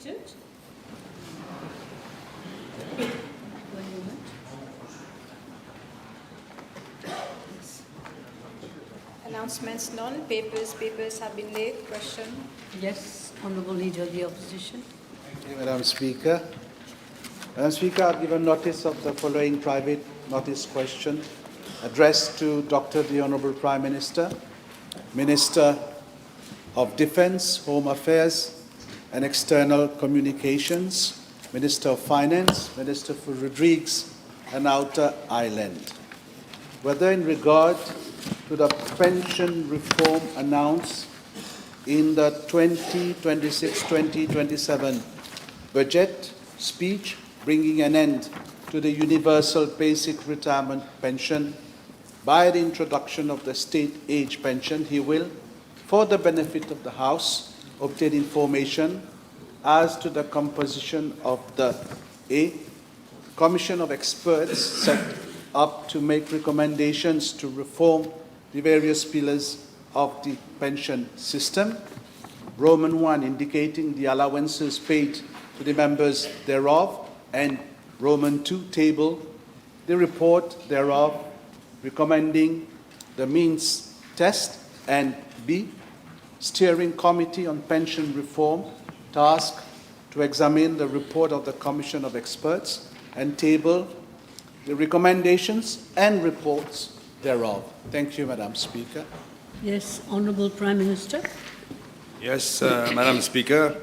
seated. One moment. Yes. Announcements none. Papers have been laid. Question. Yes, Honourable Leader of the Opposition. Thank you, Madam Speaker. Madam Speaker, I've given notice of the following private notice question addressed to Dr. the Honourable Prime Minister, Minister of Defence, Home Affairs and External Communications, Minister of Finance, Minister for Rodrigues and Outer Island. Whether in regard to the pension reform announced in the 2026-2027 budget speech, bringing an end to the universal basic retirement pension by the introduction of the state age pension, he will, for the benefit of the House, obtain information as to the composition of the Commission of Experts set up to make recommendations to reform the various pillars of the pension system. Roman 1 indicating the allowances paid to the members thereof, and Roman 2 table the report thereof, recommending the means test, and B, Steering Committee on Pension Reform, tasked to examine the report of the Commission of Experts and table the recommendations and reports thereof. Thank you, Madam Speaker. Yes, Honourable Prime Minister. Yes, Madam Speaker.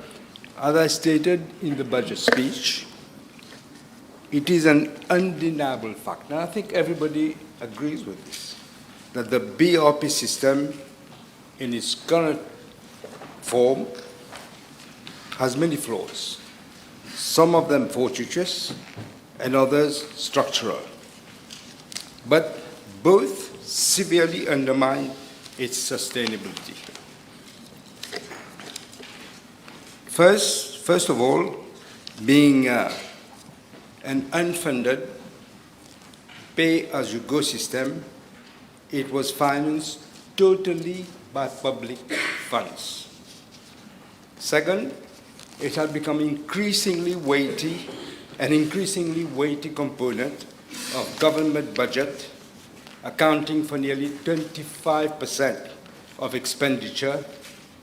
As I stated in the budget speech, it is an undeniable fact, and I think everybody agrees with this, that the BRP system in its current form has many flaws, some of them fortuitous and others structural, but both severely undermine its sustainability. First of all, being an unfunded pay-as-you-go system, it was financed totally by public funds. Second, it has become an increasingly weighty component of government budget, accounting for nearly 25% of expenditure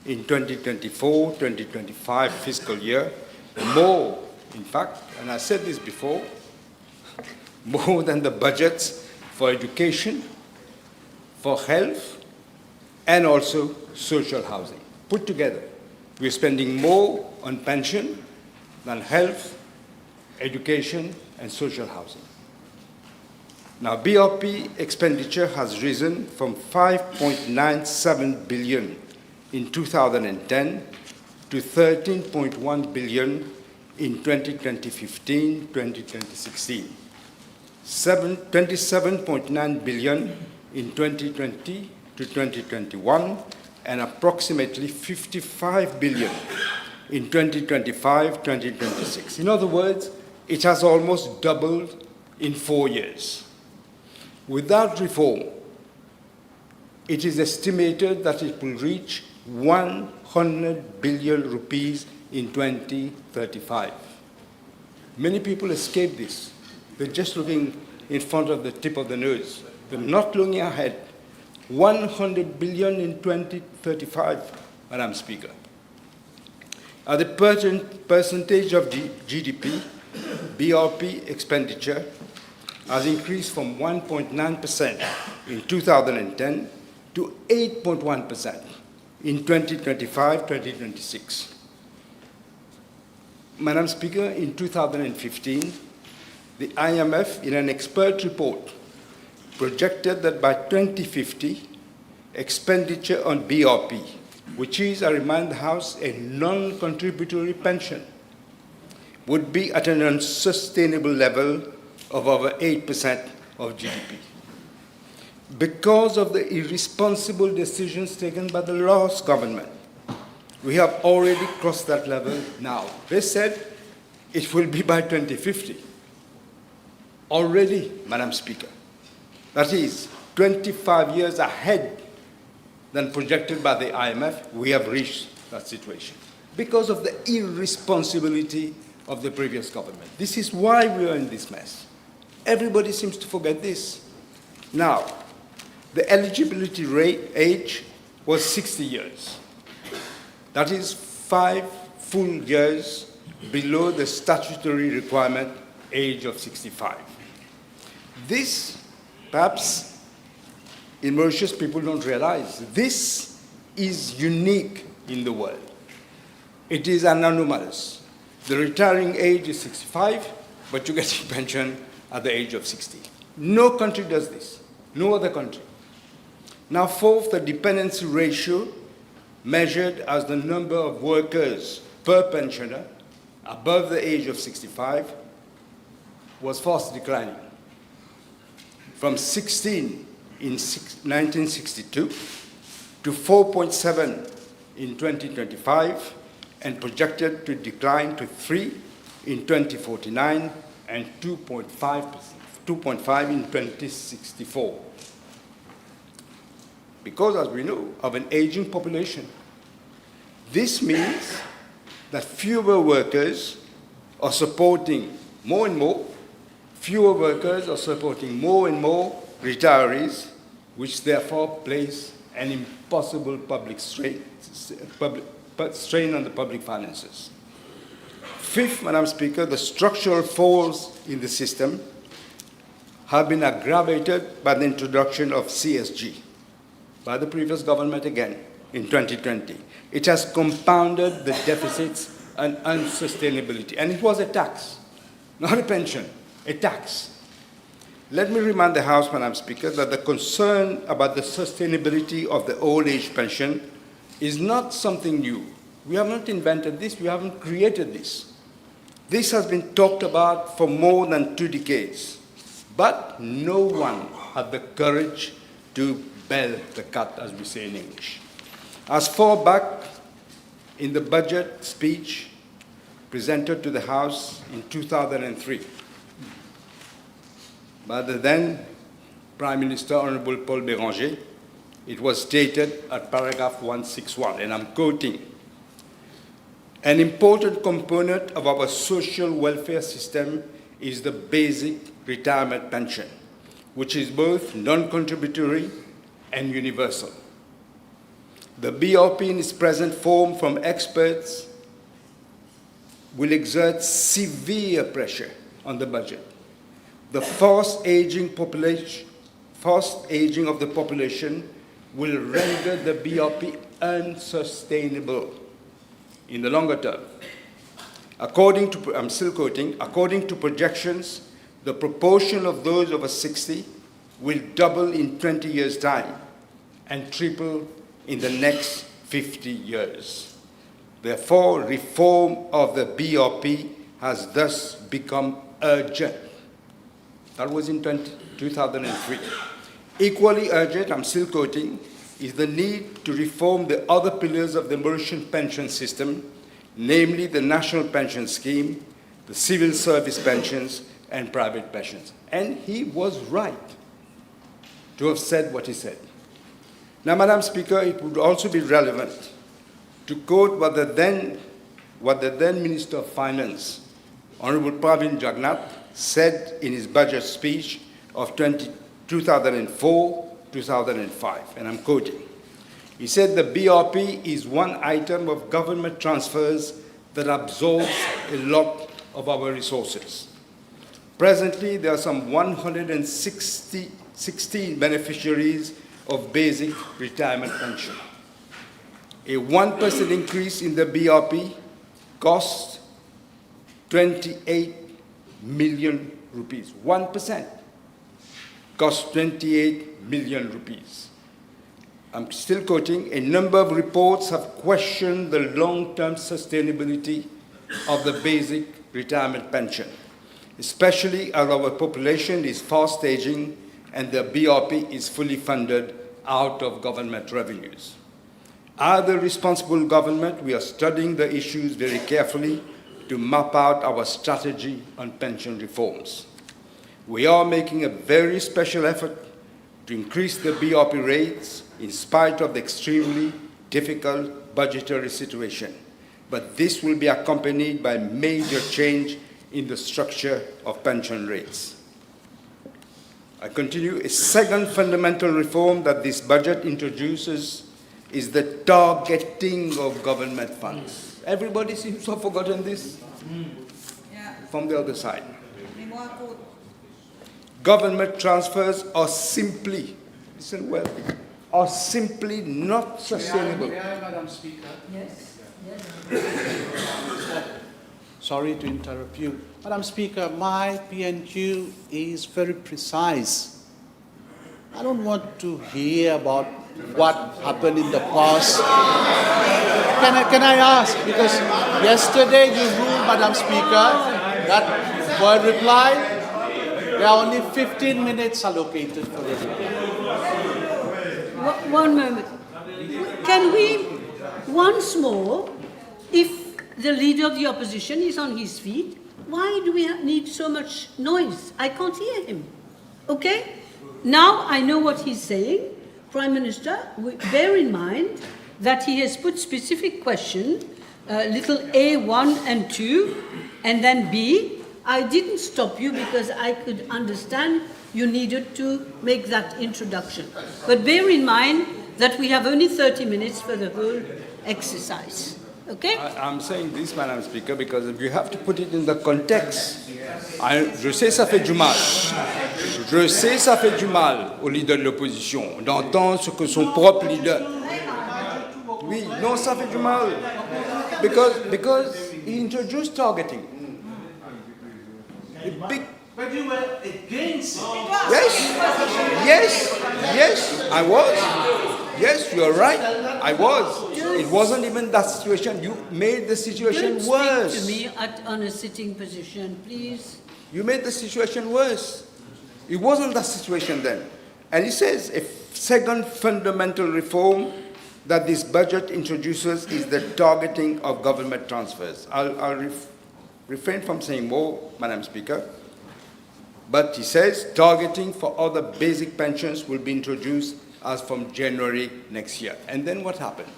in 2024-2025 fiscal year, more, in fact, and I said this before, more than the budgets for education, for health, and also social housing. Put together, we're spending more on pension than health, education, and social housing. Now, BRP expenditure has risen from 5.97 billion in 2010 to 13.1 billion in 2015-2016, 27.9 billion in 2020 to 2021, and approximately 55 billion in 2025-2026. In other words, it has almost doubled in 4 years. Without reform, it is estimated that it will reach 100 billion rupees in 2035. Many people escape this. They're just looking in front of the tip of the nose. They're not looking ahead. 100 billion in 2035, Madam Speaker. At the percentage of GDP, BRP expenditure has increased from 1.9% in 2010 to 8.1% in 2025-2026. Madam Speaker, in 2015, the IMF, in an expert report, projected that by 2050, expenditure on BRP, which is, I remind the House, a non-contributory pension, would be at an unsustainable level of over 8% of GDP. Because of the irresponsible decisions taken by the last government, we have already crossed that level now. They said it will be by 2050. Already, Madam Speaker. That is 25 years ahead than projected by the IMF, we have reached that situation. because of the irresponsibility of the previous government. This is why we are in this mess. Everybody seems to forget this. Now, the eligibility age was 60 years. That is 5 full years below the statutory requirement age of 65. This, perhaps, in Mauritius, people don't realize, this is unique in the world. It is an anomalous. The retiring age is 65, but you get your pension at the age of 60. No country does this, no other country. Now, fourth, the dependency ratio, measured as the number of workers per pensioner above the age of 65, was fast declining. From 16 in 1962 to 4.7 in 2025, and projected to decline to 3 in 2049 and 2.5 in 2064. Because, as we know, of an aging population. This means that fewer workers are supporting more and more, fewer workers are supporting more and more retirees, which therefore place an impossible public strain on the public finances. Fifth, Madam Speaker, the structural flaws in the system have been aggravated by the introduction of CSG by the previous government again in 2020. It has compounded the deficits and unsustainability. And it was a tax, not a pension, a tax. Let me remind the House, Madam Speaker, that the concern about the sustainability of the old age pension is not something new. We have not invented this, we haven't created this. This has been talked about for more than 2 decades, but no one had the courage to bell the cat, as we say in English. As far back in the budget speech presented to the House in 2003 by the then Prime Minister, Honourable Paul Béranger, it was stated at paragraph 161, and I'm quoting, "An important component of our social welfare system is the basic retirement pension, which is both non-contributory and universal. The BRP in its present form from experts will exert severe pressure on the budget. The fast aging of the population will render the BRP unsustainable in the longer term. According to, I'm still quoting, according to projections, the proportion of those over 60 will double in 20 years' time and triple in the next 50 years. Therefore, reform of the BRP has thus become urgent." That was in 2003. Equally urgent, I'm still quoting, is the need to reform the other pillars of the Mauritian pension system, namely the National Pension Scheme, the civil service pensions, and private pensions. And he was right to have said what he said. Now, Madam Speaker, it would also be relevant to quote what the then Minister of Finance, Honourable Pravin Jagnnath, said in his budget speech of 2004-2005, and I'm quoting. He said, "The BRP is one item of government transfers that absorbs a lot of our resources. Presently, there are some 116 beneficiaries of basic retirement pension. A 1% increase in the BRP costs 28 million rupees. 1% costs 28 million rupees. I'm still quoting, "A number of reports have questioned the long-term sustainability of the basic retirement pension, especially as our population is fast aging and the BRP is fully funded out of government revenues. As the responsible government, we are studying the issues very carefully to map out our strategy on pension reforms. We are making a very special effort to increase the BRP rates in spite of the extremely difficult budgetary situation. but this will be accompanied by major change in the structure of pension rates. I continue. A second fundamental reform that this budget introduces is the targeting of government funds. Everybody seems to have forgotten this from the other side. Government transfers are simply, listen well, are simply not sustainable. May I, Madam Speaker? Yes. Sorry to interrupt you. Madam Speaker, my PNQ is very precise. I don't want to hear about what happened in the past. Can I ask? Because yesterday you ruled, Madam Speaker, that for a reply, there are only 15 minutes allocated for the reply. One moment. Can we, once more, if the leader of the opposition is on his feet, why do we need so much noise? I can't hear him. Okay? Now I know what he's saying. Prime Minister, bear in mind that he has put specific questions, little A, 1 and 2, and then B. I didn't stop you because I could understand you needed to make that introduction. But bear in mind that we have only 30 minutes for the whole exercise. Okay? I'm saying this, Madam Speaker, because if you have to put it in the context, je sais ça fait du mal. Je sais ça fait du mal au leader de l'opposition d'entendre ce que son propre leader. Oui, non, ça fait du mal. Because he introduced targeting. A big. But you were against it. Yes, I was. Yes, you're right. I was. It wasn't even that situation. You made the situation Don't worse. speak to me on a sitting position, please. You made the situation worse. It wasn't that situation then. And he says a second fundamental reform that this budget introduces is the targeting of government transfers. I'll refrain from saying more, Madam Speaker. But he says targeting for other basic pensions will be introduced as from January next year. And then what happened?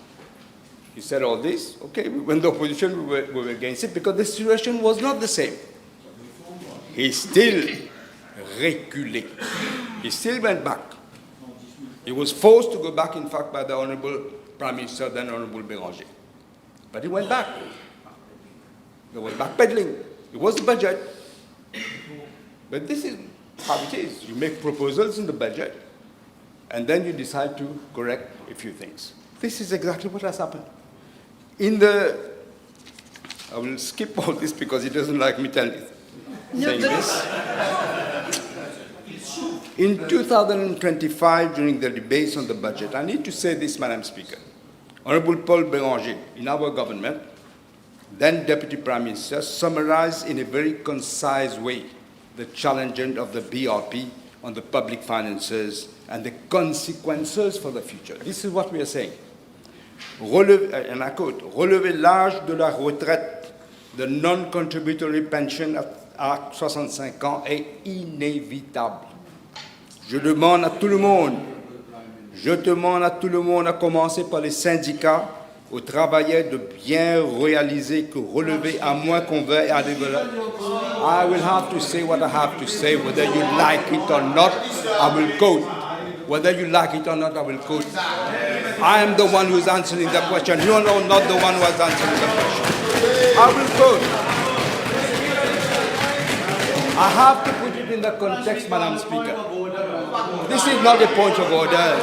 He said all this. Okay, when the opposition, we were against it because the situation was not the same. He still reculé. He still went back. He was forced to go back, in fact, by the Honourable Prime Minister, then Honourable Béranger. But he went back. He was backpedaling. It was the budget. But this is how it is. You make proposals in the budget, and then you decide to correct a few things. This is exactly what has happened. I will skip all this because he doesn't like me saying this. In 2025, during the debates on the budget, I need to say this, Madam Speaker. Honourable Paul Béranger, in our government, then Deputy Prime Minister, summarized in a very concise way the challenges of the BRP on the public finances and the consequences for the future. This is what we are saying. And I quote, relever l'âge de la retraite de non-contributory pension à 65 ans est inévitable. Je demande à tout le monde, à commencer par les syndicats, aux travailleurs de bien réaliser que relever à moins qu'on veuille à développer. I will have to say what I have to say, whether you like it or not, I will quote. Whether you like it or not, I will quote. I am the one who is answering the question. You are not the one who is answering the question. I will quote. I have to put it in the context, Madam Speaker. This is not a point of order.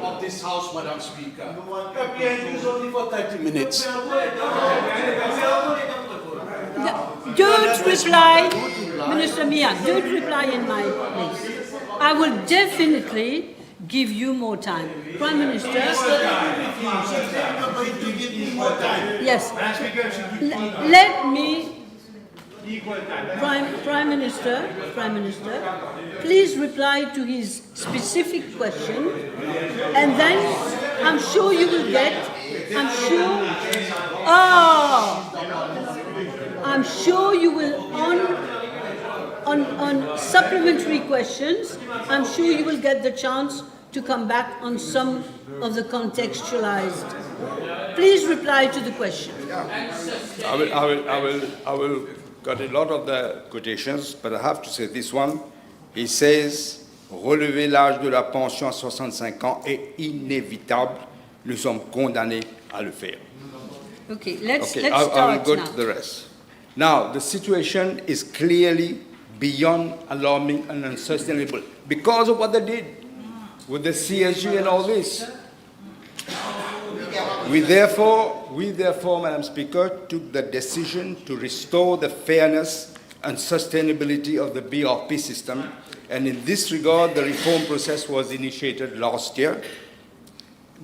Of this House, Madam Speaker. Your PNQ is only for 30 minutes. Don't reply, Minister Mia, don't reply in my place. I will definitely give you more time. Prime Minister. Yes. Let me. Prime Minister, please reply to his specific question, and then I'm sure you will get. I'm sure you will on supplementary questions. I'm sure you will get the chance to come back on some of the contextualized Please reply to the question. I will got a lot of the quotations, but I have to say this one. He says, relever l'âge de la pension à 65 ans est inévitable. Nous sommes condamnés à le faire. Okay, let's I start will go now. to the rest. Now, the situation is clearly beyond alarming and unsustainable because of what they did with the CSG and all this. We therefore, Madam Speaker, took the decision to restore the fairness and sustainability of the BRP system, and in this regard, the reform process was initiated last year,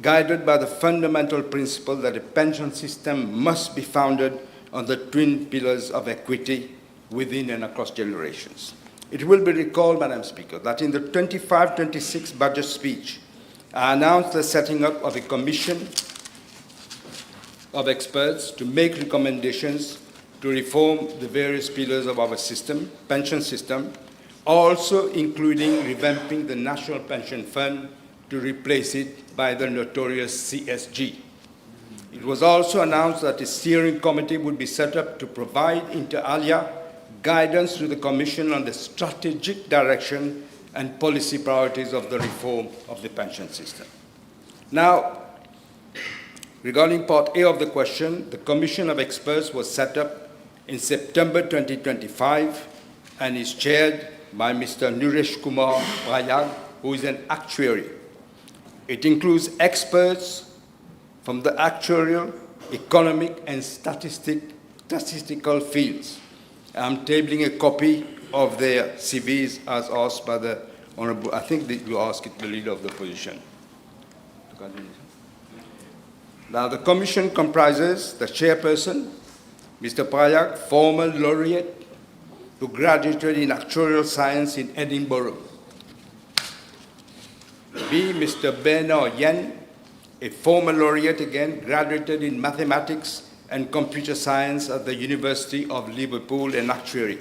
guided by the fundamental principle that a pension system must be founded on the twin pillars of equity within and across generations. It will be recalled, Madam Speaker, that in the 25-26 budget speech, I announced the setting up of a commission of experts to make recommendations to reform the various pillars of our system, pension system, also including revamping the National Pension Fund to replace it by the notorious CSG. It was also announced that a steering committee would be set up to provide, inter alia, guidance to the Commission on the strategic direction and policy priorities of the reform of the pension system. Now, regarding part A of the question, the Commission of Experts was set up in September 2025 and is chaired by Mr. Naresh Kumar Prayag, who is an actuary. It includes experts from the actuarial, economic, and statistical fields. I'm tabling a copy of their CVs as asked by the Honourable. I think that you asked the leader of the opposition. Now, the Commission comprises the chairperson, Mr. Prayag, former laureate who graduated in actuarial science in Edinburgh. B, Mr. Bernard Yen, a former laureate again, graduated in mathematics and computer science at the University of Liverpool and actuary.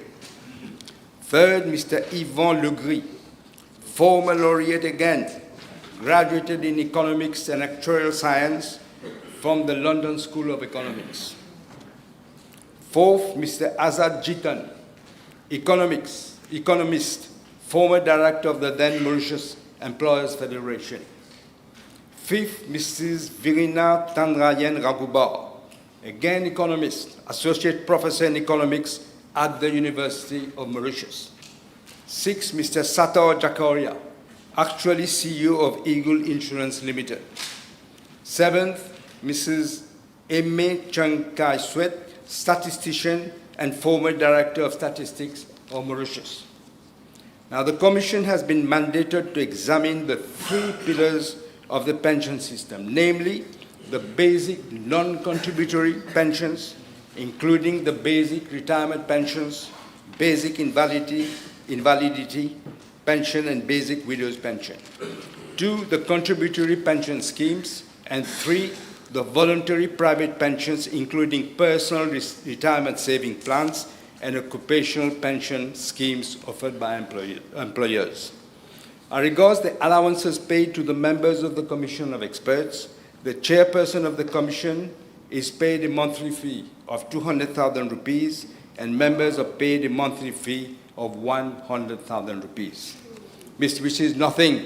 Third, Mr. Yvan Legris, former laureate again, graduated in economics and actuarial science from the London School of Economics. Fourth, Mr. Azad Jitan, economist, former director of the then Mauritius Employers Federation. Fifth, Mrs. Virina Tandrayan Raghubar, again economist, associate professor in economics at the University of Mauritius. Sixth, Mr. Satar Jakaria, actually CEO of Eagle Insurance Limited. Seventh, Mrs. Aimee Chung Kai Swet, statistician and former director of statistics of Mauritius. Now, the Commission has been mandated to examine the three pillars of the pension system, namely the basic non-contributory pensions, including the basic retirement pensions, basic invalidity pension, and basic widow's pension. Two, the contributory pension schemes, and three, the voluntary private pensions, including personal retirement saving plans and occupational pension schemes offered by employers. As regards the allowances paid to the members of the Commission of Experts, the chairperson of the Commission is paid a monthly fee of 200,000 rupees, and members are paid a monthly fee of 100,000 rupees, which is nothing.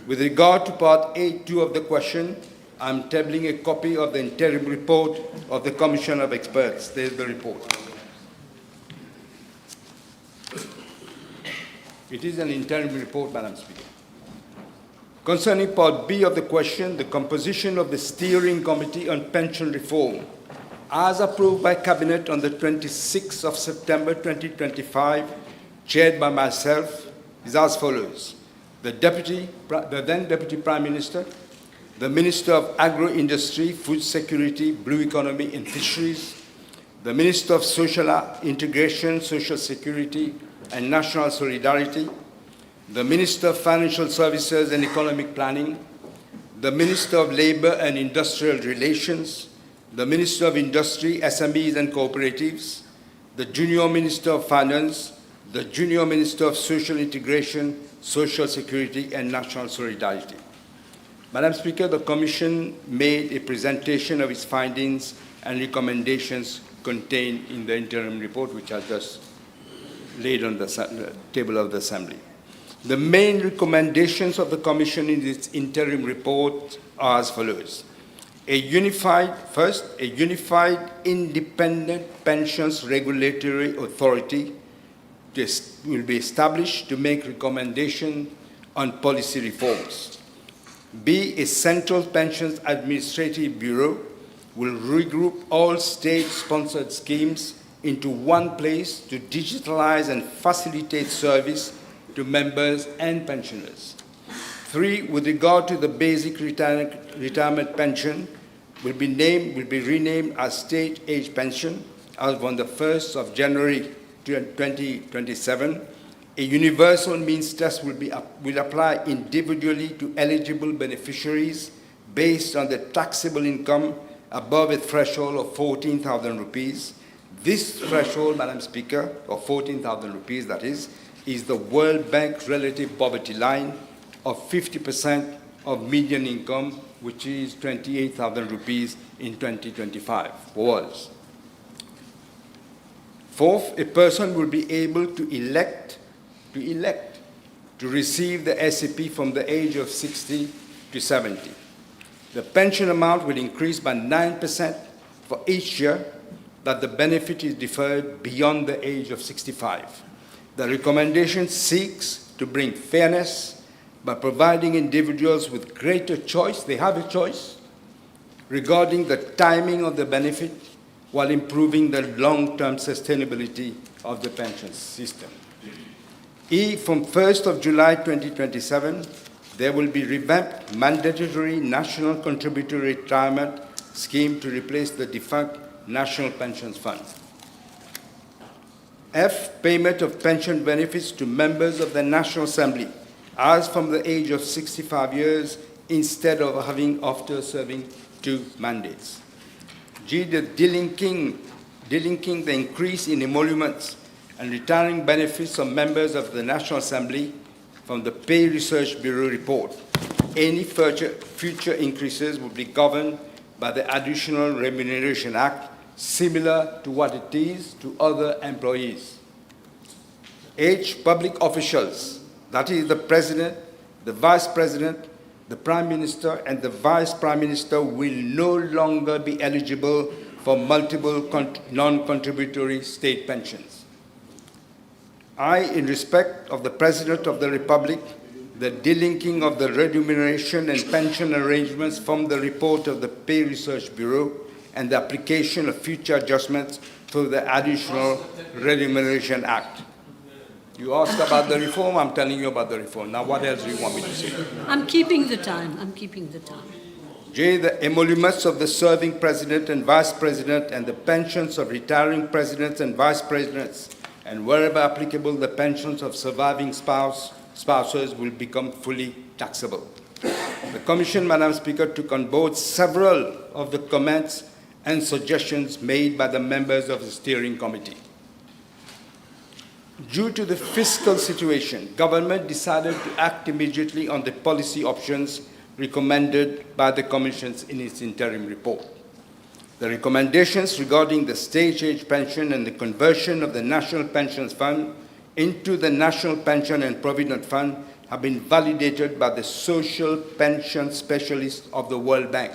With regard to part A2 of the question, I'm tabling a copy of the interim report of the Commission of Experts. There's the report. It is an interim report, Madam Speaker. Concerning part B of the question, the composition of the Steering Committee on Pension Reform, as approved by Cabinet on the 26th of September 2025, chaired by myself, is as follows. The then Deputy Prime Minister, the Minister of Agro-Industry, Food Security, Blue Economy and Fisheries, the Minister of Social Integration, Social Security and National Solidarity, the Minister of Financial Services and Economic Planning, the Minister of Labour and Industrial Relations, the Minister of Industry, SMEs and Cooperatives, the Junior Minister of Finance, the Junior Minister of Social Integration, Social Security and National Solidarity. Madam Speaker, the Commission made a presentation of its findings and recommendations contained in the interim report, which I just laid on the table of the Assembly. The main recommendations of the Commission in its interim report are as follows. A unified independent pensions regulatory authority will be established to make recommendations on policy reforms. B, a central pensions administrative bureau will regroup all state-sponsored schemes into one place to digitalize and facilitate service to members and pensioners. 3, with regard to the basic retirement pension, will be renamed as state age pension as on the 1st of January 2027. A universal means test will apply individually to eligible beneficiaries based on the taxable income above a threshold of 14,000 rupees. This threshold, Madam Speaker, of 14,000 rupees, that is the World Bank relative poverty line of 50% of median income, which is 28,000 rupees in 2025 was. Fourth, a person will be able to elect to receive the SAP from the age of 60 to 70. The pension amount will increase by 9% for each year that the benefit is deferred beyond the age of 65. The recommendation seeks to bring fairness by providing individuals with greater choice, they have a choice, regarding the timing of the benefit while improving the long-term sustainability of the pension system. E, from 1st of July 2027, there will be revamped mandatory national contributory retirement scheme to replace the defunct National Pensions Fund. F, payment of pension benefits to members of the National Assembly as from the age of 65 years instead of having after serving 2 mandates. G, the delinking the increase in emoluments and retiring benefits of members of the National Assembly from the Pay Research Bureau report. Any future increases will be governed by the Additional Remuneration Act, similar to what it is to other employees. H, public officials, that is the President, the Vice President, the Prime Minister, and the Vice Prime Minister will no longer be eligible for multiple non-contributory state pensions. I, in respect of the President of the Republic, the delinking of the remuneration and pension arrangements from the report of the Pay Research Bureau and the application of future adjustments through the Additional Remuneration Act. You asked about the reform, I'm telling you about the reform. Now what else do you want me to say? I'm keeping the time. J, the emoluments of the serving President and Vice President and the pensions of retiring Presidents and Vice Presidents, and wherever applicable, the pensions of surviving spouses will become fully taxable. The Commission, Madam Speaker, took on board several of the comments and suggestions made by the members of the Steering Committee. Due to the fiscal situation, government decided to act immediately on the policy options recommended by the Commission in its interim report. The recommendations regarding the state age pension and the conversion of the National Pensions Fund into the National Pension and Provident Fund have been validated by the social pension specialists of the World Bank.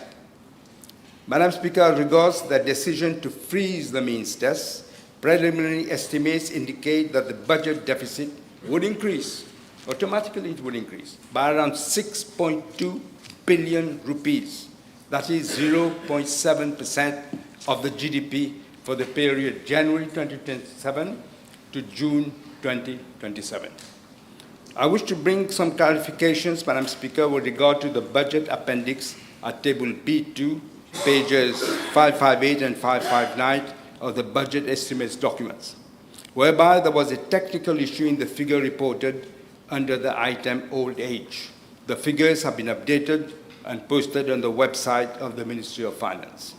Madam Speaker, regards the decision to freeze the means test, preliminary estimates indicate that the budget deficit would increase, automatically it would increase, by around 6.2 billion rupees. That is 0.7% of the GDP for the period January 2027 to June 2027. I wish to bring some clarifications, Madam Speaker, with regard to the budget appendix at table B2, pages 558 and 559 of the budget estimates documents, whereby there was a technical issue in the figure reported under the item old age. The figures have been updated and posted on the website of the Ministry of Finance.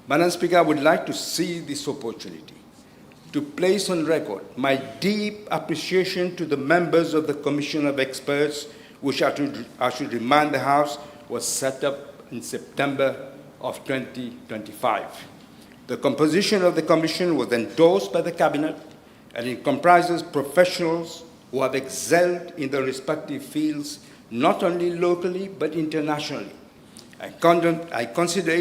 Madam Speaker, I would like to seize this opportunity to place on record my deep appreciation to the members of the Commission of Experts, which I should remind the House was set up in September of 2025. The composition of the commission was endorsed by the cabinet, and it comprises professionals who have excelled in their respective fields, not only locally but internationally. I consider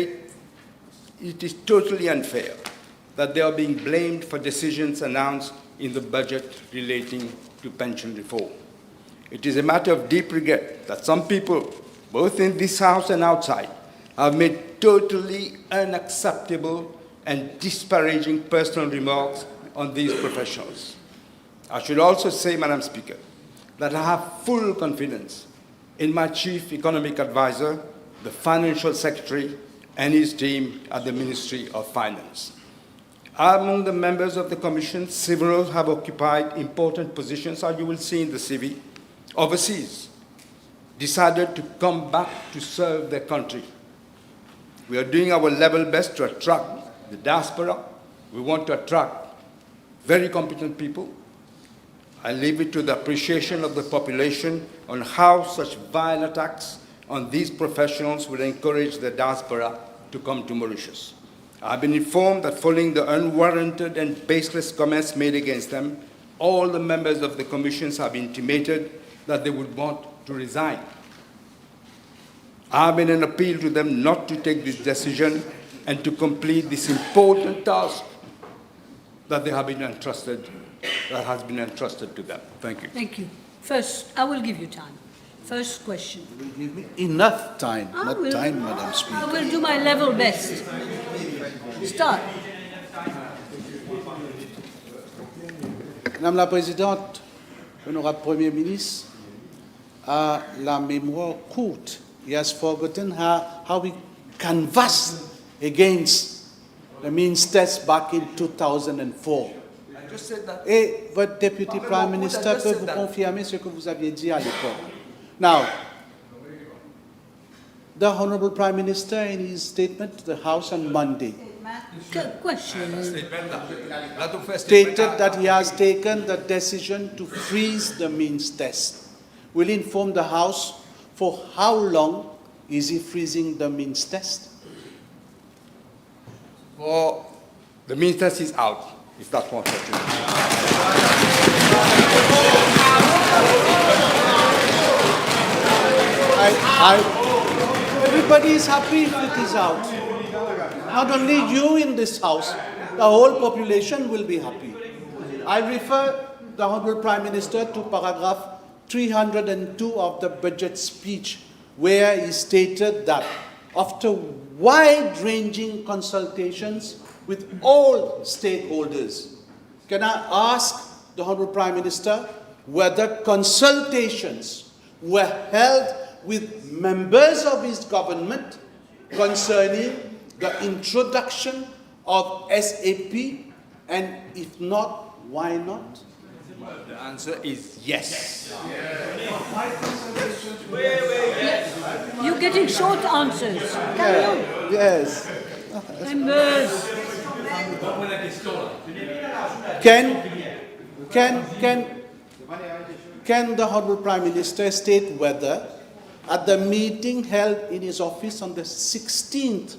it is totally unfair that they are being blamed for decisions announced in the budget relating to pension reform. It is a matter of deep regret that some people, both in this House and outside, have made totally unacceptable and disparaging personal remarks on these professionals. I should also say, Madam Speaker, that I have full confidence in my Chief Economic Advisor, the Financial Secretary, and his team at the Ministry of Finance. Among the members of the Commission, several have occupied important positions, as you will see in the CV, overseas, decided to come back to serve their country. We are doing our level best to attract the diaspora. We want to attract very competent people. I leave it to the appreciation of the population on how such vile attacks on these professionals will encourage the diaspora to come to Mauritius. I've been informed that following the unwarranted and baseless comments made against them, all the members of the commissions have intimated that they would want to resign. I have made an appeal to them not to take this decision and to complete this important task that has been entrusted to them. Thank you. Thank you. First, I will give you time. First question. You will give me enough time, Madam I Speaker. will do my level best. Start. Madame la Présidente, Honorable Premier Ministre, à la mémoire courte, he has forgotten how we canvassed against the means test back in 2004. I just said that. Et votre Deputy Prime Minister peut vous confirmer ce que vous aviez dit à l'époque. Now, the Honourable Prime Minister, in his statement to the House on Monday, Question. stated that he has taken the decision to freeze the means test. Will he inform the House for how long is he freezing the means test? Well, the means test is out, if that's what you're Everybody is happy if it is out. Not only you in this House, the whole population will be happy. I refer the Honourable Prime Minister to paragraph 302 of the budget speech, where he stated that after wide-ranging consultations with all stakeholders, can I ask the Honourable Prime Minister whether consultations were held with members of his government concerning the introduction of SAP, and if not, why not? Well, the answer is yes. You're getting short answers. Carry on. Yes. Members. Can the Honourable Prime Minister state whether at the meeting held in his office on the 16th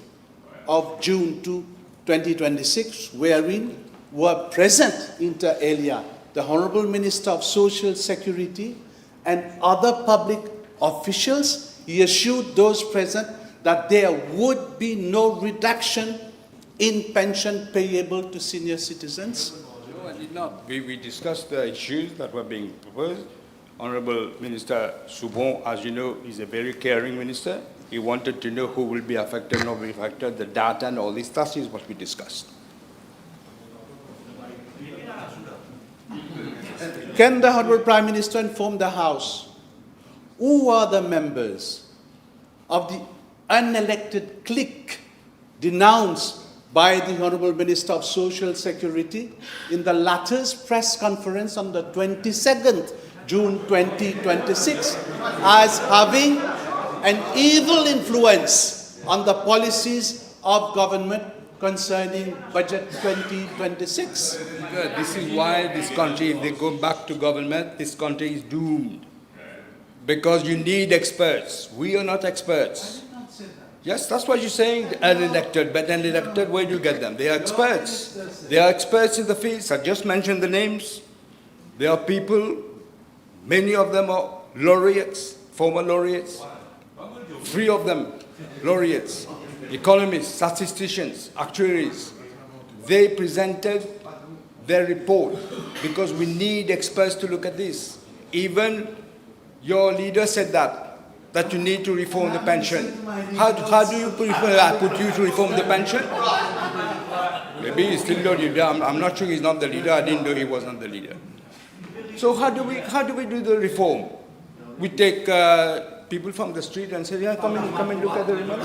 of June 2026, wherein were present inter alia the Honourable Minister of Social Security and other public officials, he assured those present that there would be no reduction in pension payable to senior citizens? No, I did not. We discussed the issues that were being proposed. Honourable Minister Soubon, as you know, is a very caring minister. He wanted to know who will be affected, not be affected, the data and all this. That is what we discussed. Can the Honourable Prime Minister inform the House who are the members of the unelected clique denounced by the Honourable Minister of Social Security in the latter's press conference on the 22nd June 2026 as having an evil influence on the policies of government concerning Budget 2026? This is why this country, if they go back to government, this country is doomed. Because you need experts. We are not experts. Yes, that's what you're saying, unelected. But unelected, where do you get them? They are experts. They are experts in the fields. I just mentioned the names. There are people, many of them are laureates, former laureates. 3 of them laureates, economists, statisticians, actuaries. They presented their report because we need experts to look at this. Even your leader said that you need to reform the pension. How do you prefer I put you to reform the pension? Maybe he's still the leader. I'm not sure he's not the leader. I didn't know he wasn't the leader. So how do we do the reform? We take people from the street and say, yeah, come and look at the reform.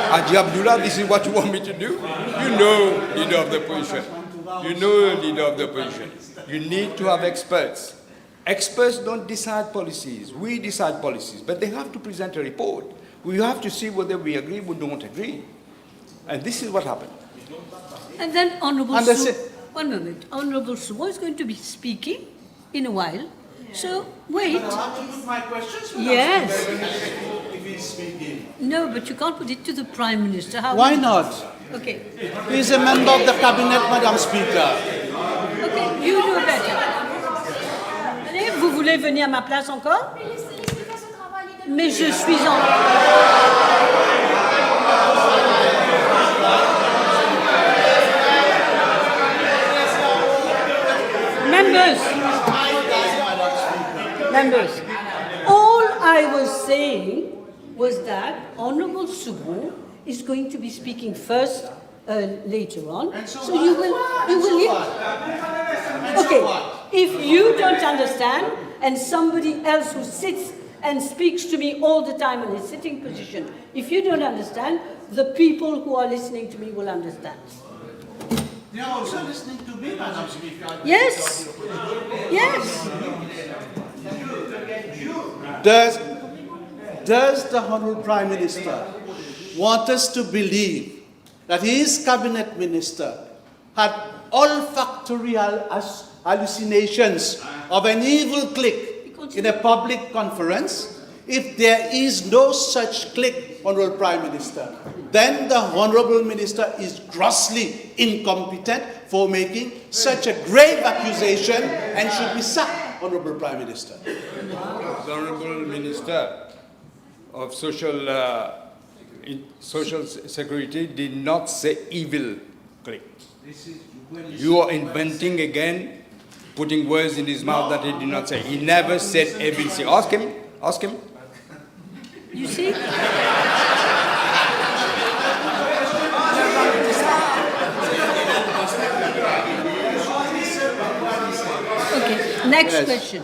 Haji Abdullah, this is what you want me to do? You know, leader of the opposition. You know, leader of the opposition. You need to have experts. Experts don't decide policies. We decide policies, but they have to present a report. We have to see whether we agree or don't agree. And this is what happened. And then Honourable Su, one moment, Honourable Sumo is going to be speaking in a while. So wait. I have to put my questions. Yes. If he's speaking. No, but you can't put it to the Prime Minister. How Why not? Okay. He is a member of the cabinet, Madam Speaker. Okay, you do better. Allez, vous voulez venir à ma place encore? Mais je suis en... Members, all I was saying was that Honourable Subu is going to be speaking first later on. So you will hear. Okay, if you don't understand and somebody else who sits and speaks to me all the time in a sitting position, if you don't understand, the people who are listening to me will understand. They are also listening to me, Madam Speaker. Yes. Yes. Does the Honourable Prime Minister want us to believe that his cabinet minister had olfactory hallucinations of an evil clique in a public conference? If there is no such clique, Honourable Prime Minister, then the Honourable Minister is grossly incompetent for making such a grave accusation and should be sacked, Honourable Prime Minister. The Honourable Minister of Social Security did not say evil clique. You are inventing again, putting words in his mouth that he did not say. He never said evil. Ask him. Ask him. You see? Okay, next question.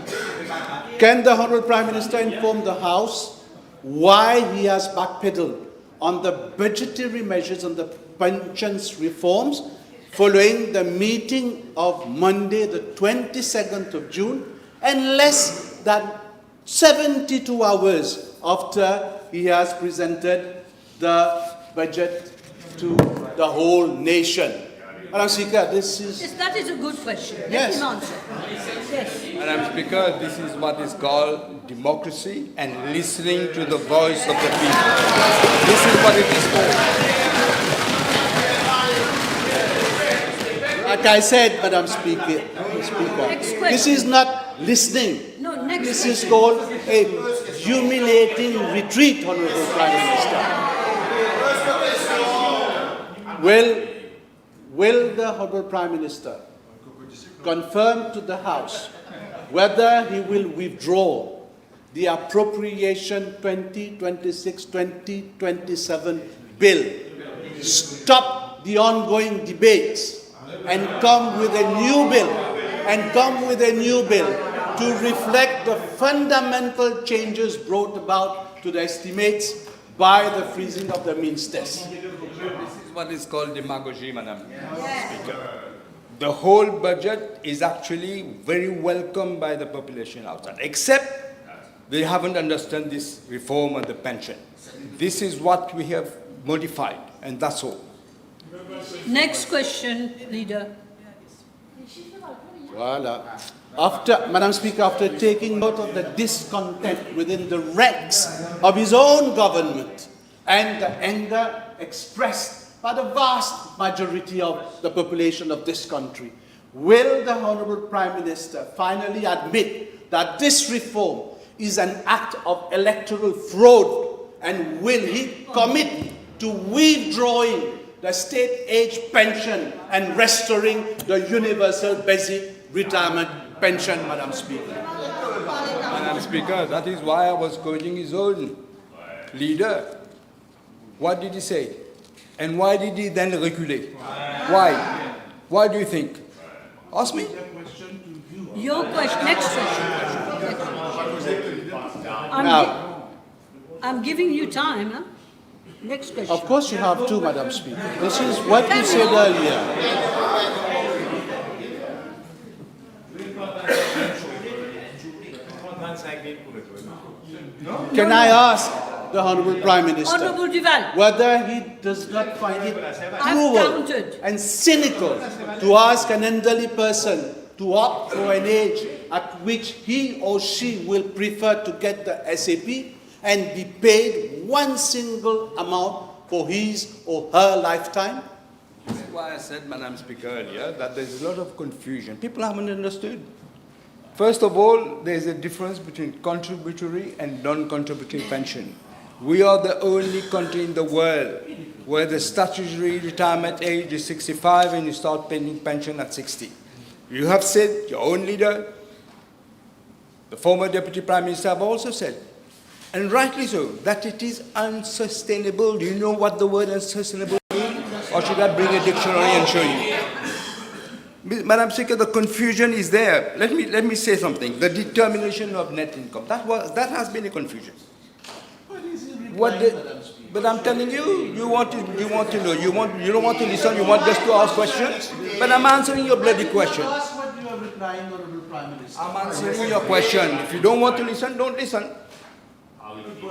Can the Honourable Prime Minister inform the House why he has backpedaled on the budgetary measures on the pensions reforms following the meeting of Monday, the 22nd of June, and less than 72 hours after he has presented the budget to the whole nation? Madam Speaker, this is... Yes, that is a good question. Yes. Let him answer. Yes. Madam Speaker, this is what is called democracy and listening to the voice of the people. This is what it is called. Like I said, Madam Speaker, this is not listening. No, next This question. is called a humiliating retreat, Honourable Prime Minister. Will the Honourable Prime Minister confirm to the House whether he will withdraw the Appropriation 2026-2027 bill, stop the ongoing debates, and come with a new bill, to reflect the fundamental changes brought about to the estimates by the freezing of the means test? This is what is called demagogy, Madam Speaker. The whole budget is actually very welcome by the population outside, except they haven't understood this reform on the pension. This is what we have modified, and that's all. Next question, Leader. Voila. Madam Speaker, after taking note of the discontent within the ranks of his own government and the anger expressed by the vast majority of the population of this country, will the Honourable Prime Minister finally admit that this reform is an act of electoral fraud, and will he commit to withdrawing the state age pension and restoring the universal basic retirement pension, Madam Speaker? Madam Speaker, that is why I was quoting his own leader. What did he say? And why did he then reculate? Why? Why do you think? Ask me. Your question, next question. I'm giving you time, huh? Next question. Of course you have to, Madam Speaker. This is what you said earlier. Can I ask the Honourable Prime Minister Honourable Duval. whether he does not find it cruel counted. and cynical to ask an elderly person to opt for an age at which he or she will prefer to get the SAP and be paid one single amount for his or her lifetime? This is why I said, Madam Speaker, earlier, that there's a lot of confusion. People haven't understood. First of all, there's a difference between contributory and non-contributory pension. We are the only country in the world where the statutory retirement age is 65 and you start paying pension at 60. You have said, your own leader, the former Deputy Prime Minister have also said, and rightly so, that it is unsustainable. Do you know what the word unsustainable means? Or should I bring a dictionary and show you? Madam Speaker, the confusion is there. Let me say something. The determination of net income, that has been a confusion. But I'm telling you, you want to know. You don't want to listen. You want just to ask questions. But I'm answering your bloody question. That's what you are replying, Honourable Prime Minister. I'm answering your question. If you don't want to listen, don't listen.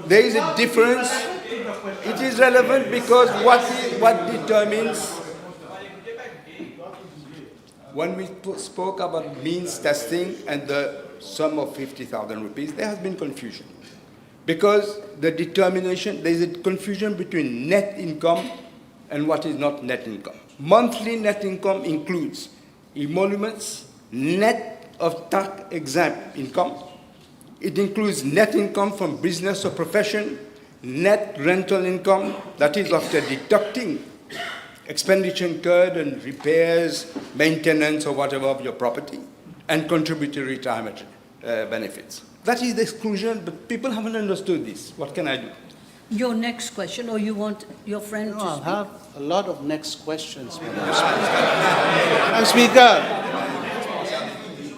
There is a difference. It is relevant because what determines. When we spoke about means testing and the sum of 50,000 rupees, there has been confusion. Because the determination, there is a confusion between net income and what is not net income. Monthly net income includes emoluments, net of tax exempt income. It includes net income from business or profession, net rental income, that is after deducting expenditure incurred and repairs, maintenance or whatever of your property, and contributory retirement benefits. That is the exclusion, but people haven't understood this. What can I do? Your next question, or you want your friend to I'll speak? have a lot of next questions, Madam Speaker. Madam Speaker,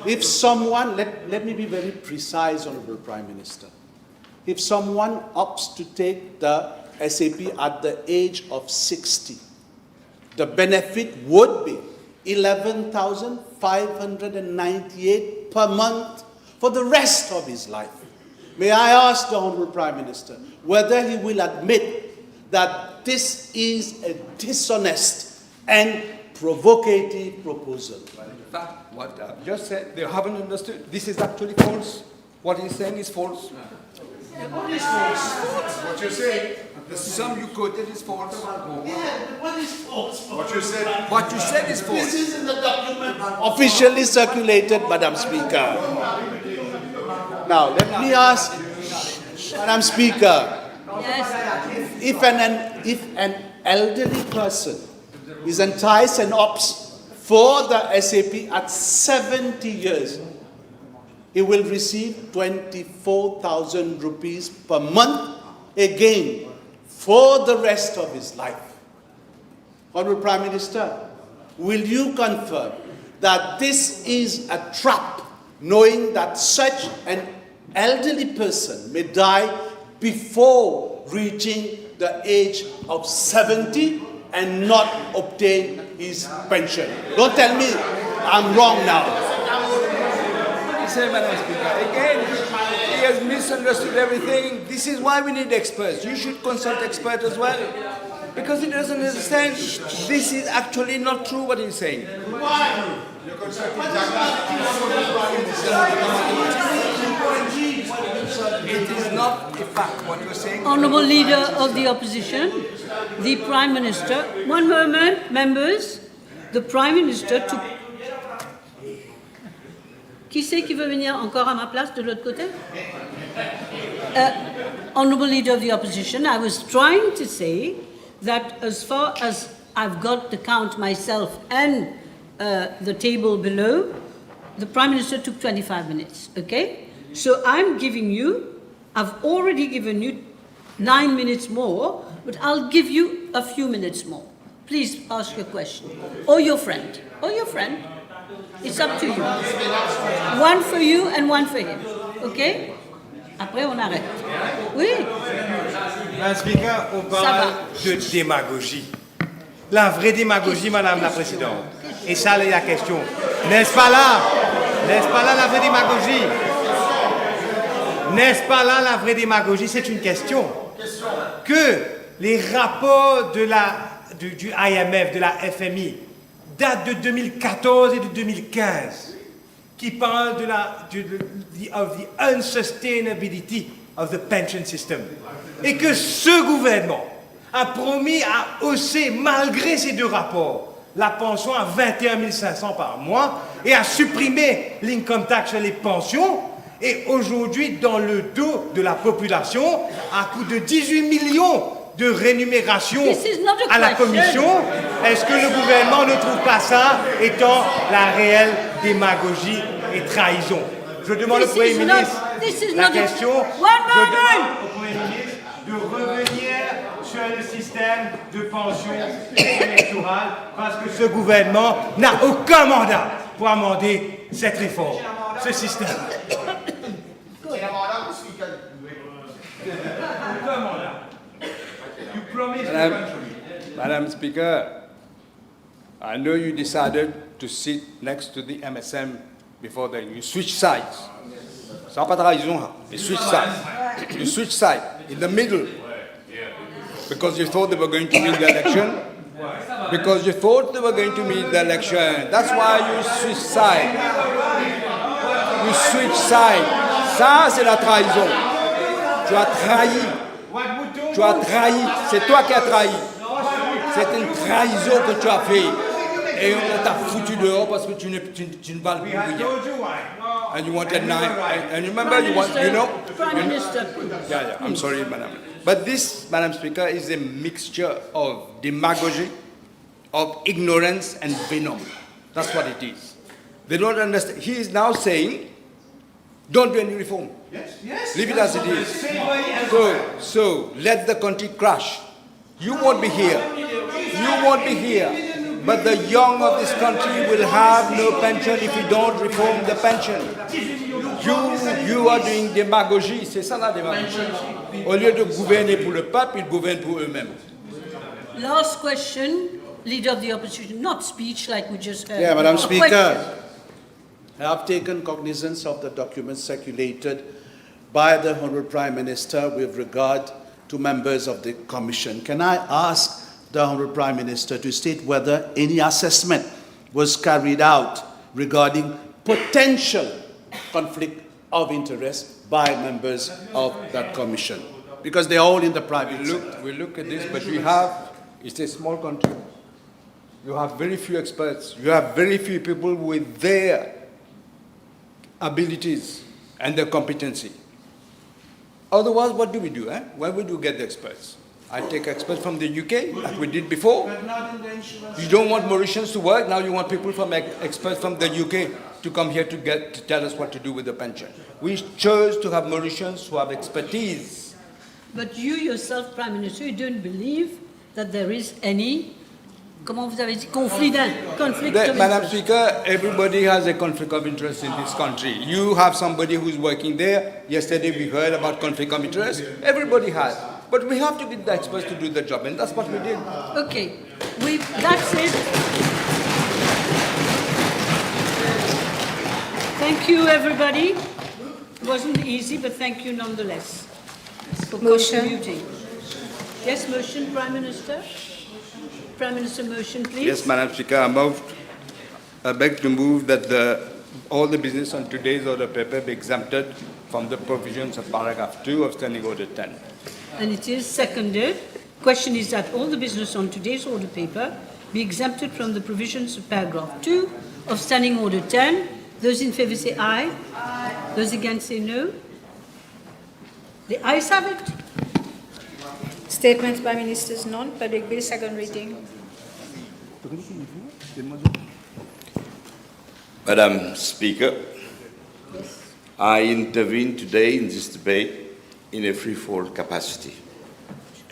if someone, let me be very precise, Honourable Prime Minister. If someone opts to take the SAP at the age of 60, the benefit would be 11,598 per month for the rest of his life. May I ask the Honourable Prime Minister whether he will admit that this is a dishonest and provocative proposal? In fact, what I've just said, they haven't understood. This is actually false. What he's saying is false. What is false? What you're saying, the sum you quoted is false. Yeah, what is false? What you said is false. This is in the document officially circulated, Madam Speaker. Now, let me ask, Madam Speaker, Yes. if an elderly person is enticed and opts for the SAP at 70 years, he will receive 24,000 rupees per month, again, for the rest of his life. Honourable Prime Minister, will you confirm that this is a trap, knowing that such an elderly person may die before reaching the age of 70 and not obtain his pension? Don't tell me I'm wrong now. Say, Madam Speaker, again, he has misunderstood everything. This is why we need experts. You should consult experts as well. Because he doesn't understand this is actually not true what he's saying. It is not a fact what you're saying. Honourable Leader of the Opposition, the Prime Minister. One moment, members. The Prime Minister took... Qui c'est qui veut venir encore à ma place de l'autre côté? Honourable Leader of the Opposition, I was trying to say that as far as I've got the count myself and the table below, the Prime Minister took 25 minutes, okay? So I'm giving you, I've already given you 9 minutes more, but I'll give you a few minutes more. Please ask your question. Or your friend. Or your friend. It's up to you. One for you and one for him. Okay? Après, on arrête. Oui? Madame Speaker, on parle de démagogie. La vraie démagogie, Madame la Présidente. Et ça, c'est la question. N'est-ce pas là? N'est-ce pas là la vraie démagogie? N'est-ce pas là la vraie démagogie? C'est une question. Que les rapports du IMF, de la FMI, datent de 2014 et de 2015, qui parlent de the unsustainability of the pension system. Et que ce gouvernement a promis à hausser, malgré ces deux rapports, la pension à 21 500 par mois et à supprimer l'income tax sur les pensions. Et aujourd'hui, dans le dos de la population, à coût de 18 millions de rémunération à la Commission, est-ce que le gouvernement ne trouve pas ça étant la réelle démagogie et trahison? Je demande au Premier ministre la question. Je demande au Premier ministre de revenir sur le système de pension électorale parce que ce gouvernement n'a aucun mandat pour amender cette réforme, ce système. Madam Speaker, I know you decided to sit next to the MSM before then. You switch sides. Sans pas trahison, you switch sides. You switch sides in the middle because you thought they were going to win the election. Because you thought they were going to win the election. That's why you switch sides. You switch sides. Ça, c'est la trahison. Tu as trahi. Tu as trahi. C'est toi qui as trahi. C'est une trahison que tu as fait. Et on t'a foutu dehors parce que tu ne vales plus rien. And you wanted 9. And remember, Prime Minister. Yeah, I'm sorry, Madam. But this, Madam Speaker, is a mixture of demagogy, of ignorance and venom. That's what it is. They don't understand. He is now saying, don't do any reform. Yes. Leave it as it is. So let the country crash. You won't be here. You won't be here. But the young of this country will have no pension if you don't reform the pension. You are doing démagogie. C'est ça la démagogie. Au lieu de gouverner pour le peuple, ils gouvernent pour eux-mêmes. Last question, Leader of the Opposition. Not speech like we just heard. Yeah, Madam A Speaker, question. I have taken cognizance of the documents circulated by the Honourable Prime Minister with regard to members of the Commission. Can I ask the Honourable Prime Minister to state whether any assessment was carried out regarding potential conflict of interest by members of that Commission? Because they're all in the private sector. We look at this, but it's a small country. You have very few experts. You have very few people with their abilities and their competency. Otherwise, what do we do? Where would you get the experts? I take experts from the UK, like we did before. You don't want Mauritians to work, now you want people from experts from the UK to come here to tell us what to do with the pension. We chose to have Mauritians who have expertise. But you yourself, Prime Minister, you don't believe that there is any, comment vous avez dit, conflict of Madam interest? Speaker, everybody has a conflict of interest in this country. You have somebody who's working there. Yesterday we heard about conflict of interest. Everybody has. But we have to get the experts to do the job, and that's what we did. Okay, that's it. Thank you, everybody. It wasn't easy, but thank you nonetheless for Motion. contributing. Yes, motion, Prime Minister? Prime Minister, motion, please. Yes, Madam Speaker, I beg to move that all the business on today's order paper be exempted from the provisions of paragraph 2 of Standing Order 10. And it is seconded. Question is that all the business on today's order paper be exempted from the provisions of paragraph 2 of Standing Order 10. Those in favour say aye. Aye. Those against say no. The ayes have it. Statements by Ministers none. Public Bill, second reading. Madam Speaker, I intervene today in this debate in a threefold capacity.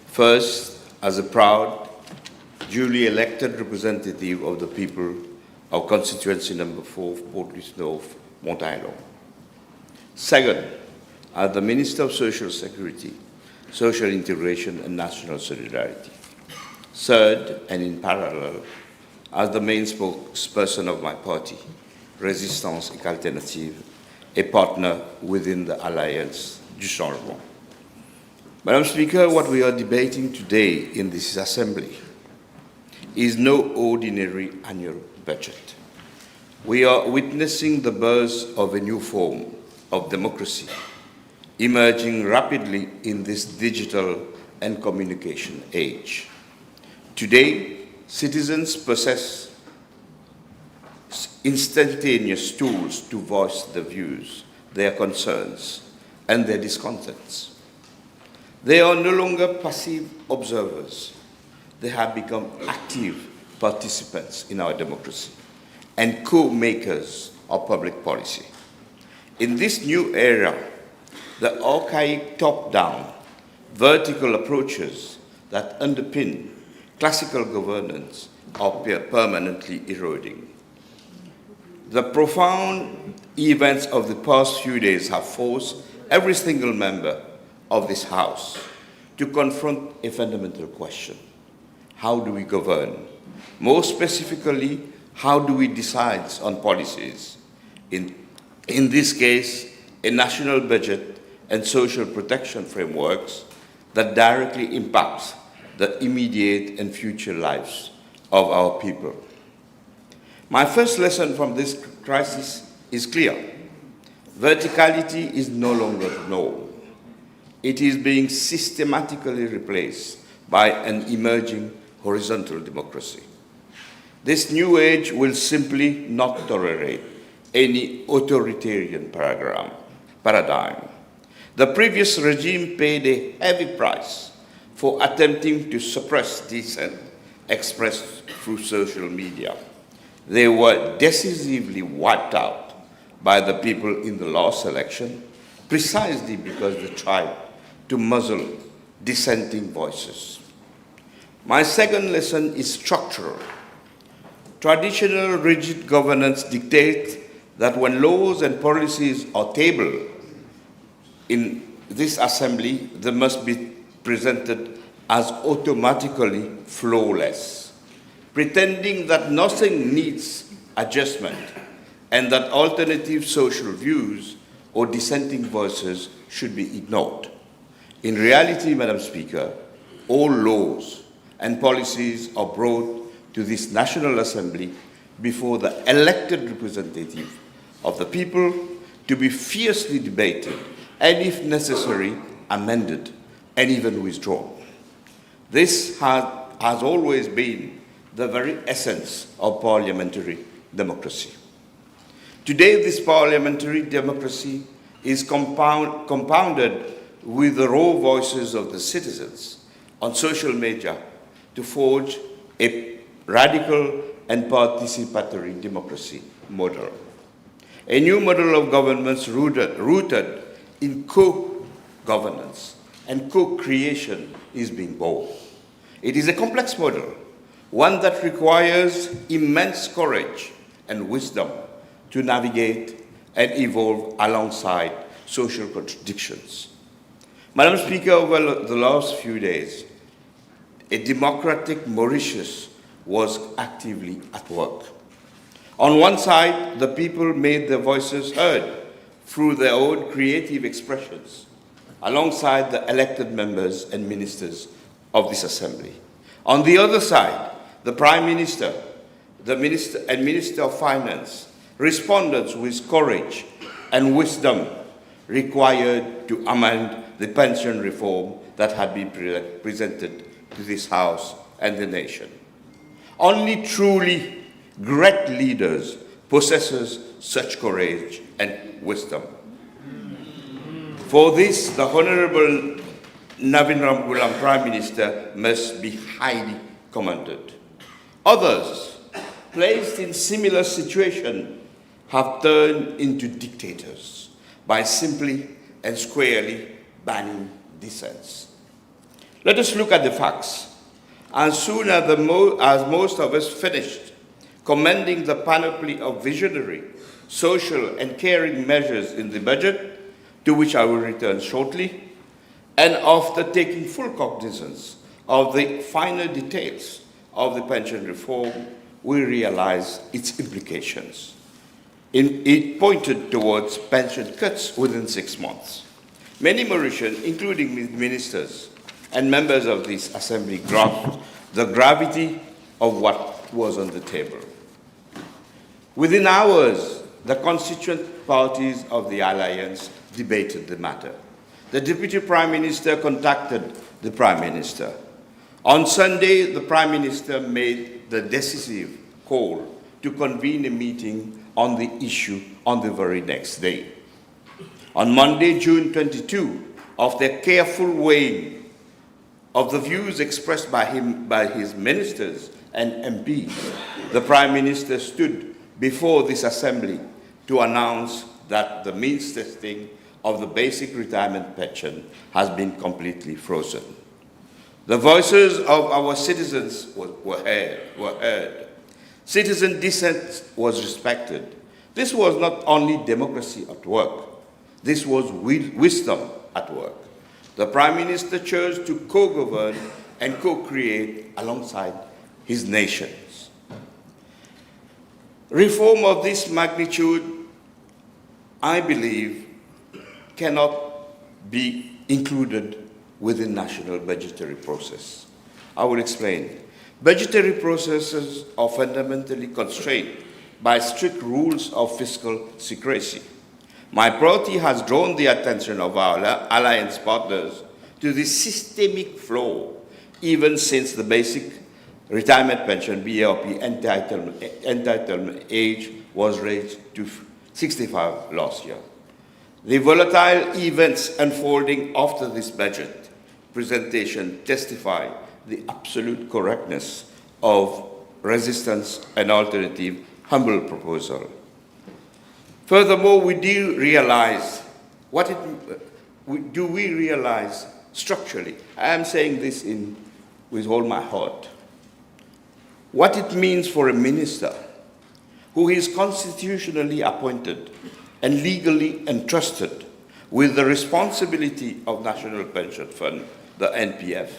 First, as a proud, duly elected representative of the people of constituency number 4 of Port-Louis North, Mont-Island. Second, as the Minister of Social Security, Social Integration and National Solidarity. Third, and in parallel, as the main spokesperson of my party, Résistance et Alternative, a partner within the Alliance du Changement. Madam Speaker, what we are debating today in this Assembly is no ordinary annual budget. We are witnessing the birth of a new form of democracy, emerging rapidly in this digital and communication age. Today, citizens possess instantaneous tools to voice their views, their concerns, and their discontents. They are no longer passive observers. They have become active participants in our democracy and co-makers of public policy. In this new era, the archaic top-down, vertical approaches that underpin classical governance are permanently eroding. The profound events of the past few days have forced every single member of this House to confront a fundamental question. How do we govern? More specifically, how do we decide on policies? In this case, a national budget and social protection frameworks that directly impacts the immediate and future lives of our people. My first lesson from this crisis is clear. Verticality is no longer the norm. It is being systematically replaced by an emerging horizontal democracy. This new age will simply not tolerate any authoritarian paradigm. The previous regime paid a heavy price for attempting to suppress dissent expressed through social media. They were decisively wiped out by the people in the last election precisely because they tried to muzzle dissenting voices. My second lesson is structural. Traditional rigid governance dictates that when laws and policies are tabled in this assembly, they must be presented as automatically flawless, pretending that nothing needs adjustment and that alternative social views or dissenting voices should be ignored. In reality, Madam Speaker, all laws and policies are brought to this National Assembly before the elected representative of the people to be fiercely debated and, if necessary, amended and even withdrawn. This has always been the very essence of parliamentary democracy. Today, this parliamentary democracy is compounded with the raw voices of the citizens on social media to forge a radical and participatory democracy model. A new model of governments rooted in co-governance and co-creation is being born. It is a complex model, one that requires immense courage and wisdom to navigate and evolve alongside social contradictions. Madam Speaker, over the last few days, a democratic Mauritius was actively at work. On one side, the people made their voices heard through their own creative expressions, alongside the elected members and ministers of this Assembly. On the other side, the Prime Minister, the Minister and Minister of Finance responded with courage and wisdom required to amend the pension reform that had been presented to this House and the nation. Only truly great leaders possess such courage and wisdom. For this, the Honourable Navin Ramgoolam Prime Minister must be highly commended. Others, placed in similar situation, have turned into dictators by simply and squarely banning dissents. Let us look at the facts. As soon as most of us finished commending the panoply of visionary, social and caring measures in the budget, to which I will return shortly, and after taking full cognizance of the finer details of the pension reform, we realized its implications. It pointed towards pension cuts within 6 months. Many Mauritians, including ministers and members of this Assembly, grasped the gravity of what was on the table. Within hours, the constituent parties of the alliance debated the matter. The Deputy Prime Minister contacted the Prime Minister. On Sunday, the Prime Minister made the decisive call to convene a meeting on the issue on the very next day. On Monday, June 22, after careful weighing of the views expressed by his ministers and MPs, the Prime Minister stood before this Assembly to announce that the means testing of the basic retirement pension has been completely frozen. The voices of our citizens were heard. Citizen dissent was respected. This was not only democracy at work, this was wisdom at work. The Prime Minister chose to co-govern and co-create alongside his nations. Reform of this magnitude, I believe, cannot be included within national budgetary process. I will explain. Budgetary processes are fundamentally constrained by strict rules of fiscal secrecy. My party has drawn the attention of our alliance partners to the systemic flaw, even since the basic retirement pension, BRP, entitlement age was raised to 65 last year. The volatile events unfolding after this budget presentation testify the absolute correctness of resistance and alternative humble proposal. Furthermore, we do realize structurally, I am saying this with all my heart, what it means for a minister who is constitutionally appointed and legally entrusted with the responsibility of National Pension Fund, the NPF,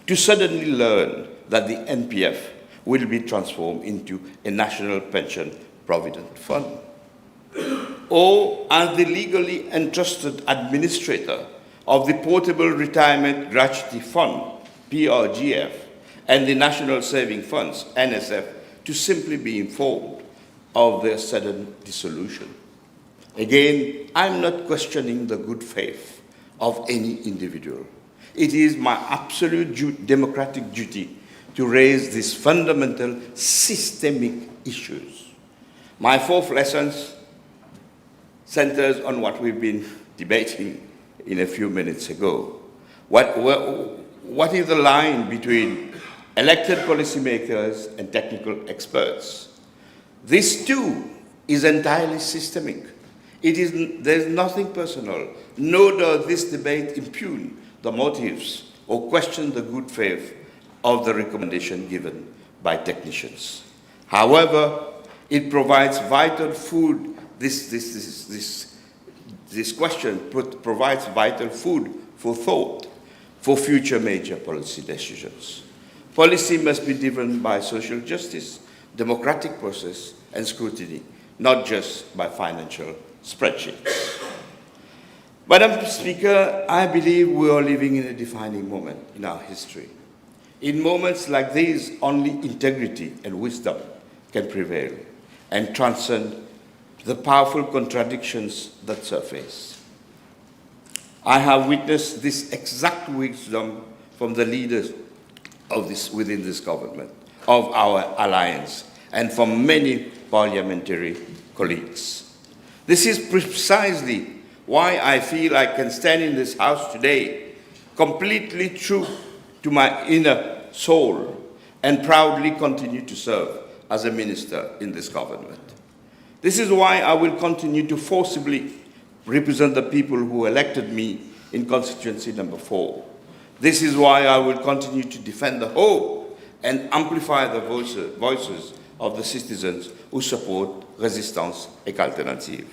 to suddenly learn that the NPF will be transformed into a National Pension Provident Fund. Or as the legally entrusted administrator of the Portable Retirement Gratuity Fund, PRGF, and the National Saving Funds, NSF, to simply be informed of their sudden dissolution. Again, I'm not questioning the good faith of any individual. It is my absolute democratic duty to raise these fundamental systemic issues. My fourth lesson centers on what we've been debating in a few minutes ago. What is the line between elected policymakers and technical experts? This too is entirely systemic. There's nothing personal, nor does this debate impugn the motives or question the good faith of the recommendation given by technicians. However, it provides vital food, this question provides vital food for thought for future major policy decisions. Policy must be driven by social justice, democratic process, and scrutiny, not just by financial spreadsheets. Madam Speaker, I believe we are living in a defining moment in our history. In moments like these, only integrity and wisdom can prevail and transcend the powerful contradictions that surface. I have witnessed this exact wisdom from the leaders within this government, of our alliance, and from many parliamentary colleagues. This is precisely why I feel I can stand in this House today completely true to my inner soul and proudly continue to serve as a minister in this government. This is why I will continue to forcibly represent the people who elected me in constituency number 4. This is why I will continue to defend the hope and amplify the voices of the citizens who support Résistance et Alternative.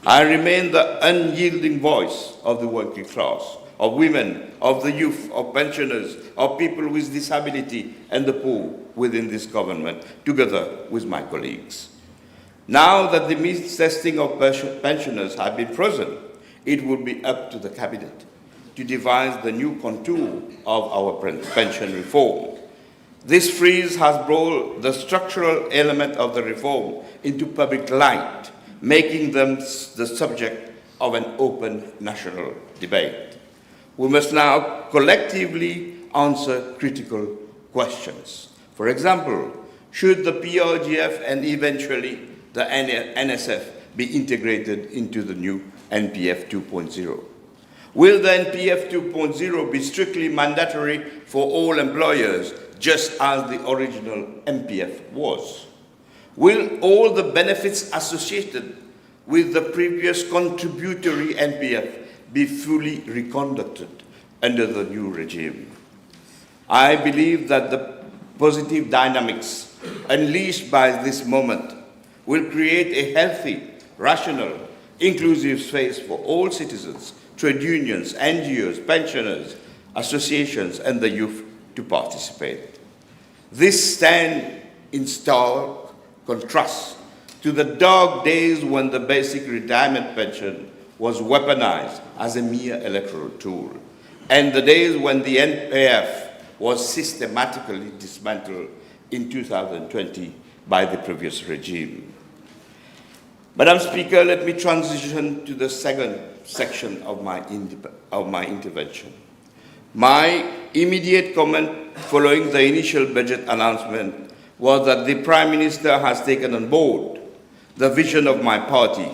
I remain the unyielding voice of the working class, of women, of the youth, of pensioners, of people with disability and the poor within this government, together with my colleagues. Now that the means testing of pensioners have been frozen, it will be up to the Cabinet to devise the new contour of our pension reform. This freeze has brought the structural element of the reform into public light, making them the subject of an open national debate. We must now collectively answer critical questions. For example, should the PRGF and eventually the NSF be integrated into the new NPF 2.0? Will the NPF 2.0 be strictly mandatory for all employers, just as the original MPF was? Will all the benefits associated with the previous contributory NPF be fully reconducted under the new regime? I believe that the positive dynamics unleashed by this moment will create a healthy, rational, inclusive space for all citizens, trade unions, NGOs, pensioners, associations, and the youth to participate. This stands in stark contrast to the dark days when the basic retirement pension was weaponized as a mere electoral tool, and the days when the NPF was systematically dismantled in 2020 by the previous regime. Madam Speaker, let me transition to the second section of my intervention. My immediate comment following the initial budget announcement was that the Prime Minister has taken on board the vision of my party,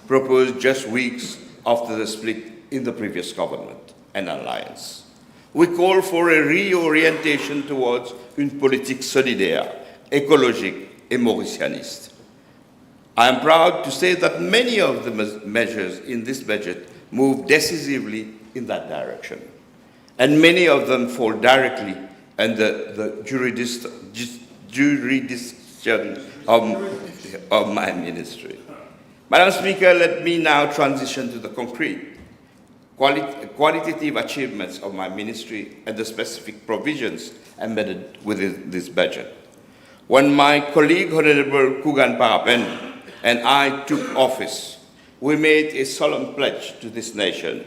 proposed just weeks after the split in the previous government and alliance. We call for a reorientation towards une politique solidaire, écologique et mauritianiste. I am proud to say that many of the measures in this budget move decisively in that direction, and many of them fall directly under the jurisdiction of my ministry. Madam Speaker, let me now transition to the concrete qualitative achievements of my ministry and the specific provisions embedded within this budget. When my colleague, Honourable Kugan Parapen, and I took office, we made a solemn pledge to this nation.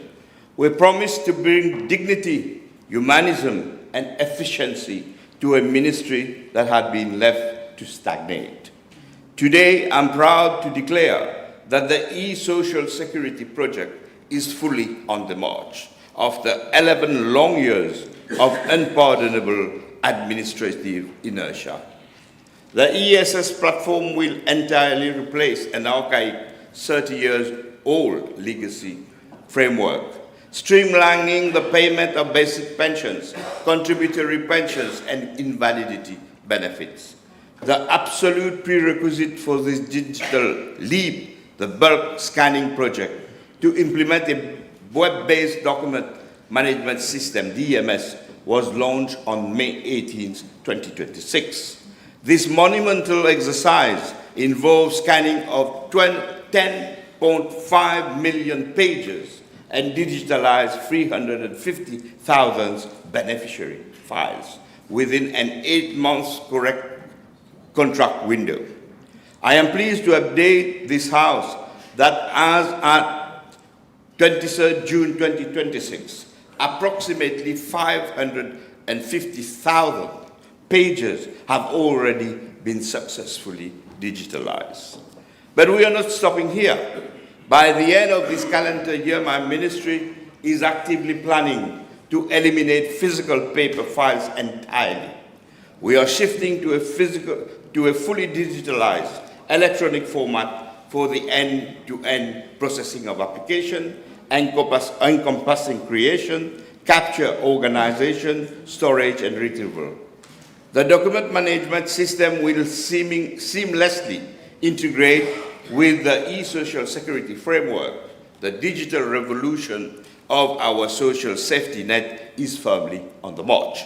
We promised to bring dignity, humanism, and efficiency to a ministry that had been left to stagnate. Today, I'm proud to declare that the e-social security project is fully on the march after 11 long years of unpardonable administrative inertia. The ESS platform will entirely replace an archaic 30-year-old legacy framework, streamlining the payment of basic pensions, contributory pensions, and invalidity benefits. The absolute prerequisite for this digital leap, the bulk scanning project, to implement a web-based document management system, DMS, was launched on May 18, 2026. This monumental exercise involves scanning of 10.5 million pages and digitalized 350,000 beneficiary files within an 8-month contract window. I am pleased to update this House that as at 23rd June 2026, approximately 500 150,000 pages have already been successfully digitalized. But we are not stopping here. By the end of this calendar year, my ministry is actively planning to eliminate physical paper files entirely. We are shifting to a fully digitalized electronic format for the end-to-end processing of application, encompassing creation, capture, organization, storage, and retrieval. The document management system will seamlessly integrate with the e-social security framework. The digital revolution of our social safety net is firmly on the march.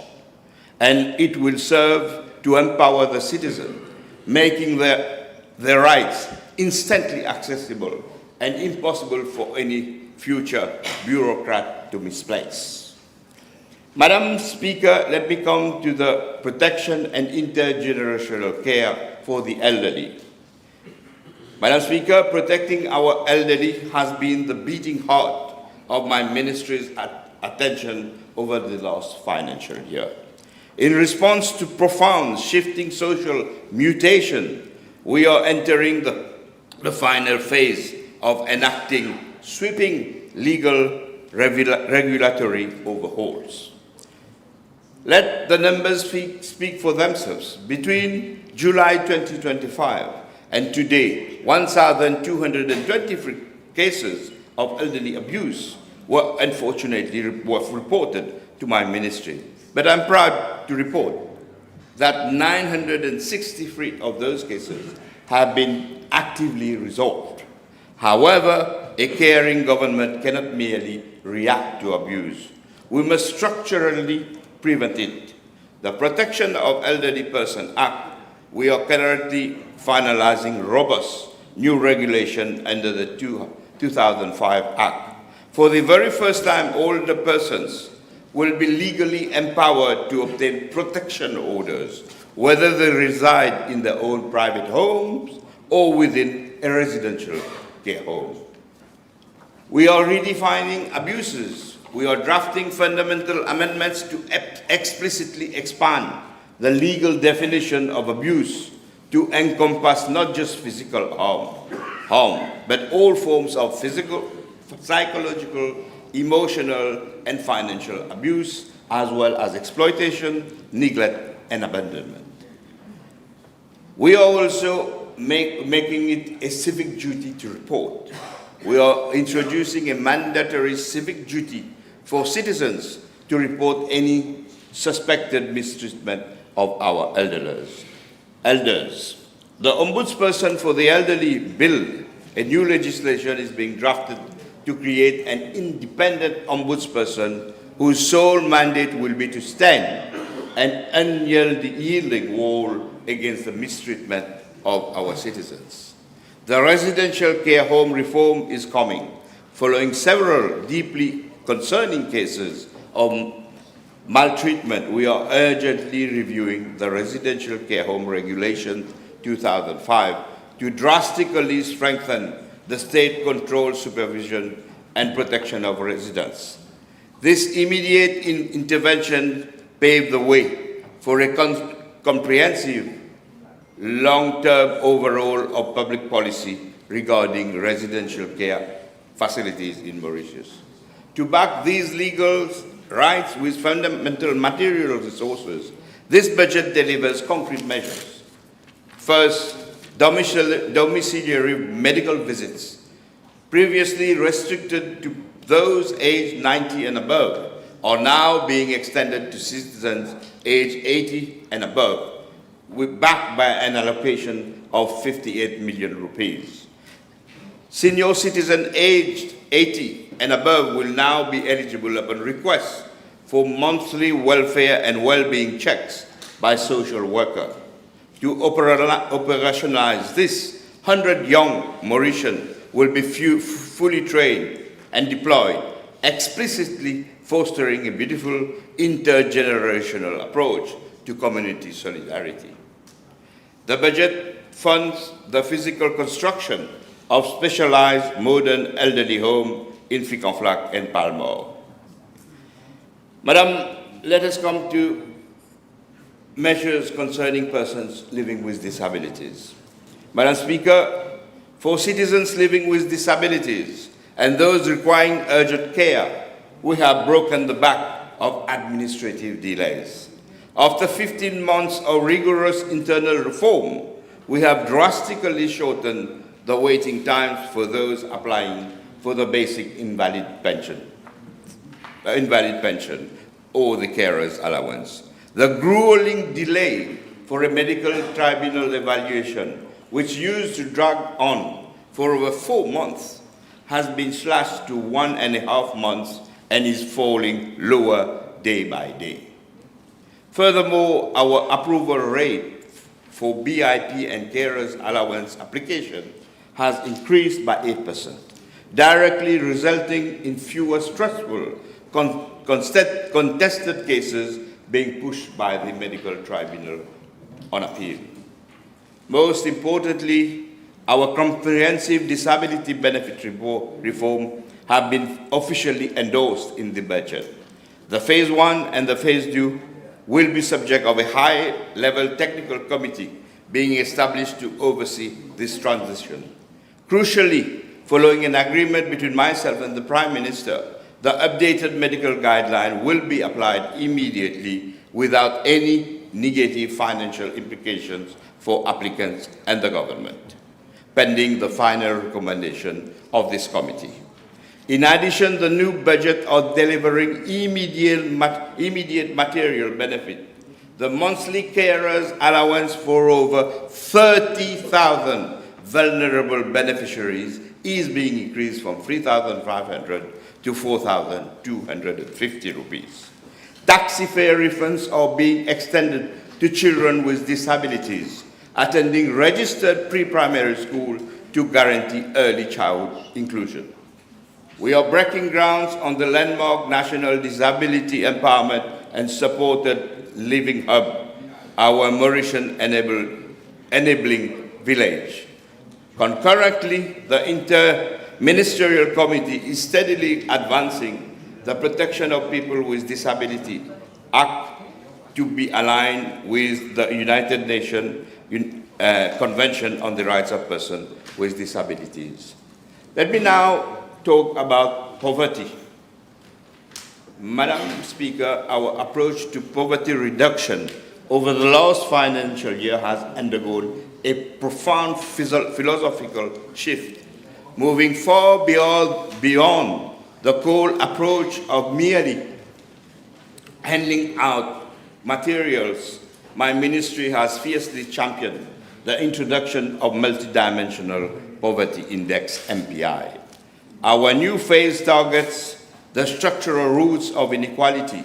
And it will serve to empower the citizen, making their rights instantly accessible and impossible for any future bureaucrat to misplace. Madam Speaker, let me come to the protection and intergenerational care for the elderly. Madam Speaker, protecting our elderly has been the beating heart of my ministry's attention over the last financial year. In response to profound shifting social mutation, we are entering the final phase of enacting sweeping legal regulatory overhauls. Let the numbers speak for themselves. Between July 2025 and today, 1,223 cases of elderly abuse were unfortunately reported to my ministry. But I'm proud to report that 963 of those cases have been actively resolved. However, a caring government cannot merely react to abuse. We must structurally prevent it. The Protection of Elderly Persons Act, we are currently finalizing robust new regulation under the 2005 Act. For the very first time, older persons will be legally empowered to obtain protection orders, whether they reside in their own private homes or within a residential care home. We are redefining abuses. We are drafting fundamental amendments to explicitly expand the legal definition of abuse to encompass not just physical harm, but all forms of physical, psychological, emotional, and financial abuse, as well as exploitation, neglect, and abandonment. We are also making it a civic duty to report. We are introducing a mandatory civic duty for citizens to report any suspected mistreatment of our elders. The Ombudsperson for the Elderly Bill, a new legislation is being drafted to create an independent ombudsperson whose sole mandate will be to stand an unyielding wall against the mistreatment of our citizens. The residential care home reform is coming, following several deeply concerning cases of maltreatment. We are urgently reviewing the Residential Care Home Regulation 2005 to drastically strengthen the state-controlled supervision and protection of residents. This immediate intervention paved the way for a comprehensive, long-term overhaul of public policy regarding residential care facilities in Mauritius. To back these legal rights with fundamental material resources, this budget delivers concrete measures. First, domiciliary medical visits, previously restricted to those aged 90 and above, are now being extended to citizens aged 80 and above, backed by an allocation of 58 million rupees. Senior citizens aged 80 and above will now be eligible upon request for monthly welfare and well-being checks by social worker. To operationalize this, 100 young Mauritians will be fully trained and deployed, explicitly fostering a beautiful intergenerational approach to community solidarity. The budget funds the physical construction of specialized modern elderly homes in Ficanflac and Palmore. Madam let us come to measures concerning persons living with disabilities. Madam Speaker, for citizens living with disabilities and those requiring urgent care, we have broken the back of administrative delays. After 15 months of rigorous internal reform, we have drastically shortened the waiting times for those applying for the basic invalid pension or the carer's allowance. The grueling delay for a medical tribunal evaluation, which used to drag on for over 4 months, has been slashed to 1.5 months and is falling lower day by day. Furthermore, our approval rate for BIP and carers allowance application has increased by 8%, directly resulting in fewer stressful contested cases being pushed by the medical tribunal on appeal. Most importantly, our comprehensive disability benefit reform have been officially endorsed in the budget. The Phase 1 and the Phase 2 will be subject of a high-level technical committee being established to oversee this transition. Crucially, following an agreement between myself and the Prime Minister, the updated medical guideline will be applied immediately without any negative financial implications for applicants and the government, pending the final recommendation of this committee. In addition, the new budget are delivering immediate material benefit. The monthly carers allowance for over 30,000 vulnerable beneficiaries is being increased from 3,500 to 4,250 rupees. Taxi fare refunds are being extended to children with disabilities attending registered pre-primary school to guarantee early child inclusion. We are breaking grounds on the landmark National Disability Empowerment and Supported Living Hub, our Mauritian enabling village. Concurrently, the Interministerial Committee is steadily advancing the Protection of People with Disability Act to be aligned with the United Nations Convention on the Rights of Persons with Disabilities. Let me now talk about poverty. Madam Speaker, our approach to poverty reduction over the last financial year has undergone a profound philosophical shift, moving far beyond the cold approach of merely handing out materials. My ministry has fiercely championed the introduction of multidimensional poverty index MPI. Our new phase targets the structural roots of inequality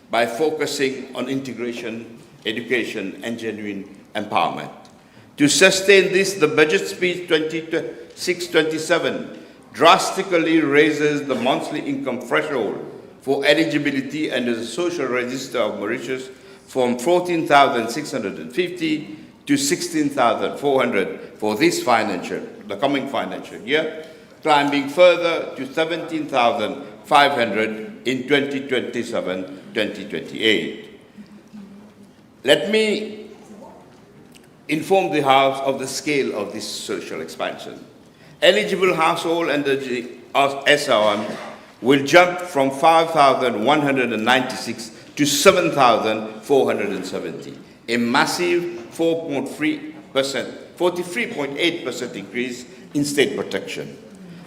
by focusing on integration, education, and genuine empowerment. To sustain this, the budget speech 26-27 drastically raises the monthly income threshold for eligibility under the Social Register of Mauritius from 14,650 to 16,400 for this the coming financial year, climbing further to 17,500 in 2027-2028. Let me inform the House of the scale of this social expansion. Eligible household under the SRM will jump from 5,196 to 7,470, a massive 43.8% increase in state protection.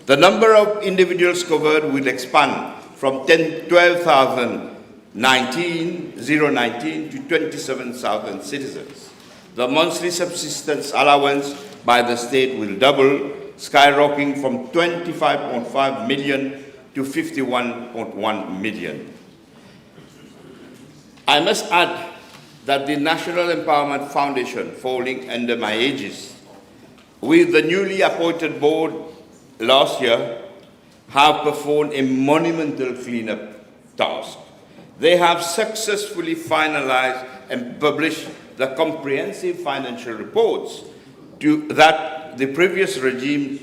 The number of individuals covered will expand from 12,019 to 27,000 citizens. The monthly subsistence allowance by the state will double, skyrocketing from 25.5 million to 51.1 million. I must add that the National Empowerment Foundation, falling under my aegis, with the newly appointed board last year, have performed a monumental cleanup task. They have successfully finalized and published the comprehensive financial reports that the previous regime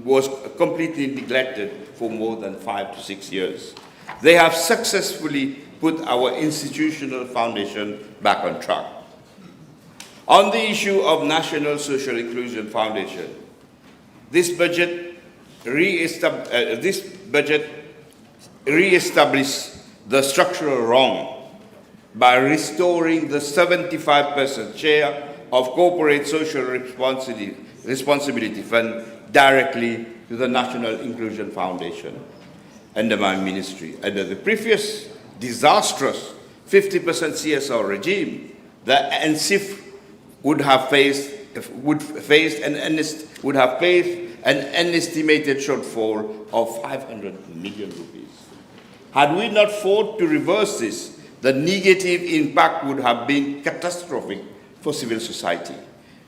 was completely neglected for more than 5 to 6 years. They have successfully put our institutional foundation back on track. On the issue of National Social Inclusion Foundation, this budget re-established the structural wrong by restoring the 75% share of corporate social responsibility fund directly to the National Inclusion Foundation under my ministry. Under the previous disastrous 50% CSR regime, the NCIF would have faced an estimated shortfall of 500 million rupees. Had we not fought to reverse this, the negative impact would have been catastrophic for civil society.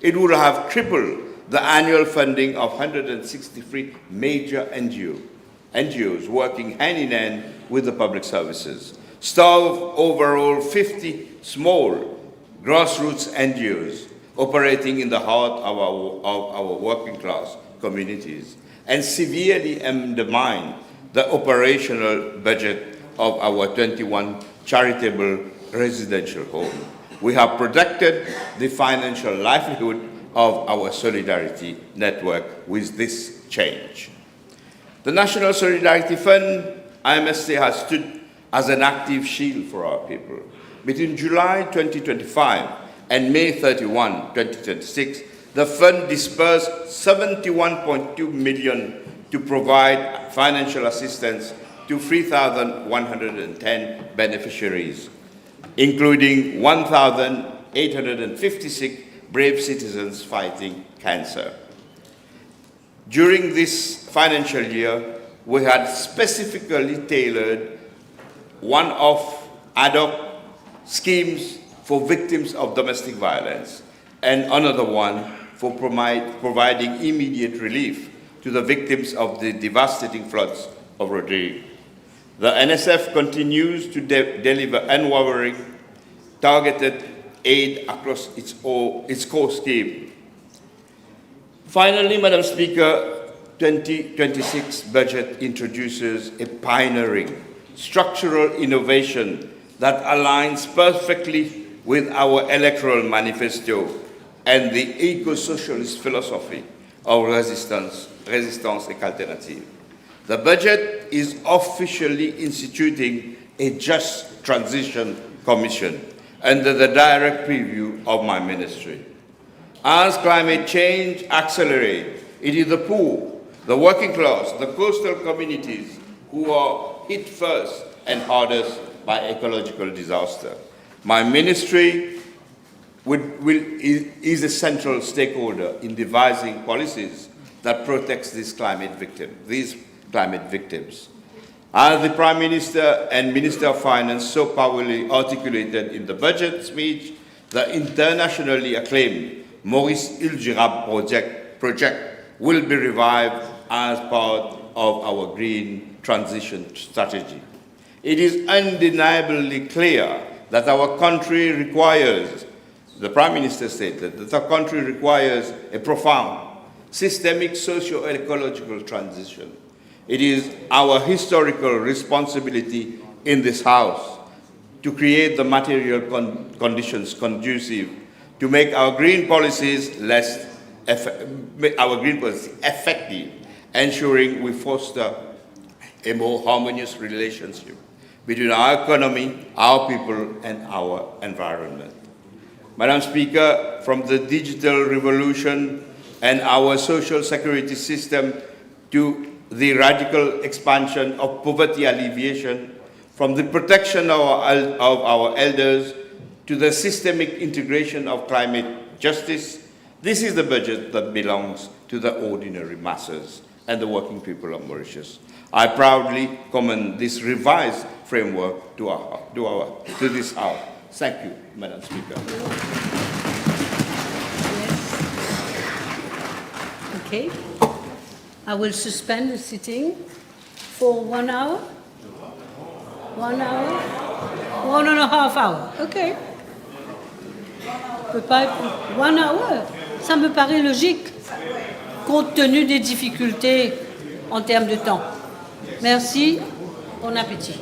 It would have crippled the annual funding of 163 major NGOs working hand in hand with the public services, starved overall 50 small grassroots NGOs operating in the heart of our working class communities, and severely undermined the operational budget of our 21 charitable residential homes. We have protected the financial livelihood of our solidarity network with this change. The National Solidarity Fund, I must say, has stood as an active shield for our people. Between July 2025 and May 31, 2026, the fund disbursed 71.2 million to provide financial assistance to 3,110 beneficiaries, including 1,856 brave citizens fighting cancer. During this financial year, we had specifically tailored one-off ad hoc schemes for victims of domestic violence and another one for providing immediate relief to the victims of the devastating floods of Rodrigues. The NSF continues to deliver unwavering, targeted aid across its core scheme. Finally, Madam Speaker, 2026 budget introduces a pioneering structural innovation that aligns perfectly with our electoral manifesto and the eco-socialist philosophy of resistance et alternative. The budget is officially instituting a Just Transition Commission under the direct preview of my ministry. As climate change accelerates, it is the poor, the working class, the coastal communities who are hit first and hardest by ecological disaster. My ministry is a central stakeholder in devising policies that protects these climate victims. As the Prime Minister and Minister of Finance so powerfully articulated in the budget speech, the internationally acclaimed Maurice project will be revived as part of our green transition strategy. It is undeniably clear that our country requires, the Prime Minister stated, that our country requires a profound, systemic socio-ecological transition. It is our historical responsibility in this House to create the material conditions conducive to make our green policies effective, ensuring we foster a more harmonious relationship between our economy, our people, and our environment. Madam Speaker, from the digital revolution and our social security system to the radical expansion of poverty alleviation, from the protection of our elders to the systemic integration of climate justice, this is the budget that belongs to the ordinary masses and the working people of Mauritius. I proudly commend this revised framework to this House. Thank you, Madam Speaker. Okay. I will suspend the sitting for 1 hour. 1 hour? 1.5 hours. Okay. 1 hour, ça me paraît logique, compte tenu des difficultés en termes de temps. Merci, bon appétit.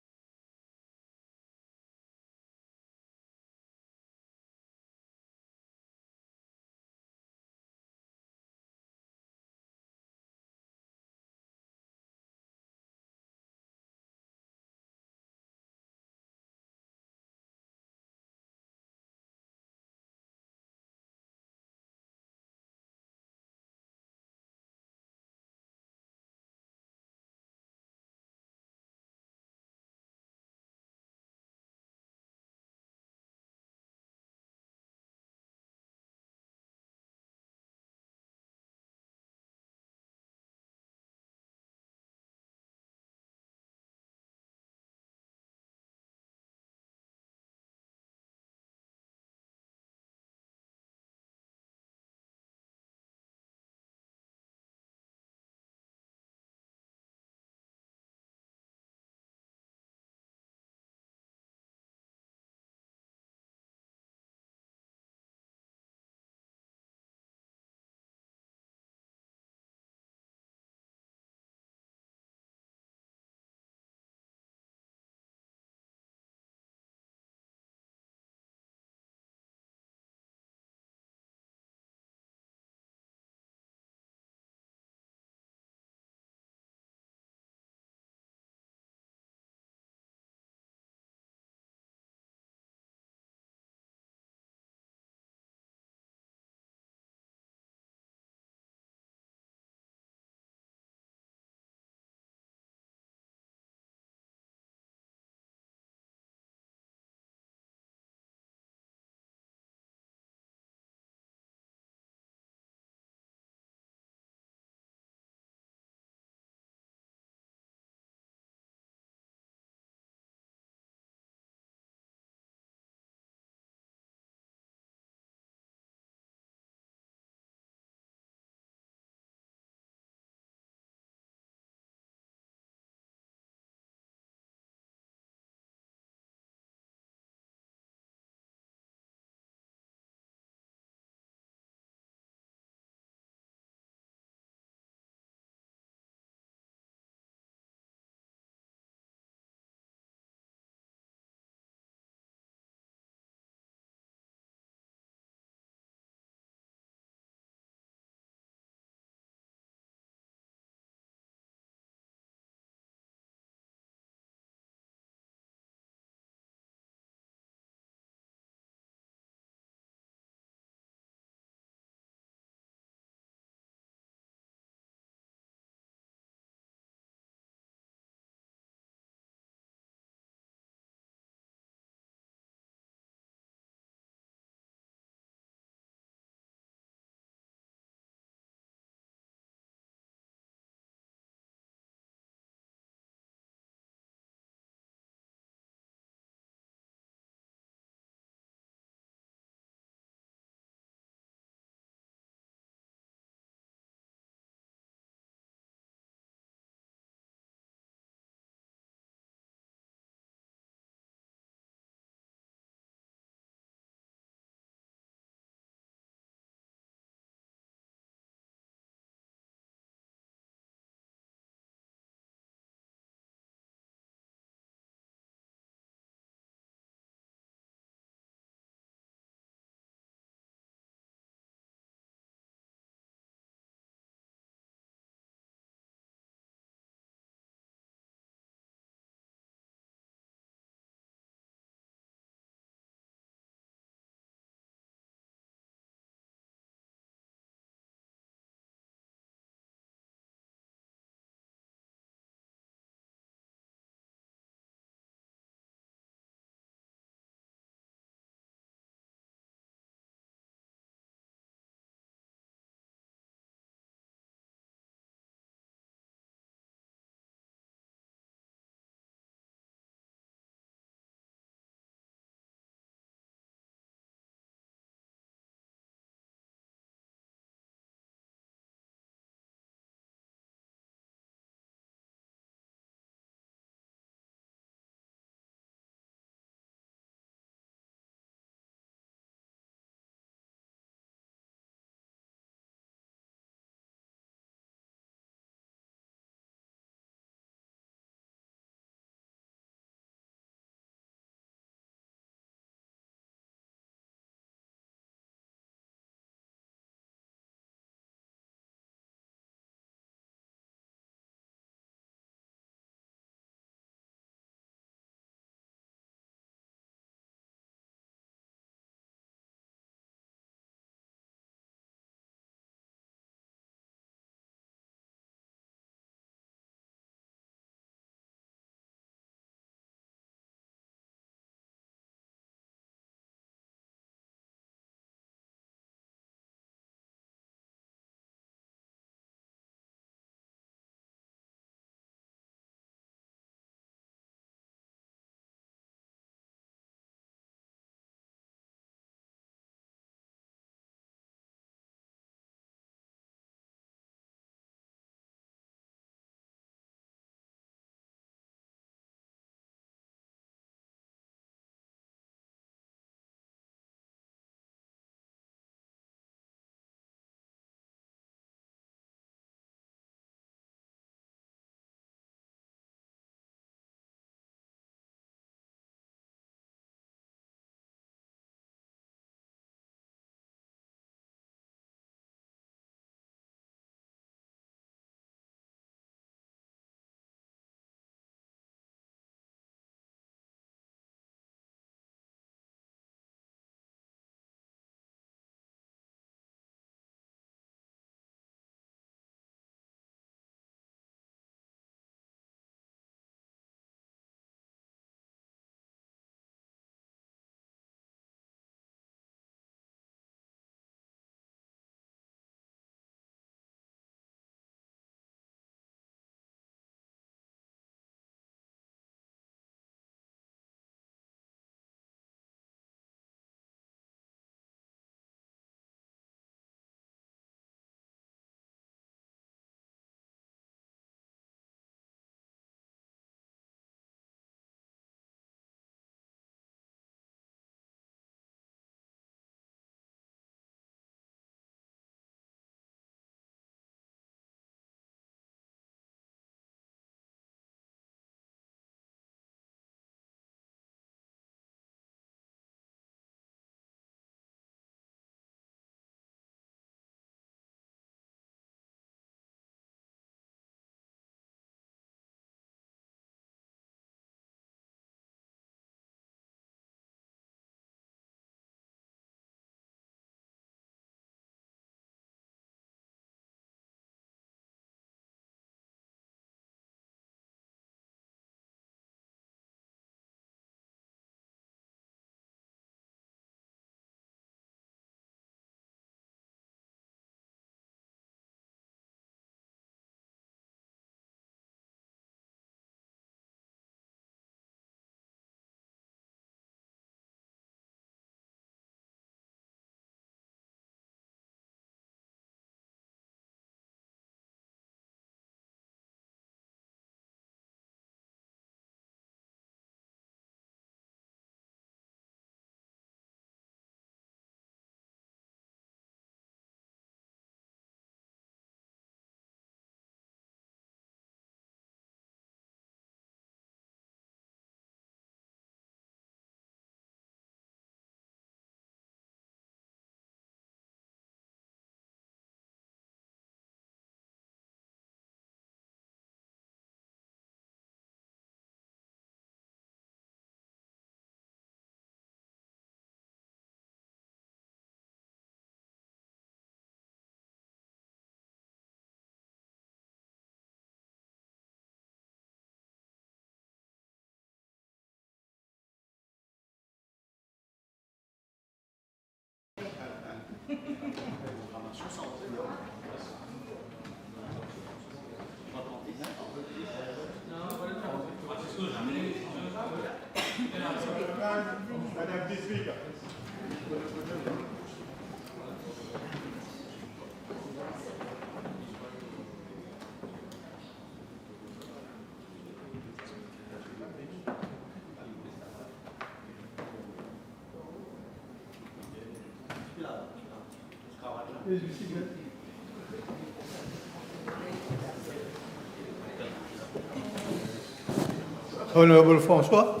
Honourable François.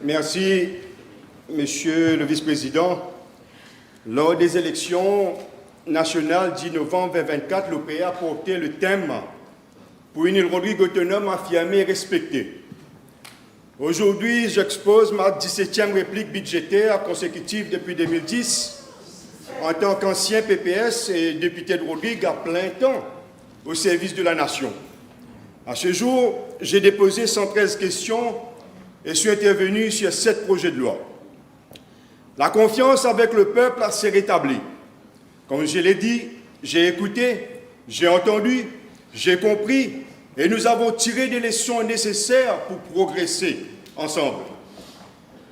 Merci, Monsieur le Vice-président. Lors des élections nationales 10 novembre 2024, l'OPA a porté le thème « Pour une Rodrigues autonome, affirmée et respectée ». Aujourd'hui, j'expose ma 17e réplique budgétaire consécutive depuis 2010 en tant qu'ancien PPS et député de Rodrigues à plein temps au service de la nation. À ce jour, j'ai déposé 113 questions et suis intervenu sur 7 projets de loi. La confiance avec le peuple s'est rétablie. Comme je l'ai dit, j'ai écouté, j'ai entendu, j'ai compris et nous avons tiré des leçons nécessaires pour progresser ensemble.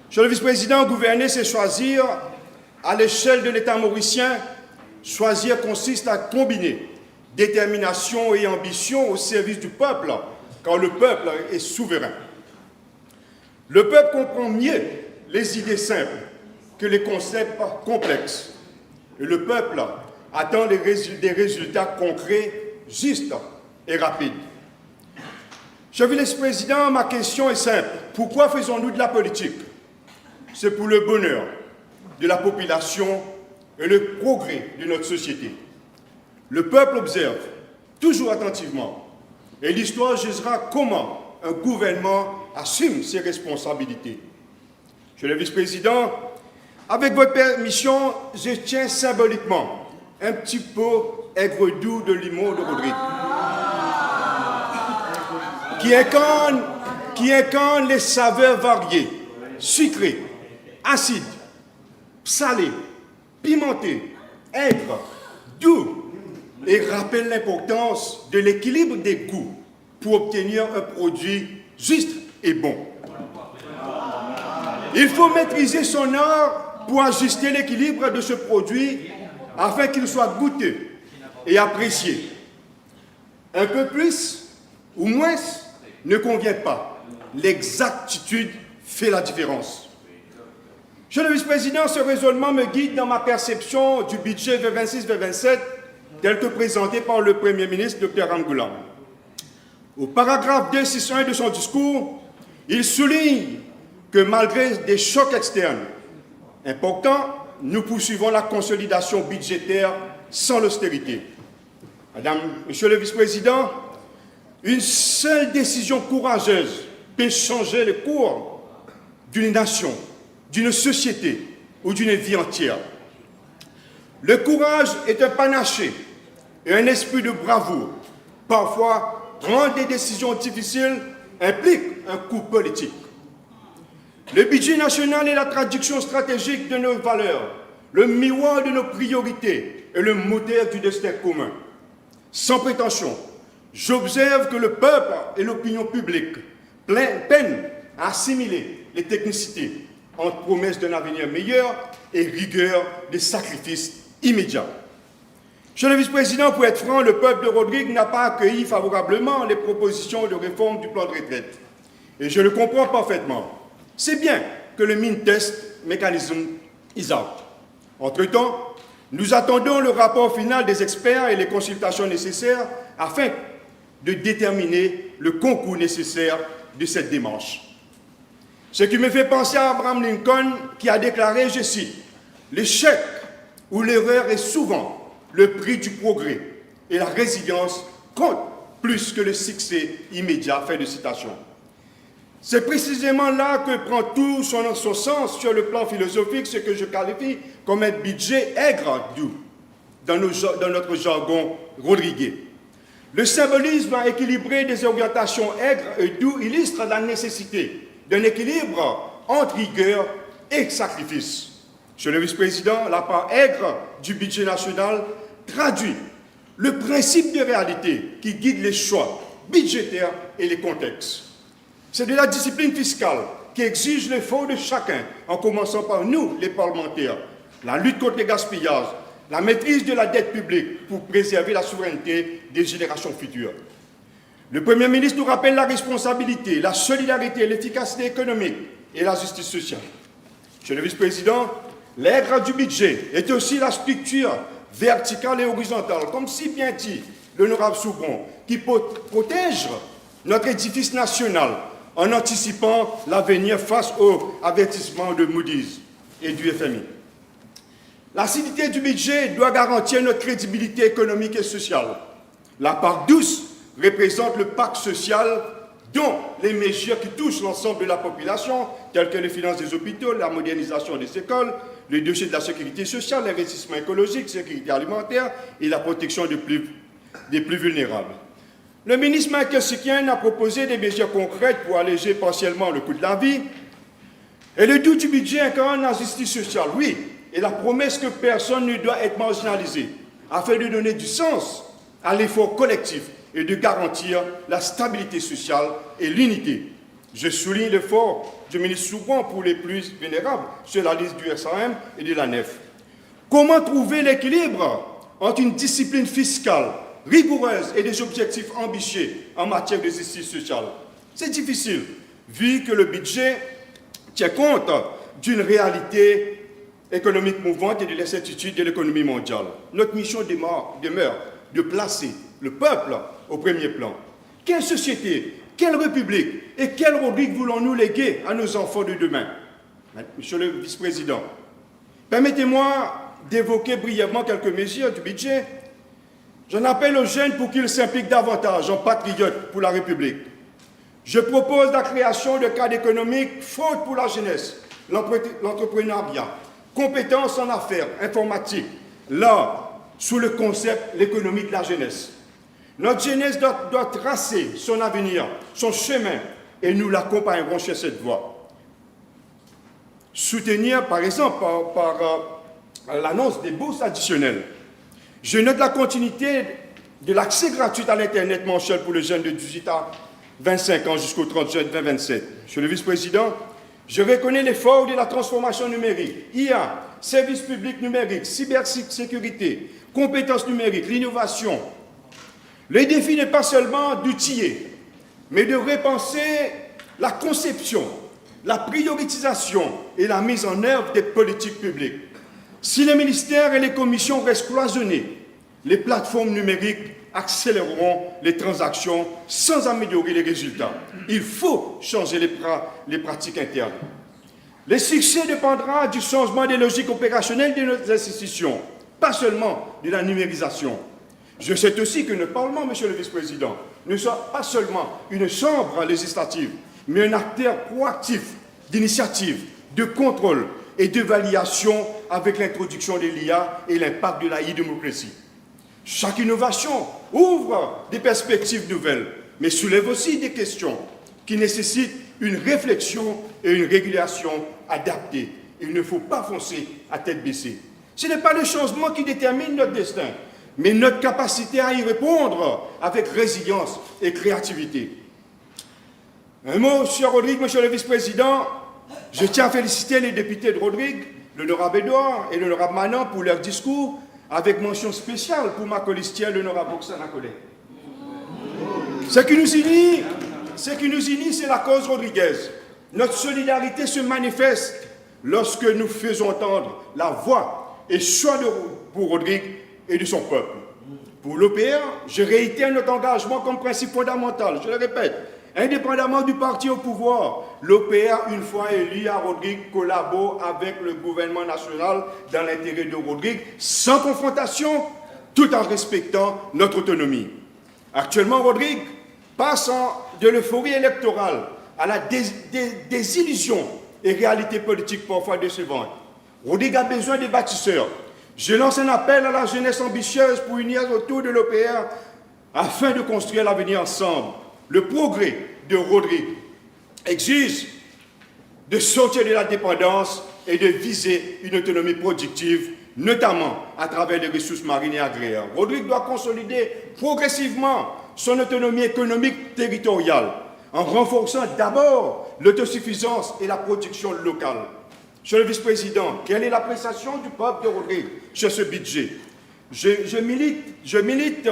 Monsieur le vice-président, gouverner, c'est choisir à l'échelle de l'État mauricien. Choisir consiste à combiner détermination et ambition au service du peuple, car le peuple est souverain. Le peuple comprend mieux les idées simples que les concepts complexes. Et le peuple attend des résultats concrets, justes et rapides. Monsieur le vice-président, ma question est simple. Pourquoi faisons-nous de la politique? C'est pour le bonheur de la population et le progrès de notre société. Le peuple observe toujours attentivement et l'histoire jugera comment un gouvernement assume ses responsabilités. Monsieur le vice-président, avec votre permission, je tiens symboliquement un petit pot aigre-doux de limon de Rodrigues qui incarne les saveurs variées, sucrées, acides, salées, pimentées, aigres, doux, et rappelle l'importance de l'équilibre des goûts pour obtenir un produit juste et bon. Il faut maîtriser son art pour ajuster l'équilibre de ce produit afin qu'il soit goûté et apprécié. Un peu plus ou moins ne convient pas. L'exactitude fait la différence. Monsieur le vice-président, ce raisonnement me guide dans ma perception du budget 2026-2027 tel que présenté par le Premier ministre, Dr Angoula. Au paragraphe 261 de son discours, il souligne que malgré des chocs externes importants, nous poursuivons la consolidation budgétaire sans l'austérité. Monsieur le vice-président, une seule décision courageuse peut changer le cours d'une nation, d'une société ou d'une vie entière. Le courage est un panaché et un esprit de bravoure. Parfois, prendre des décisions difficiles implique un coût politique. Le budget national est la traduction stratégique de nos valeurs, le miroir de nos priorités et le moteur du destin commun. Sans prétention, j'observe que le peuple et l'opinion publique peinent à assimiler les technicités entre promesses d'un avenir meilleur et rigueur des sacrifices immédiats. Monsieur le vice-président, pour être franc, le peuple de Rodrigues n'a pas accueilli favorablement les propositions de réforme du plan de retraite. Et je le comprends parfaitement. C'est bien que le mean test mécanisme is out. Entre-temps, nous attendons le rapport final des experts et les consultations nécessaires afin de déterminer le concours nécessaire de cette démarche. Ce qui me fait penser à Abraham Lincoln qui a déclaré, je cite, « L'échec ou l'erreur est souvent le prix du progrès et la résilience compte plus que le succès immédiat. » Fin de citation. C'est précisément là que prend tout son sens sur le plan philosophique ce que je qualifie comme un budget aigre-doux dans notre jargon rodriguais. Le symbolisme équilibré des orientations aigres et doux illustre la nécessité d'un équilibre entre rigueur et sacrifice. Monsieur le vice-président, la part aigre du budget national traduit le principe de réalité qui guide les choix budgétaires et les contextes. C'est de la discipline fiscale qui exige l'effort de chacun, en commençant par nous, les parlementaires, la lutte contre les gaspillages, la maîtrise de la dette publique pour préserver la souveraineté des générations futures. Le Premier ministre nous rappelle la responsabilité, la solidarité, l'efficacité économique et la justice sociale. Monsieur le vice-président, l'aigre du budget est aussi la structure verticale et horizontale, comme si bien dit l'honorable Soubron, qui protège notre édifice national en anticipant l'avenir face aux avertissements de Moody's et du FMI. L'acidité du budget doit garantir notre crédibilité économique et sociale. La part douce représente le pacte social dont les mesures qui touchent l'ensemble de la population, telles que les finances des hôpitaux, la modernisation des écoles, le dossier de la sécurité sociale, l'investissement écologique, sécurité alimentaire et la protection des plus vulnérables. Le ministre Michael Sikien a proposé des mesures concrètes pour alléger partiellement le coût de la vie. Et le doux du budget incarne la justice sociale, oui, et la promesse que personne ne doit être marginalisé, afin de donner du sens à l'effort collectif et de garantir la stabilité sociale et l'unité. Je souligne l'effort du ministre Soubron pour les plus vulnérables sur la liste du SAM et de la NEF. Comment trouver l'équilibre entre une discipline fiscale rigoureuse et des objectifs ambitieux en matière de justice sociale? C'est difficile, vu que le budget tient compte d'une réalité économique mouvante et de l'incertitude de l'économie mondiale. Notre mission demeure de placer le peuple au premier plan. Quelle société, quelle république et quelle Rodrigues voulons-nous léguer à nos enfants de demain? Monsieur le vice-président, permettez-moi d'évoquer brièvement quelques mesures du budget. J'en appelle aux jeunes pour qu'ils s'impliquent davantage en patriotes pour la République. Je propose la création de cadres économiques forts pour la jeunesse, l'entrepreneuriat, compétences en affaires, informatique, là, sous le concept l'économie de la jeunesse. Notre jeunesse doit tracer son avenir, son chemin, et nous l'accompagnerons sur cette voie. Soutenir, par exemple, par l'annonce des bourses additionnelles. Je note la continuité de l'accès gratuit à l'Internet mensuel pour les jeunes de 18 à 25 ans jusqu'au 30 juin 2027. Monsieur le vice-président, je reconnais l'effort de la transformation numérique, IA, services publics numériques, cybersécurité, compétences numériques, l'innovation. Le défi n'est pas seulement d'outiller, mais de repenser la conception, la prioritisation et la mise en œuvre des politiques publiques. Si les ministères et les commissions restent cloisonnés, les plateformes numériques accéléreront les transactions sans améliorer les résultats. Il faut changer les pratiques internes. Le succès dépendra du changement des logiques opérationnelles de nos institutions, pas seulement de la numérisation. Je sais aussi que le Parlement, Monsieur le Vice-président, ne soit pas seulement une chambre législative, mais un acteur proactif d'initiative, de contrôle et d'évaluation avec l'introduction de l'IA et l'impact de la e-démocratie. Chaque innovation ouvre des perspectives nouvelles, mais soulève aussi des questions qui nécessitent une réflexion et une régulation adaptée. Il ne faut pas foncer à tête baissée. Ce n'est pas le changement qui détermine notre destin, mais notre capacité à y répondre avec résilience et créativité. Un mot sur Rodrigues, Monsieur le Vice-président. Je tiens à féliciter les députés de Rodrigues, l'honorable Edouard et l'honorable Manon pour leur discours, avec mention spéciale pour ma colistière, l'honorable Oksana Collet. Ce qui nous unit, c'est la cause Rodrigues. Notre solidarité se manifeste lorsque nous faisons entendre la voix et choix pour Rodrigues et de son peuple. Pour l'OPR, je réitère notre engagement comme principe fondamental, je le répète, indépendamment du parti au pouvoir, l'OPR, une fois élu à Rodrigues, collabore avec le gouvernement national dans l'intérêt de Rodrigues, sans confrontation, tout en respectant notre autonomie. Actuellement, Rodrigues passe de l'euphorie électorale à la désillusion et réalité politique parfois décevante. Rodrigues a besoin des bâtisseurs. Je lance un appel à la jeunesse ambitieuse pour unir autour de l'OPR afin de construire l'avenir ensemble. Le progrès de Rodrigues exige de sortir de la dépendance et de viser une autonomie productive, notamment à travers les ressources marines et agraires. Rodrigues doit consolider progressivement son autonomie économique territoriale en renforçant d'abord l'autosuffisance et la production locale. Monsieur le vice-président, quelle est l'appréciation du peuple de Rodrigues sur ce budget? Je milite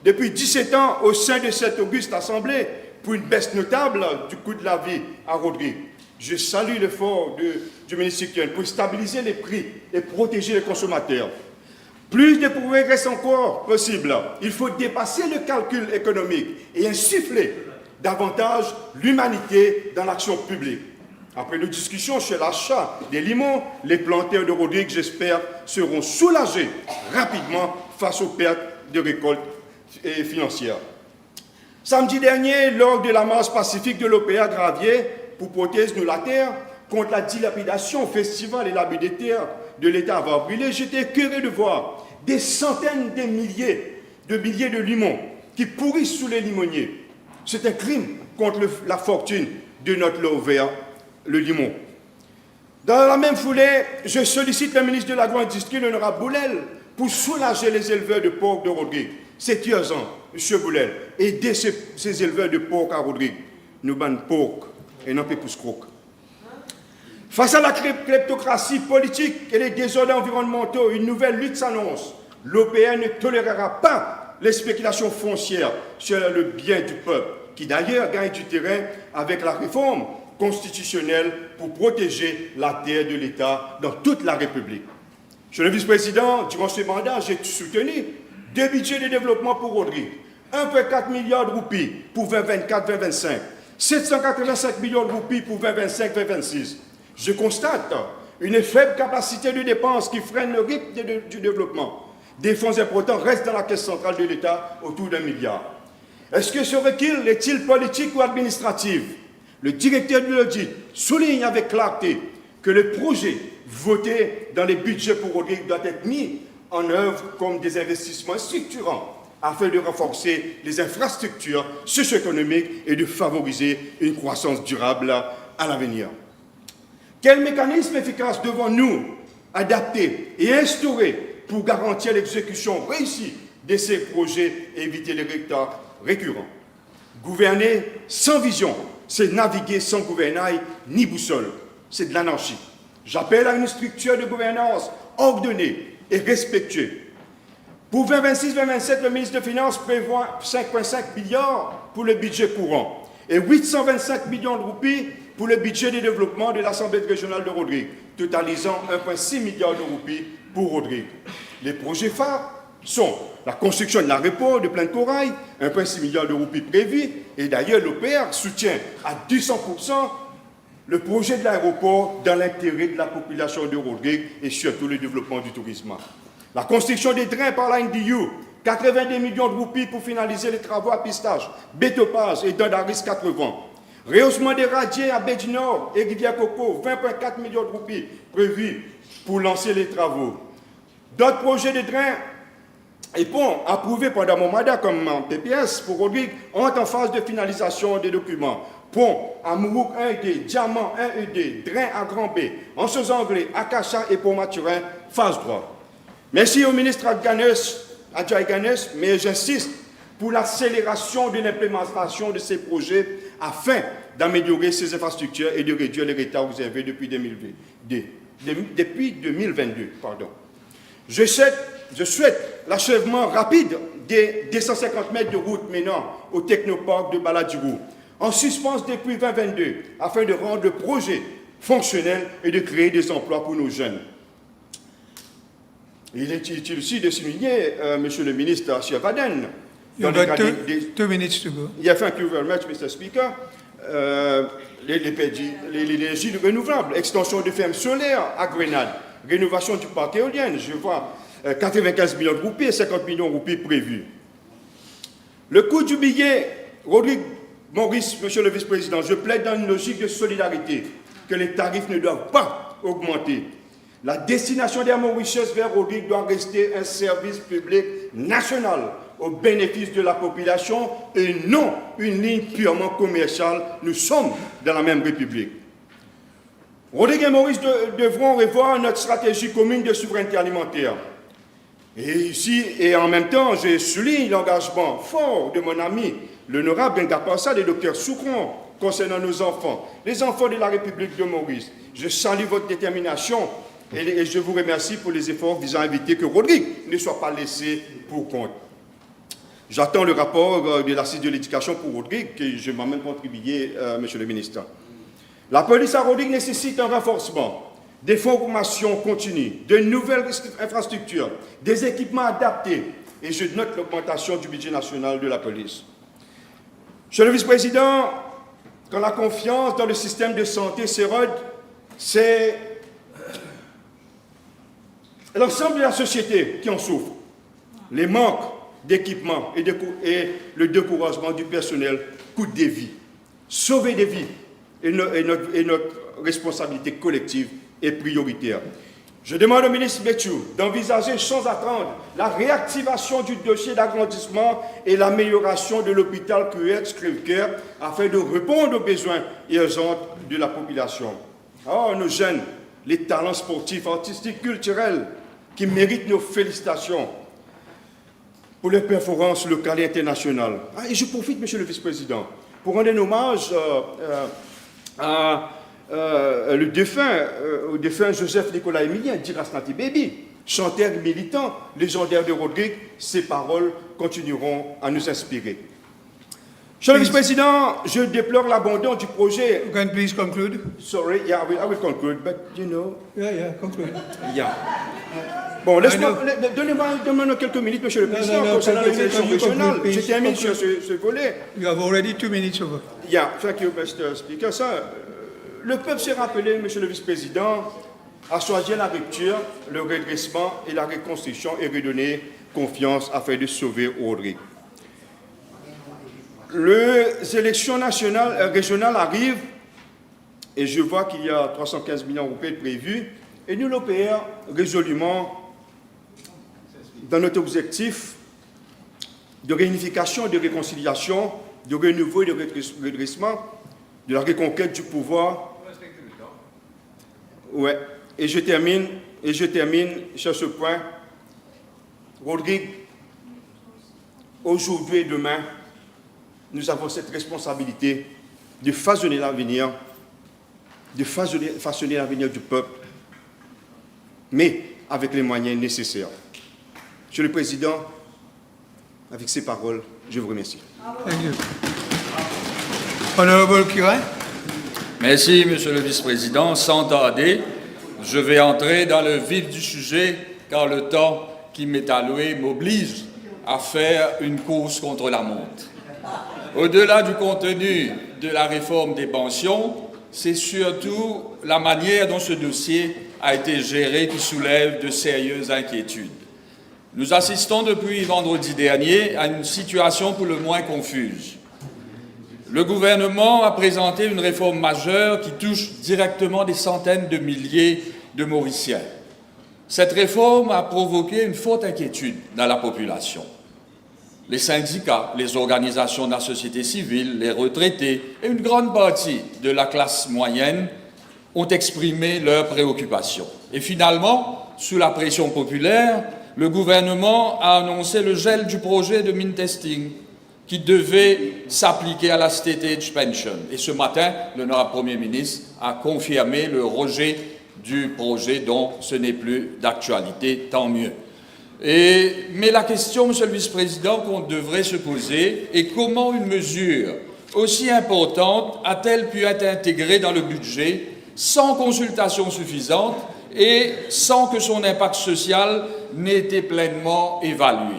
depuis 17 ans au sein de cette auguste assemblée pour une baisse notable du coût de la vie à Rodrigues. Je salue l'effort du ministre pour stabiliser les prix et protéger les consommateurs. Plus de progrès reste encore possible. Il faut dépasser le calcul économique et insuffler davantage l'humanité dans l'action publique. Après nos discussions sur l'achat des limons, les planteurs de Rodrigues, j'espère, seront soulagés rapidement face aux pertes de récoltes financières. Samedi dernier, lors de la marche pacifique de l'OPA Gravier pour protéger la terre contre la dilapidation au festival et l'abus des terres de l'État avoir brûlé, j'étais écœuré de voir des centaines de milliers de limons qui pourrissent sous les limoniers. C'est un crime contre la fortune de notre lot vert, le limon. Dans la même foulée, je sollicite le ministre de l'Agro-Industrie, l'honorable Boulel, pour soulager les éleveurs de porc de Rodrigues. C'est urgent, M. Boulel, aider ces éleveurs de porc à Rodrigues. Nous bannons porc et non plus croc. Face à la kleptocratie politique et les désordres environnementaux, une nouvelle lutte s'annonce. L'OPA ne tolérera pas les spéculations foncières sur le bien du peuple, qui d'ailleurs gagne du terrain avec la réforme constitutionnelle pour protéger la terre de l'État dans toute la République. Monsieur le vice-président, durant ce mandat, j'ai soutenu 2 budgets de développement pour Rodrigues, 1,4 milliard de roupies pour 2024-2025, 785 millions de roupies pour 2025-2026. Je constate une faible capacité de dépenses qui freine le rythme du développement. Des fonds importants restent dans la caisse centrale de l'État autour d'1 milliard. Est-ce que ce recul est-il politique ou administratif? Le directeur de l'audit souligne avec clarté que le projet voté dans les budgets pour Rodrigues doit être mis en œuvre comme des investissements structurants afin de renforcer les infrastructures socio-économiques et de favoriser une croissance durable à l'avenir. Quel mécanisme efficace devons-nous adapter et instaurer pour garantir l'exécution réussie de ces projets et éviter les retards récurrents? Gouverner sans vision, c'est naviguer sans gouvernail ni boussole. C'est de l'anarchie. J'appelle à une structure de gouvernance ordonnée et respectueuse. Pour 2026-2027, le ministre des Finances prévoit 5,5 milliards pour le budget courant et 825 millions de roupies pour le budget de développement de l'Assemblée régionale de Rodrigues, totalisant 1,6 milliard de roupies pour Rodrigues. Les projets phares sont la construction de l'aéroport de Plaine Corail, 1,6 milliard de roupies prévus, et d'ailleurs l'OPR soutient à 200% le projet de l'aéroport dans l'intérêt de la population de Rodrigues et surtout le développement du tourisme. La construction des drains par la NDU, 82 millions de roupies pour finaliser les travaux à pistage, bétopage et Dandaris 80. Rehaussement des radiers à Baie du Nord et Rivière-Coco, 20,4 millions de roupies prévus pour lancer les travaux. D'autres projets de drains et ponts approuvés pendant mon mandat comme PPS pour Rodrigues ont en phase de finalisation des documents. Pont à Mourouk 1 et D, Diamant 1 et D, drain à Grand B, Anses Anglais, Acacha et Pont Maturin, phase 3. Merci au ministre Adjourned, mais j'insiste pour l'accélération de l'implémentation de ces projets afin d'améliorer ces infrastructures et de réduire les retards observés depuis 2022. Je souhaite l'achèvement rapide des 250 mètres de route menant au technoparc de Baladirou, en suspens depuis 2022, afin de rendre le projet fonctionnel et de créer des emplois pour nos jeunes. Il est utile aussi de souligner, Monsieur le ministre Shervaden, Two minutes to go. Yeah, thank you very much, Mr. Speaker. L'énergie renouvelable, extension de fermes solaires à Grenade, rénovation du parc éolien, je vois 95 millions de roupies et 50 millions de roupies prévus. Le coût du billet, Rodrigues, Maurice, Monsieur le Vice-président, je plaide dans une logique de solidarité que les tarifs ne doivent pas augmenter. La destination des Mauritius vers Rodrigues doit rester un service public national au bénéfice de la population et non une ligne purement commerciale. Nous sommes dans la même République. Rodrigues et Maurice devront revoir notre stratégie commune de souveraineté alimentaire. Et ici, et en même temps, je souligne l'engagement fort de mon ami, l'honorable Ngapassa, le docteur Soukron, concernant nos enfants, les enfants de la République de Maurice. Je salue votre détermination et je vous remercie pour les efforts visant à éviter que Rodrigues ne soit pas laissé pour compte. J'attends le rapport de l'assise de l'éducation pour Rodrigues, que je m'en même contribué, monsieur le ministre. La police à Rodrigues nécessite un renforcement, des formations continues, de nouvelles infrastructures, des équipements adaptés, et je note l'augmentation du budget national de la police. Monsieur le vice-président, quand la confiance dans le système de santé s'érode, c'est l'ensemble de la société qui en souffre. Les manques d'équipements et le découragement du personnel coûtent des vies. Sauver des vies est notre responsabilité collective et prioritaire. Je demande au ministre Béchou d'envisager sans attendre la réactivation du dossier d'agrandissement et l'amélioration de l'hôpital Cruet-Crèvecoeur afin de répondre aux besoins urgents de la population. Oh, nos jeunes, les talents sportifs, artistiques, culturels qui méritent nos félicitations pour leurs performances locales et internationales. Et je profite, monsieur le vice-président, pour rendre un hommage au défunt Joseph Nicolas Emilien, Dirasnati Baby, chanteur militant légendaire de Rodrigues. Ces paroles continueront à nous inspirer. Monsieur le vice-président, je déplore l'abandon du projet. You can please conclude. Sorry, yeah, I will conclude, but you know. Yeah, conclude. Yeah. Bon, donnez-moi quelques minutes, monsieur le président, concernant les élections régionales. Je termine sur ce volet. You have already 2 minutes over. Yeah, thank you, Mr. Speaker. Le peuple s'est rappelé, monsieur le vice-président, à choisir la rupture, le redressement et la reconstruction et redonner confiance afin de sauver Rodrigues. Les élections régionales arrivent et je vois qu'il y a 315 millions d'euros prévus et nous l'opérons résolument dans notre objectif de réunification, de réconciliation, de renouveau et de redressement, de la reconquête du pouvoir. Ouais. Et je termine sur ce point. Rodrigues, aujourd'hui et demain, nous avons cette responsabilité de façonner l'avenir, façonner l'avenir du peuple, mais avec les moyens nécessaires. Monsieur le Président, avec ces paroles, je vous remercie. Thank you. Honourable Kiran. Merci, Monsieur le Vice-président. Sans tarder, je vais entrer dans le vif du sujet, car le temps qui m'est alloué m'oblige à faire une course contre la montre. Au-delà du contenu de la réforme des pensions, c'est surtout la manière dont ce dossier a été géré qui soulève de sérieuses inquiétudes. Nous assistons depuis vendredi dernier à une situation pour le moins confuse. Le gouvernement a présenté une réforme majeure qui touche directement des centaines de milliers de Mauriciens. Cette réforme a provoqué une forte inquiétude dans la population. Les syndicats, les organisations de la société civile, les retraités et une grande partie de la classe moyenne ont exprimé leurs préoccupations. Et finalement, sous la pression populaire, le gouvernement a annoncé le gel du projet de mine testing qui devait s'appliquer à la State Age Pension. Et ce matin, l'honorable Premier ministre a confirmé le rejet du projet dont ce n'est plus d'actualité, tant mieux. Mais la question, Monsieur le Vice-président, qu'on devrait se poser est comment une mesure aussi importante a-t-elle pu être intégrée dans le budget sans consultation suffisante et sans que son impact social n'ait été pleinement évalué.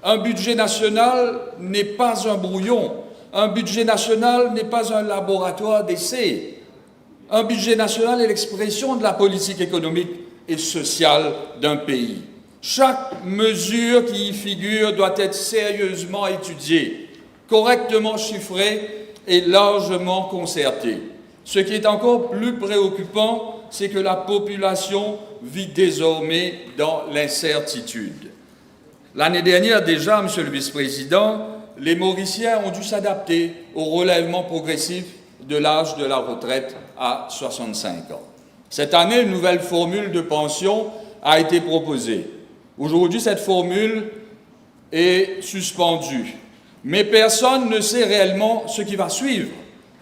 Un budget national n'est pas un brouillon, un budget national n'est pas un laboratoire d'essai. Un budget national est l'expression de la politique économique et sociale d'un pays. Chaque mesure qui y figure doit être sérieusement étudiée, correctement chiffrée et largement concertée. Ce qui est encore plus préoccupant, c'est que la population vit désormais dans l'incertitude. L'année dernière déjà, Monsieur le Vice-président, les Mauriciens ont dû s'adapter au relèvement progressif de l'âge de la retraite à 65 ans. Cette année, une nouvelle formule de pension a été proposée. Aujourd'hui, cette formule est suspendue. Mais personne ne sait réellement ce qui va suivre.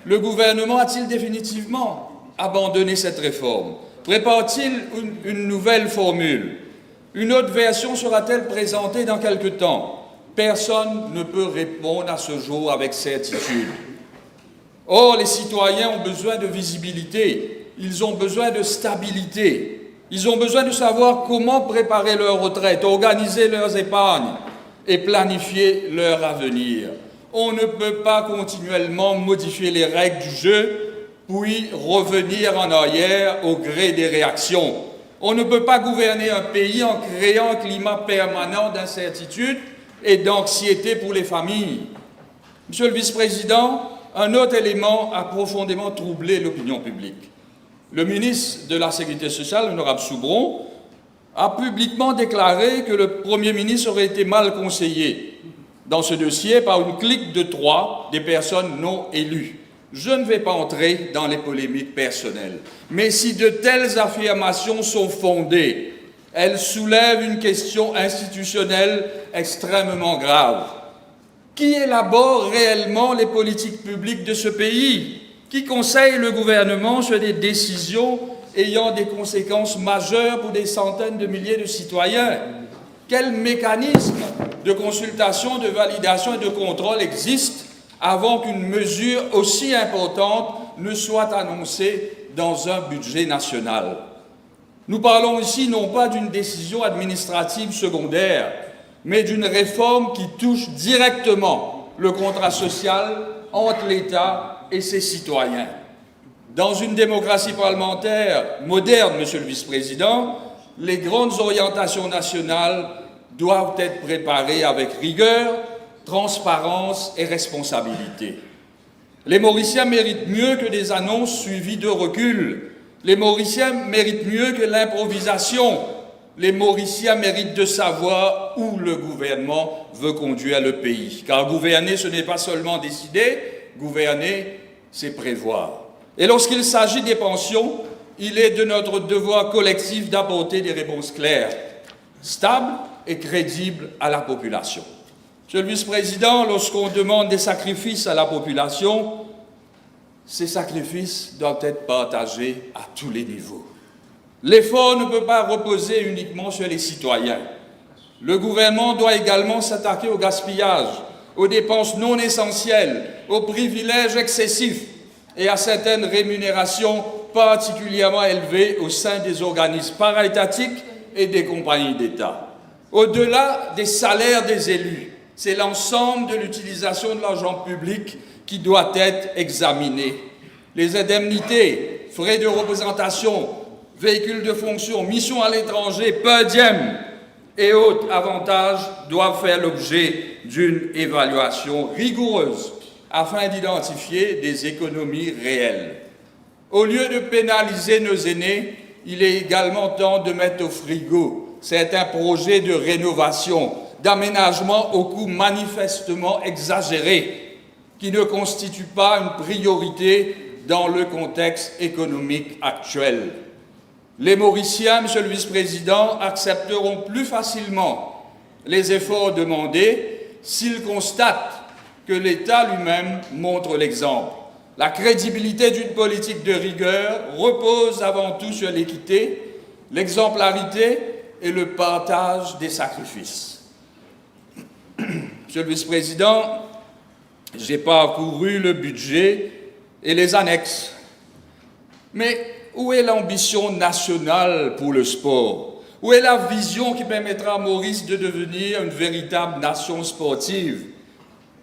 Le gouvernement a-t-il définitivement abandonné cette réforme? Prépare-t-il une nouvelle formule? Une autre version sera-t-elle présentée dans quelque temps? Personne ne peut répondre à ce jour avec certitude. Or, les citoyens ont besoin de visibilité, ils ont besoin de stabilité, ils ont besoin de savoir comment préparer leur retraite, organiser leurs épargnes et planifier leur avenir. On ne peut pas continuellement modifier les règles du jeu, puis revenir en arrière au gré des réactions. On ne peut pas gouverner un pays en créant un climat permanent d'incertitude et d'anxiété pour les familles. Monsieur le vice-président, un autre élément a profondément troublé l'opinion publique. Le ministre de la Sécurité sociale, Honourable Soubron, a publiquement déclaré que le Premier ministre aurait été mal conseillé dans ce dossier par une clique de 3 des personnes non élues. Je ne vais pas entrer dans les polémiques personnelles, mais si de telles affirmations sont fondées, elles soulèvent une question institutionnelle extrêmement grave. Qui élabore réellement les politiques publiques de ce pays? Qui conseille le gouvernement sur des décisions ayant des conséquences majeures pour des centaines de milliers de citoyens? Quel mécanisme de consultation, de validation et de contrôle existe avant qu'une mesure aussi importante ne soit annoncée dans un budget national? Nous parlons ici non pas d'une décision administrative secondaire, mais d'une réforme qui touche directement le contrat social entre l'État et ses citoyens. Dans une démocratie parlementaire moderne, Monsieur le Vice-président, les grandes orientations nationales doivent être préparées avec rigueur, transparence et responsabilité. Les Mauriciens méritent mieux que des annonces suivies de recul. Les Mauriciens méritent mieux que l'improvisation. Les Mauriciens méritent de savoir où le gouvernement veut conduire le pays. Car gouverner, ce n'est pas seulement décider, gouverner, c'est prévoir. Et lorsqu'il s'agit des pensions, il est de notre devoir collectif d'apporter des réponses claires, stables et crédibles à la population. Monsieur le vice-président, lorsqu'on demande des sacrifices à la population, ces sacrifices doivent être partagés à tous les niveaux. L'effort ne peut pas reposer uniquement sur les citoyens. Le gouvernement doit également s'attaquer au gaspillage, aux dépenses non essentielles, aux privilèges excessifs et à certaines rémunérations particulièrement élevées au sein des organismes paraétatiques et des compagnies d'État. Au-delà des salaires des élus, c'est l'ensemble de l'utilisation de l'argent public qui doit être examiné. Les indemnités, frais de représentation, véhicules de fonction, missions à l'étranger, per diem et autres avantages doivent faire l'objet d'une évaluation rigoureuse afin d'identifier des économies réelles. Au lieu de pénaliser nos aînés, il est également temps de mettre au frigo certains projets de rénovation, d'aménagement au coût manifestement exagéré, qui ne constituent pas une priorité dans le contexte économique actuel. Les Mauriciens, Monsieur le Vice-président, accepteront plus facilement les efforts demandés s'ils constatent que l'État lui-même montre l'exemple. La crédibilité d'une politique de rigueur repose avant tout sur l'équité, l'exemplarité et le partage des sacrifices. Monsieur le Vice-président, j'ai parcouru le budget et les annexes. Mais où est l'ambition nationale pour le sport? Où est la vision qui permettra à Maurice de devenir une véritable nation sportive?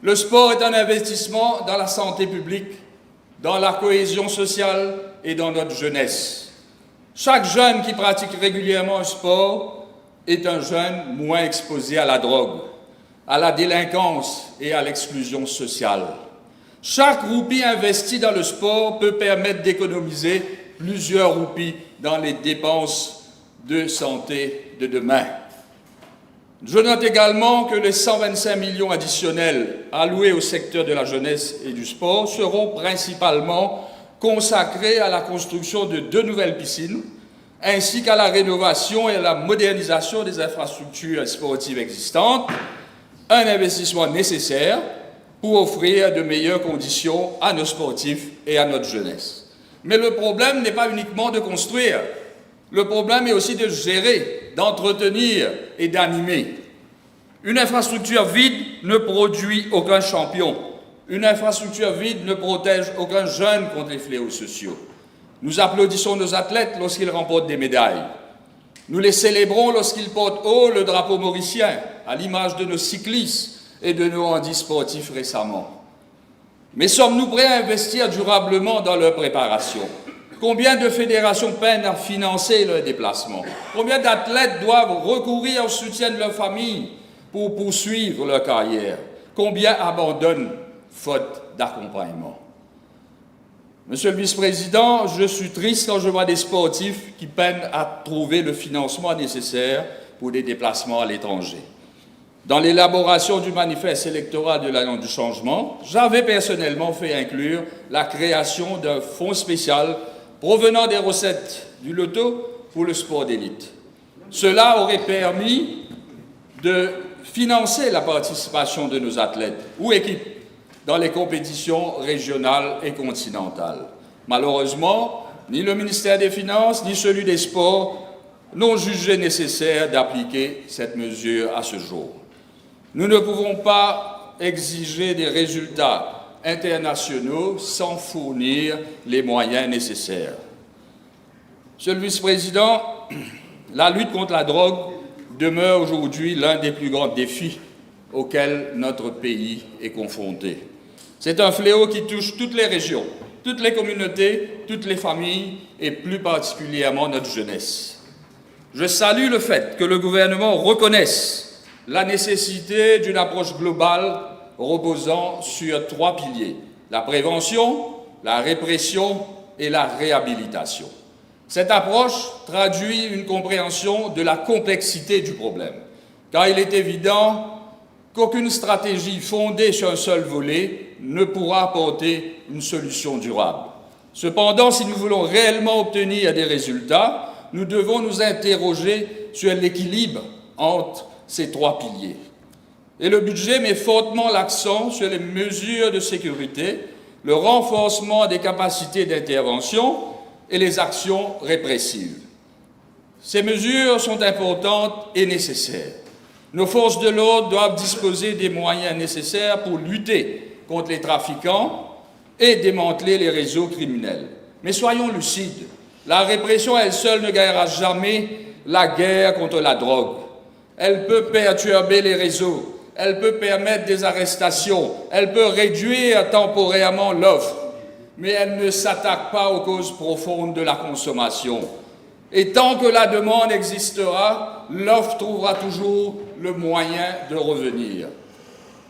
Le sport est un investissement dans la santé publique, dans la cohésion sociale et dans notre jeunesse. Chaque jeune qui pratique régulièrement un sport est un jeune moins exposé à la drogue, à la délinquance et à l'exclusion sociale. Chaque roupie investie dans le sport peut permettre d'économiser plusieurs roupies dans les dépenses de santé de demain. Je note également que les 125 millions additionnels alloués au secteur de la jeunesse et du sport seront principalement consacrés à la construction de 2 nouvelles piscines, ainsi qu'à la rénovation et à la modernisation des infrastructures sportives existantes, un investissement nécessaire pour offrir de meilleures conditions à nos sportifs et à notre jeunesse. Mais le problème n'est pas uniquement de construire, le problème est aussi de gérer, d'entretenir et d'animer. Une infrastructure vide ne produit aucun champion. Une infrastructure vide ne protège aucun jeune contre les fléaux sociaux. Nous applaudissons nos athlètes lorsqu'ils remportent des médailles. Nous les célébrons lorsqu'ils portent haut le drapeau mauricien, à l'image de nos cyclistes et de nos handisportifs récemment. Mais sommes-nous prêts à investir durablement dans leur préparation? Combien de fédérations peinent à financer leurs déplacements? Combien d'athlètes doivent recourir au soutien de leur famille pour poursuivre leur carrière? Combien abandonnent faute d'accompagnement? Monsieur le vice-président, je suis triste quand je vois des sportifs qui peinent à trouver le financement nécessaire pour des déplacements à l'étranger. Dans l'élaboration du manifeste électoral de l'Alliance du changement, j'avais personnellement fait inclure la création d'un fonds spécial provenant des recettes du loto pour le sport d'élite. Cela aurait permis de financer la participation de nos athlètes ou équipes dans les compétitions régionales et continentales. Malheureusement, ni le ministère des Finances ni celui des Sports n'ont jugé nécessaire d'appliquer cette mesure à ce jour. Nous ne pouvons pas exiger des résultats internationaux sans fournir les moyens nécessaires. Monsieur le vice-président, la lutte contre la drogue demeure aujourd'hui l'un des plus grands défis auxquels notre pays est confronté. C'est un fléau qui touche toutes les régions, toutes les communautés, toutes les familles et plus particulièrement notre jeunesse. Je salue le fait que le gouvernement reconnaisse la nécessité d'une approche globale reposant sur 3 piliers: la prévention, la répression et la réhabilitation. Cette approche traduit une compréhension de la complexité du problème, car il est évident qu'aucune stratégie fondée sur un seul volet ne pourra apporter une solution durable. Cependant, si nous voulons réellement obtenir des résultats, nous devons nous interroger sur l'équilibre entre ces 3 piliers. Et le budget met fortement l'accent sur les mesures de sécurité, le renforcement des capacités d'intervention et les actions répressives. Ces mesures sont importantes et nécessaires. Nos forces de l'ordre doivent disposer des moyens nécessaires pour lutter contre les trafiquants et démanteler les réseaux criminels. Mais soyons lucides, la répression elle seule ne gagnera jamais la guerre contre la drogue. Elle peut perturber les réseaux, elle peut permettre des arrestations, elle peut réduire temporairement l'offre, mais elle ne s'attaque pas aux causes profondes de la consommation. Et tant que la demande existera, l'offre trouvera toujours le moyen de revenir.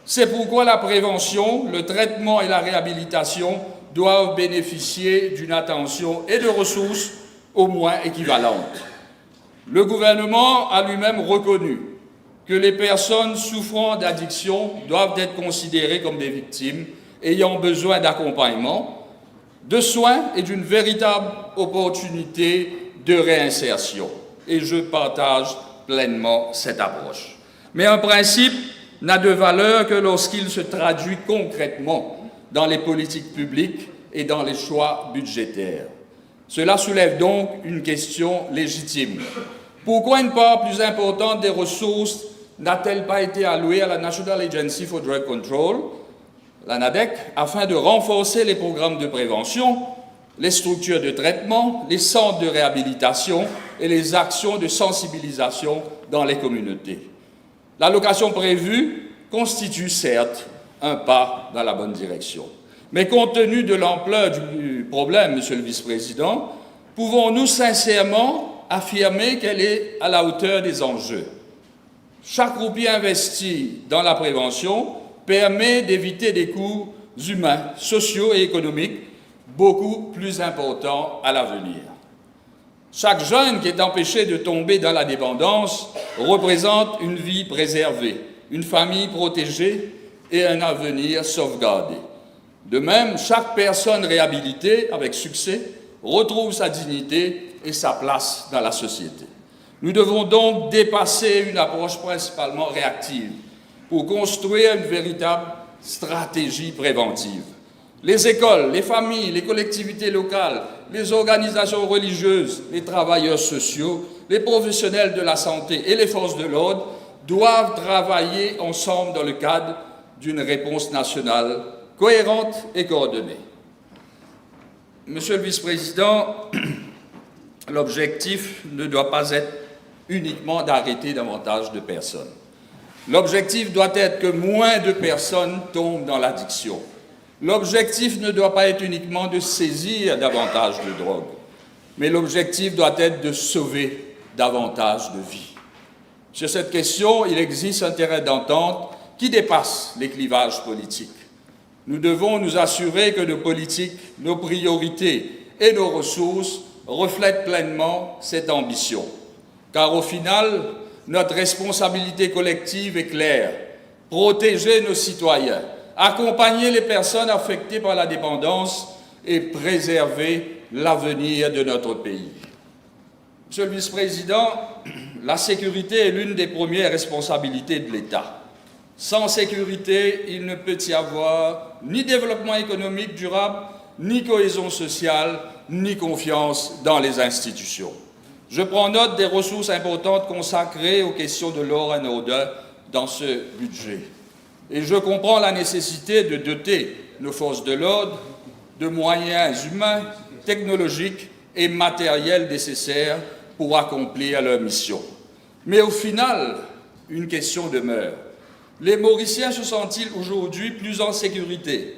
C'est pourquoi la prévention, le traitement et la réhabilitation doivent bénéficier d'une attention et de ressources au moins équivalentes. Le gouvernement a lui-même reconnu que les personnes souffrant d'addiction doivent être considérées comme des victimes ayant besoin d'accompagnement, de soins et d'une véritable opportunité de réinsertion. Et je partage pleinement cette approche. Mais un principe n'a de valeur que lorsqu'il se traduit concrètement dans les politiques publiques et dans les choix budgétaires. Cela soulève donc une question légitime. Pourquoi une part plus importante des ressources n'a-t-elle pas été allouée à la National Agency for Drug Control, la NADEC, afin de renforcer les programmes de prévention, les structures de traitement, les centres de réhabilitation et les actions de sensibilisation dans les communautés? L'allocation prévue constitue certes un pas dans la bonne direction. Mais compte tenu de l'ampleur du problème, Monsieur le Vice-président, pouvons-nous sincèrement affirmer qu'elle est à la hauteur des enjeux? Chaque roupie investie dans la prévention permet d'éviter des coûts humains, sociaux et économiques beaucoup plus importants à l'avenir. Chaque jeune qui est empêché de tomber dans la dépendance représente une vie préservée, une famille protégée et un avenir sauvegardé. De même, chaque personne réhabilitée avec succès retrouve sa dignité et sa place dans la société. Nous devons donc dépasser une approche principalement réactive pour construire une véritable stratégie préventive. Les écoles, les familles, les collectivités locales, les organisations religieuses, les travailleurs sociaux, les professionnels de la santé et les forces de l'ordre doivent travailler ensemble dans le cadre d'une réponse nationale cohérente et coordonnée. Monsieur le vice-président, l'objectif ne doit pas être uniquement d'arrêter davantage de personnes. L'objectif doit être que moins de personnes tombent dans l'addiction. L'objectif ne doit pas être uniquement de saisir davantage de drogue, mais l'objectif doit être de sauver davantage de vies. Sur cette question, il existe un terrain d'entente qui dépasse les clivages politiques. Nous devons nous assurer que nos politiques, nos priorités et nos ressources reflètent pleinement cette ambition. Car au final, notre responsabilité collective est claire: protéger nos citoyens, accompagner les personnes affectées par la dépendance et préserver l'avenir de notre pays. Monsieur le vice-président, la sécurité est l'une des premières responsabilités de l'État. Sans sécurité, il ne peut y avoir ni développement économique durable, ni cohésion sociale, ni confiance dans les institutions. Je prends note des ressources importantes consacrées aux questions de law and order dans ce budget. Et je comprends la nécessité de doter nos forces de l'ordre de moyens humains, technologiques et matériels nécessaires pour accomplir leur mission. Mais au final, une question demeure. Les Mauriciens se sentent-ils aujourd'hui plus en sécurité?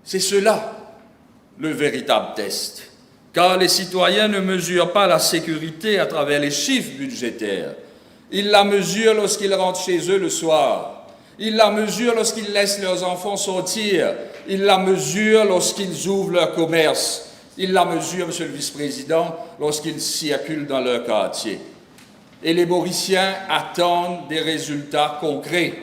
C'est cela le véritable test. Car les citoyens ne mesurent pas la sécurité à travers les chiffres budgétaires. Ils la mesurent lorsqu'ils rentrent chez eux le soir. Ils la mesurent lorsqu'ils laissent leurs enfants sortir. Ils la mesurent lorsqu'ils ouvrent leur commerce. Ils la mesurent, Monsieur le Vice-président, lorsqu'ils circulent dans leur quartier. Et les Mauriciens attendent des résultats concrets.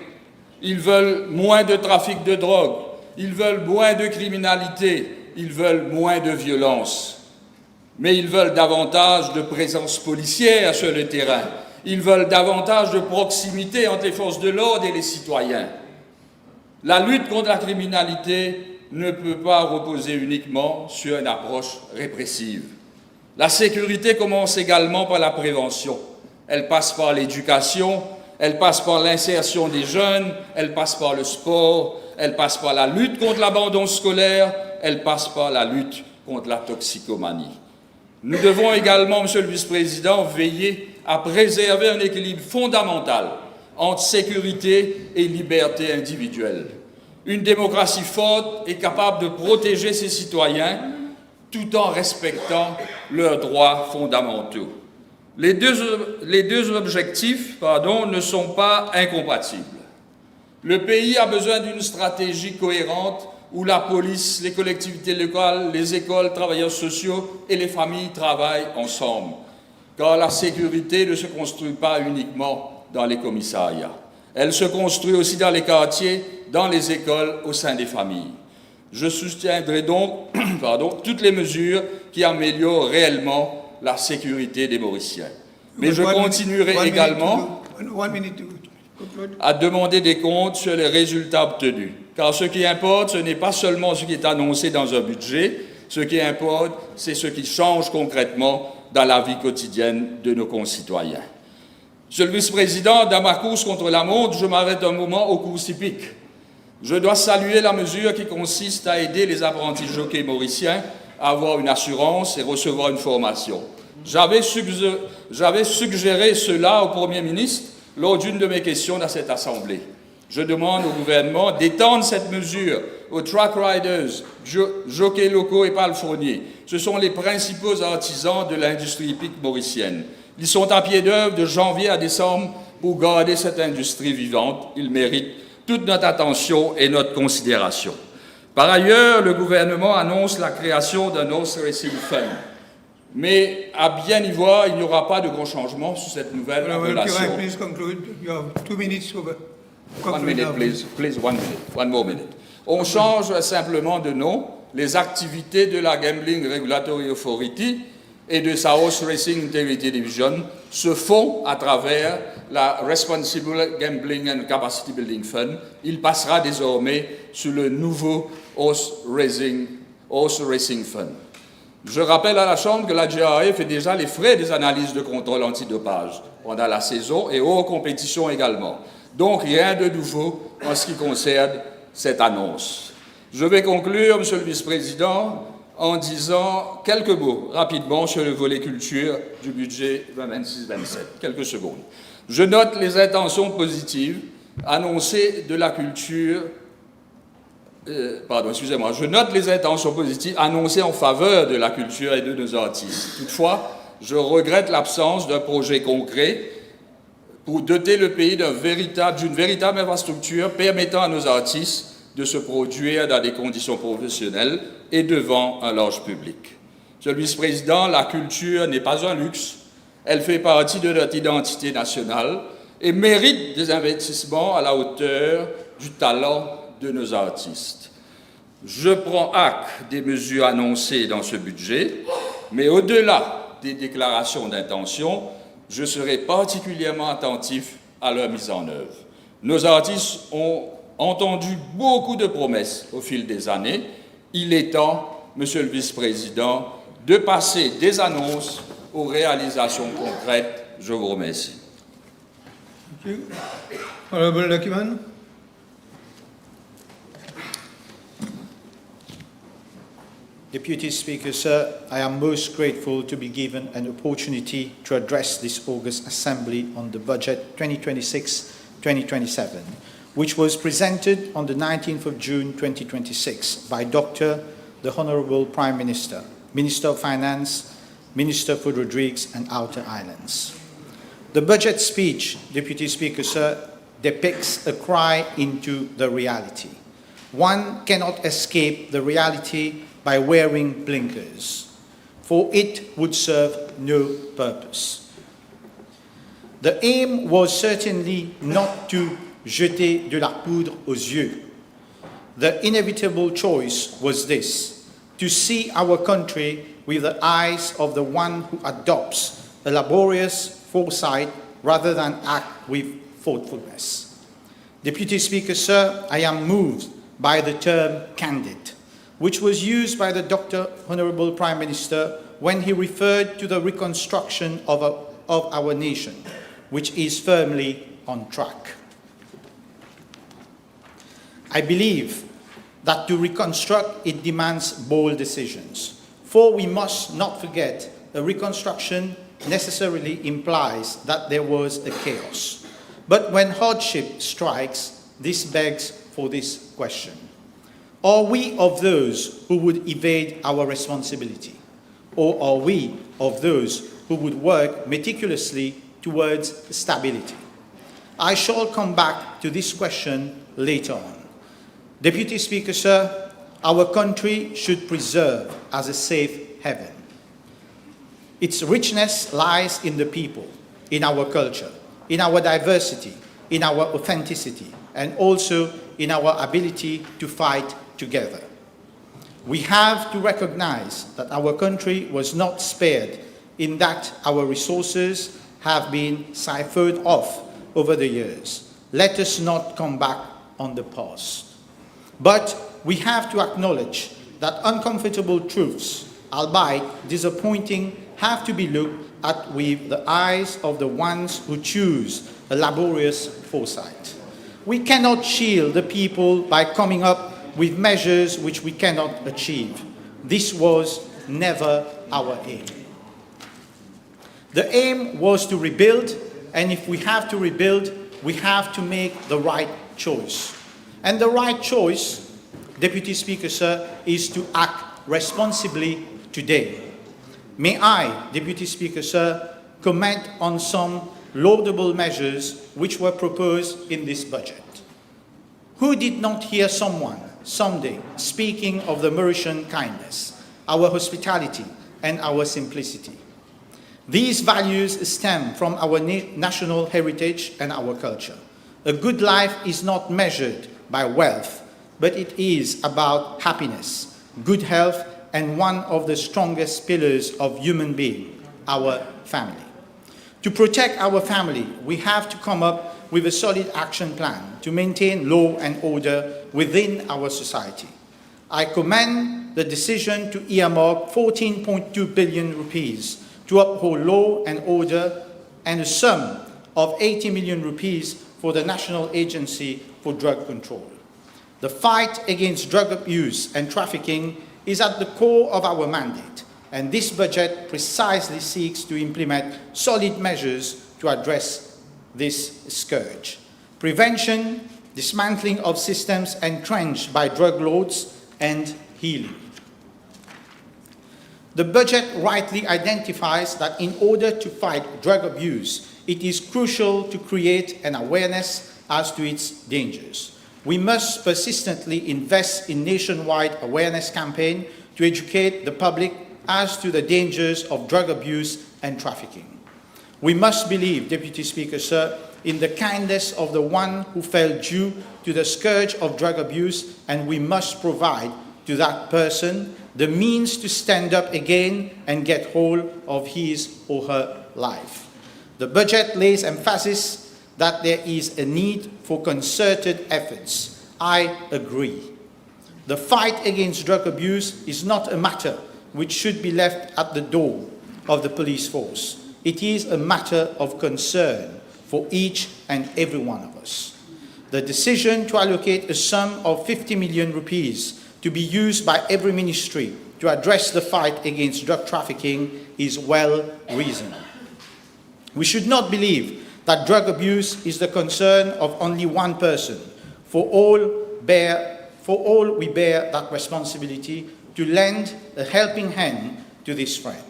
Ils veulent moins de trafic de drogue. Ils veulent moins de criminalité. Ils veulent moins de violence. Mais ils veulent davantage de présence policière sur le terrain. Ils veulent davantage de proximité entre les forces de l'ordre et les citoyens. La lutte contre la criminalité ne peut pas reposer uniquement sur une approche répressive. La sécurité commence également par la prévention. Elle passe par l'éducation, elle passe par l'insertion des jeunes, elle passe par le sport, elle passe par la lutte contre l'abandon scolaire, elle passe par la lutte contre la toxicomanie. Nous devons également, Monsieur le Vice-président, veiller à préserver un équilibre fondamental entre sécurité et liberté individuelle. Une démocratie forte est capable de protéger ses citoyens tout en respectant leurs droits fondamentaux. Les deux objectifs ne sont pas incompatibles. Le pays a besoin d'une stratégie cohérente où la police, les collectivités locales, les écoles, travailleurs sociaux et les familles travaillent ensemble. Car la sécurité ne se construit pas uniquement dans les commissariats. Elle se construit aussi dans les quartiers, dans les écoles, au sein des familles. Je soutiendrai donc toutes les mesures qui améliorent réellement la sécurité des Mauriciens. Mais je continuerai également à demander des comptes sur les résultats obtenus. Car ce qui importe, ce n'est pas seulement ce qui est annoncé dans un budget, ce qui importe, c'est ce qui change concrètement dans la vie quotidienne de nos concitoyens. Monsieur le vice-président, dans ma course contre la montre, je m'arrête un moment aux courses hippiques. Je dois saluer la mesure qui consiste à aider les apprentis jockeys mauriciens à avoir une assurance et recevoir une formation. J'avais suggéré cela au Premier ministre lors d'une de mes questions dans cette Assemblée. Je demande au gouvernement d'étendre cette mesure aux track riders, jockeys locaux et palefreniers. Ce sont les principaux artisans de l'industrie hippique mauricienne. Ils sont à pied d'œuvre de janvier à décembre pour garder cette industrie vivante. Ils méritent toute notre attention et notre considération. Par ailleurs, le gouvernement annonce la création d'un horse racing fund. Mais à bien y voir, il n'y aura pas de grands changements sur cette nouvelle relation. Please conclude. You have 2 minutes over. 1 minute, please. Please, 1 minute. 1 more minute. On change simplement de nom. les activités de la Gambling Regulatory Authority et de sa Horse Racing Integrity Division se font à travers la Responsible Gambling and Capacity Building Fund. Il passera désormais sur le nouveau Horse Racing Fund. Je rappelle à la Chambre que la GRA fait déjà les frais des analyses de contrôle antidopage pendant la saison et hors compétition également. Donc rien de nouveau en ce qui concerne cette annonce. Je vais conclure, Monsieur le Vice-président, en disant quelques mots rapidement sur le volet culture du budget 2026-27. Quelques secondes. Je note les intentions positives annoncées de la culture. Je note les intentions positives annoncées en faveur de la culture et de nos artistes. Toutefois, je regrette l'absence d'un projet concret pour doter le pays d'une véritable infrastructure permettant à nos artistes de se produire dans des conditions professionnelles et devant un large public. Monsieur le Vice-président, la culture n'est pas un luxe, elle fait partie de notre identité nationale et mérite des investissements à la hauteur du talent de nos artistes. Je prends acte des mesures annoncées dans ce budget, mais au-delà des déclarations d'intention, je serai particulièrement attentif à leur mise en œuvre. Nos artistes ont entendu beaucoup de promesses au fil des années. Il est temps, Monsieur le Vice-président, de passer des annonces aux réalisations concrètes. Je vous remercie. Thank you. Honourable Lakiman. Deputy Speaker, sir, I am most grateful to be given an opportunity to address this August Assembly on the budget 2026-2027, which was presented on the 19th of June 2026 by the Honourable Prime Minister, Minister of Finance, Minister for Rodrigues and Outer Islands. The budget speech, Deputy Speaker, sir, depicts a cry into the reality. One cannot escape the reality by wearing blinkers, for it would serve no purpose. The aim was certainly not to jeter de la poudre aux yeux. The inevitable choice was this: to see our country with the eyes of the one who adopts a laborious foresight rather than act with thoughtfulness. Deputy Speaker, sir, I am moved by the term candid, which was used by the Honourable Prime Minister when he referred to the reconstruction of our nation, which is firmly on track. I believe that to reconstruct, it demands bold decisions, for we must not forget a reconstruction necessarily implies that there was a chaos. But when hardship strikes, this begs for this question: are we of those who would evade our responsibility? Or are we of those who would work meticulously towards stability? I shall come back to this question later on. Deputy Speaker, sir, our country should preserve as a safe haven. Its richness lies in the people, in our culture, in our diversity, in our authenticity, and also in our ability to fight together. We have to recognize that our country was not spared, in that our resources have been siphoned off over the years. Let us not come back on the past. But we have to acknowledge that uncomfortable truths, albeit disappointing, have to be looked at with the eyes of the ones who choose a laborious foresight. We cannot shield the people by coming up with measures which we cannot achieve. This was never our aim. The aim was to rebuild, and if we have to rebuild, we have to make the right choice. And the right choice, Deputy Speaker, sir, is to act responsibly today. May I, Deputy Speaker, sir, comment on some laudable measures which were proposed in this budget. Who did not hear someone someday speaking of the Mauritian kindness, our hospitality, and our simplicity? These values stem from our national heritage and our culture. A good life is not measured by wealth, but it is about happiness, good health, and one of the strongest pillars of human being, our family. To protect our family, we have to come up with a solid action plan to maintain law and order within our society. I commend the decision to earmark 14.2 billion rupees to uphold law and order and a sum of 80 million rupees for the National Agency for Drug Control. The fight against drug abuse and trafficking is at the core of our mandate, and this budget precisely seeks to implement solid measures to address this scourge. Prevention, dismantling of systems entrenched by drug lords, and healing. The budget rightly identifies that in order to fight drug abuse, it is crucial to create an awareness as to its dangers. We must persistently invest in nationwide awareness campaign to educate the public as to the dangers of drug abuse and trafficking. We must believe, Deputy Speaker, sir, in the kindness of the one who fell due to the scourge of drug abuse, and we must provide to that person the means to stand up again and get hold of his or her life. The budget lays emphasis that there is a need for concerted efforts. I agree. The fight against drug abuse is not a matter which should be left at the door of the police force. It is a matter of concern for each and every one of us. The decision to allocate a sum of 50 million rupees to be used by every ministry to address the fight against drug trafficking is well reasoned. We should not believe that drug abuse is the concern of only one person. For all we bear that responsibility to lend a helping hand to this friend,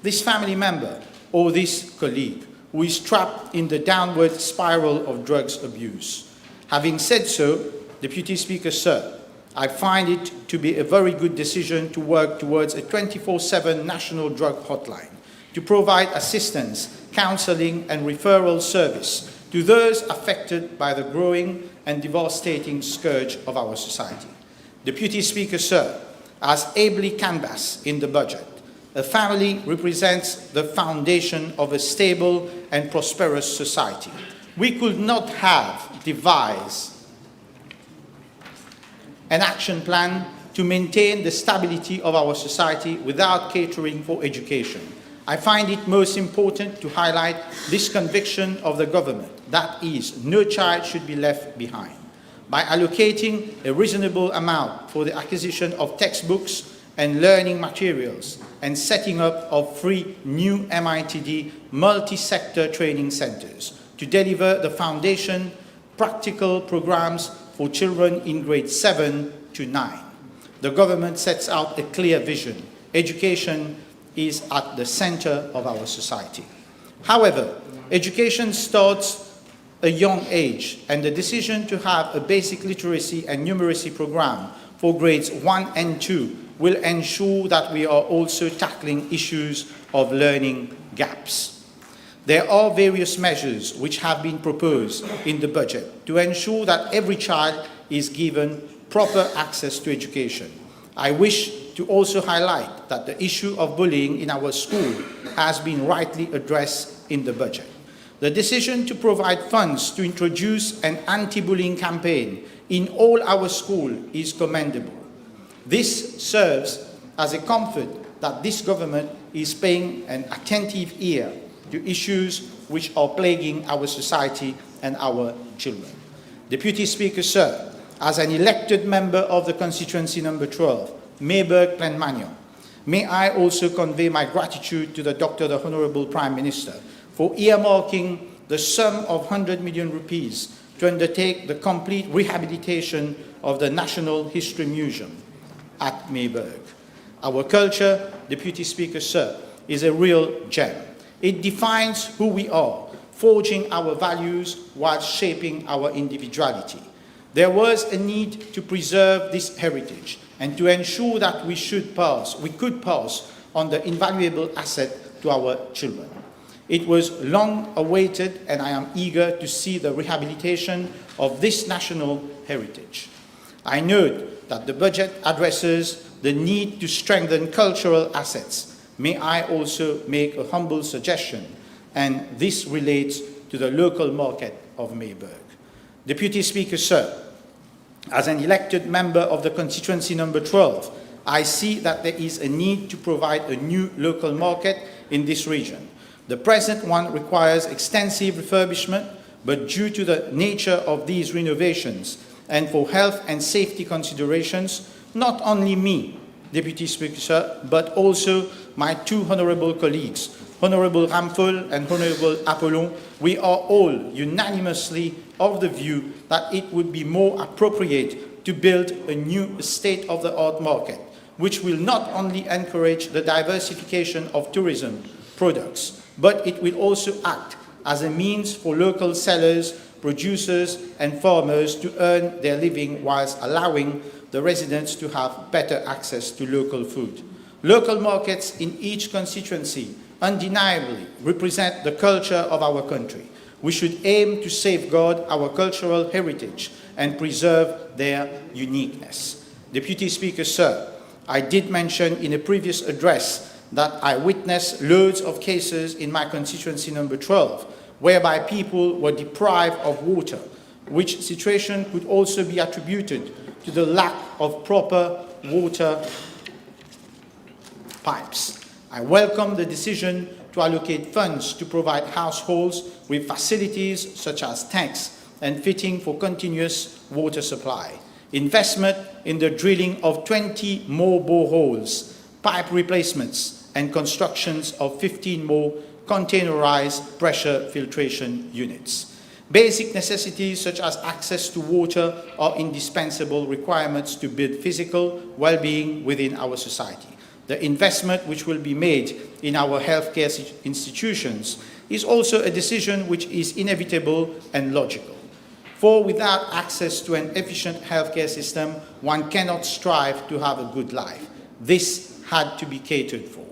this family member, or this colleague who is trapped in the downward spiral of drugs abuse. Having said so, Deputy Speaker, sir, I find it to be a very good decision to work towards a 24/7 national drug hotline to provide assistance, counseling and referral service to those affected by the growing and devastating scourge of our society. Deputy Speaker, sir, as ably canvassed in the budget, a family represents the foundation of a stable and prosperous society. We could not have devised an action plan to maintain the stability of our society without catering for education. I find it most important to highlight this conviction of the government, that is, no child should be left behind. By allocating a reasonable amount for the acquisition of textbooks and learning materials and setting up of 3 new MITD multi-sector training centers to deliver the foundation practical programs for children in grades 7 to 9. The government sets out a clear vision. Education is at the center of our society. However, education starts a young age, and the decision to have a basic literacy and numeracy program for grades 1 and 2 will ensure that we are also tackling issues of learning gaps. There are various measures which have been proposed in the budget to ensure that every child is given proper access to education. I wish to also highlight that the issue of bullying in our school has been rightly addressed in the budget. The decision to provide funds to introduce an anti-bullying campaign in all our schools is commendable. This serves as a comfort that this government is paying an attentive ear to issues which are plaguing our society and our children. Deputy Speaker, sir, as an elected member of the constituency number 12, Mayberg-Glenmagnon, may I also convey my gratitude to the Honourable Prime Minister for earmarking the sum of 100 million rupees to undertake the complete rehabilitation of the National History Museum at Mayberg. Our culture, Deputy Speaker, sir, is a real gem. It defines who we are, forging our values while shaping our individuality. There was a need to preserve this heritage and to ensure that we could pass on the invaluable asset to our children. It was long awaited, and I am eager to see the rehabilitation of this national heritage. I note that the budget addresses the need to strengthen cultural assets, may I also make a humble suggestion, and this relates to the local market of Mayberg. Deputy Speaker, sir, as an elected member of the constituency number 12, I see that there is a need to provide a new local market in this region. The present one requires extensive refurbishment, but due to the nature of these renovations and for health and safety considerations, not only me, Deputy Speaker, sir, but also my two honourable colleagues, Honourable Ramphel and Honourable Apollon, we are all unanimously of the view that it would be more appropriate to build a new state-of-the-art market, which will not only encourage the diversification of tourism products, but it will also act as a means for local sellers, producers and farmers to earn their living whilst allowing the residents to have better access to local food. Local markets in each constituency undeniably represent the culture of our country. We should aim to safeguard our cultural heritage and preserve their uniqueness. Deputy Speaker, sir, I did mention in a previous address that I witnessed loads of cases in my constituency number 12, whereby people were deprived of water, which situation could also be attributed to the lack of proper water pipes. I welcome the decision to allocate funds to provide households with facilities such as tanks and fitting for continuous water supply. Investment in the drilling of 20 more boreholes, pipe replacements, and constructions of 15 more containerized pressure filtration units. Basic necessities such as access to water are indispensable requirements to build physical well-being within our society. The investment which will be made in our healthcare institutions is also a decision which is inevitable and logical. For without access to an efficient healthcare system, one cannot strive to have a good life. This had to be catered for.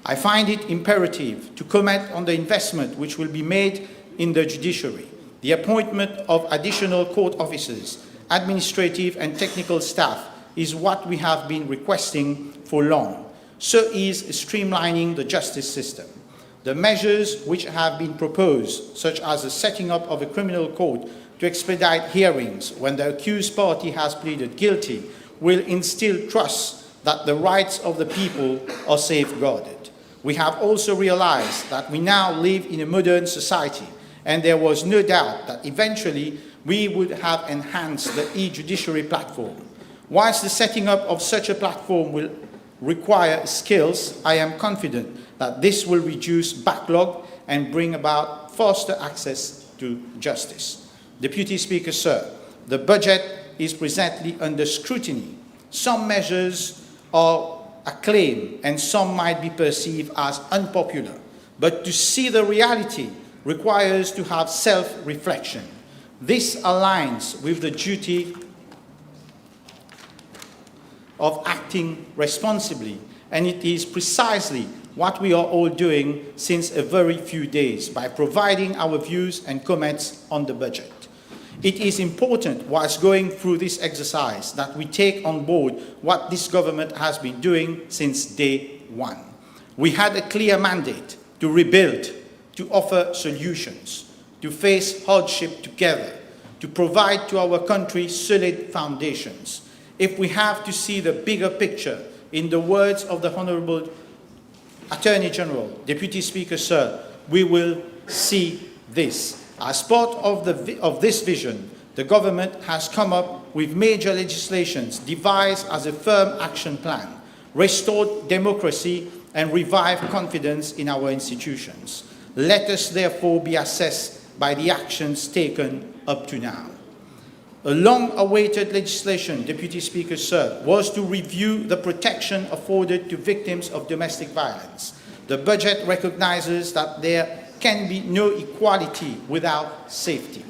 I find it imperative to comment on the investment which will be made in the judiciary. The appointment of additional court officers, administrative and technical staff is what we have been requesting for long. So is streamlining the justice system. The measures which have been proposed, such as the setting up of a criminal court to expedite hearings when the accused party has pleaded guilty, will instill trust that the rights of the people are safeguarded. We have also realized that we now live in a modern society, and there was no doubt that eventually we would have enhanced the e-judiciary platform. Whilst the setting up of such a platform will require skills, I am confident that this will reduce backlog and bring about faster access to justice. Deputy Speaker, sir, the budget is presently under scrutiny. Some measures are acclaimed and some might be perceived as unpopular. But to see the reality requires to have self-reflection. This aligns with the duty of acting responsibly, and it is precisely what we are all doing since a very few days by providing our views and comments on the budget. It is important, whilst going through this exercise, that we take on board what this government has been doing since day one. We had a clear mandate to rebuild, to offer solutions, to face hardship together, to provide to our country solid foundations. If we have to see the bigger picture, in the words of the Honourable Attorney General, Deputy Speaker, sir, we will see this. As part of this vision, the government has come up with major legislations devised as a firm action plan, restored democracy and revived confidence in our institutions. Let us therefore be assessed by the actions taken up to now. A long-awaited legislation, Deputy Speaker, sir, was to review the protection afforded to victims of domestic violence. The budget recognizes that there can be no equality without safety.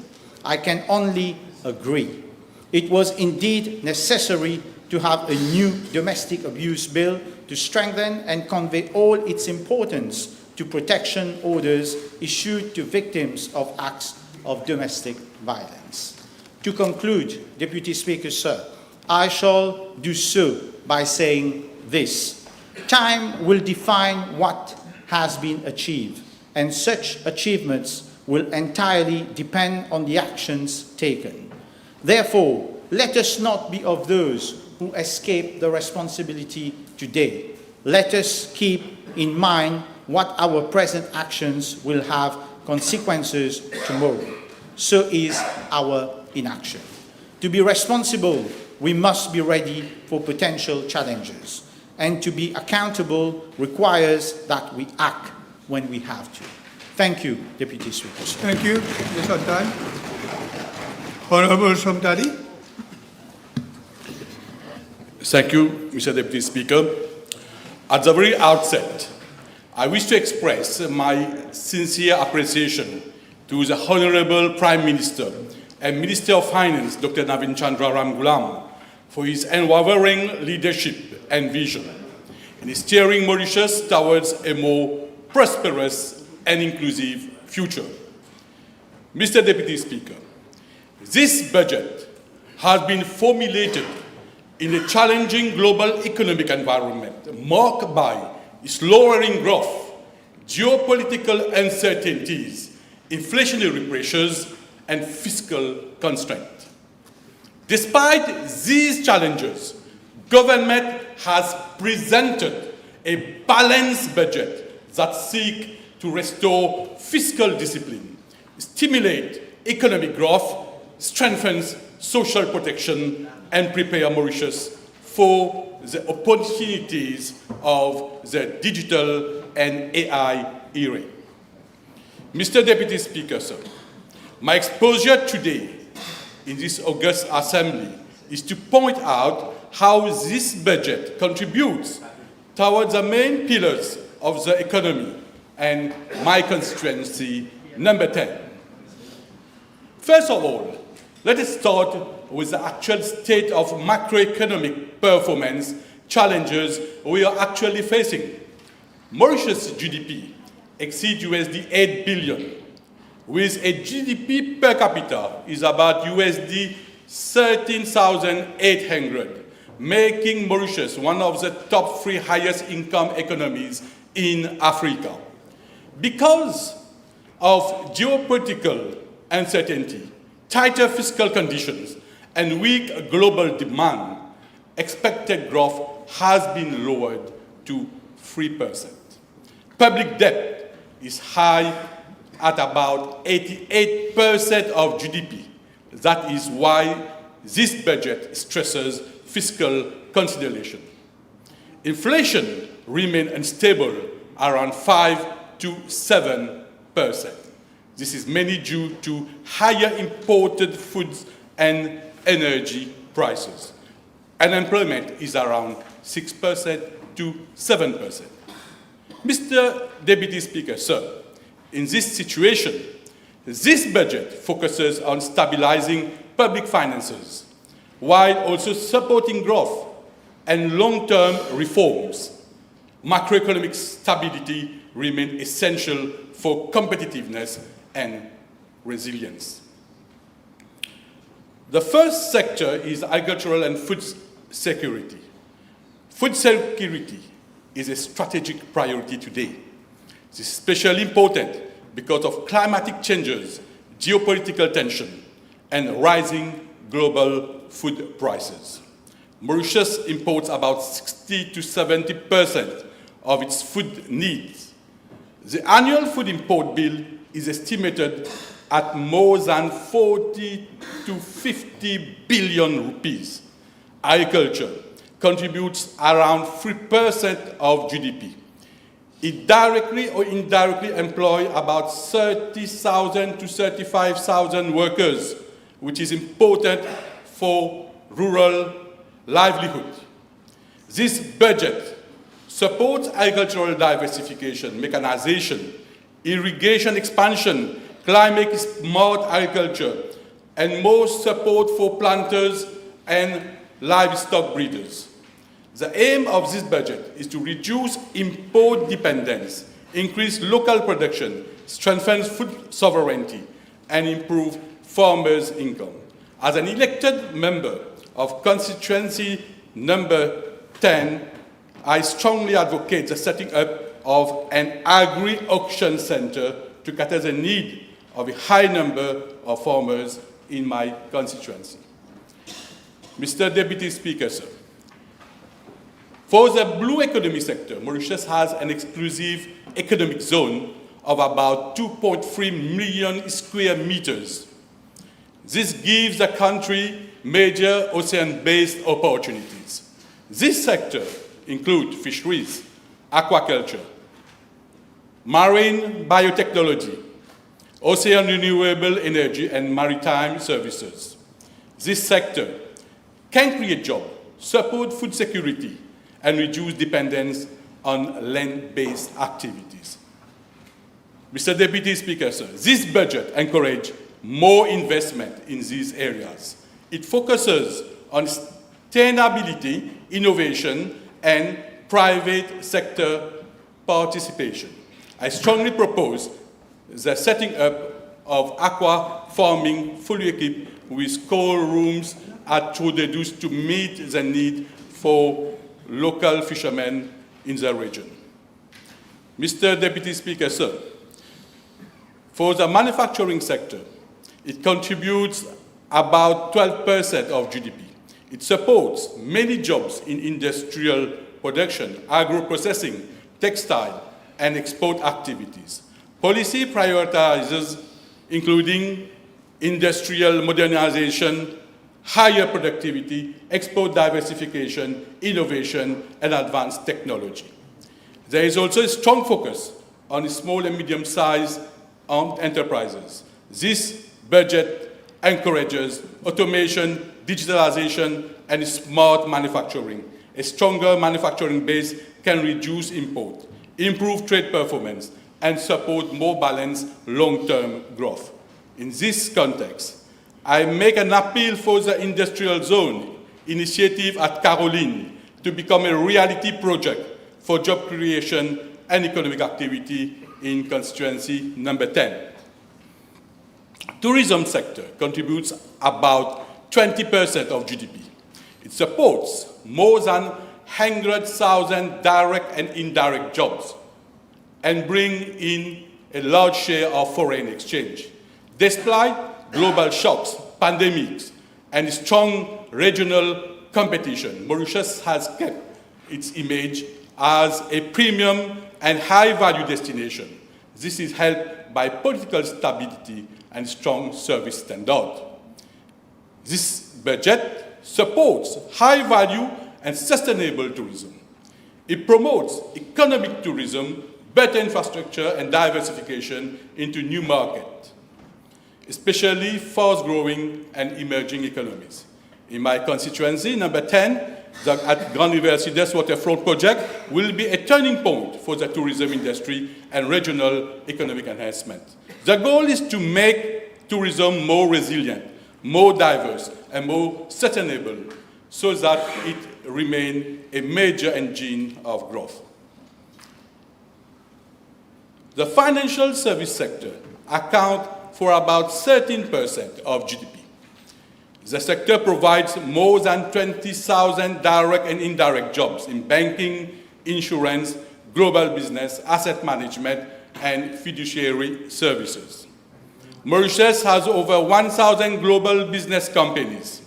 I can only agree. It was indeed necessary to have a new domestic abuse bill to strengthen and convey all its importance to protection orders issued to victims of acts of domestic violence. To conclude, Deputy Speaker, sir, I shall do so by saying this. Time will define what has been achieved, and such achievements will entirely depend on the actions taken. Therefore, let us not be of those who escape the responsibility today. Let us keep in mind what our present actions will have consequences tomorrow. So is our inaction. To be responsible, we must be ready for potential challenges. And to be accountable requires that we act when we have to. Thank you, Deputy Speaker. Thank you, Ms. Antan. Honourable Somtari. Thank you, Mr. Deputy Speaker. At the very outset, I wish to express my sincere appreciation to the Honourable Prime Minister and Minister of Finance, Dr. Navin Chandra Ramgoolam, for his unwavering leadership and vision in steering Mauritius towards a more prosperous and inclusive future. Mr. Deputy Speaker, this budget has been formulated in a challenging global economic environment marked by slowing growth, geopolitical uncertainties, inflationary pressures, and fiscal constraints. Despite these challenges, government has presented a balanced budget that seeks to restore fiscal discipline, stimulate economic growth, strengthens social protection, and prepare Mauritius for the opportunities of the digital and AI era. Mr. Deputy Speaker, sir, my exposure today in this august assembly is to point out how this budget contributes towards the main pillars of the economy and my constituency, number 10. First of all, let us start with the actual state of macroeconomic performance challenges we are actually facing. Mauritius GDP exceeds USD 8 billion, with a GDP per capita is about USD 13,800, making Mauritius one of the top 3 highest income economies in Africa. Because of geopolitical uncertainty, tighter fiscal conditions, and weak global demand, expected growth has been lowered to 3%. Public debt is high at about 88% of GDP. That is why this budget stresses fiscal consideration. Inflation remains unstable around 5 to 7%. This is mainly due to higher imported foods and energy prices. Unemployment is around 6% to 7%. Mr. Deputy Speaker, sir, in this situation, this budget focuses on stabilizing public finances while also supporting growth and long-term reforms. Macroeconomic stability remains essential for competitiveness and resilience. The first sector is agricultural and food security. Food security is a strategic priority today. This is especially important because of climatic changes, geopolitical tension, and rising global food prices. Mauritius imports about 60 to 70% of its food needs. The annual food import bill is estimated at more than 40 to 50 billion rupees. Agriculture contributes around 3% of GDP. It directly or indirectly employs about 30,000 to 35,000 workers, which is important for rural livelihood. This budget supports agricultural diversification, mechanization, irrigation expansion, climate-smart agriculture, and more support for planters and livestock breeders. The aim of this budget is to reduce import dependence, increase local production, strengthen food sovereignty, and improve farmers' income. As an elected member of constituency number 10, I strongly advocate the setting up of an agri-auction center to cater the need of a high number of farmers in my constituency. Mr. Deputy Speaker, sir, for the blue economy sector, Mauritius has an exclusive economic zone of about 2.3 million square meters. This gives the country major ocean-based opportunities. This sector includes fisheries, aquaculture, marine biotechnology, ocean renewable energy, and maritime services. This sector can create jobs, support food security, and reduce dependence on land-based activities. Mr. Deputy Speaker, sir, this budget encourages more investment in these areas. It focuses on sustainability, innovation, and private sector participation. I strongly propose the setting up of aqua farming fully equipped with cold rooms at Rodrigues to meet the need for local fishermen in the region. Mr. Deputy Speaker, sir, for the manufacturing sector, it contributes about 12% of GDP. It supports many jobs in industrial production, agro-processing, textile, and export activities. Policy prioritizes including industrial modernization, higher productivity, export diversification, innovation, and advanced technology. There is also a strong focus on small and medium-sized enterprises. This budget encourages automation, digitalization, and smart manufacturing. A stronger manufacturing base can reduce import, improve trade performance, and support more balanced long-term growth. In this context, I make an appeal for the industrial zone initiative at Caroline to become a reality project for job creation and economic activity in constituency number 10. Tourism sector contributes about 20% of GDP. It supports more than 100,000 direct and indirect jobs and brings in a large share of foreign exchange. Despite global shocks, pandemics, and strong regional competition, Mauritius has kept its image as a premium and high-value destination. This is helped by political stability and strong service standard. This budget supports high-value and sustainable tourism. It promotes economic tourism, better infrastructure, and diversification into new markets, especially fast-growing and emerging economies. In my constituency, number 10, the Grand Universides Waterfront project will be a turning point for the tourism industry and regional economic enhancement. The goal is to make tourism more resilient, more diverse, and more sustainable so that it remains a major engine of growth. The financial service sector accounts for about 13% of GDP. The sector provides more than 20,000 direct and indirect jobs in banking, insurance, global business, asset management, and fiduciary services. Mauritius has over 1,000 global business companies.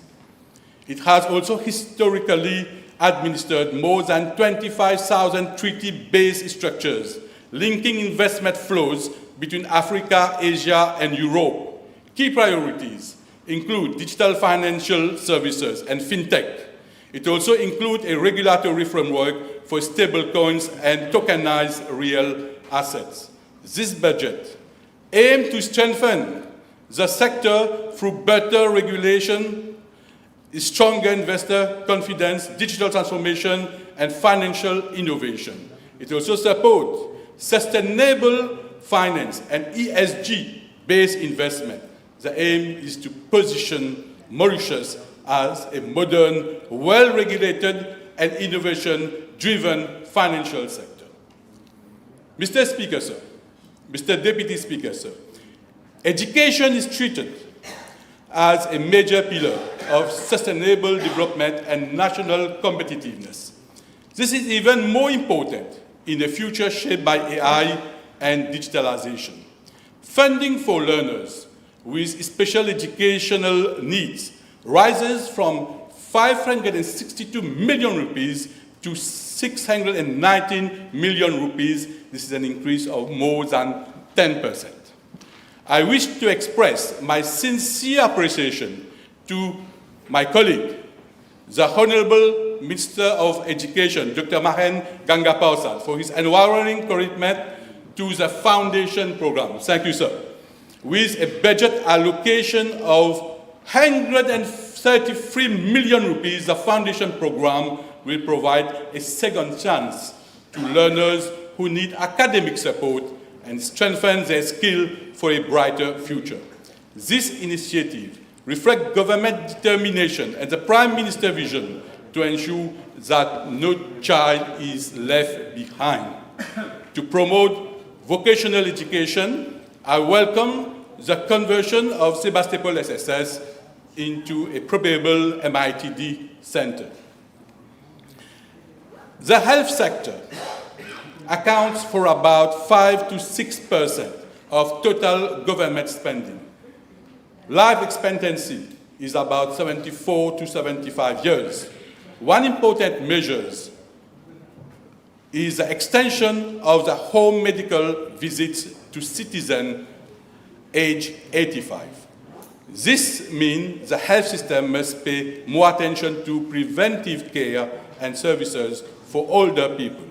It has also historically administered more than 25,000 treaty-based structures, linking investment flows between Africa, Asia, and Europe. Key priorities include digital financial services and fintech. It also includes a regulatory framework for stablecoins and tokenized real assets. This budget aims to strengthen the sector through better regulation, stronger investor confidence, digital transformation, and financial innovation. It also supports sustainable finance and ESG-based investment. The aim is to position Mauritius as a modern, well-regulated, and innovation-driven financial sector. Mr. Speaker, sir, Mr. Deputy Speaker, sir, education is treated as a major pillar of sustainable development and national competitiveness. This is even more important in a future shaped by AI and digitalization. Funding for learners with special educational needs rises from 562 million rupees to 619 million rupees. This is an increase of more than 10%. I wish to express my sincere appreciation to my colleague, the Honourable Minister of Education, Dr. Mahen Gangapausan, for his unwavering commitment to the foundation program. Thank you, sir. With a budget allocation of 133 million rupees, the foundation program will provide a second chance to learners who need academic support and strengthen their skill for a brighter future. This initiative reflects government determination and the Prime Minister's vision to ensure that no child is left behind. To promote vocational education, I welcome the conversion of Sebastopol SSS into a probable MITD center. The health sector accounts for about 5 to 6% of total government spending. Life expectancy is about 74 to 75 years. One important measure is the extension of the home medical visits to citizens aged 85. This means the health system must pay more attention to preventive care and services for older people.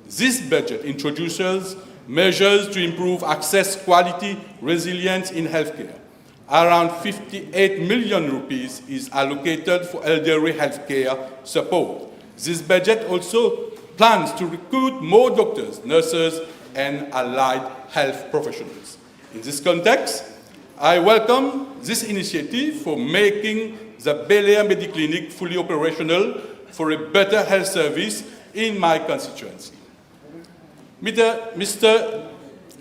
This budget introduces measures to improve access, quality, resilience in healthcare. Around 58 million rupees is allocated for elderly healthcare support. This budget also plans to recruit more doctors, nurses, and allied health professionals. In this context, I welcome this initiative for making the Bel Air Mediclinic fully operational for a better health service in my constituency. Mr.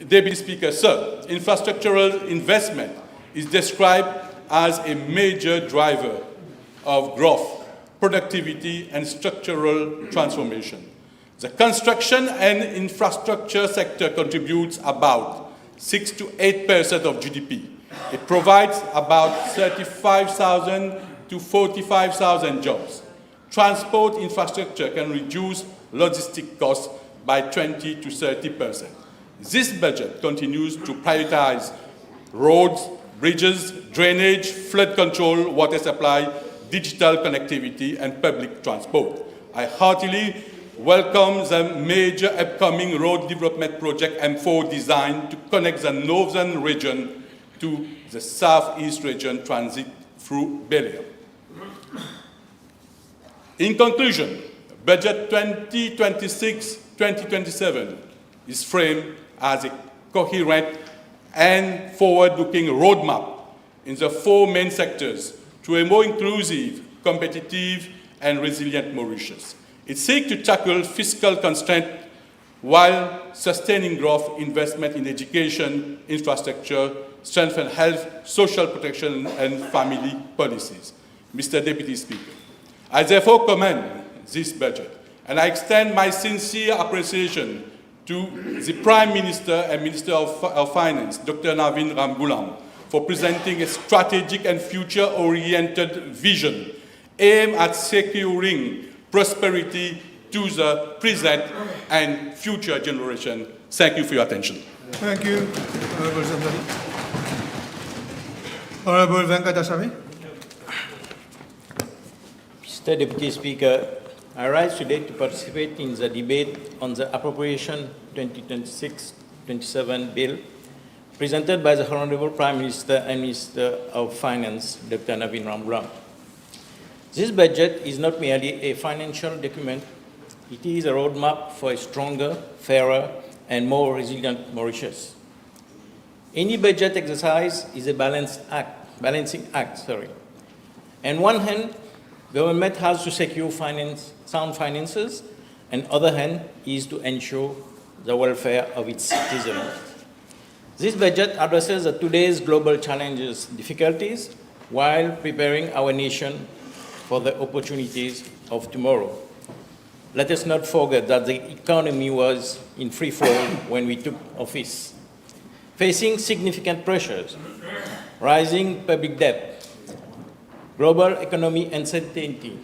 Deputy Speaker, sir, infrastructural investment is described as a major driver of growth, productivity, and structural transformation. The construction and infrastructure sector contributes about 6 to 8% of GDP. It provides about 35,000 to 45,000 jobs. Transport infrastructure can reduce logistic costs by 20 to 30%. This budget continues to prioritize roads, bridges, drainage, flood control, water supply, digital connectivity, and public transport. I heartily welcome the major upcoming road development project M4 designed to connect the northern region to the southeast region transit through Bel Air. In conclusion, Budget 2026-2027 is framed as a coherent and forward-looking roadmap in the 4 main sectors to a more inclusive, competitive, and resilient Mauritius. It seeks to tackle fiscal constraints while sustaining growth, investment in education, infrastructure, strengthen health, social protection, and family policies. Mr. Deputy Speaker, I therefore commend this budget, and I extend my sincere appreciation to the Prime Minister and Minister of Finance, Dr. Navin Ramgoolam, for presenting a strategic and future-oriented vision aimed at securing prosperity to the present and future generation. Thank you for your attention. Thank you, Honourable Samdari. Honourable Venkateswamy. Mr. Deputy Speaker, I rise today to participate in the debate on the Appropriation 2026-27 bill presented by the Honourable Prime Minister and Minister of Finance, Dr. Navin Ramgoolam. This budget is not merely a financial document, it is a roadmap for a stronger, fairer, and more resilient Mauritius. Any budget exercise is a balancing act. On one hand, government has to secure sound finances, and other hand is to ensure the welfare of its citizens. This budget addresses today's global challenges, difficulties, while preparing our nation for the opportunities of tomorrow. Let us not forget that the economy was in free fall when we took office, facing significant pressures, rising public debt, global economic uncertainty,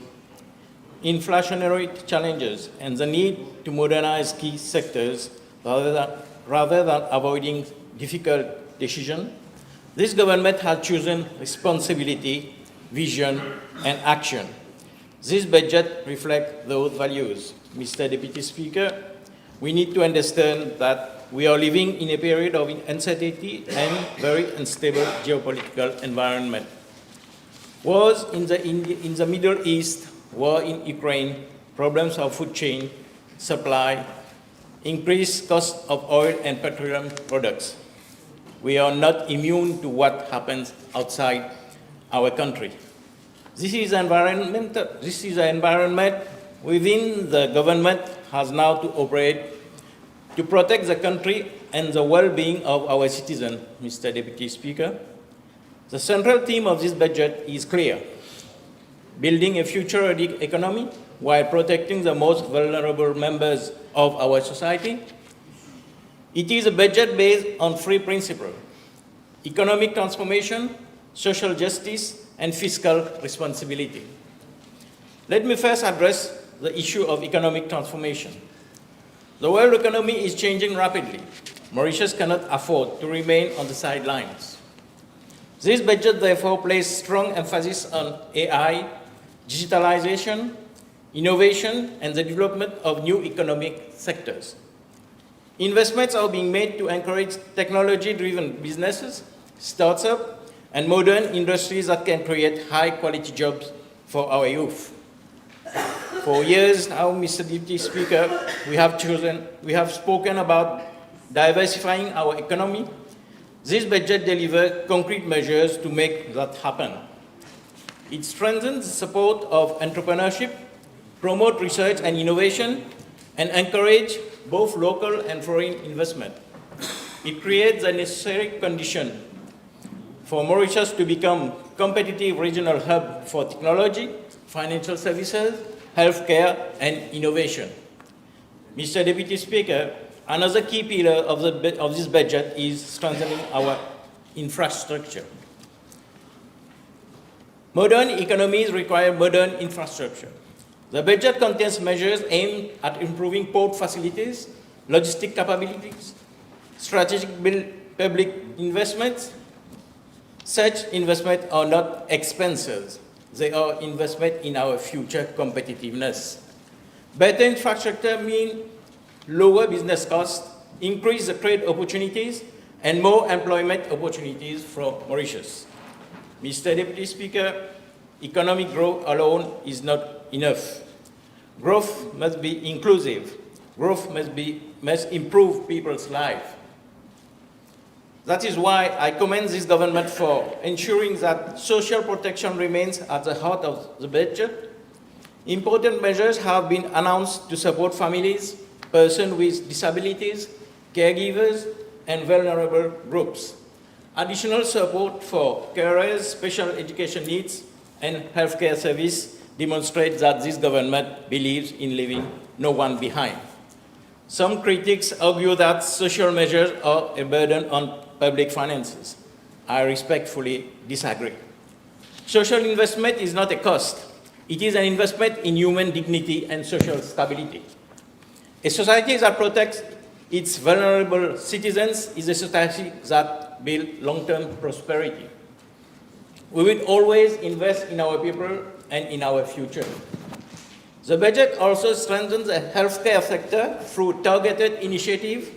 inflationary challenges, and the need to modernize key sectors rather than avoiding difficult decisions. This government has chosen responsibility, vision, and action. This budget reflects those values. Mr. Deputy Speaker, we need to understand that we are living in a period of uncertainty and very unstable geopolitical environment. Wars in the Middle East, war in Ukraine, problems of food chain, supply, increased cost of oil and petroleum products. We are not immune to what happens outside our country. This is an environment within the government has now to operate to protect the country and the well-being of our citizens, Mr. Deputy Speaker. The central theme of this budget is clear: building a future-ready economy while protecting the most vulnerable members of our society. It is a budget based on three principles: economic transformation, social justice, and fiscal responsibility. Let me first address the issue of economic transformation. The world economy is changing rapidly. Mauritius cannot afford to remain on the sidelines. This budget therefore places strong emphasis on AI, digitalization, innovation, and the development of new economic sectors. Investments are being made to encourage technology-driven businesses, startups, and modern industries that can create high-quality jobs for our youth. For years now, Mr. Deputy Speaker, we have spoken about diversifying our economy. This budget delivers concrete measures to make that happen. It strengthens the support of entrepreneurship, promotes research and innovation, and encourages both local and foreign investment. It creates the necessary condition for Mauritius to become a competitive regional hub for technology, financial services, healthcare, and innovation. Mr. Deputy Speaker, another key pillar of this budget is strengthening our infrastructure. Modern economies require modern infrastructure. The budget contains measures aimed at improving port facilities, logistic capabilities, strategic public investments. Such investments are not expenses. They are investment in our future competitiveness. Better infrastructure means lower business costs, increase the trade opportunities, and more employment opportunities for Mauritius. Mr. Deputy Speaker, economic growth alone is not enough. Growth must be inclusive. Growth must improve people's lives. That is why I commend this government for ensuring that social protection remains at the heart of the budget. Important measures have been announced to support families, persons with disabilities, caregivers, and vulnerable groups. Additional support for carers, special education needs, and healthcare service demonstrates that this government believes in leaving no one behind. Some critics argue that social measures are a burden on public finances. I respectfully disagree. Social investment is not a cost. It is an investment in human dignity and social stability. A society that protects its vulnerable citizens is a society that builds long-term prosperity. We will always invest in our people and in our future. The budget also strengthens the healthcare sector through targeted initiatives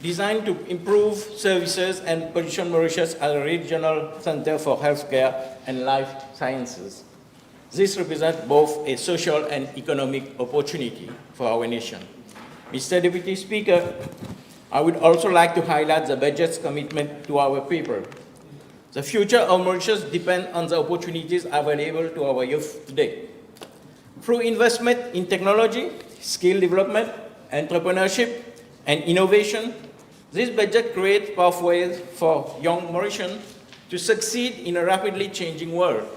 designed to improve services and position Mauritius as a regional center for healthcare and life sciences. This represents both a social and economic opportunity for our nation. Mr. Deputy Speaker, I would also like to highlight the budget's commitment to our people. The future of Mauritius depends on the opportunities available to our youth today. Through investment in technology, skill development, entrepreneurship, and innovation, this budget creates pathways for young Mauritians to succeed in a rapidly changing world.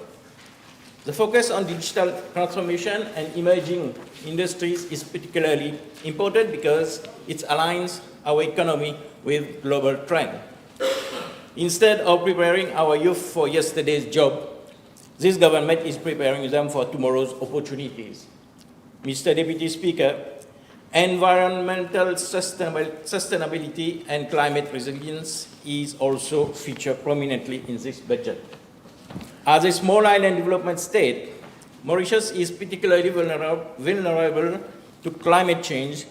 The focus on digital transformation and emerging industries is particularly important because it aligns our economy with global trends. Instead of preparing our youth for yesterday's job, this government is preparing them for tomorrow's opportunities. Mr. Deputy Speaker, environmental sustainability and climate resilience is also featured prominently in this budget. As a small island development state, Mauritius is particularly vulnerable to climate change,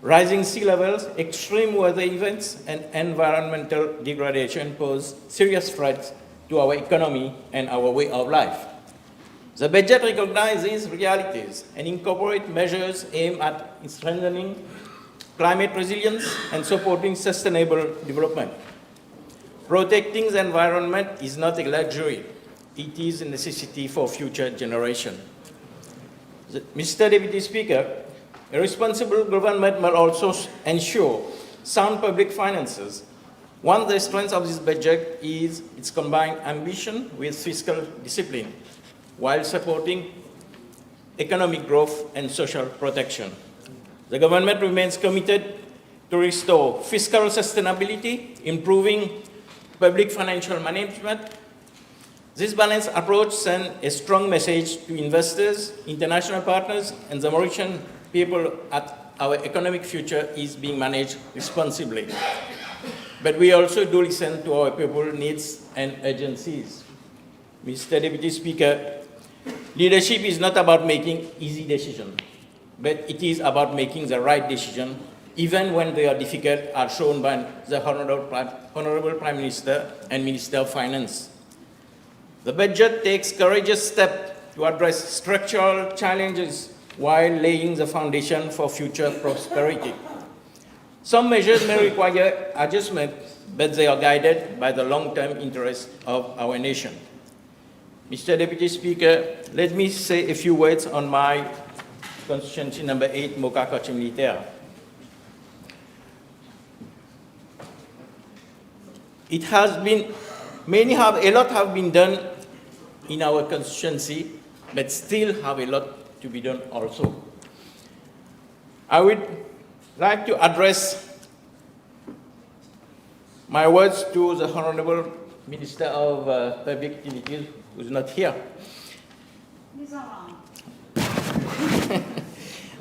rising sea levels, extreme weather events, and environmental degradation pose serious threats to our economy and our way of life. The budget recognizes realities and incorporates measures aimed at strengthening climate resilience and supporting sustainable development. Protecting the environment is not a luxury. It is a necessity for future generations. Mr. Deputy Speaker, a responsible government must also ensure sound public finances. One of the strengths of this budget is its combined ambition with fiscal discipline, while supporting economic growth and social protection. The government remains committed to restore fiscal sustainability, improving public financial management. This balanced approach sends a strong message to investors, international partners, and the Mauritian people that our economic future is being managed responsibly. But we also do listen to our people's needs and urgencies. Mr. Deputy Speaker, leadership is not about making easy decisions, but it is about making the right decision, even when they are difficult, as shown by the Honourable Prime Minister and Minister of Finance. The budget takes courageous steps to address structural challenges while laying the foundation for future prosperity. Some measures may require adjustment, but they are guided by the long-term interests of our nation. Mr. Deputy Speaker, let me say a few words on my constituency number 8, Moka Kochi Militaire. It has been, a lot have been done in our constituency, but still have a lot to be done also. I would like to address my words to the Honourable Minister of Public Utilities, who is not here.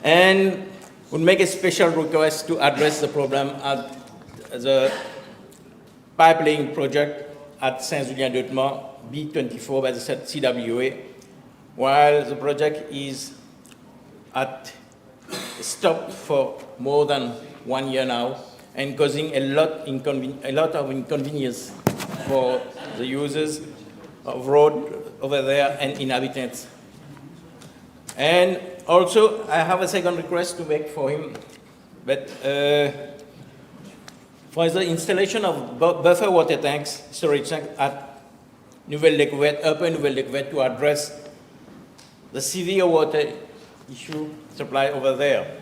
And would make a special request to address the problem at the pipeline project at Saint-Julien-d'Outemont, B24 by the CWA, while the project is at stop for more than 1 year now and causing a lot of inconvenience for the users of road over there and inhabitants. And also, I have a second request to make for him, but for the installation of buffer water tanks, storage tanks at Nouvelle-Découverte, Upper Nouvelle-Découverte, to address the severe water issue supply over there.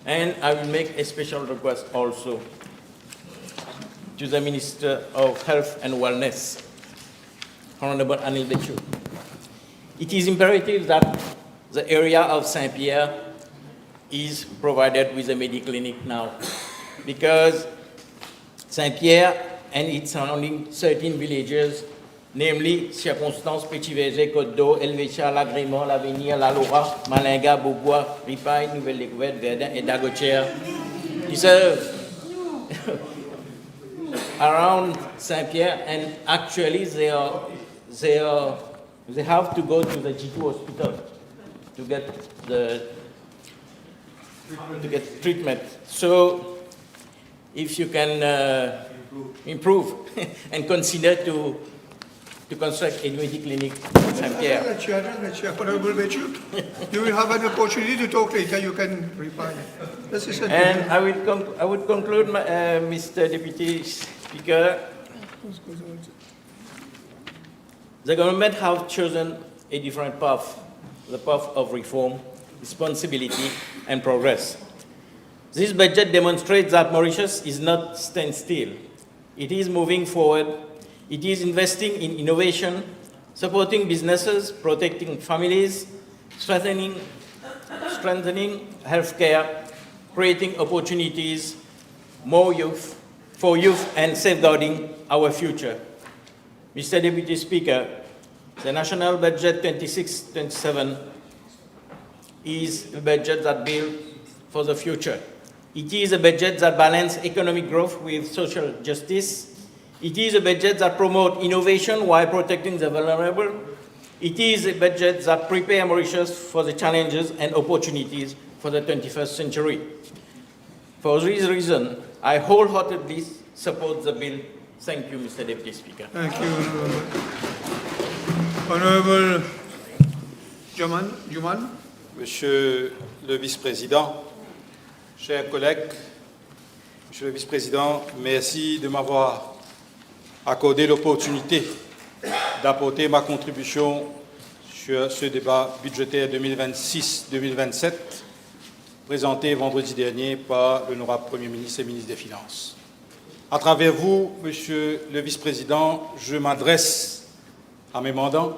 And I will make a special request also to the Minister of Health and Wellness, Honourable Anil Bechu. It is imperative that the area of Saint-Pierre is provided with a mediclinic now, because Saint-Pierre and its surrounding 13 villages, namely Circonstance, Petit-Verger, Côte-d'Eau, Helvetia, L'Agrément, L'Avenir, La Laura, Malinga, Beaubois, Ripaille, Nouvelle-Découverte, Verdun, et Dagotière, qui serve around Saint-Pierre, and actually they have to go to the G2 hospital to get treatment. So if you can improve and consider to construct a community clinic in Saint-Pierre. Honourable Bechu, you will have an opportunity to talk later. You can reply. And I would conclude, Mr. Deputy Speaker. The government have chosen a different path, the path of reform, responsibility, and progress. This budget demonstrates that Mauritius is not standing still. It is moving forward It is investing in innovation, supporting businesses, protecting families, strengthening healthcare, creating opportunities for youth and safeguarding our future. Mr. Deputy Speaker, the National Budget 26-27 is a budget that builds for the future. It is a budget that balances economic growth with social justice. It is a budget that promotes innovation while protecting the vulnerable. It is a budget that prepares Mauritius for the challenges and opportunities for the 21st century. For this reason, I wholeheartedly support the bill. Thank you, Mr. Deputy Speaker. Thank you, Honourable. Honourable Juman. Monsieur le Vice-président, chers collègues, Monsieur le Vice-président, merci de m'avoir accordé l'opportunité d'apporter ma contribution sur ce débat budgétaire 2026-2027 présenté vendredi dernier par l'honorable Premier ministre et ministre des Finances. À travers vous, Monsieur le Vice-président, je m'adresse à mes mandants,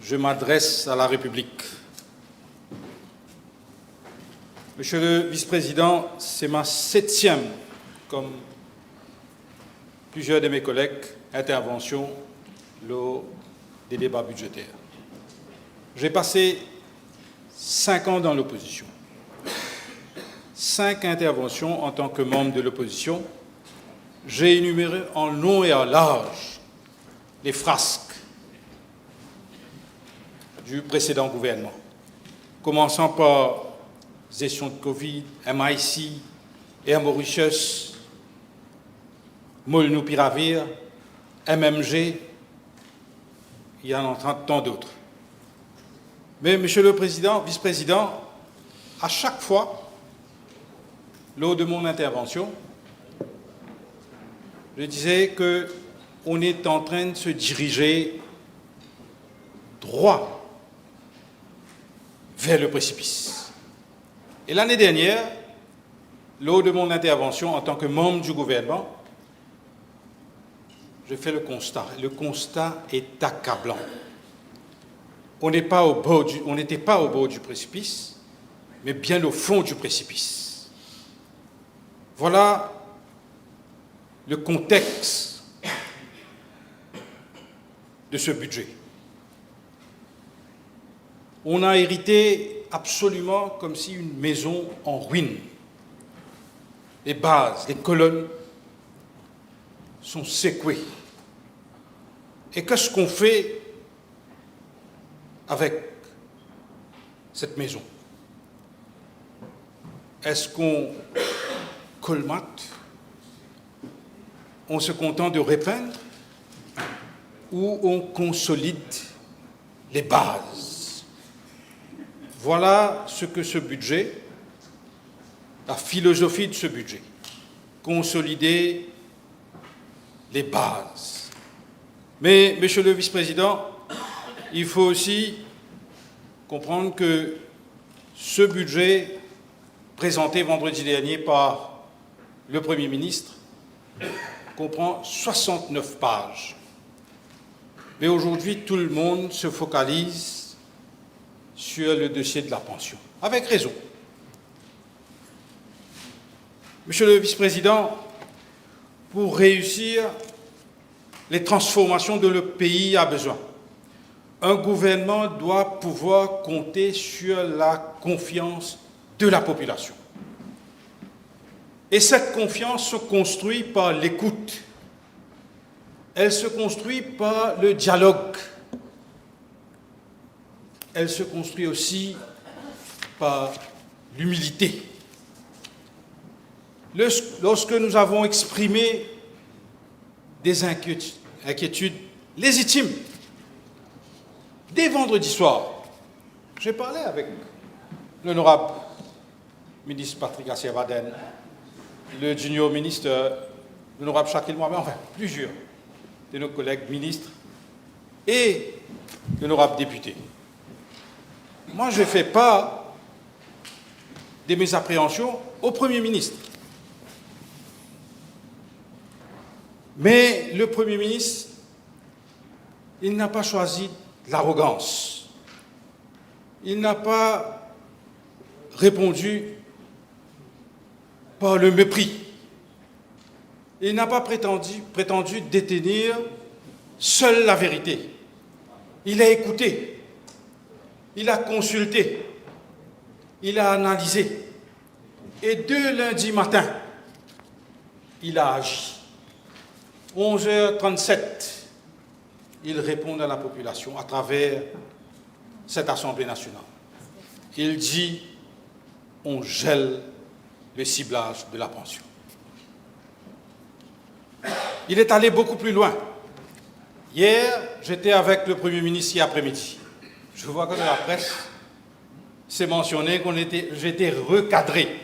je m'adresse à la République. Monsieur le Vice-président, c'est ma 7e, comme plusieurs de mes collègues, intervention lors des débats budgétaires. J'ai passé 5 ans dans l'opposition, 5 interventions en tant que membre de l'opposition. J'ai énuméré en long et en large les frasques du précédent gouvernement, commençant par gestion de Covid, MIC, Air Mauritius, Molnupiravir, MMG, il y en a tant d'autres. Mais, Monsieur le Président, Vice-président, à chaque fois, lors de mon intervention, je disais qu'on est en train de se diriger droit vers le précipice. Et l'année dernière, lors de mon intervention en tant que membre du gouvernement, je fais le constat. Le constat est accablant. On n'était pas au bord du précipice, mais bien au fond du précipice. Voilà le contexte de ce budget. On a hérité absolument comme si une maison en ruine. Les bases, les colonnes sont secouées. Et qu'est-ce qu'on fait avec cette maison? Est-ce qu'on colmate? On se contente de repeindre? Ou on consolide les bases? Voilà ce que ce budget, la philosophie de ce budget, consolider les bases. Mais, Monsieur le Vice-président, il faut aussi comprendre que ce budget présenté vendredi dernier par le Premier ministre comprend 69 pages. Mais aujourd'hui, tout le monde se focalise sur le dossier de la pension, avec raison. Monsieur le Vice-président, pour réussir les transformations dont le pays a besoin, un gouvernement doit pouvoir compter sur la confiance de la population. Et cette confiance se construit par l'écoute. Elle se construit par le dialogue. Elle se construit aussi par l'humilité. Lorsque nous avons exprimé des inquiétudes légitimes, dès vendredi soir, j'ai parlé avec l'honorable ministre Patrick Assievaden, le junior ministre, l'honorable Shakil Mohamed, enfin plusieurs de nos collègues ministres et l'honorable député. Moi, je fais part de mes appréhensions au Premier ministre. Mais le Premier ministre il n'a pas choisi l'arrogance. Il n'a pas répondu par le mépris. Il n'a pas prétendu détenir seul la vérité. Il a écouté, il a consulté, il a analysé. Et dès lundi matin, il a agi. 11h37, il répond à la population à travers cette Assemblée nationale. Il dit, on gèle le ciblage de la pension. Il est allé beaucoup plus loin. Hier, j'étais avec le Premier ministre hier après-midi. Je vois que dans la presse, c'est mentionné j'étais recadré.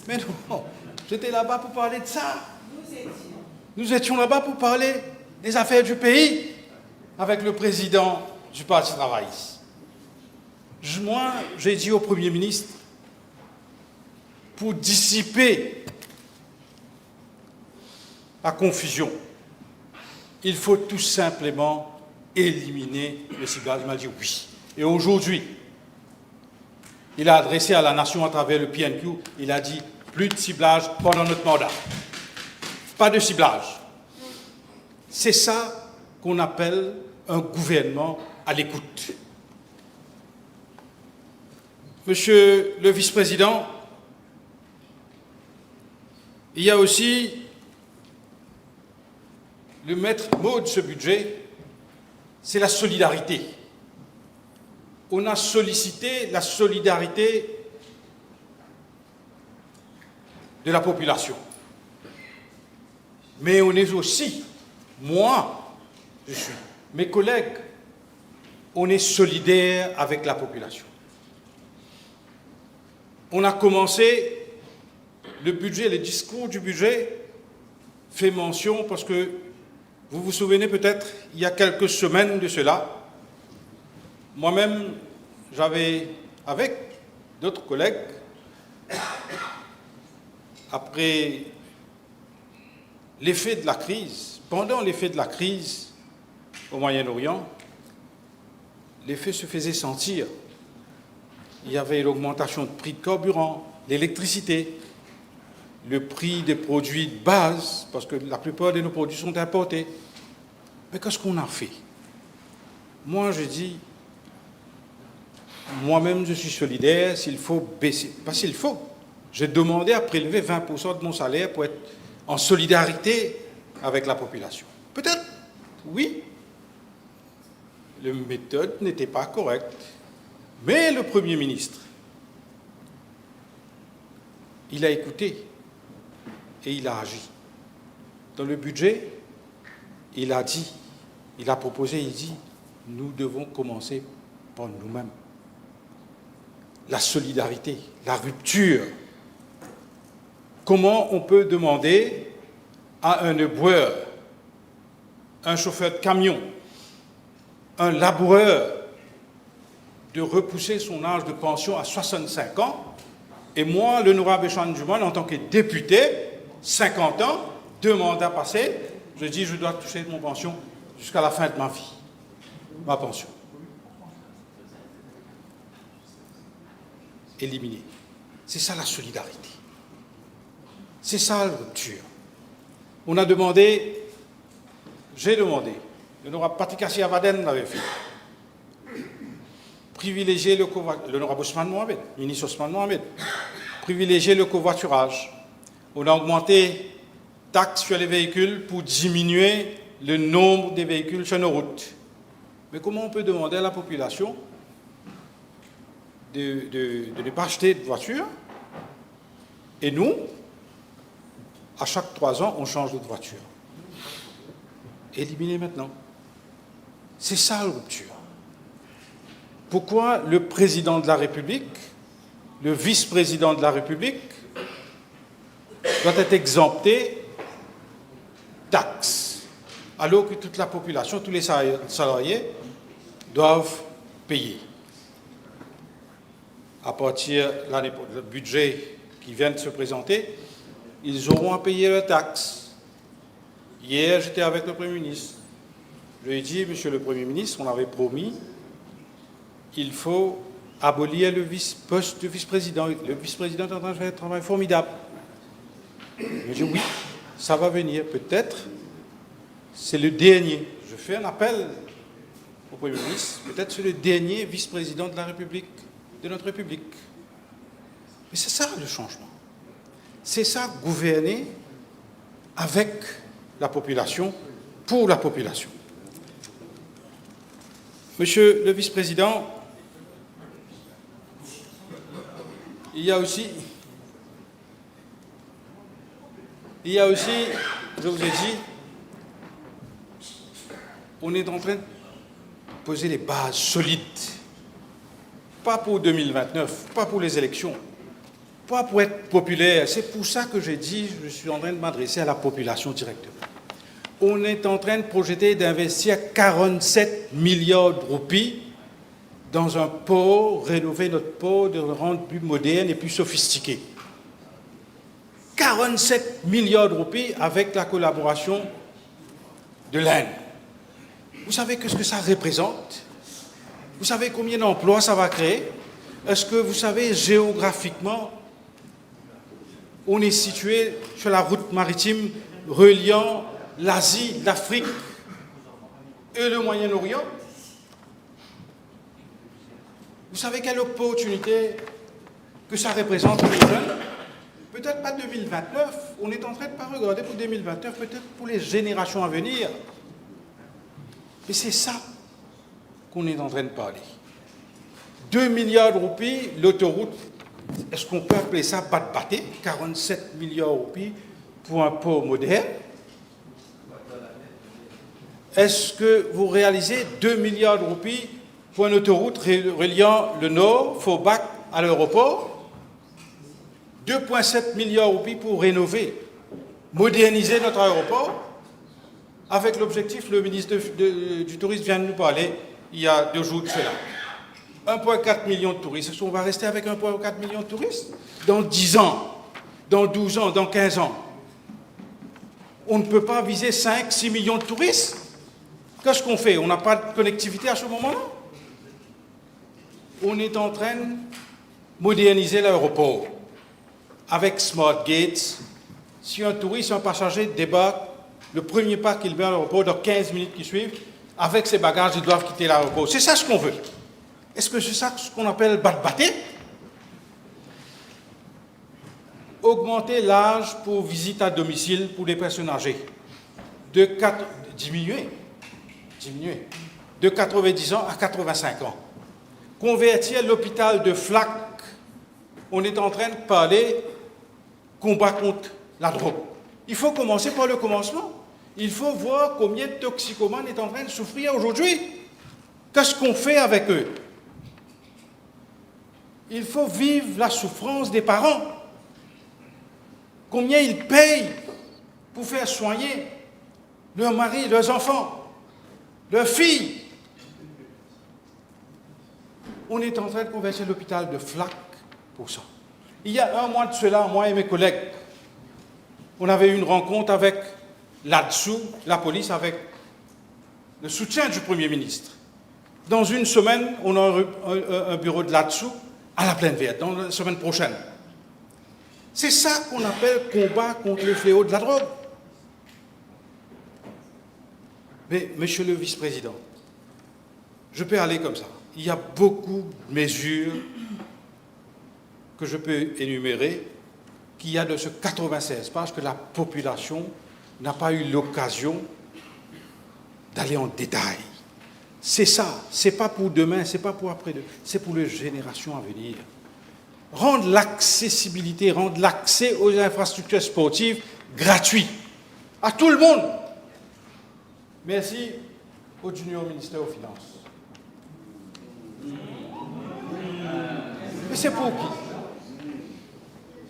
Mais non, j'étais là-bas pour parler de ça. Nous étions là-bas pour parler des affaires du pays avec le président du Parti travailliste. Moi, j'ai dit au Premier ministre, pour dissiper la confusion, il faut tout simplement éliminer le ciblage. Il m'a dit oui. Et aujourd'hui, il a adressé à la nation à travers le PNQ, il a dit plus de ciblage pendant notre mandat. Pas de ciblage. C'est ça qu'on appelle un gouvernement à l'écoute. Monsieur le vice-président, il y a aussi le maître mot de ce budget, c'est la solidarité. On a sollicité la solidarité de la population. Mais on est aussi, moi, mes collègues, on est solidaires avec la population. On a commencé le budget, le discours du budget fait mention, parce que vous vous souvenez peut-être, il y a quelques semaines de cela, moi-même, j'avais, avec d'autres collègues, après l'effet de la crise, pendant l'effet de la crise au Moyen-Orient, l'effet se faisait sentir. Il y avait l'augmentation de prix de carburant, l'électricité, le prix des produits de base, parce que la plupart de nos produits sont importés. Mais qu'est-ce qu'on a fait? Moi, je dis, moi-même, je suis solidaire, s'il faut baisser, pas s'il faut. J'ai demandé à prélever 20% de mon salaire pour être en solidarité avec la population. Peut-être, oui, la méthode n'était pas correcte, mais le Premier ministre, il a écouté et il a agi. Dans le budget, il a dit, il a proposé, il dit, nous devons commencer par nous-mêmes. La solidarité, la rupture. Comment on peut demander à un éboueur, un chauffeur de camion, un laboureur de repousser son âge de pension à 65 ans, et moi, l'honorable Adjourned, en tant que député, 50 ans, 2 mandats passés, je dis je dois toucher mon pension jusqu'à la fin de ma vie, ma pension. Éliminer. C'est ça la solidarité. C'est ça la rupture. On a demandé, j'ai demandé, l'honorable Patrick Abaden l'avait fait, privilégier l'honorable Ousmane Mohamed, ministre Ousmane Mohamed, privilégier le covoiturage. On a augmenté taxes sur les véhicules pour diminuer le nombre de véhicules sur nos routes. Mais comment on peut demander à la population de ne pas acheter de voiture, et nous, à chaque 3 ans, on change de voiture? Éliminer maintenant. C'est ça la rupture. Pourquoi le président de la République, le vice-président de la République, doit être exempté taxes, alors que toute la population, tous les salariés doivent payer? À partir de l'année, le budget qui vient de se présenter, ils auront à payer leurs taxes. Hier, j'étais avec le Premier ministre. Je lui ai dit, Monsieur le Premier ministre, on avait promis, il faut abolir le poste de vice-président. Le vice-président est en train de faire un travail formidable. Je dis oui, ça va venir. Peut-être, c'est le dernier. Je fais un appel au Premier ministre. Peut-être c'est le dernier vice-président de la République, de notre République. Mais c'est ça le changement. C'est ça gouverner avec la population, pour la population. Monsieur le vice-président, il y a aussi, je vous ai dit, on est en train de poser les bases solides, pas pour 2029, pas pour les élections, pas pour être populaire. C'est pour ça que j'ai dit, je suis en train de m'adresser à la population directement. On est en train de projeter d'investir 47 milliards de roupies dans un port, rénover notre port, de le rendre plus moderne et plus sophistiqué. 47 milliards de roupies avec la collaboration de l'Inde. Vous savez ce que ça représente? Vous savez combien d'emplois ça va créer? Est-ce que vous savez géographiquement, on est situé sur la route maritime reliant l'Asie, l'Afrique et le Moyen-Orient? Vous savez quelle opportunité que ça représente pour les jeunes? Peut-être pas 2029, on est en train de pas regarder pour 2029, peut-être pour les générations à venir. Et c'est ça qu'on est en train de parler. 2 milliards de roupies, l'autoroute, est-ce qu'on peut appeler ça bat-baté? 47 milliards de roupies pour un port moderne? Est-ce que vous réalisez 2 milliards de roupies pour une autoroute reliant le nord, Forbach, à l'aéroport? 2,7 milliards de roupies pour rénover, moderniser notre aéroport? Avec l'objectif, le ministre du Tourisme vient de nous parler il y a 2 jours de cela. 1,4 million de touristes. Est-ce qu'on va rester avec 1,4 million de touristes? Dans 10 ans, dans 12 ans, dans 15 ans, on ne peut pas viser 5, 6 millions de touristes? Qu'est-ce qu'on fait? On n'a pas de connectivité à ce moment-là? On est en train de moderniser l'aéroport avec Smart Gates. Si un touriste, un passager débarque, le premier pas qu'il met à l'aéroport, dans 15 minutes qui suivent, avec ses bagages, ils doivent quitter l'aéroport. C'est ça ce qu'on veut. Est-ce que c'est ça ce qu'on appelle bat-baté? Augmenter l'âge pour visite à domicile pour les personnes âgées. Diminuer. De 90 ans à 85 ans. Convertir l'hôpital de Flac. On est en train de parler combat contre la drogue. Il faut commencer par le commencement. Il faut voir combien de toxicomanes est en train de souffrir aujourd'hui. Qu'est-ce qu'on fait avec eux? Il faut vivre la souffrance des parents. Combien ils payent pour faire soigner leurs maris, leurs enfants, leurs filles. On est en train de convertir l'hôpital de Flac pour ça. Il y a un mois de cela, moi et mes collègues, on avait eu une rencontre avec là-dessous, la police, avec le soutien du Premier ministre. Dans une semaine, on a un bureau de là-dessous à la Plaine Verte, dans la semaine prochaine. C'est ça qu'on appelle combat contre le fléau de la drogue. Mais, monsieur le vice-président, je peux aller comme ça. Il y a beaucoup de mesures que je peux énumérer qu'il y a de ce 96 pages que la population n'a pas eu l'occasion d'aller en détail. C'est ça, c'est pas pour demain, c'est pas pour après-demain, c'est pour les générations à venir. Rendre l'accessibilité, rendre l'accès aux infrastructures sportives gratuit à tout le monde. Merci au junior ministère aux Finances. Mais c'est pour qui?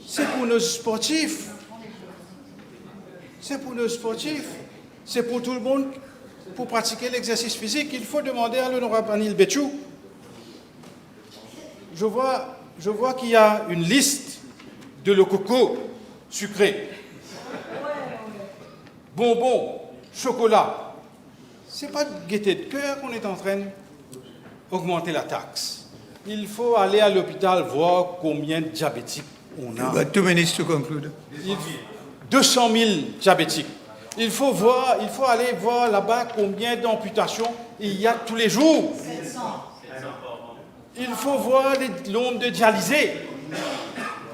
C'est pour nos sportifs. C'est pour nos sportifs. C'est pour tout le monde. Pour pratiquer l'exercice physique, il faut demander à l'honorable Anil Béchou. Je vois qu'il y a une liste de le coco sucré. Bonbons, chocolat. Ce n'est pas de gaieté de cœur qu'on est en train d'augmenter la taxe. Il faut aller à l'hôpital voir combien de diabétiques on a. But 2 minutes to conclude. 200 000 diabétiques. Il faut aller voir là-bas combien d'amputations il y a tous les jours. Il faut voir le nombre de dialysés.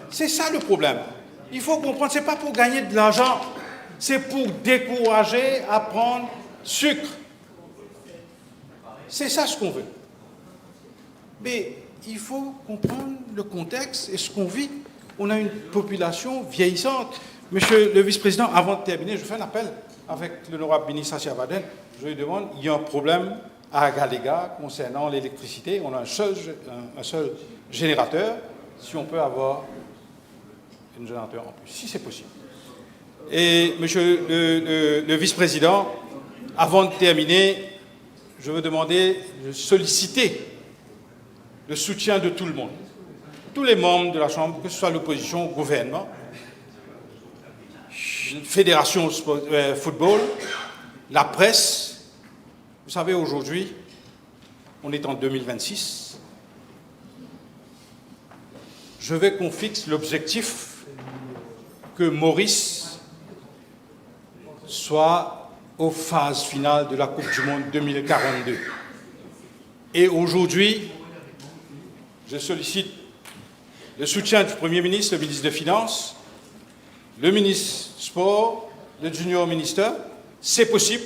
C'est ça le problème. Il faut comprendre, ce n'est pas pour gagner de l'argent, c'est pour décourager à prendre sucre. C'est ça ce qu'on veut. Mais il faut comprendre le contexte et ce qu'on vit. On a une population vieillissante. Monsieur le vice-président, avant de terminer, je fais un appel avec l'honorable ministre Assia Baden. Je lui demande, il y a un problème à Galega concernant l'électricité. On a un seul générateur. Si on peut avoir un générateur en plus, si c'est possible. Et monsieur le vice-président, avant de terminer, je veux demander de solliciter le soutien de tout le monde, tous les membres de la Chambre, que ce soit l'opposition, le gouvernement, fédération football, la presse. Vous savez, aujourd'hui, on est en 2026. Je veux qu'on fixe l'objectif que Maurice soit aux phases finales de la Coupe du Monde 2042. Et aujourd'hui, je sollicite le soutien du Premier ministre, le ministre des Finances, le ministre Sport, le Junior Minister. C'est possible.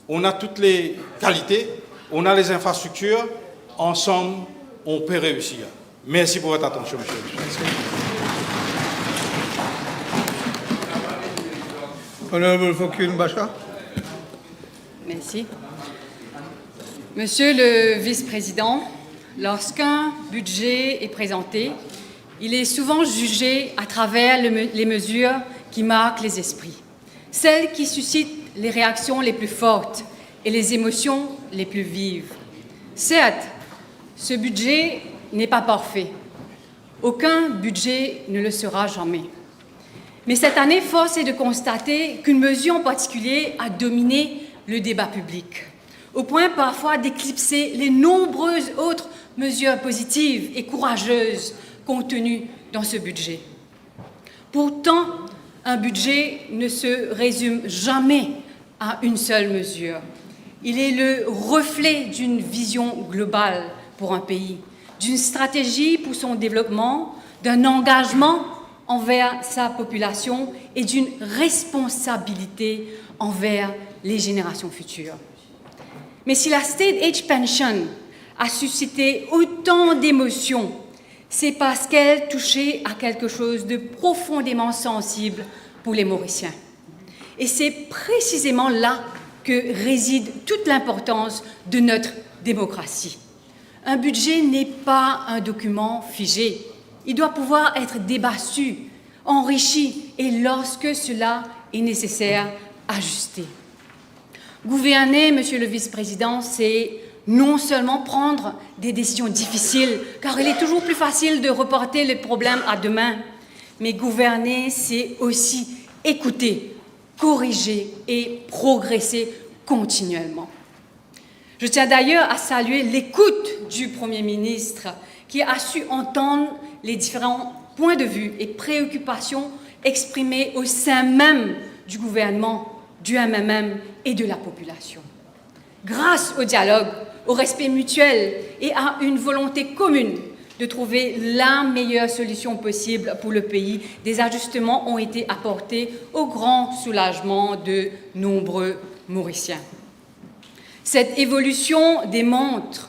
On a toutes les qualités, on a les infrastructures. Ensemble, on peut réussir. Merci pour votre attention, monsieur le président. Honourable Fokiun Bacha. Merci. Monsieur le vice-président, lorsqu'un budget est présenté, il est souvent jugé à travers les mesures qui marquent les esprits, celles qui suscitent les réactions les plus fortes et les émotions les plus vives. Certes, ce budget n'est pas parfait. Aucun budget ne le sera jamais. Mais cette année, force est de constater qu'une mesure en particulier a dominé le débat public, au point parfois d'éclipser les nombreuses autres mesures positives et courageuses contenues dans ce budget. Pourtant, un budget ne se résume jamais à une seule mesure. Il est le reflet d'une vision globale pour un pays, d'une stratégie pour son développement, d'un engagement envers sa population et d'une responsabilité envers les générations futures. Mais si la State Age Pension a suscité autant d'émotions, c'est parce qu'elle touchait à quelque chose de profondément sensible pour les Mauriciens. Et c'est précisément là que réside toute l'importance de notre démocratie. Un budget n'est pas un document figé. Il doit pouvoir être débattu, enrichi et, lorsque cela est nécessaire, ajusté. Gouverner, Monsieur le Vice-président, c'est non seulement prendre des décisions difficiles, car il est toujours plus facile de reporter les problèmes à demain, mais gouverner, c'est aussi écouter, corriger et progresser continuellement. Je tiens d'ailleurs à saluer l'écoute du Premier ministre qui a su entendre les différents points de vue et préoccupations exprimées au sein même du gouvernement, du MMM et de la population. Grâce au dialogue, au respect mutuel et à une volonté commune de trouver la meilleure solution possible pour le pays, des ajustements ont été apportés au grand soulagement de nombreux Mauriciens. Cette évolution démontre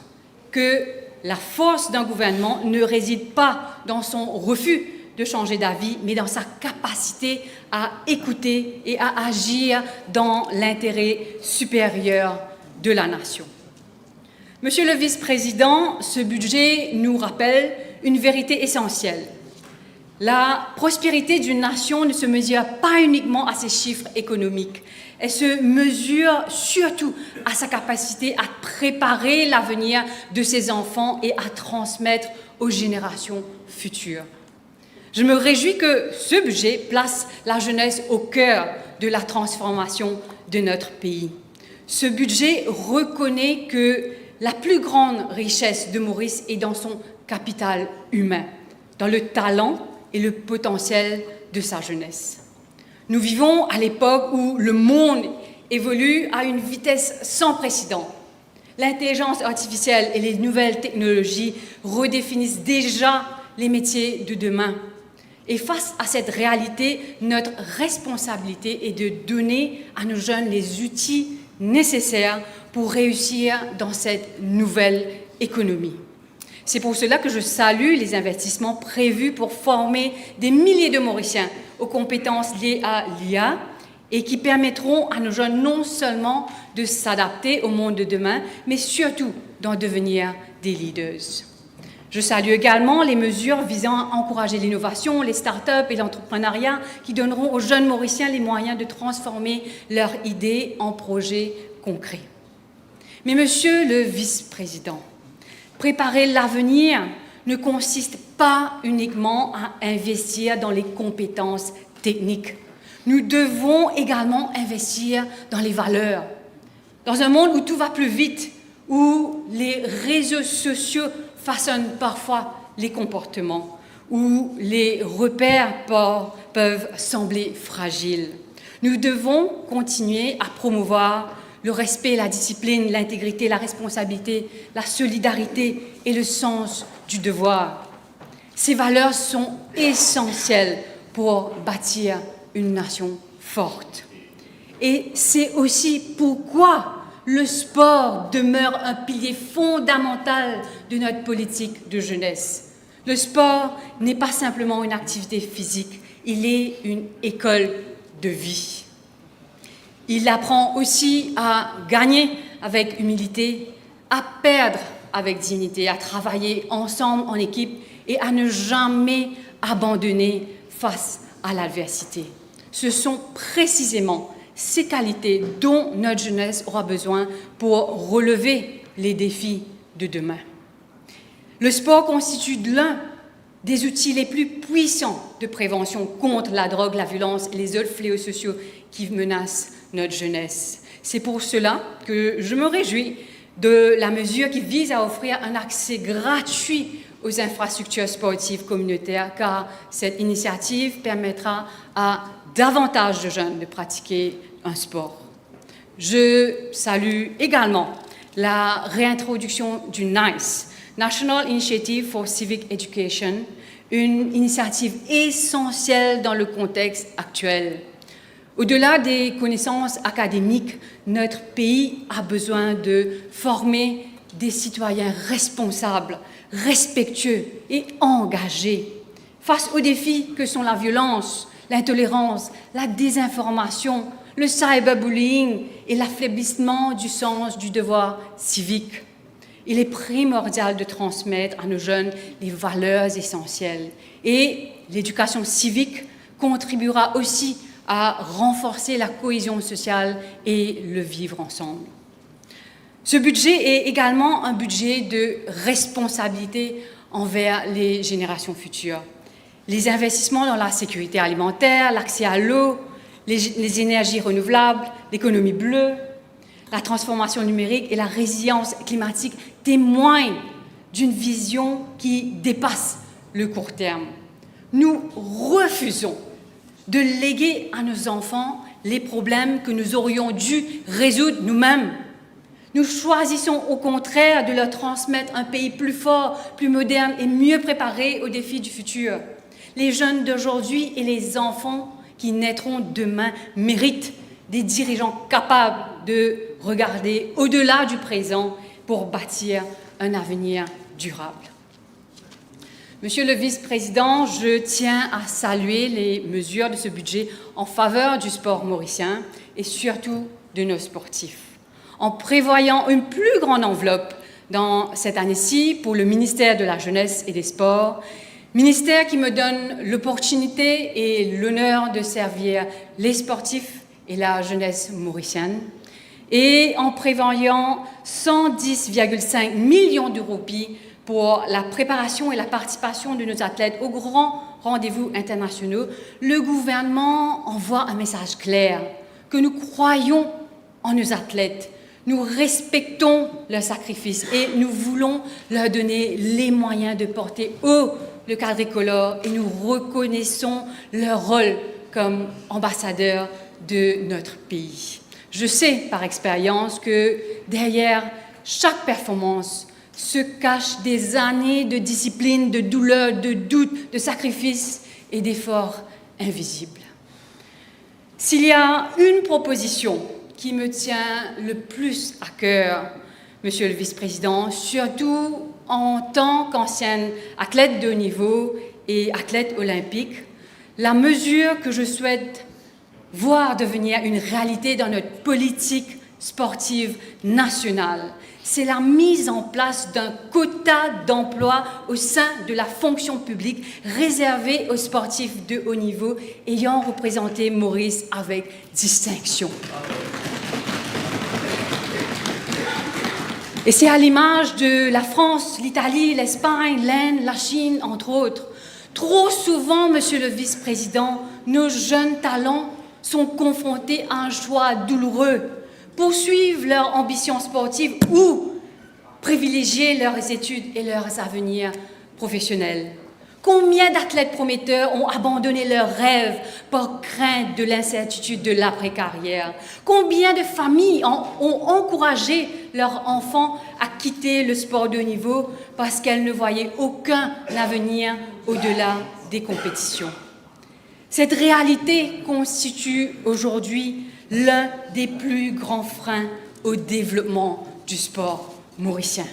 que la force d'un gouvernement ne réside pas dans son refus de changer d'avis, mais dans sa capacité à écouter et à agir dans l'intérêt supérieur de la nation. Monsieur le vice-président, ce budget nous rappelle une vérité essentielle. La prospérité d'une nation ne se mesure pas uniquement à ses chiffres économiques. Elle se mesure surtout à sa capacité à préparer l'avenir de ses enfants et à transmettre aux générations futures. Je me réjouis que ce budget place la jeunesse au cœur de la transformation de notre pays. Ce budget reconnaît que la plus grande richesse de Maurice est dans son capital humain, dans le talent et le potentiel de sa jeunesse. Nous vivons à l'époque où le monde évolue à une vitesse sans précédent. L'intelligence artificielle et les nouvelles technologies redéfinissent déjà les métiers de demain. Et face à cette réalité, notre responsabilité est de donner à nos jeunes les outils nécessaires pour réussir dans cette nouvelle économie. C'est pour cela que je salue les investissements prévus pour former des milliers de Mauriciens aux compétences liées à l'IA et qui permettront à nos jeunes non seulement de s'adapter au monde de demain, mais surtout d'en devenir des leaders. Je salue également les mesures visant à encourager l'innovation, les start-up et l'entrepreneuriat qui donneront aux jeunes Mauriciens les moyens de transformer leurs idées en projets concrets. Mais Monsieur le Vice-président, préparer l'avenir ne consiste pas uniquement à investir dans les compétences techniques. Nous devons également investir dans les valeurs. Dans un monde où tout va plus vite, où les réseaux sociaux façonnent parfois les comportements, où les repères peuvent sembler fragiles, nous devons continuer à promouvoir le respect, la discipline, l'intégrité, la responsabilité, la solidarité et le sens du devoir. Ces valeurs sont essentielles pour bâtir une nation forte. Et c'est aussi pourquoi le sport demeure un pilier fondamental de notre politique de jeunesse. Le sport n'est pas simplement une activité physique, il est une école de vie. Il apprend aussi à gagner avec humilité, à perdre avec dignité, à travailler ensemble en équipe et à ne jamais abandonner face à l'adversité. Ce sont précisément ces qualités dont notre jeunesse aura besoin pour relever les défis de demain. Le sport constitue l'un des outils les plus puissants de prévention contre la drogue, la violence et les autres fléaux sociaux qui menacent notre jeunesse. C'est pour cela que je me réjouis de la mesure qui vise à offrir un accès gratuit aux infrastructures sportives communautaires, car cette initiative permettra à davantage de jeunes de pratiquer un sport. Je salue également la réintroduction du NICE, National Initiative for Civic Education, une initiative essentielle dans le contexte actuel. Au-delà des connaissances académiques, notre pays a besoin de former des citoyens responsables, respectueux et engagés face aux défis que sont la violence, l'intolérance, la désinformation, le cyberbullying et l'affaiblissement du sens du devoir civique. Il est primordial de transmettre à nos jeunes les valeurs essentielles et l'éducation civique contribuera aussi à renforcer la cohésion sociale et le vivre ensemble. Ce budget est également un budget de responsabilité envers les générations futures. Les investissements dans la sécurité alimentaire, l'accès à l'eau, les énergies renouvelables, l'économie bleue, la transformation numérique et la résilience climatique témoignent d'une vision qui dépasse le court terme. Nous refusons de léguer à nos enfants les problèmes que nous aurions dû résoudre nous-mêmes. Nous choisissons au contraire de leur transmettre un pays plus fort, plus moderne et mieux préparé aux défis du futur. Les jeunes d'aujourd'hui et les enfants qui naîtront demain méritent des dirigeants capables de regarder au-delà du présent pour bâtir un avenir durable. Monsieur le Vice-président, je tiens à saluer les mesures de ce budget en faveur du sport mauricien et surtout de nos sportifs, en prévoyant une plus grande enveloppe dans cette année-ci pour le ministère de la Jeunesse et des Sports, ministère qui me donne l'opportunité et l'honneur de servir les sportifs et la jeunesse mauricienne, et en prévoyant 110,5 millions de roupies pour la préparation et la participation de nos athlètes aux grands rendez-vous internationaux, le gouvernement envoie un message clair que nous croyons en nos athlètes, Nous respectons leur sacrifice et nous voulons leur donner les moyens de porter haut le quadricolore et nous reconnaissons leur rôle comme ambassadeurs de notre pays. Je sais par expérience que derrière chaque performance se cachent des années de discipline, de douleur, de doute, de sacrifice et d'efforts invisibles. S'il y a une proposition qui me tient le plus à cœur, Monsieur le Vice-président, surtout en tant qu'ancienne athlète de haut niveau et athlète olympique, la mesure que je souhaite voir devenir une réalité dans notre politique sportive nationale, c'est la mise en place d'un quota d'emploi au sein de la fonction publique réservé aux sportifs de haut niveau ayant représenté Maurice avec distinction. Et c'est à l'image de la France, l'Italie, l'Espagne, l'Inde, la Chine, entre autres. Trop souvent, Monsieur le Vice-président, nos jeunes talents sont confrontés à un choix douloureux: poursuivre leur ambition sportive ou privilégier leurs études et leurs avenirs professionnels. Combien d'athlètes prometteurs ont abandonné leurs rêves par crainte de l'incertitude de l'après-carrière? Combien de familles ont encouragé leurs enfants à quitter le sport de haut niveau parce qu'elles ne voyaient aucun avenir au-delà des compétitions? Cette réalité constitue aujourd'hui l'un des plus grands freins au développement du sport mauricien.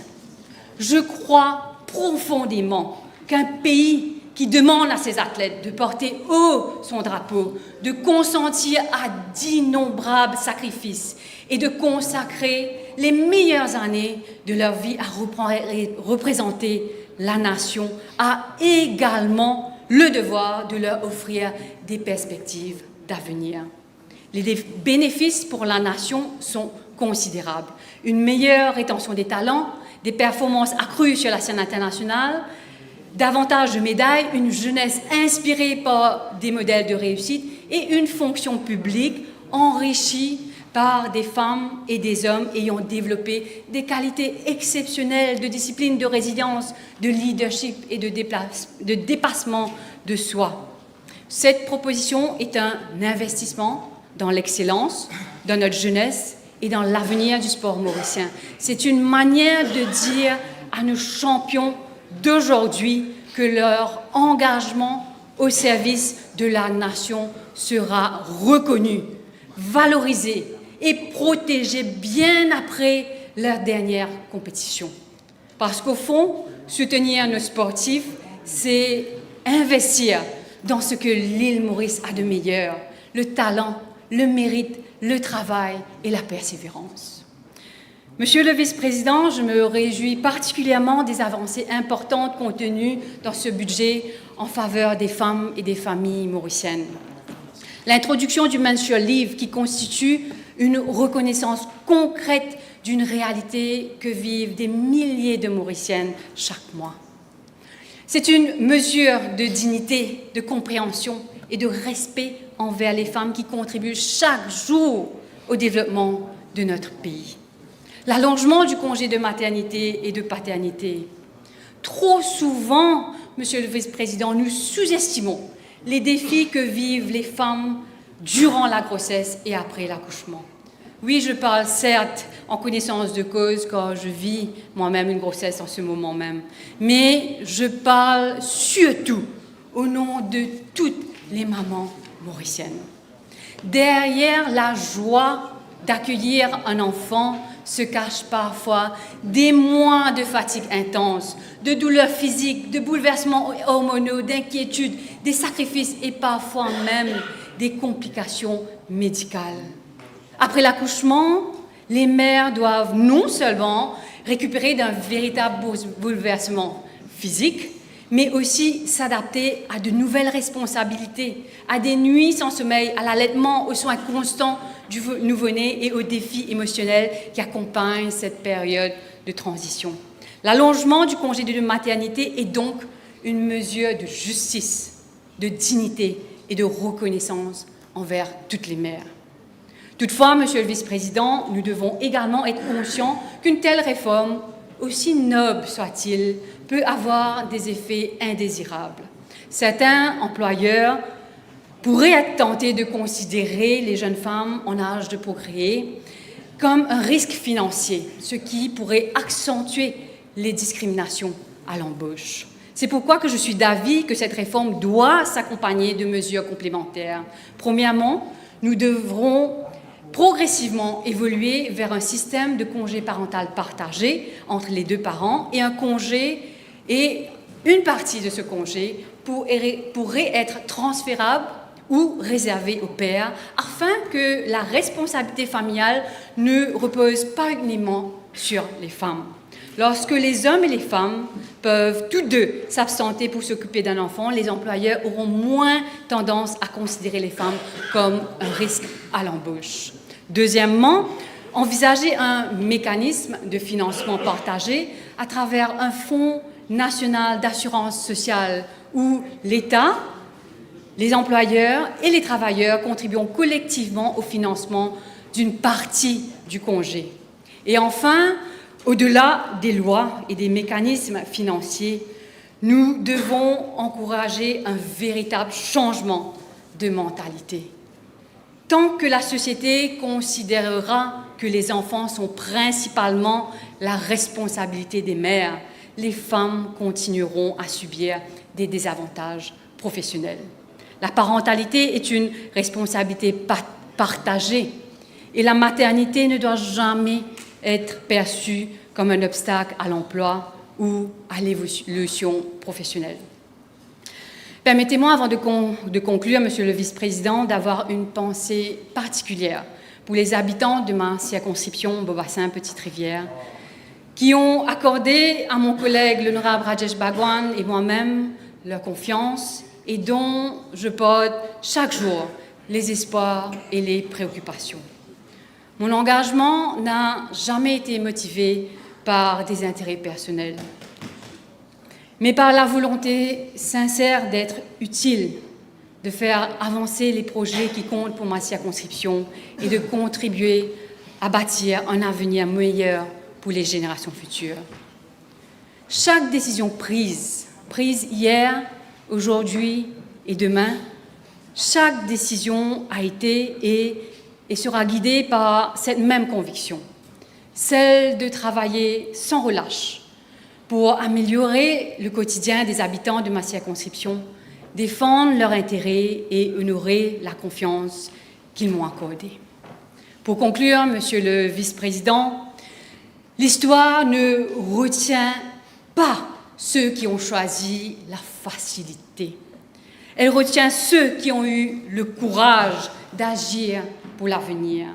Je crois profondément qu'un pays qui demande à ses athlètes de porter haut son drapeau, de consentir à d'innombrables sacrifices et de consacrer les meilleures années de leur vie à représenter la nation, a également le devoir de leur offrir des perspectives d'avenir. Les bénéfices pour la nation sont considérables. Une meilleure rétention des talents, des performances accrues sur la scène internationale, davantage de médailles, une jeunesse inspirée par des modèles de réussite et une fonction publique enrichie par des femmes et des hommes ayant développé des qualités exceptionnelles de discipline, de résilience, de leadership et de dépassement de soi. Cette proposition est un investissement dans l'excellence, dans notre jeunesse et dans l'avenir du sport mauricien. C'est une manière de dire à nos champions d'aujourd'hui que leur engagement au service de la nation sera reconnu, valorisé et protégé bien après leur dernière compétition. Parce qu'au fond, soutenir nos sportifs, c'est investir dans ce que l'île Maurice a de meilleur: le talent, le mérite, le travail et la persévérance. Monsieur le Vice-président, je me réjouis particulièrement des avancées importantes contenues dans ce budget en faveur des femmes et des familles mauriciennes. L'introduction du menstrual leave, qui constitue une reconnaissance concrète d'une réalité que vivent des milliers de Mauriciennes chaque mois. C'est une mesure de dignité, de compréhension et de respect envers les femmes qui contribuent chaque jour au développement de notre pays. L'allongement du congé de maternité et de paternité. Trop souvent, Monsieur le Vice-président, nous sous-estimons les défis que vivent les femmes durant la grossesse et après l'accouchement. Oui, je parle certes en connaissance de cause quand je vis moi-même une grossesse en ce moment même, mais je parle surtout au nom de toutes les mamans mauriciennes. Derrière la joie d'accueillir un enfant se cachent parfois des mois de fatigue intense, de douleurs physiques, de bouleversements hormonaux, d'inquiétudes, des sacrifices et parfois même des complications médicales. Après l'accouchement, les mères doivent non seulement récupérer d'un véritable bouleversement physique, mais aussi s'adapter à de nouvelles responsabilités, à des nuits sans sommeil, à l'allaitement, aux soins constants du nouveau-né et aux défis émotionnels qui accompagnent cette période de transition. L'allongement du congé de maternité est donc une mesure de justice, de dignité et de reconnaissance envers toutes les mères. Toutefois, Monsieur le Vice-président, nous devons également être conscients qu'une telle réforme, aussi noble soit-il, peut avoir des effets indésirables. Certains employeurs pourraient être tentés de considérer les jeunes femmes en âge de procréer comme un risque financier, ce qui pourrait accentuer les discriminations à l'embauche. C'est pourquoi que je suis d'avis que cette réforme doit s'accompagner de mesures complémentaires. Premièrement, nous devrons progressivement évoluer vers un système de congé parental partagé entre les deux parents et un congé et une partie de ce congé pourrait être transférable ou réservée au père afin que la responsabilité familiale ne repose pas uniquement sur les femmes. Lorsque les hommes et les femmes peuvent tous deux s'absenter pour s'occuper d'un enfant, les employeurs auront moins tendance à considérer les femmes comme un risque à l'embauche. Deuxièmement, envisager un mécanisme de financement partagé à travers un fonds national d'assurance sociale où l'État, les employeurs et les travailleurs contribueront collectivement au financement d'une partie du congé. Et enfin, au-delà des lois et des mécanismes financiers, nous devons encourager un véritable changement de mentalité. Tant que la société considérera que les enfants sont principalement la responsabilité des mères, les femmes continueront à subir des désavantages professionnels. La parentalité est une responsabilité partagée et la maternité ne doit jamais être perçue comme un obstacle à l'emploi ou à l'évolution professionnelle. Permettez-moi, avant de conclure, Monsieur le Vice-président, d'avoir une pensée particulière pour les habitants de ma circonscription Beaubassin-Petite-Rivière qui ont accordé à mon collègue l'honorable Rajesh Bhagwan et moi-même leur confiance et dont je porte chaque jour les espoirs et les préoccupations. Mon engagement n'a jamais été motivé par des intérêts personnels, mais par la volonté sincère d'être utile, de faire avancer les projets qui comptent pour ma circonscription et de contribuer à bâtir un avenir meilleur pour les générations futures. Chaque décision prise hier, aujourd'hui et demain, chaque décision a été et sera guidée par cette même conviction, celle de travailler sans relâche pour améliorer le quotidien des habitants de ma circonscription, défendre leurs intérêts et honorer la confiance qu'ils m'ont accordée. Pour conclure, Monsieur le Vice-président, l'histoire ne retient pas ceux qui ont choisi la facilité. Elle retient ceux qui ont eu le courage d'agir pour l'avenir.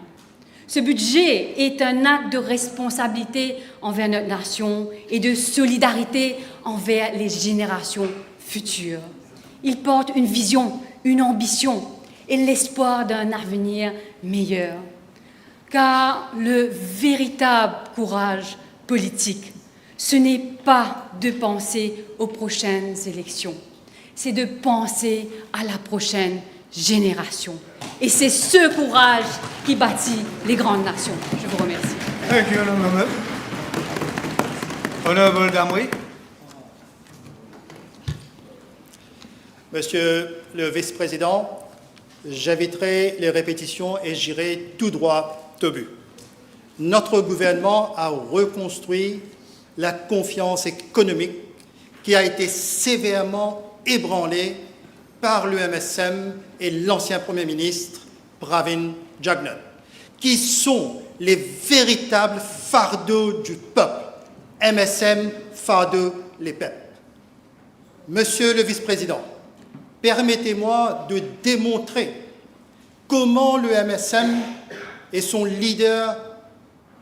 Ce budget est un acte de responsabilité envers notre nation et de solidarité envers les générations futures. Il porte une vision, une ambition et l'espoir d'un avenir meilleur. Car le véritable courage politique, ce n'est pas de penser aux prochaines élections, c'est de penser à la prochaine génération. Et c'est ce courage qui bâtit les grandes nations. Je vous remercie. Thank you, Honourable. Honourable Damri. Monsieur le Vice-président, j'éviterai les répétitions et j'irai tout droit au but. Notre gouvernement a reconstruit la confiance économique qui a été sévèrement ébranlée par l'UMSM et l'ancien Premier ministre Pravin Jagnat, qui sont les véritables fardeaux du peuple. MSM, fardeau, les peuples. Monsieur le Vice-président, permettez-moi de démontrer comment le MSM et son leader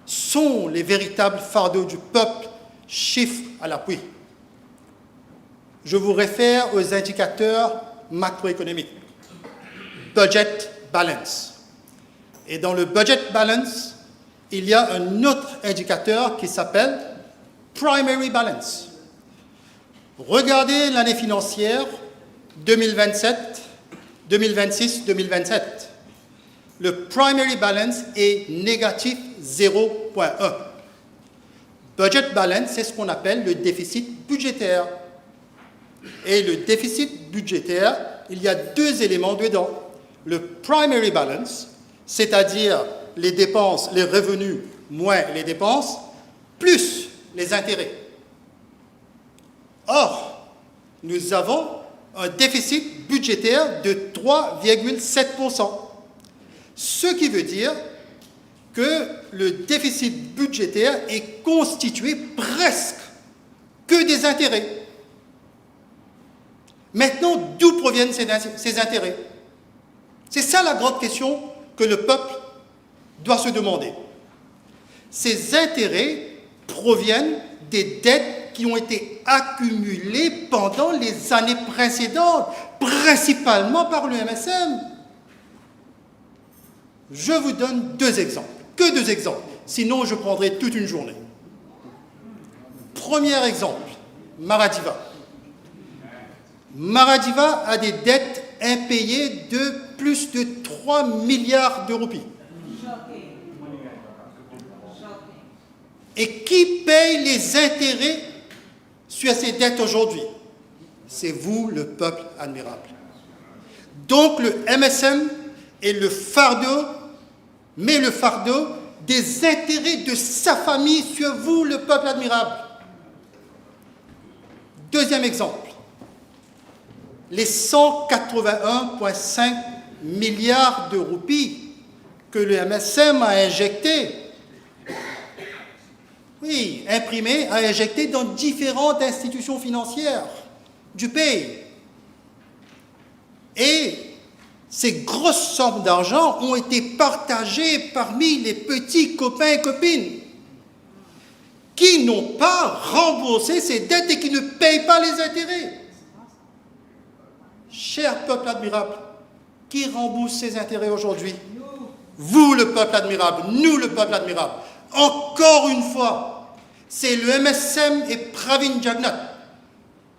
sont les véritables fardeaux du peuple, chiffres à l'appui. Je vous réfère aux indicateurs macroéconomiques. Budget balance. Et dans le budget balance, il y a un autre indicateur qui s'appelle primary balance. Regardez l'année financière 2027, 2026, 2027. le primary balance est négatif 0,1. Budget balance, c'est ce qu'on appelle le déficit budgétaire. Et le déficit budgétaire, il y a deux éléments dedans. Le primary balance, c'est-à-dire les dépenses, les revenus moins les dépenses, plus les intérêts. Or, nous avons un déficit budgétaire de 3,7%. Ce qui veut dire que le déficit budgétaire est constitué presque que des intérêts. Maintenant, d'où proviennent ces intérêts? C'est ça la grande question que le peuple doit se demander. Ces intérêts proviennent des dettes qui ont été accumulées pendant les années précédentes, principalement par le MSM. Je vous donne deux exemples, que deux exemples, sinon je prendrai toute une journée. Premier exemple, Maradiva. Maradiva a des dettes impayées de plus de 3 milliards de roupies. Et qui paye les intérêts sur ces dettes aujourd'hui? C'est vous, le peuple admirable. Donc le MSM est le fardeau, mais le fardeau des intérêts de sa famille sur vous, le peuple admirable. Deuxième exemple. Les 181,5 milliards de roupies que le MSM a injectés, a injecté dans différentes institutions financières du pays. Et ces grosses sommes d'argent ont été partagées parmi les petits copains et copines qui n'ont pas remboursé ces dettes et qui ne payent pas les intérêts. Cher peuple admirable, qui rembourse ces intérêts aujourd'hui? Vous, le peuple admirable, nous, le peuple admirable. Encore une fois, c'est le MSM et Pravin Jagnat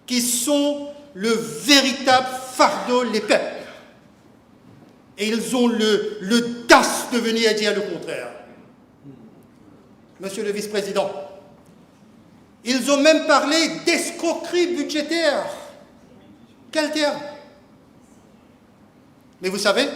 qui sont le véritable fardeau, les peuples. Et ils ont l'audace de venir dire le contraire. Monsieur le vice-président, ils ont même parlé d'escroquerie budgétaire. Quel terme? Mais vous savez,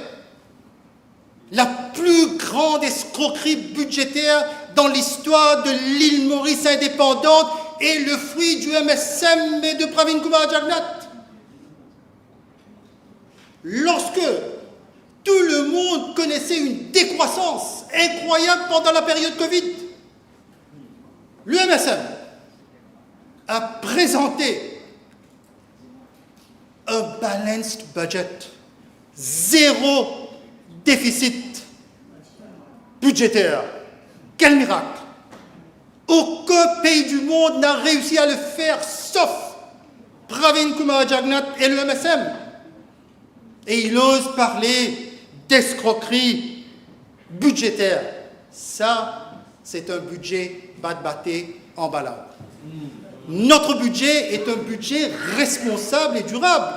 la plus grande escroquerie budgétaire dans l'histoire de l'île Maurice indépendante est le fruit du MSM et de Pravin Kumar Jagnat. Lorsque tout le monde connaissait une décroissance incroyable pendant la période Covid, le MSM a présenté un balanced budget, zéro déficit budgétaire. Quel miracle! Aucun pays du monde n'a réussi à le faire, sauf Pravin Kumar Jagnat et le MSM. Et il ose parler d'escroquerie budgétaire. Ça, c'est un budget bat-batté en balade. Notre budget est un budget responsable et durable.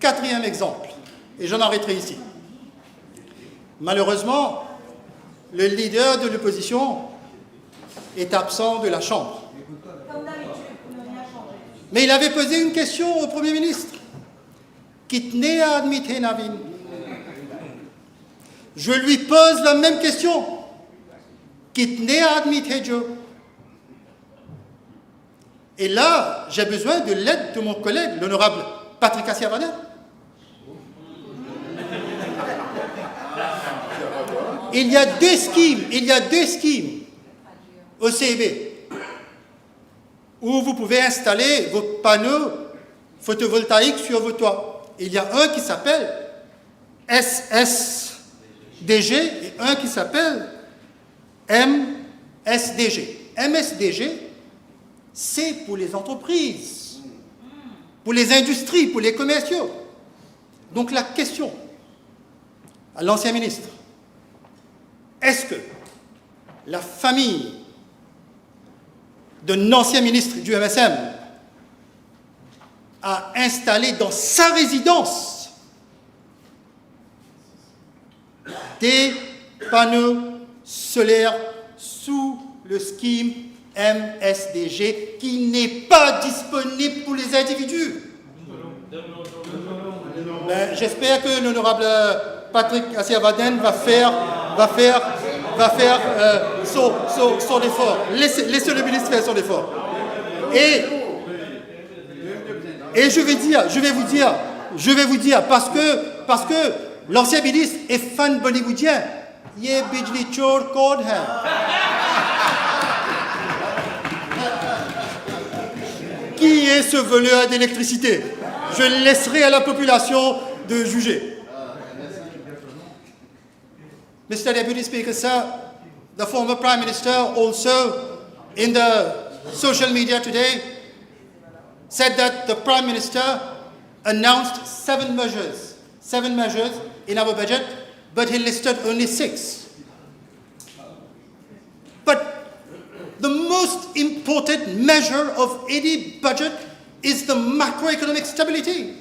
Quatrième exemple, et j'en arrêterai ici. Malheureusement, le leader de l'opposition est absent de la Chambre. Mais il avait posé une question au Premier ministre. Kitne admite Navin. Je lui pose la même question. Kitne admite Joe. Et là, j'ai besoin de l'aide de mon collègue, l'honorable Patrick Assiavana. Il y a deux schemes au CIB où vous pouvez installer vos panneaux photovoltaïques sur vos toits. Il y a un qui s'appelle SSDG et un qui s'appelle MSDG. MSDG, c'est pour les entreprises, pour les industries, pour les commerciaux. Donc la question à l'ancien ministre, est-ce que la famille d'un ancien ministre du MSM a installé dans sa résidence des panneaux solaires sous le scheme MSDG qui n'est pas disponible pour les individus. Ben, j'espère que l'honorable Patrick Assiavaden va faire son effort. Laissez le ministre faire son effort. Et je vais vous dire, parce que l'ancien ministre est fan bollywoodien. Ye bijli chor kaun hai? Qui est ce voleur d'électricité? Je laisserai à la population de juger. Mr. Deputy Speaker, sir, the former Prime Minister also in the social media today said that the Prime Minister announced seven measures in our budget, but he listed only 6. But the most important measure of any budget is the macroeconomic stability.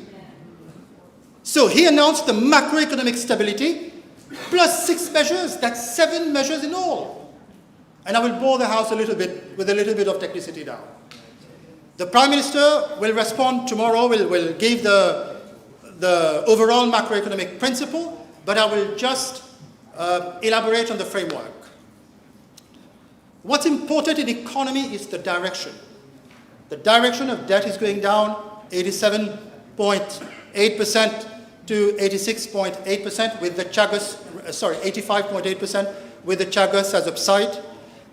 So he announced the macroeconomic stability plus 6 measures. That's 7 measures in all. And I will bore the House a little bit with a little bit of technicity now. The Prime Minister will respond tomorrow, will give the overall macroeconomic principle, but I will just elaborate on the framework. What's important in economy is the direction. The direction of debt is going down 87.8% to 86.8% with the Chagas, 85.8% with the Chagas as upside,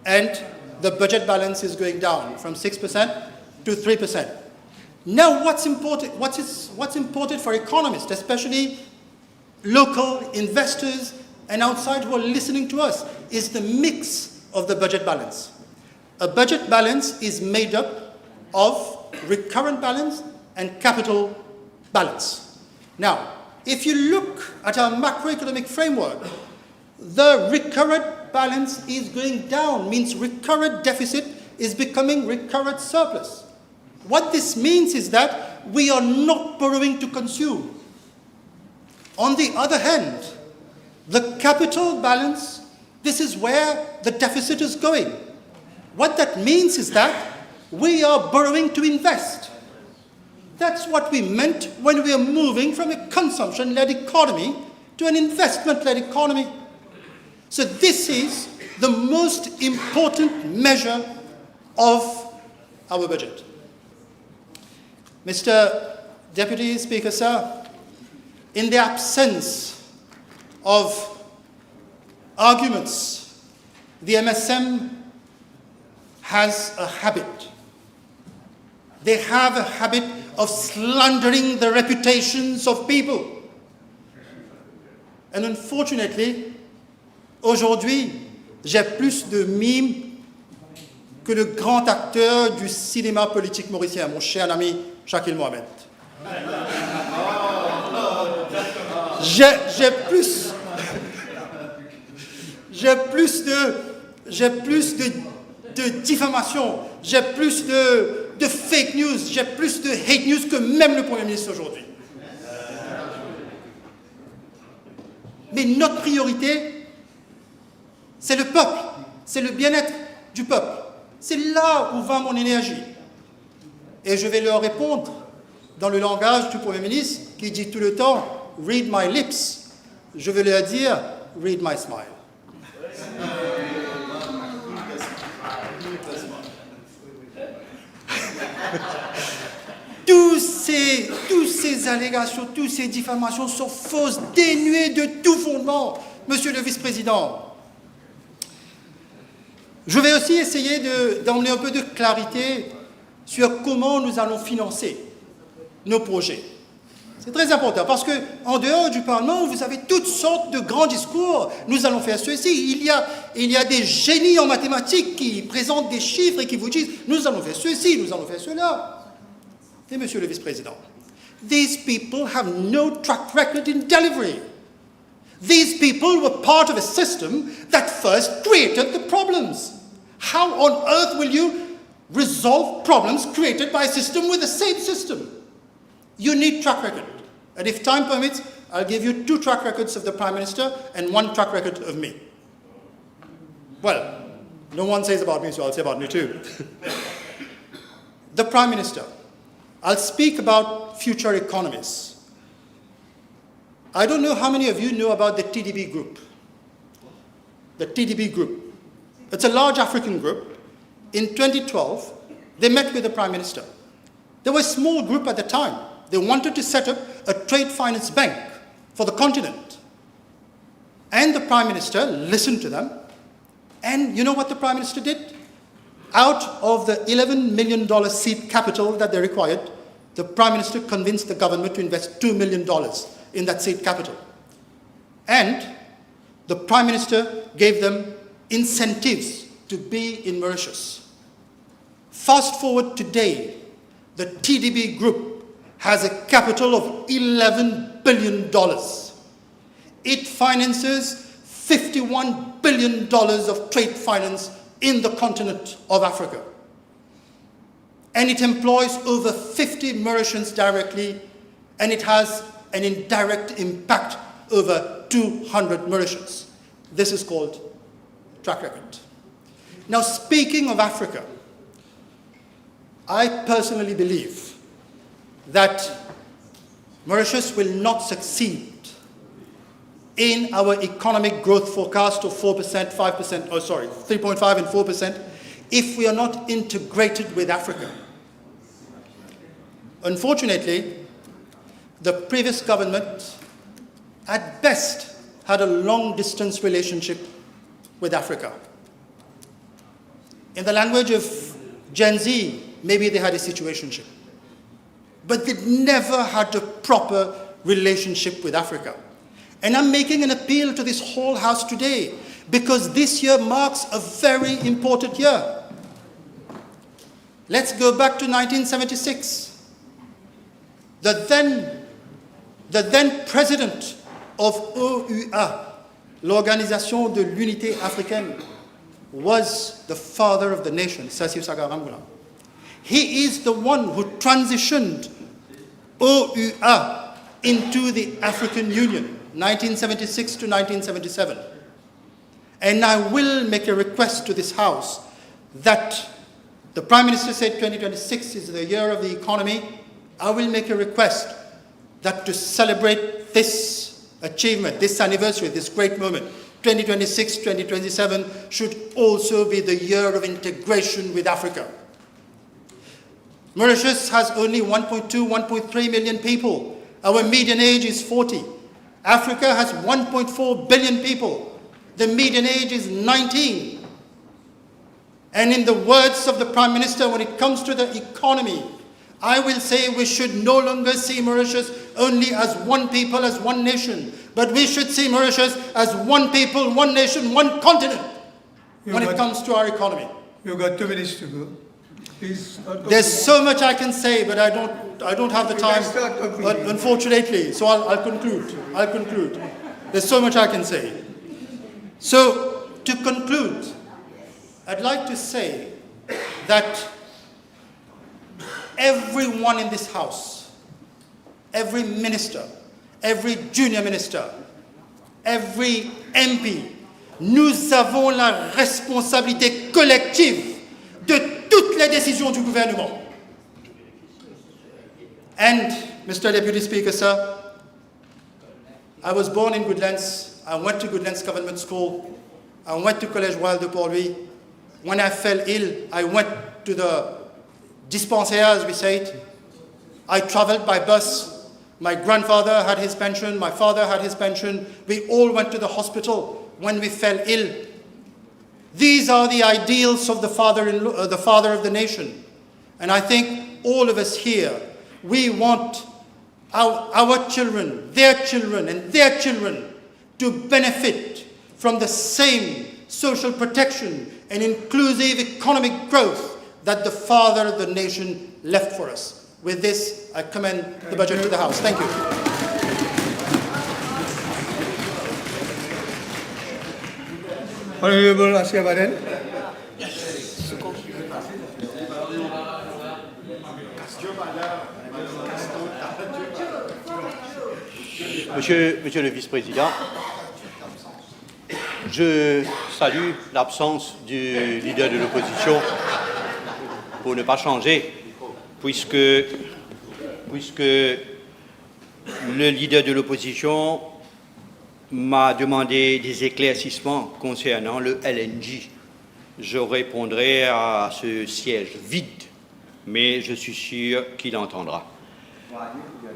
and the budget balance is going down from 6% to 3%. Now, what's important for economists, especially local investors and outside who are listening to us, is the mix of the budget balance. A budget balance is made up of recurrent balance and capital balance. Now, if you look at our macroeconomic framework, the recurrent balance is going down, means recurrent deficit is becoming recurrent surplus. What this means is that we are not borrowing to consume. On the other hand, the capital balance, this is where the deficit is going. What that means is that we are borrowing to invest. That's what we meant when we are moving from a consumption-led economy to an investment-led economy. So this is the most important measure of our budget. Mr. Deputy Speaker, sir, in the absence of arguments, the MSM has a habit. They have a habit of slandering the reputations of people. And unfortunately, aujourd'hui, j'ai plus de mimes que le grand acteur du cinéma politique mauricien, mon cher ami Shakil Mohamed. J'ai plus de diffamation, j'ai plus de fake news, j'ai plus de hate news que même le Premier ministre aujourd'hui. Mais notre priorité, c'est le peuple, c'est le bien-être du peuple. C'est là où va mon énergie. Et je vais leur répondre dans le langage du Premier ministre qui dit tout le temps « read my lips ». Je vais leur dire « read my smile ». Tous ces allégations, toutes ces diffamations sont fausses, dénuées de tout fondement, Monsieur le Vice-président. Je vais aussi essayer d'emmener un peu de clarité sur comment nous allons financer nos projets. C'est très important parce qu'en dehors du Parlement, vous avez toutes sortes de grands discours. Nous allons faire ceci. Il y a des génies en mathématiques qui présentent des chiffres et qui vous disent « nous allons faire ceci, nous allons faire cela ». Et Monsieur le Vice-président, these people have no track record in delivery. These people were part of a system that first created the problems. How on earth will you resolve problems created by a system with the same system? You need track record. And if time permits, I'll give you 2 track records of the Prime Minister and 1 track record of me. Well, no one says about me, so I'll say about me too. The Prime Minister. I'll speak about future economies. I don't know how many of you know about the TDB group. The TDB group. It's a large African group. In 2012, they met with the Prime Minister. They were a small group at the time. They wanted to set up a trade finance bank for the continent. And the Prime Minister listened to them. And you know what the Prime Minister did? Out of the $11 million seed capital that they required, the Prime Minister convinced the government to invest $2 million in that seed capital. And the Prime Minister gave them incentives to be in Mauritius. Fast forward today, the TDB group has a capital of $11 billion. It finances $51 billion of trade finance in the continent of Africa. And it employs over 50 Mauritians directly, and it has an indirect impact over 200 Mauritians. This is called track record. Now, speaking of Africa, I personally believe that Mauritius will not succeed in our economic growth forecast of 4%, 5%, 3.5 and 4%, if we are not integrated with Africa. Unfortunately, the previous government, at best, had a long-distance relationship with Africa. In the language of Gen Z, maybe they had a situationship. But they never had a proper relationship with Africa. And I'm making an appeal to this whole House today, because this year marks a very important year. Let's go back to 1976. The then president of OUA, l'Organisation de l'Unité Africaine, was the father of the nation, Sassou Sakara. He is the one who transitioned OUA into the African Union, 1976 to 1977. And I will make a request to this House that the Prime Minister said 2026 is the year of the economy. I will make a request that to celebrate this achievement, this anniversary, this great moment, 2026, 2027 should also be the year of integration with Africa. Mauritius has only 1.2, 1.3 million people. Our median age is 40. Africa has 1.4 billion people. The median age is 19. And in the words of the Prime Minister, when it comes to the economy, I will say we should no longer see Mauritius only as one people, as one nation, but we should see Mauritius as one people, one nation, one continent when it comes to our economy. You've got 2 minutes to go. Please. There's so much I can say, but I don't have the time, unfortunately. So I'll conclude. There's so much I can say. So to conclude, I'd like to say that everyone in this House, every minister, every junior minister, every MP, nous avons la responsabilité collective de toutes les décisions du gouvernement. And, Mr. Deputy Speaker, sir, I was born in Goodlands. I went to Goodlands Government School. I went to Collège Royal de Port-Louis. When I fell ill, I went to the dispensaire, as we say it. I traveled by bus. My grandfather had his pension. My father had his pension. We all went to the hospital when we fell ill. These are the ideals of the father of the nation. And I think all of us here, we want our children, their children, and their children to benefit from the same social protection and inclusive economic growth that the father of the nation left for us. With this, I commend the budget to the House. Thank you. Honourable Asia Baden. Monsieur le vice-président, je salue l'absence du leader de l'opposition pour ne pas changer, puisque le leader de l'opposition m'a demandé des éclaircissements concernant le LNG. Je répondrai à ce siège vide, mais je suis sûr qu'il entendra.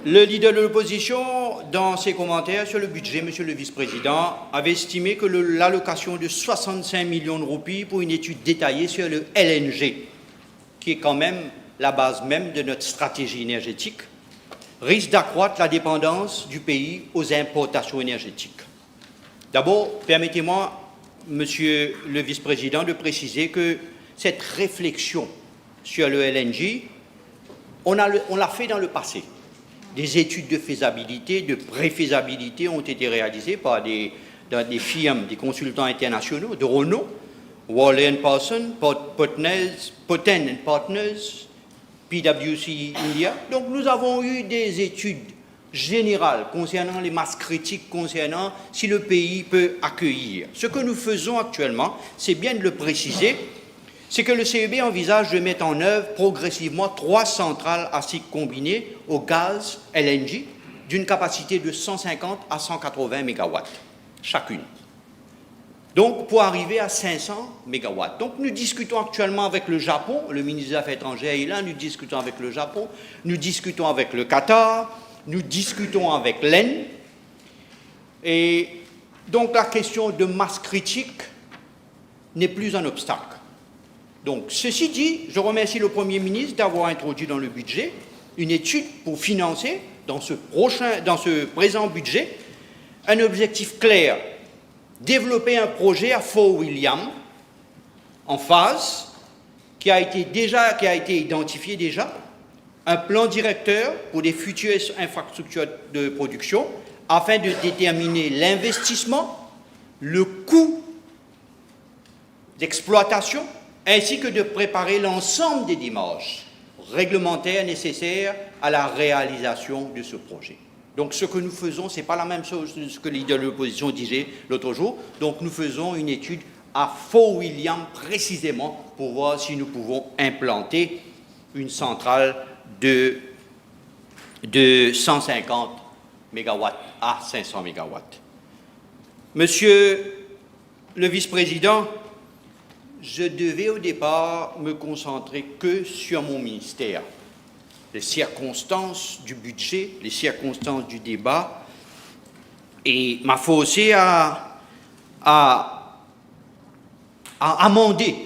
Le leader de l'opposition, dans ses commentaires sur le budget, Monsieur le vice-président, avait estimé que l'allocation de 65 millions de roupies pour une étude détaillée sur le LNG, qui est quand même la base même de notre stratégie énergétique, risque d'accroître la dépendance du pays aux importations énergétiques. D'abord, permettez-moi, Monsieur le vice-président, de préciser que cette réflexion sur le LNG, on l'a fait dans le passé. Des études de faisabilité, de préfaisabilité ont été réalisées par des firmes, des consultants internationaux de renom, Worley & Parsons, Poten & Partners, PwC India. Donc nous avons eu des études générales concernant les masses critiques, concernant si le pays peut accueillir. Ce que nous faisons actuellement, c'est bien de le préciser, c'est que le CEB envisage de mettre en œuvre progressivement 3 centrales à cycle combiné au gaz LNG d'une capacité de 150 à 180 MW chacune. Donc, pour arriver à 500 MW. Donc, nous discutons actuellement avec le Japon, le ministre des Affaires étrangères est là, nous discutons avec le Japon, nous discutons avec le Qatar, nous discutons avec l'Inde. Et donc, la question de masse critique n'est plus un obstacle. Donc, ceci dit, je remercie le Premier ministre d'avoir introduit dans le budget une étude pour financer, dans ce présent budget, un objectif clair, développer un projet à Fort William, en phase, qui a été identifié déjà, un plan directeur pour des futures infrastructures de production, afin de déterminer l'investissement, le coût d'exploitation, ainsi que de préparer l'ensemble des démarches réglementaires nécessaires à la réalisation de ce projet. Donc ce que nous faisons, ce n'est pas la même chose que ce que le leader de l'opposition disait l'autre jour. Donc nous faisons une étude à Fort William précisément pour voir si nous pouvons implanter une centrale de 150 MW à 500 MW. Monsieur le vice-président, je devais au départ me concentrer que sur mon ministère. Les circonstances du budget, les circonstances du débat, et m'a forcé à amender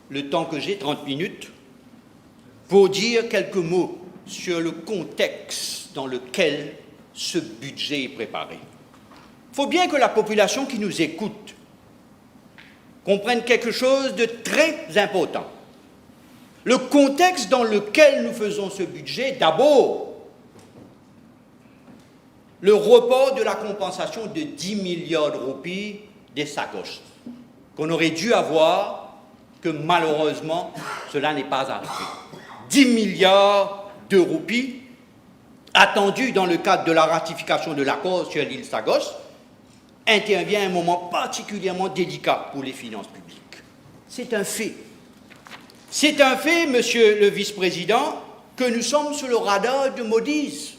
le temps que j'ai, 30 minutes, pour dire quelques mots sur le contexte dans lequel ce budget est préparé. Il faut bien que la population qui nous écoute comprenne quelque chose de très important. Le contexte dans lequel nous faisons ce budget, d'abord, le report de la compensation de 10 milliards de roupies des SACOS, qu'on aurait dû avoir, que malheureusement, cela n'est pas arrivé. 10 milliards de roupies attendus dans le cadre de la ratification de l'accord sur l'île Sagos, intervient à un moment particulièrement délicat pour les finances publiques. C'est un fait. C'est un fait, monsieur le vice-président, que nous sommes sur le radar de Moody's.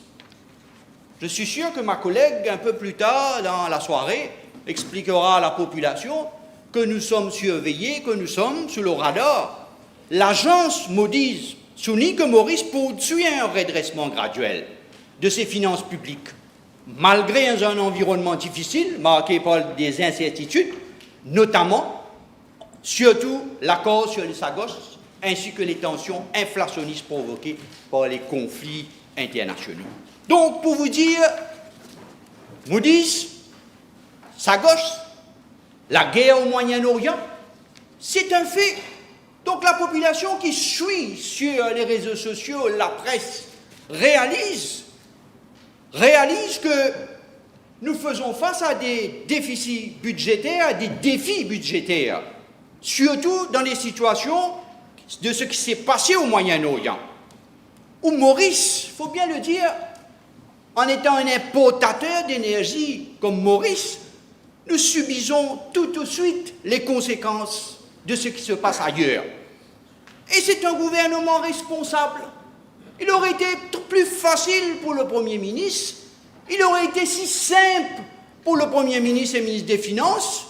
Je suis sûr que ma collègue, un peu plus tard dans la soirée, expliquera à la population que nous sommes surveillés, que nous sommes sur le radar. L'agence Moody's souligne que Maurice poursuit un redressement graduel de ses finances publiques, malgré un environnement difficile, marqué par des incertitudes, notamment, surtout l'accord sur les SAGOS, ainsi que les tensions inflationnistes provoquées par les conflits internationaux. Donc, pour vous dire, Moody's, SAGOS, la guerre au Moyen-Orient, c'est un fait. Donc la population qui suit sur les réseaux sociaux, la presse, réalise que nous faisons face à des déficits budgétaires, à des défis budgétaires, surtout dans les situations de ce qui s'est passé au Moyen-Orient, où Maurice, il faut bien le dire, en étant un importateur d'énergie comme Maurice, nous subissons tout de suite les conséquences de ce qui se passe ailleurs. Et c'est un gouvernement responsable. Il aurait été plus facile pour le Premier ministre, il aurait été si simple pour le Premier ministre et ministre des Finances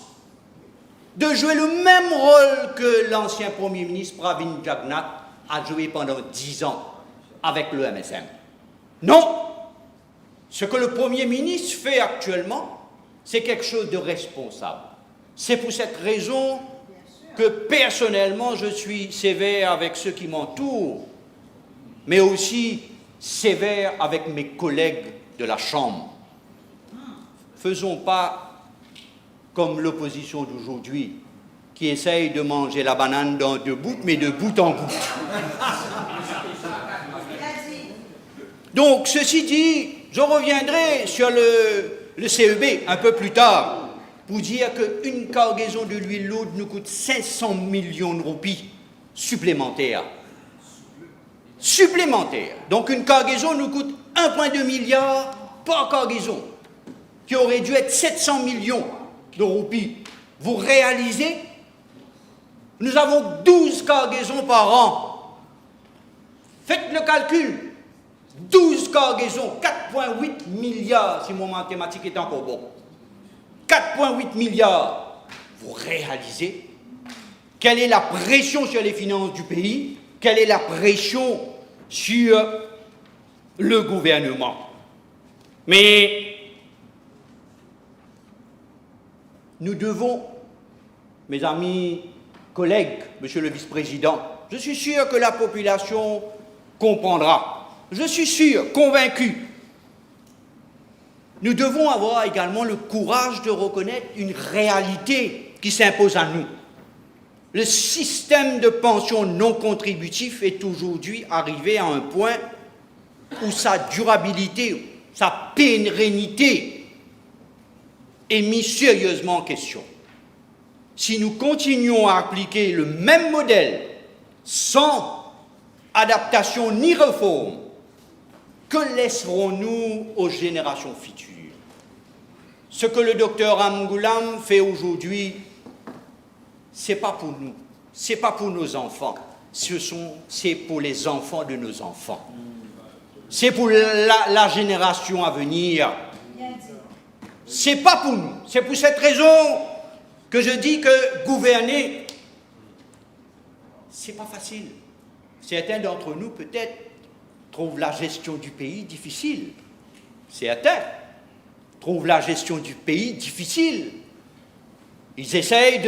de jouer le même rôle que l'ancien Premier ministre Pravin Jagnat a joué pendant 10 ans avec le MSM. Non! Ce que le Premier ministre fait actuellement, c'est quelque chose de responsable. C'est pour cette raison que personnellement je suis sévère avec ceux qui m'entourent, mais aussi sévère avec mes collègues de la Chambre. Faisons pas comme l'opposition d'aujourd'hui, qui essaye de manger la banane dans 2 bouts, mais de bout en bout. Donc, ceci dit, je reviendrai sur le CEB un peu plus tard pour dire qu'une cargaison de l'huile lourde nous coûte 500 millions de roupies supplémentaires. Supplémentaires. Donc, une cargaison nous coûte 1,2 milliard par cargaison, qui aurait dû être 700 millions de roupies. Vous réalisez? Nous avons 12 cargaisons par an. Faites le calcul. 12 cargaisons, 4,8 milliards, si mon mathématique est encore bon. 4,8 milliards. Vous réalisez quelle est la pression sur les finances du pays? Quelle est la pression sur le gouvernement? Mais nous devons, mes amis, collègues, monsieur le vice-président, je suis sûr que la population comprendra. Je suis sûr, convaincu. Nous devons avoir également le courage de reconnaître une réalité qui s'impose à nous. Le système de pension non contributif est aujourd'hui arrivé à un point où sa durabilité, sa pérennité est mise sérieusement en question. Si nous continuons à appliquer le même modèle sans adaptation ni réforme, que laisserons-nous aux générations futures? Ce que le docteur Amgoulam fait aujourd'hui, ce n'est pas pour nous, ce n'est pas pour nos enfants, c'est pour les enfants de nos enfants. C'est pour la génération à venir. Ce n'est pas pour nous. C'est pour cette raison que je dis que gouverner, ce n'est pas facile. Certains d'entre nous, peut-être, trouvent la gestion du pays difficile. Certains trouvent la gestion du pays difficile. Ils essayent,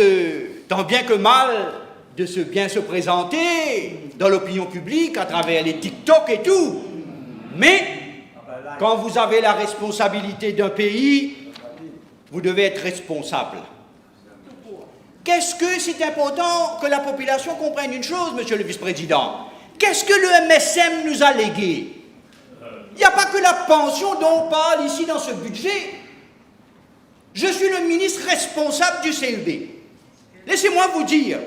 tant bien que mal, de bien se présenter dans l'opinion publique à travers les TikTok et tout. Mais, quand vous avez la responsabilité d'un pays, vous devez être responsable. Qu'est-ce que c'est important que la population comprenne une chose, monsieur le vice-président? Qu'est-ce que le MSM nous a légué? Il n'y a pas que la pension dont on parle ici dans ce budget. Je suis le ministre responsable du CEB. Laissez-moi vous dire,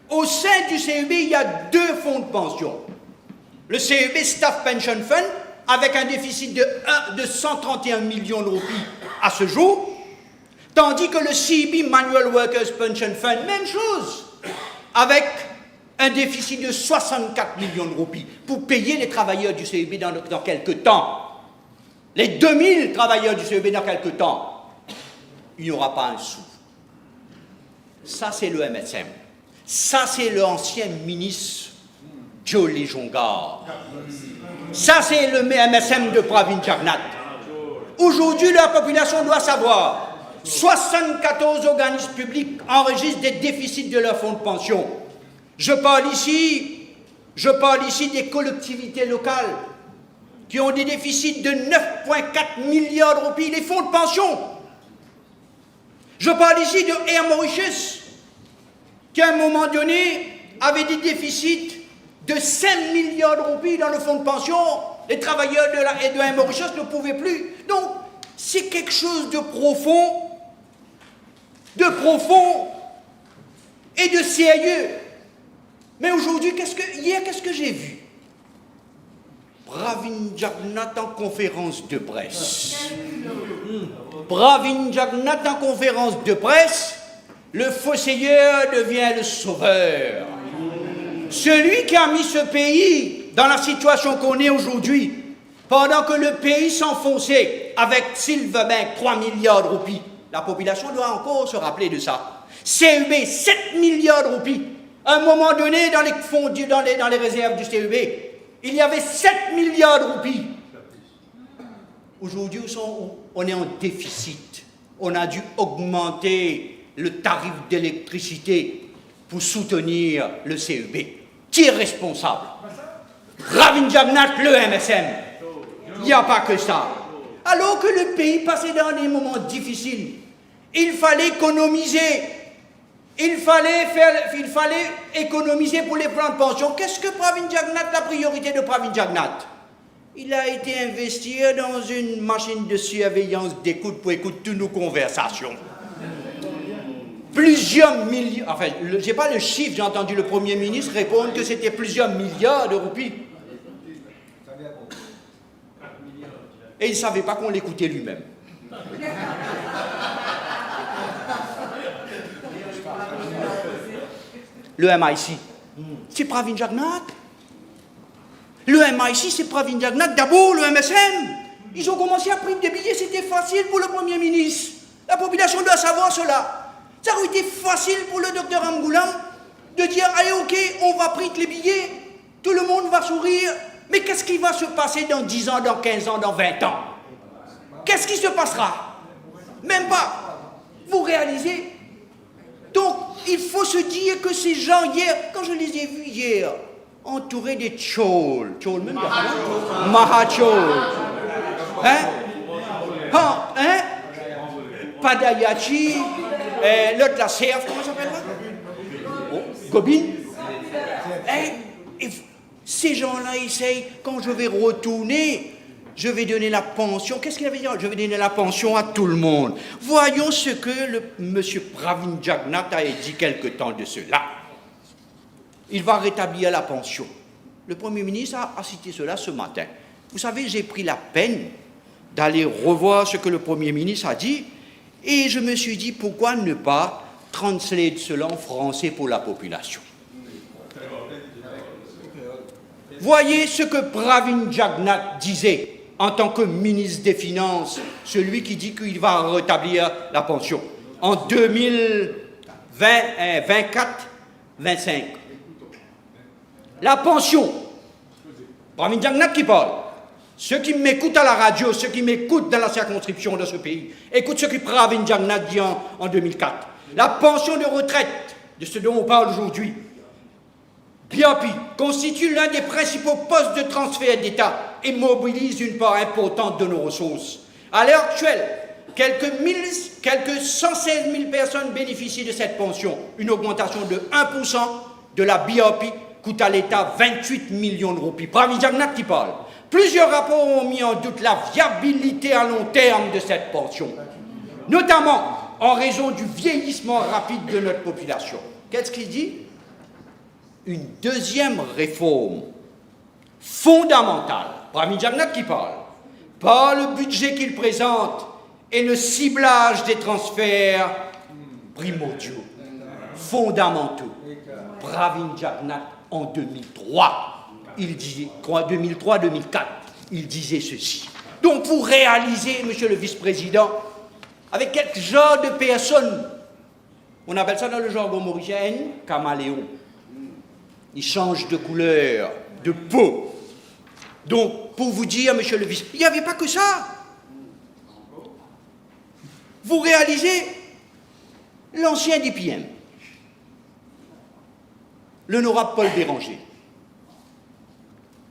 au sein du CEB, il y a 2 fonds de pension. Le CEB Staff Pension Fund, avec un déficit de 131 millions de roupies à ce jour, tandis que le CEB Manual Workers Pension Fund, même chose, avec un déficit de 64 millions de roupies pour payer les travailleurs du CEB dans quelques temps. Les 2000 travailleurs du CEB dans quelques temps. Il n'y aura pas un sou. Ça, c'est le MSM. Ça, c'est l'ancien ministre Jolie Jongar. Ça, c'est le MSM de Pravin Jagnat. Aujourd'hui, la population doit savoir, 74 organismes publics enregistrent des déficits de leur fonds de pension. Je parle ici des collectivités locales qui ont des déficits de 9,4 milliards de roupies, les fonds de pension. Je parle ici de Air Mauritius, qui à un moment donné avait des déficits de 5 milliards de roupies dans le fonds de pension. Les travailleurs de Air Mauritius ne pouvaient plus. Donc, c'est quelque chose de profond et de sérieux. Mais aujourd'hui, qu'est-ce que j'ai vu? Pravin Jagnat en conférence de presse. Pravin Jagnat en conférence de presse, le fossoyeur devient le sauveur. Celui qui a mis ce pays dans la situation qu'on est aujourd'hui, pendant que le pays s'enfonçait avec Silverbank, 3 milliards de roupies. La population doit encore se rappeler de ça. CEB, 7 milliards de roupies. À un moment donné, dans les fonds, dans les réserves du CEB, il y avait 7 milliards de roupies. Aujourd'hui, on est en déficit. On a dû augmenter le tarif d'électricité pour soutenir le CEB. Qui est responsable? Ravin Jagnat, le MSM. Il n'y a pas que ça. Alors que le pays passait dans des moments difficiles, il fallait économiser. Il fallait économiser pour les plans de pension. Qu'est-ce que Pravin Jagnat, la priorité de Pravin Jagnat? Il a été investi dans une machine de surveillance d'écoute pour écouter toutes nos conversations. Plusieurs millions, enfin, je n'ai pas le chiffre, j'ai entendu le Premier ministre répondre que c'était plusieurs milliards de roupies. Et il ne savait pas qu'on l'écoutait lui-même. Le MIC, c'est Pravin Jagnat. Le MIC, c'est Pravin Jagnat. D'abord, le MSM. Ils ont commencé à prendre des billets, c'était facile pour le Premier ministre. La population doit savoir cela. Ça aurait été facile pour le docteur Amgoulam de dire « Allez, ok, on va prendre les billets, tout le monde va sourire, mais qu'est-ce qui va se passer dans 10 ans, dans 15 ans, dans 20 ans? Qu'est-ce qui se passera? Même pas. Vous réalisez? Donc, il faut se dire que ces gens, hier, quand je les ai vus hier, entourés des tchol, même Mahachol, hein? Padayachi, l'autre la serve, comment ça s'appelle là? Gobin. Ces gens-là essayent, quand je vais retourner, je vais donner la pension. Qu'est-ce qu'il avait dit? Je vais donner la pension à tout le monde. Voyons ce que M. Pravin Jagnat a dit quelque temps de cela. Il va rétablir la pension. Le Premier ministre a cité cela ce matin. Vous savez, j'ai pris la peine d'aller revoir ce que le Premier ministre a dit et je me suis dit, pourquoi ne pas translate cela en français pour la population? Voyez ce que Pravin Jagnat disait en tant que ministre des Finances, celui qui dit qu'il va rétablir la pension en 2024-25. La pension, Pravin Jagnat qui parle. Ceux qui m'écoutent à la radio, ceux qui m'écoutent dans la circonscription de ce pays, écoutent ce que Pravin Jagnat dit en 2004. La pension de retraite, de ce dont on parle aujourd'hui, BIOP, constitue l'un des principaux postes de transfert d'État et mobilise une part importante de nos ressources. À l'heure actuelle, quelques 116 000 personnes bénéficient de cette pension. Une augmentation de 1% de la BIOP coûte à l'État 28 millions de roupies. Pravin Jagnat qui parle. Plusieurs rapports ont mis en doute la viabilité à long terme de cette pension, notamment en raison du vieillissement rapide de notre population. Qu'est-ce qu'il dit? Une deuxième réforme fondamentale, Pravin Jagnat qui parle, par le budget qu'il présente et le ciblage des transferts primordiaux, fondamentaux. Pravin Jagnat en 2003. Il disait, 2003-2004, il disait ceci. Donc vous réalisez, monsieur le vice-président, avec quel genre de personnes, on appelle ça dans le jargon mauricien, caméléon. Il change de couleur, de peau. Donc, pour vous dire, monsieur le vice, il n'y avait pas que ça. Vous réalisez, l'ancien DPM, l'honorable Paul Béranger,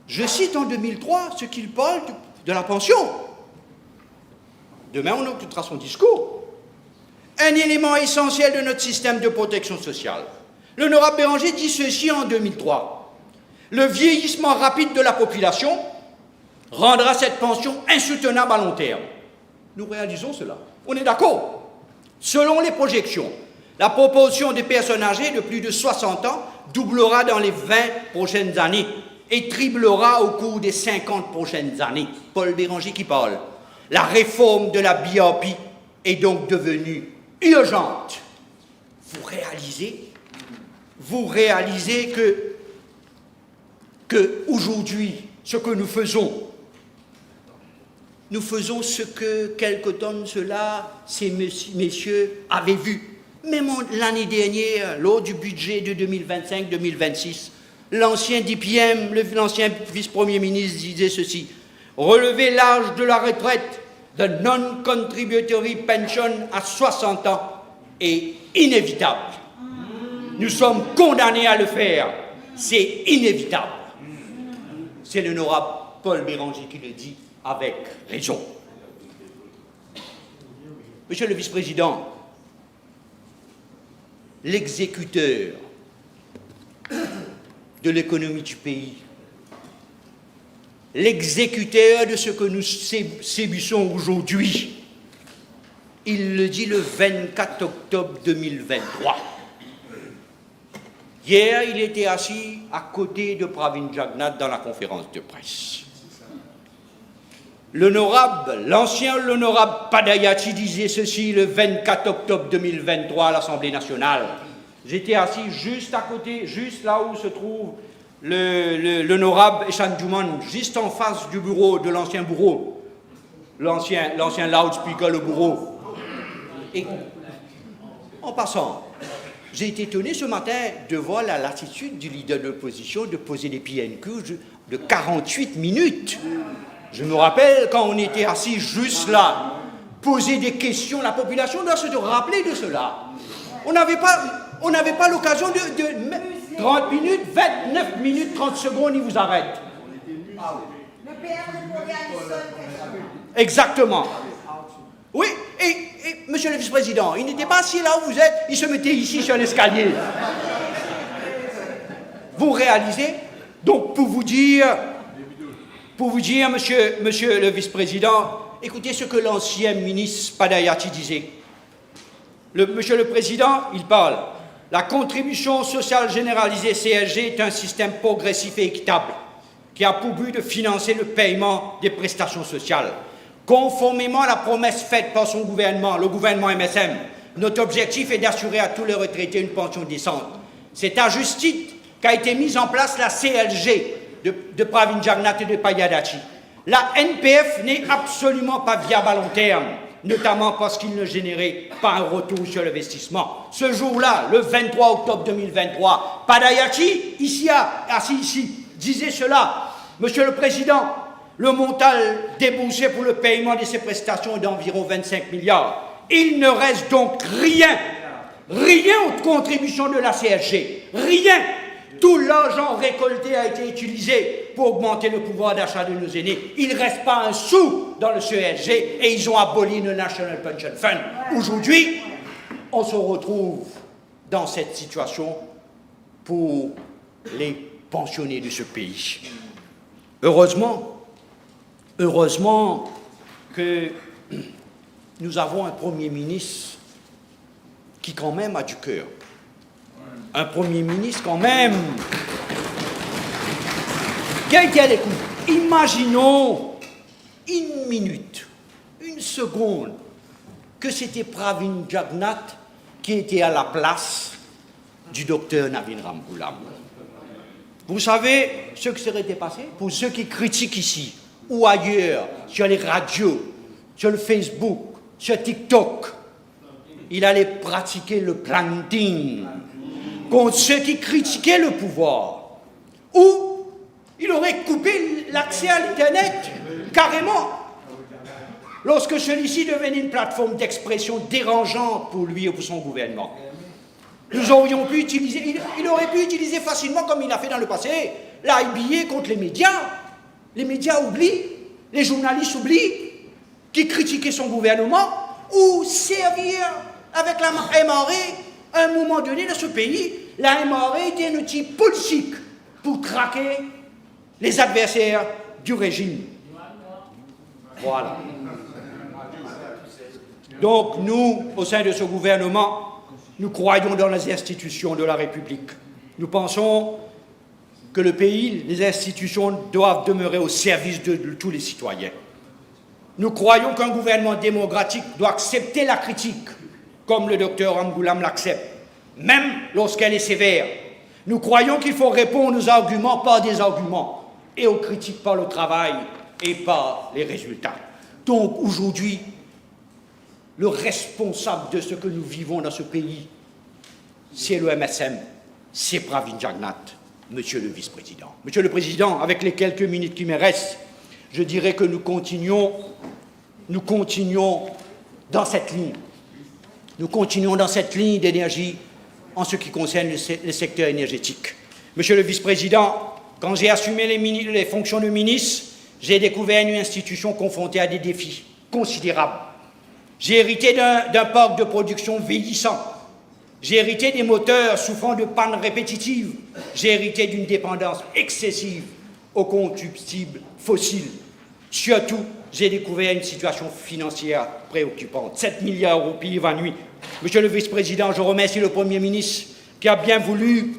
je cite en 2003 ce qu'il parle de la pension. Demain, on écoutera son discours. Un élément essentiel de notre système de protection sociale. L'honorable Béranger dit ceci en 2003. Le vieillissement rapide de la population rendra cette pension insoutenable à long terme. Nous réalisons cela. On est d'accord. Selon les projections, la proportion des personnes âgées de plus de 60 ans doublera dans les 20 prochaines années et triplera au cours des 50 prochaines années. Paul Béranger qui parle. La réforme de la BRP est donc devenue urgente. Vous réalisez que aujourd'hui, ce que nous faisons ce que quelque temps de cela, ces messieurs avaient vu. Même l'année dernière, lors du budget de 2025-2026, l'ancien DPM, l'ancien vice-premier ministre disait ceci: relever l'âge de la retraite de non-contributory pension à 60 ans est inévitable. Nous sommes condamnés à le faire. C'est inévitable. C'est l'honorable Paul Béranger qui le dit avec raison. Monsieur le vice-président, l'exécuteur de l'économie du pays, l'exécuteur de ce que nous subissons aujourd'hui, il le dit le 24 octobre 2023. Hier, il était assis à côté de Pravin Jagnnath dans la conférence de presse. L'honorable Padayati disait ceci le 24 octobre 2023 à l'Assemblée nationale. J'étais assis juste à côté, juste là où se trouve l'honorable Eshan Djouman, juste en face du bureau de l'ancien bourreau, l'ancien loudspeaker, le bourreau. Et en passant, j'ai été étonné ce matin de voir la latitude du leader de l'opposition de poser des PNQ de 48 minutes. Je me rappelle quand on était assis juste là, poser des questions, la population doit se rappeler de cela. On n'avait pas l'occasion de 30 minutes, 29 minutes, 30 secondes, il vous arrête. Le PR répondait à une seule question. Exactement. Oui, et monsieur le vice-président, il n'était pas assis là où vous êtes, il se mettait ici sur l'escalier. Vous réalisez? Donc, pour vous dire, monsieur le vice-président, écoutez ce que l'ancien ministre Padayati disait. Monsieur le président, il parle. La contribution sociale généralisée CSG est un système progressif et équitable qui a pour but de financer le paiement des prestations sociales. Conformément à la promesse faite par son gouvernement, le gouvernement MSM, notre objectif est d'assurer à tous les retraités une pension décente. C'est à juste titre qu'a été mise en place la CLG de Pravin Jagnnath et de Padayati. La NPF n'est absolument pas viable à long terme, notamment parce qu'il ne générait pas un retour sur l'investissement. Ce jour-là, le 23 octobre 2023, Padayati, assis ici, disait cela. Monsieur le Président, le montant déboursé pour le paiement de ces prestations est d'environ 25 milliards. Il ne reste donc rien aux contributions de la CSG, rien. Tout l'argent récolté a été utilisé pour augmenter le pouvoir d'achat de nos aînés. Il ne reste pas un sou dans le CSG et ils ont aboli le National Pension Fund. Aujourd'hui, on se retrouve dans cette situation pour les pensionnés de ce pays. Heureusement que nous avons un Premier ministre qui quand même a du cœur. Un Premier ministre quand même qui a été à l'écoute. Imaginons une minute, une seconde, que c'était Pravin Jagnnath qui était à la place du docteur Navin Ramgoolam. Vous savez ce qui serait passé? Pour ceux qui critiquent ici ou ailleurs, sur les radios, sur le Facebook, sur TikTok, il allait pratiquer le planting contre ceux qui critiquaient le pouvoir. Ou il aurait coupé l'accès à l'Internet, carrément, lorsque celui-ci devenait une plateforme d'expression dérangeante pour lui et pour son gouvernement. Nous aurions pu utiliser, il aurait pu utiliser facilement, comme il a fait dans le passé, l'IBA contre les médias. Les médias oublient, les journalistes oublient, qui critiquaient son gouvernement, ou servir avec la MRA, à un moment donné dans ce pays, la MRA était un outil politique pour traquer les adversaires du régime. Voilà. Donc nous, au sein de ce gouvernement, nous croyons dans les institutions de la République. Nous pensons que le pays, les institutions doivent demeurer au service de tous les citoyens. Nous croyons qu'un gouvernement démocratique doit accepter la critique, comme le docteur Angoulam l'accepte, même lorsqu'elle est sévère. Nous croyons qu'il faut répondre aux arguments par des arguments et aux critiques par le travail et par les résultats. Donc aujourd'hui, le responsable de ce que nous vivons dans ce pays, c'est le MSM, c'est Pravin Jagnnath, Monsieur le Vice-président. Monsieur le Président, avec les quelques minutes qui me restent, je dirais que nous continuons dans cette ligne. Nous continuons dans cette ligne d'énergie en ce qui concerne le secteur énergétique. Monsieur le Vice-président, quand j'ai assumé les fonctions de ministre, j'ai découvert une institution confrontée à des défis considérables. J'ai hérité d'un parc de production vieillissant. J'ai hérité des moteurs souffrant de pannes répétitives. J'ai hérité d'une dépendance excessive aux combustibles fossiles. Surtout, j'ai découvert une situation financière préoccupante. 7 milliards de roupies évanouies. Monsieur le Vice-président, je remercie le Premier ministre qui a bien voulu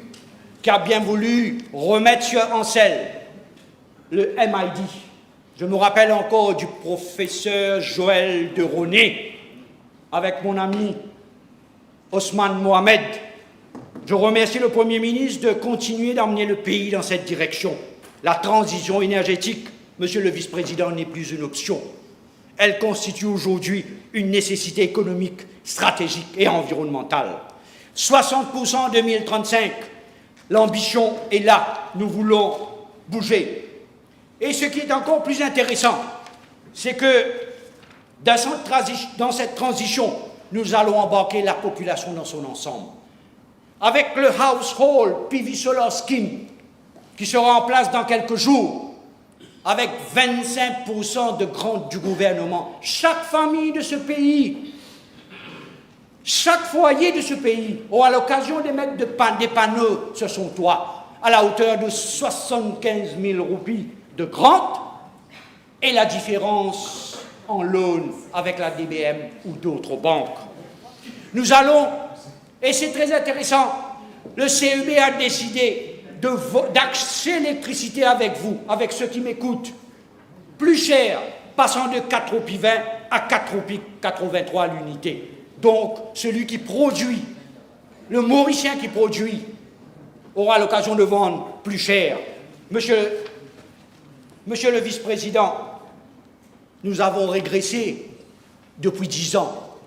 remettre en selle le MID. Je me rappelle encore du professeur Joël de Roné avec mon ami Osman Mohamed. Je remercie le Premier ministre de continuer d'emmener le pays dans cette direction. La transition énergétique, Monsieur le Vice-président, n'est plus une option. Elle constitue aujourd'hui une nécessité économique, stratégique et environnementale. 60% en 2035, l'ambition est là, nous voulons bouger. Et ce qui est encore plus intéressant, c'est que dans cette transition, nous allons embarquer la population dans son ensemble. Avec le Household PV Solar Scheme, qui sera en place dans quelques jours, avec 25% de grant du gouvernement, chaque famille de ce pays, chaque foyer de ce pays aura l'occasion de mettre des panneaux sur son toit à la hauteur de 75 000 roupies de grant et la différence en loan avec la DBM ou d'autres banques. Nous allons, et c'est très intéressant, le CEB a décidé d'acheter l'électricité avec vous, avec ceux qui m'écoutent, plus cher, passant de 4 roupies 20 à 4 roupies 83 à l'unité. Donc, celui qui produit, le Mauricien qui produit, aura l'occasion de vendre plus cher. Monsieur le Vice-président, nous avons régressé depuis 10 ans.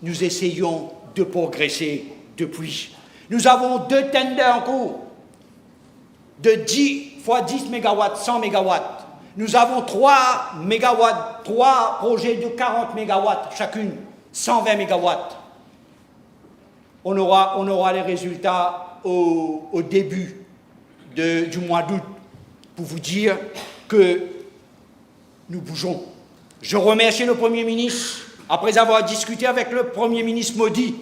Nous essayons de progresser depuis. Nous avons 2 tenders en cours de 10 fois 10 MW, 100 MW. Nous avons 3 projets de 40 MW chacune, 120 MW. On aura les résultats au début du mois d'août pour vous dire que nous bougeons. Je remercie le Premier ministre. Après avoir discuté avec le Premier ministre Modi,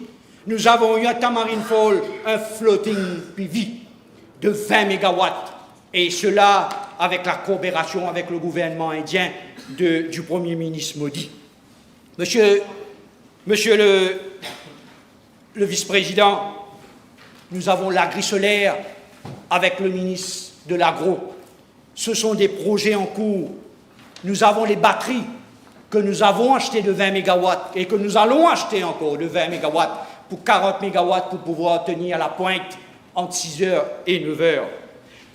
nous avons eu à Tamarine Fall un floating PV de 20 MW. Et cela avec la coopération avec le gouvernement indien du Premier ministre Modi. Monsieur le Vice-président, nous avons l'agri-solaire avec le ministre de l'Agro. Ce sont des projets en cours. Nous avons les batteries que nous avons achetées de 20 MW et que nous allons acheter encore de 20 MW pour 40 MW pour pouvoir tenir à la pointe entre 6h et 9h.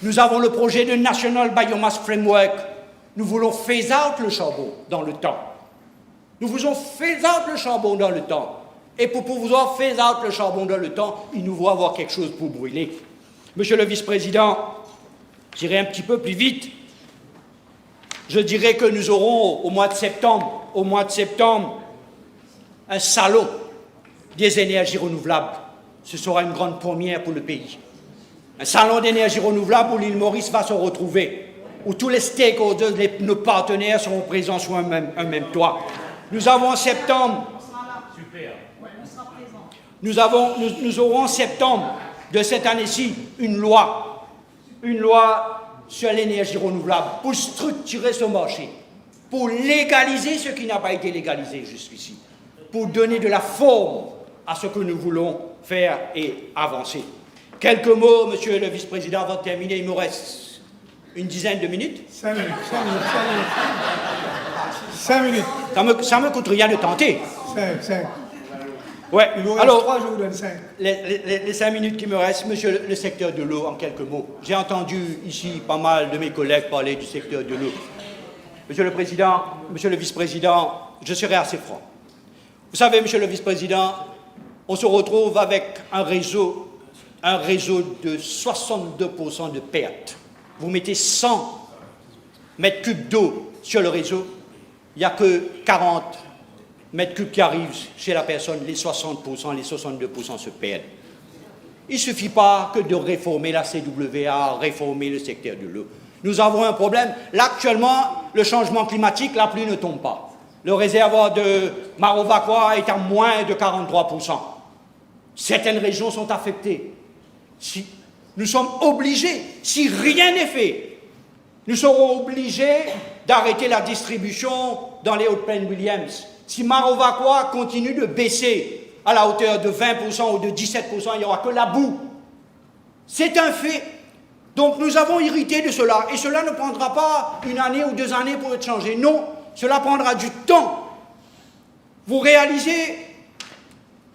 Nous avons le projet de National Biomass Framework. Nous voulons phase out le charbon dans le temps. Nous voulons phase out le charbon dans le temps. Et pour pouvoir phase out le charbon dans le temps, il nous faut avoir quelque chose pour brûler. Monsieur le Vice-président, j'irai un petit peu plus vite. Je dirais que nous aurons au mois de septembre, un salon des énergies renouvelables. Ce sera une grande première pour le pays. Un salon d'énergie renouvelable où l'île Maurice va se retrouver, où tous les stakeholders, nos partenaires seront présents sur un même toit. Nous avons en septembre, nous aurons en septembre de cette année-ci une loi sur l'énergie renouvelable pour structurer ce marché, pour légaliser ce qui n'a pas été légalisé jusqu'ici, pour donner de la forme à ce que nous voulons faire et avancer. Quelques mots, monsieur le vice-président, avant de terminer. Il me reste une dizaine de minutes. 5 minutes, 5 minutes, 5 minutes. 5 minutes. Ça me coûte rien de tenter. 5. Ouais. Il vous reste Alors, 3, je vous donne 5. les 5 minutes qui me restent, monsieur le secteur de l'eau, en quelques mots. J'ai entendu ici pas mal de mes collègues parler du secteur de l'eau. Monsieur le Président, monsieur le Vice-président, je serai assez franc. Vous savez, monsieur le Vice-président, on se retrouve avec un réseau de 62% de pertes. Vous mettez 100 mètres cubes d'eau sur le réseau, il n'y a que 40 mètres cubes qui arrivent chez la personne, les 60%, les 62% se perdent. Il ne suffit pas que de réformer la CWA, réformer le secteur de l'eau. Nous avons un problème. Là, actuellement, le changement climatique, la pluie ne tombe pas. Le réservoir de Marovacqua est à moins de 43%. Certaines régions sont affectées. Si nous sommes obligés, si rien n'est fait, nous serons obligés d'arrêter la distribution dans les Hautes-Plaines-Williams. Si Marovacqua continue de baisser à la hauteur de 20% ou de 17%, il n'y aura que la boue. C'est un fait. Donc nous avons hérité de cela. Et cela ne prendra pas 1 année ou 2 années pour être changé. Non, cela prendra du temps. Vous réalisez,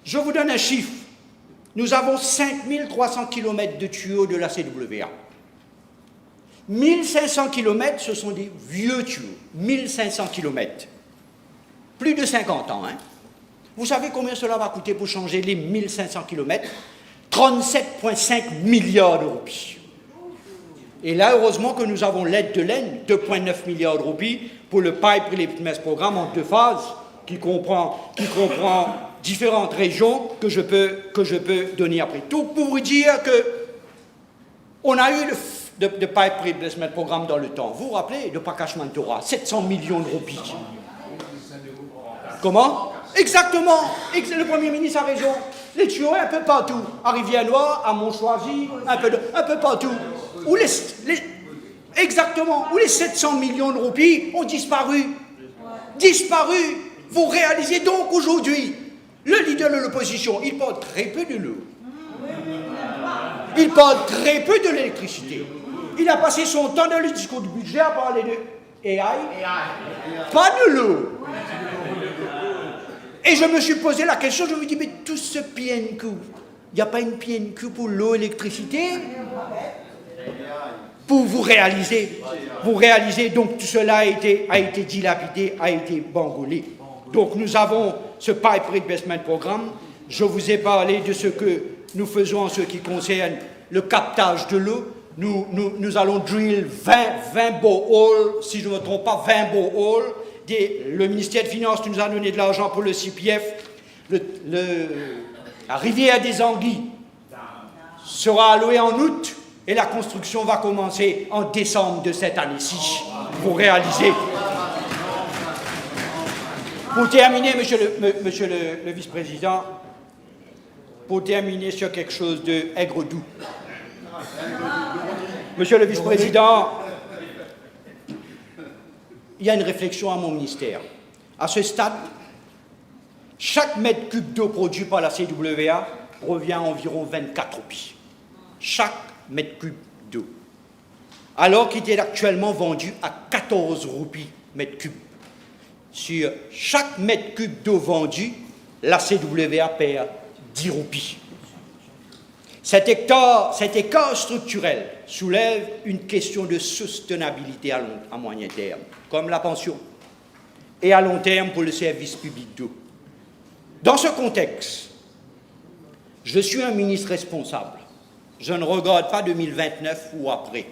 je vous donne un chiffre. Nous avons 5300 km de tuyaux de la CWA. 1500 km, ce sont des vieux tuyaux. 1500 km. Plus de 50 ans. Hein. Vous savez combien cela va coûter pour changer les 1500 km? 37,5 milliards de roupies. Et là, heureusement que nous avons l'aide de l'Aisne, 2,9 milliards de roupies, pour le Pipe Relevement Programme en 2 phases, qui comprend différentes régions que je peux donner après. Tout pour vous dire que on a eu le Pipe Relevement Programme dans le temps. Vous vous rappelez de Prakash Mantora, 700 millions de roupies. Comment? Exactement. Le Premier ministre a raison. Les tuyaux un peu partout. À Rivière-Noire, à Montchoisy, un peu partout. Exactement. Où les 700 millions de roupies ont disparu. Disparu. Vous réalisez donc aujourd'hui, le leader de l'opposition, il parle très peu de l'eau. Il parle très peu de l'électricité. Il a passé son temps dans le discours du budget à parler de AI. Pas de l'eau. Et je me suis posé la question, je me dis, mais tout ce PNQ, il n'y a pas une PNQ pour l'eau, l'électricité? Pour vous réaliser, donc tout cela a été dilapidé, a été bangolé. Donc nous avons ce Pipe Reinvestment Programme. Je vous ai parlé de ce que nous faisons en ce qui concerne le captage de l'eau. Nous allons drill 20 boreholes, si je ne me trompe pas, 20 boreholes. Le ministère des Finances nous a donné de l'argent pour le CPF. La rivière des Anguilles sera allouée en août et la construction va commencer en décembre de cette année-ci. Vous réalisez. Pour terminer, monsieur le vice-président, pour terminer sur quelque chose de aigre-doux. Monsieur le vice-président, il y a une réflexion à mon ministère. À ce stade, chaque mètre cube d'eau produit par la CWA revient à environ 24 roupies. Chaque mètre cube d'eau. Alors qu'il est actuellement vendu à 14 roupies mètre cube. Sur chaque mètre cube d'eau vendu, la CWA perd 10 roupies. Cet écart structurel soulève une question de soutenabilité à moyen terme, comme la pension, et à long terme pour le service public d'eau. Dans ce contexte, je suis un ministre responsable. Je ne regarde pas 2029 ou après.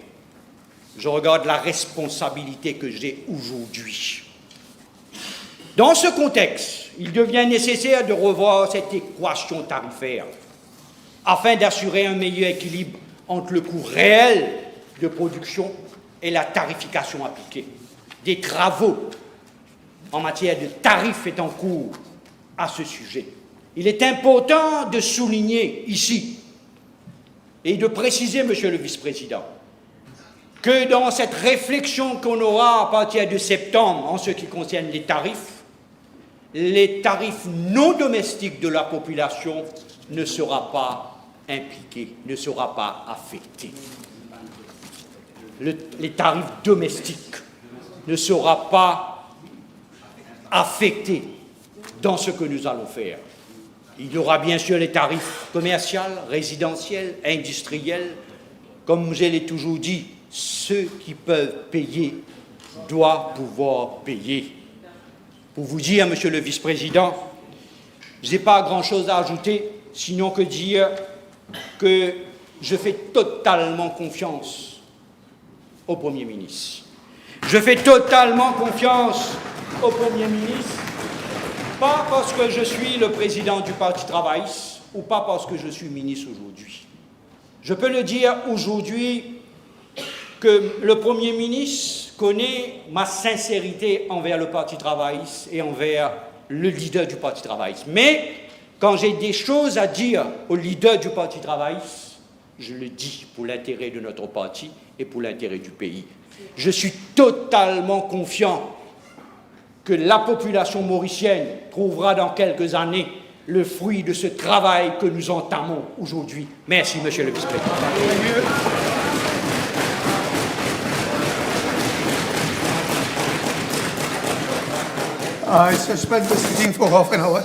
Je regarde la responsabilité que j'ai aujourd'hui. Dans ce contexte, il devient nécessaire de revoir cette équation tarifaire afin d'assurer un meilleur équilibre entre le coût réel de production et la tarification appliquée. Des travaux en matière de tarifs est en cours à ce sujet. Il est important de souligner ici et de préciser, monsieur le vice-président, que dans cette réflexion qu'on aura à partir de septembre en ce qui concerne les tarifs non domestiques de la population ne sera pas impliqué, ne sera pas affecté. Les tarifs domestiques ne seront pas affectés dans ce que nous allons faire. Il y aura bien sûr les tarifs commerciaux, résidentiels, industriels. Comme je l'ai toujours dit, ceux qui peuvent payer doivent pouvoir payer. Pour vous dire, Monsieur le Vice-président, je n'ai pas grand-chose à ajouter, sinon que dire que je fais totalement confiance au Premier ministre. Je fais totalement confiance au Premier ministre, pas parce que je suis le président du Parti travailliste ou pas parce que je suis ministre aujourd'hui. Je peux le dire aujourd'hui que le Premier ministre connaît ma sincérité envers le Parti travailliste et envers le leader du Parti travailliste. Mais quand j'ai des choses à dire au leader du Parti travailliste, je le dis pour l'intérêt de notre parti et pour l'intérêt du pays. Je suis totalement confiant que la population mauricienne trouvera dans quelques années le fruit de ce travail que nous entamons aujourd'hui. Merci, Monsieur le Vice-président. I suspend the sitting for half an hour.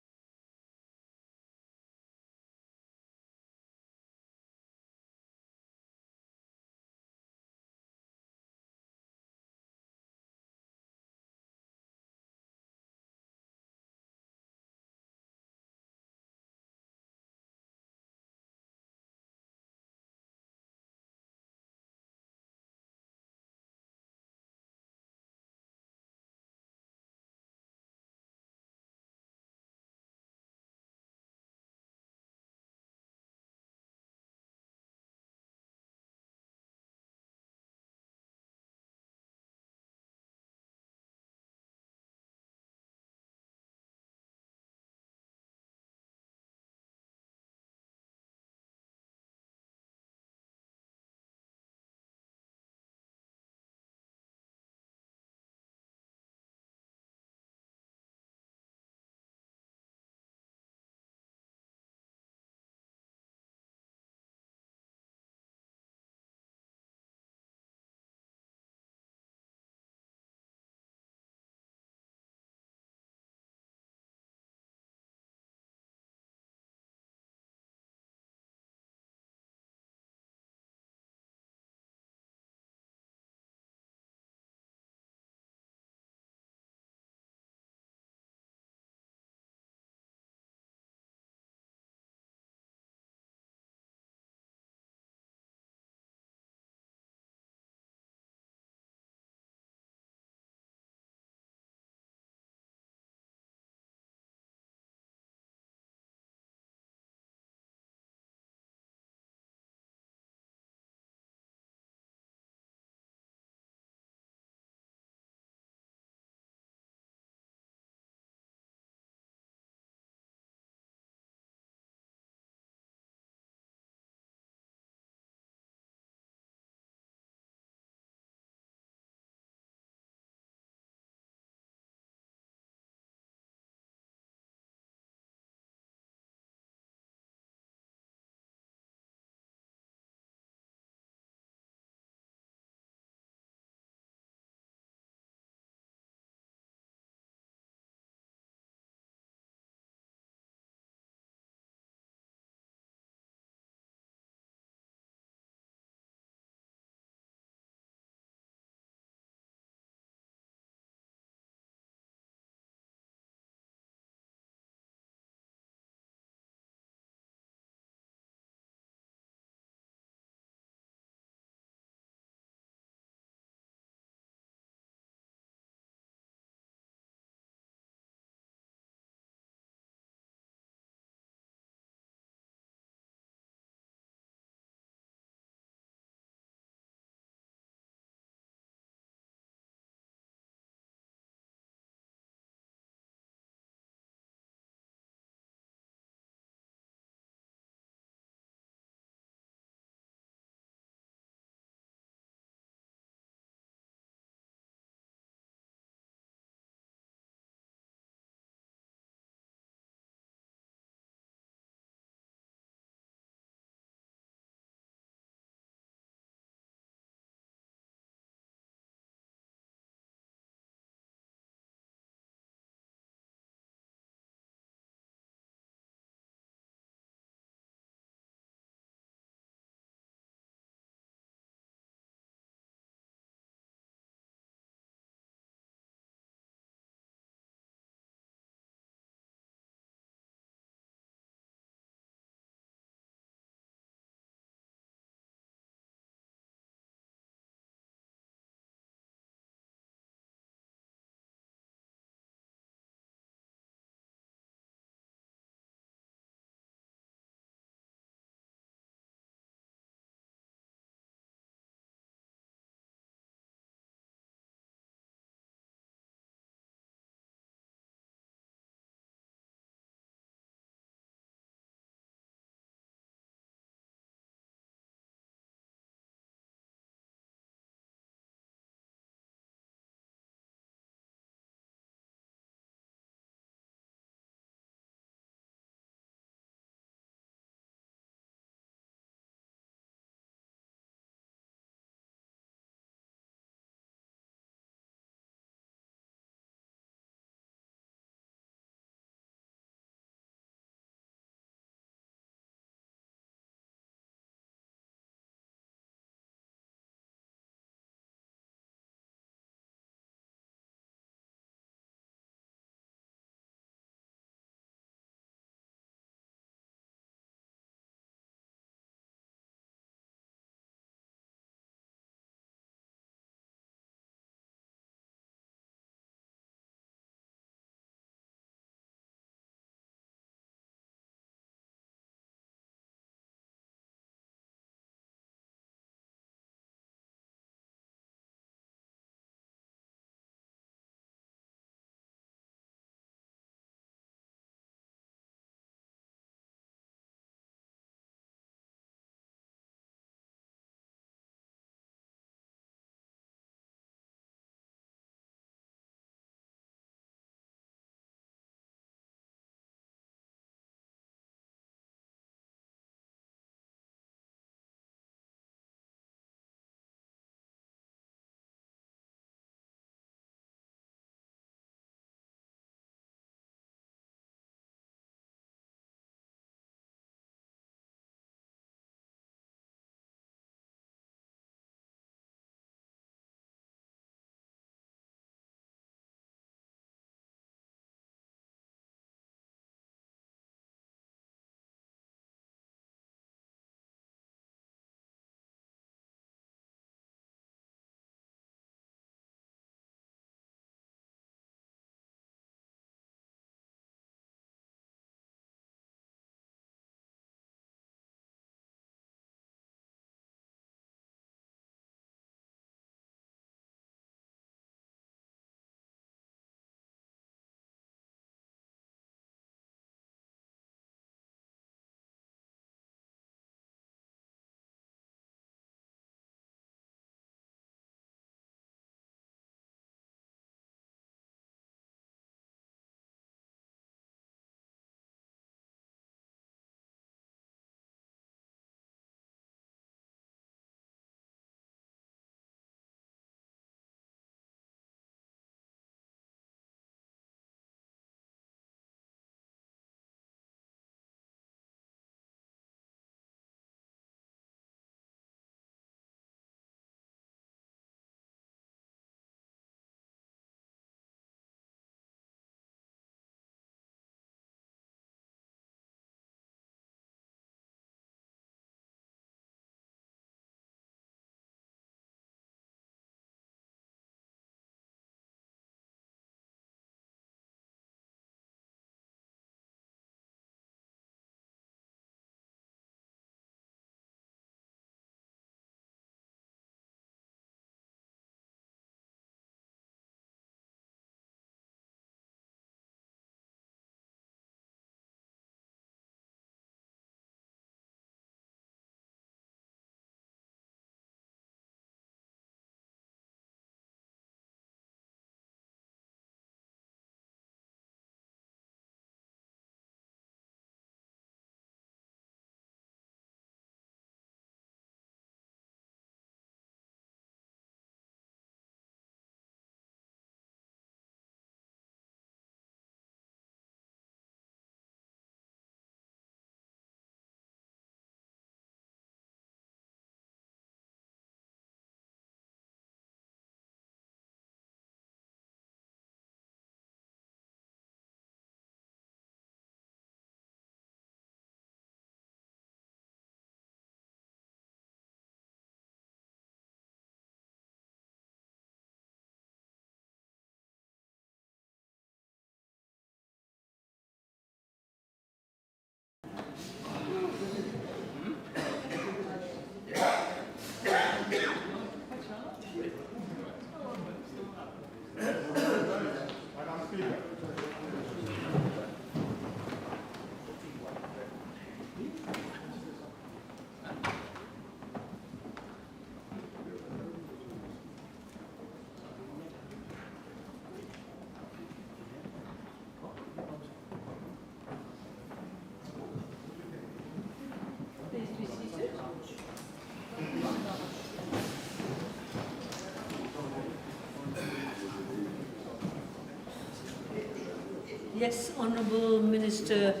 Yes, Honourable Minister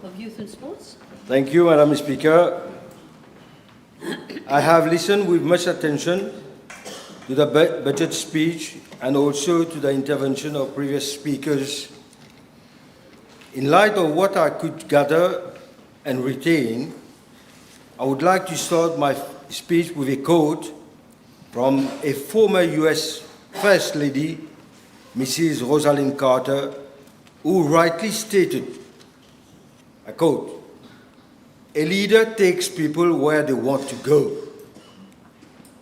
of Youth and Sports. Thank you, Madam Speaker. I have listened with much attention to the budget speech and also to the intervention of previous speakers. In light of what I could gather and retain, I would like to start my speech with a quote from a former US First Lady, Mrs. Rosalind Carter, who rightly stated, I quote, "A leader takes people where they want to go.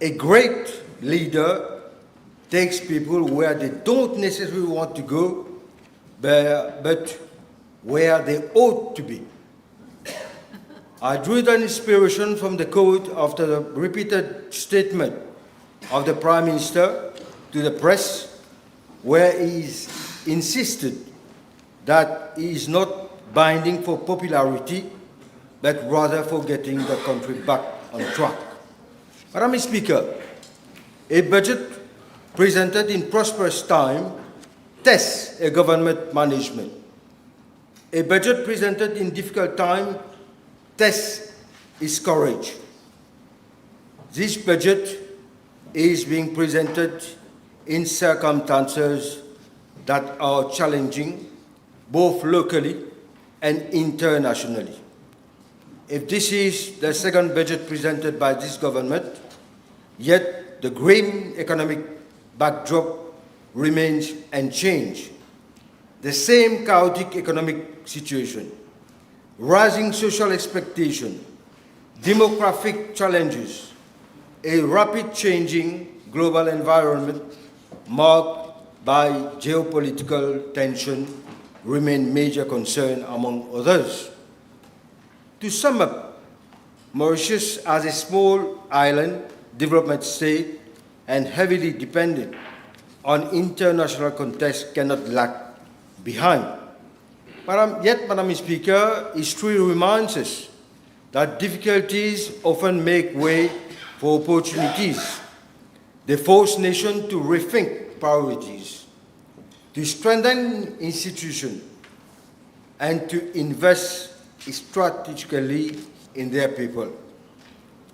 A great leader takes people where they don't necessarily want to go, but where they ought to be." I drew that inspiration from the quote after the repeated statement of the Prime Minister to the press, where he insisted that he is not binding for popularity, but rather for getting the country back on track. Madam Speaker, a budget presented in prosperous time tests a government management. A budget presented in difficult time tests its courage. This budget is being presented in circumstances that are challenging, both locally and internationally. If this is the second budget presented by this government, yet the grim economic backdrop remains unchanged. The same chaotic economic situation, rising social expectation, demographic challenges, a rapid changing global environment marked by geopolitical tension remain major concern among others. To sum up, Mauritius as a small island development state and heavily dependent on international context cannot lag behind. Yet, Madam Speaker, history reminds us that difficulties often make way for opportunities. They force nations to rethink priorities, to strengthen institutions, and to invest strategically in their people.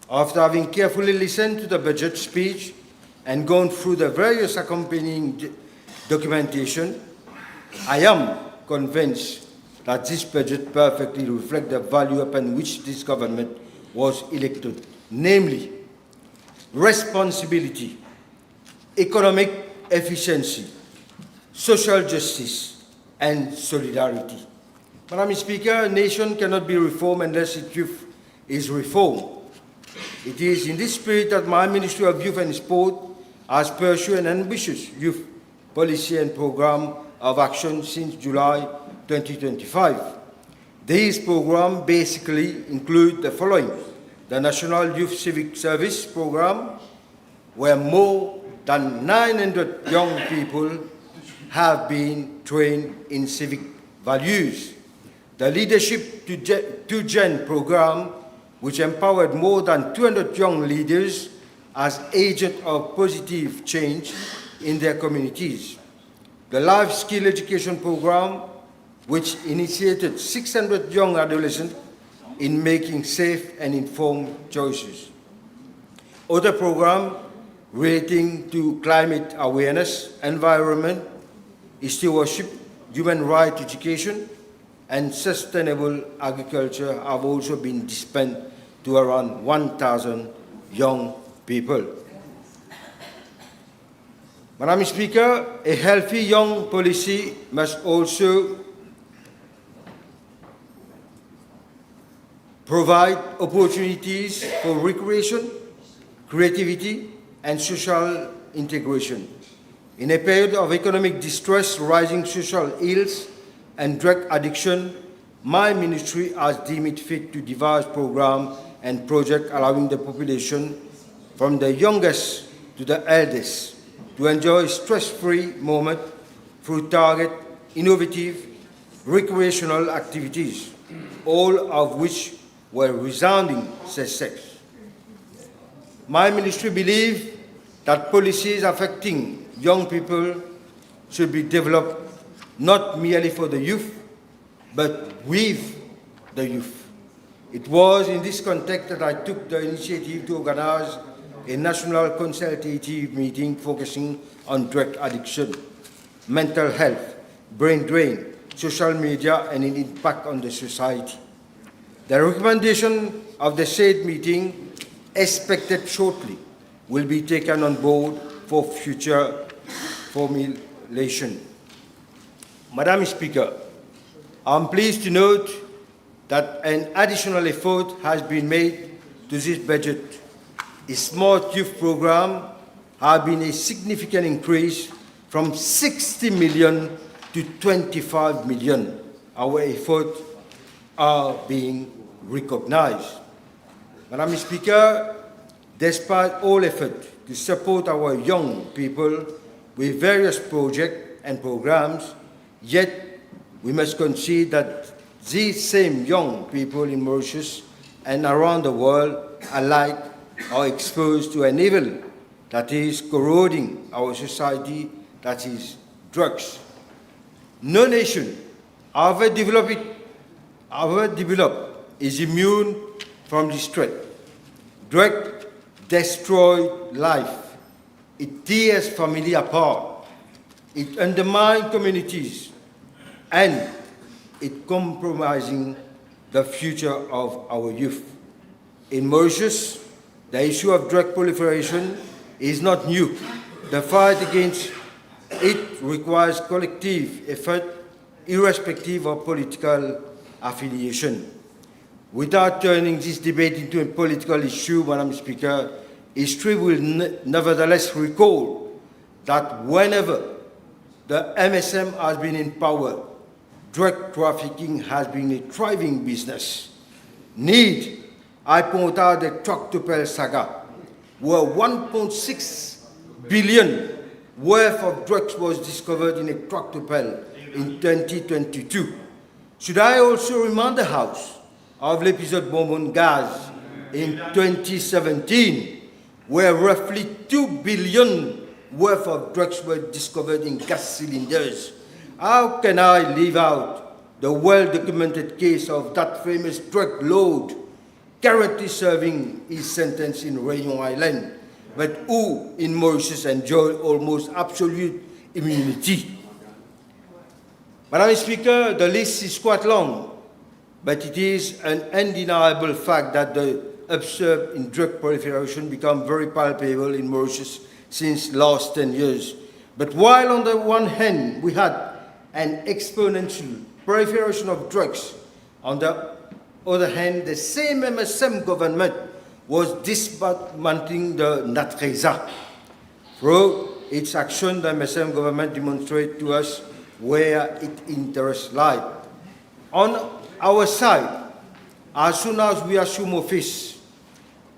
After having carefully listened to the budget speech and gone through the various accompanying documentation, I am convinced that this budget perfectly reflects the value upon which this government was elected, namely responsibility, economic efficiency, social justice, and solidarity. Madam Speaker, a nation cannot be reformed unless its youth is reformed. It is in this spirit that my Ministry of Youth and Sport has pursued an ambitious youth policy and program of action since July 2025. These programs basically include the following: the National Youth Civic Service Program, where more than 900 young people have been trained in civic values; the Leadership to Gen program, which empowered more than 200 young leaders as agents of positive change in their communities; the Life Skill Education program, which initiated 600 young adolescents in making safe and informed choices; other programs relating to climate awareness, environment, stewardship, human rights education, and sustainable agriculture have also been dispensed to around 1,000 young people. Madam Speaker, a healthy young policy must also provide opportunities for recreation, creativity, and social integration. In a period of economic distress, rising social ills, and drug addiction, my ministry has deemed it fit to devise programs and projects allowing the population, from the youngest to the eldest, to enjoy stress-free moments through target, innovative, recreational activities, all of which were resounding success. My ministry believes that policies affecting young people should be developed not merely for the youth, but with the youth. It was in this context that I took the initiative to organize a national consultative meeting focusing on drug addiction, mental health, brain drain, social media, and its impact on the society. The recommendation of the said meeting, expected shortly, will be taken on board for future formulation. Madam Speaker, I'm pleased to note that an additional effort has been made to this budget. A Smart Youth Program has been a significant increase from 60 million to 25 million. Our efforts are being recognized. Madam Speaker, despite all effort to support our young people with various projects and programs, yet we must concede that these same young people in Mauritius and around the world alike are exposed to an evil that is corroding our society, that is drugs. No nation ever developed is immune from this threat. Drugs destroy life. It tears family apart. It undermines communities, and it compromising the future of our youth. In Mauritius, the issue of drug proliferation is not new. The fight against it requires collective effort, irrespective of political affiliation. Without turning this debate into a political issue, Madam Speaker, history will nevertheless recall that whenever the MSM has been in power, drug trafficking has been a thriving business. Need I point out the Tractopelle saga, where 1.6 billion worth of drugs was discovered in a Tractopelle in 2022. Should I also remind the House of l'épisode Bonbon Gaz in 2017, where roughly 2 billion worth of drugs were discovered in gas cylinders? How can I leave out the well-documented case of that famous drug lord currently serving his sentence in Réunion Island, but who in Mauritius enjoyed almost absolute immunity? Madam Speaker, the list is quite long, but it is an undeniable fact that the upsurge in drug proliferation become very palpable in Mauritius since last 10 years. But while on the one hand we had an exponential proliferation of drugs, on the other hand, the same MSM government was dismantling the NATRESA. Through its action, the MSM government demonstrated to us where its interests lie. On our side, as soon as we assumed office,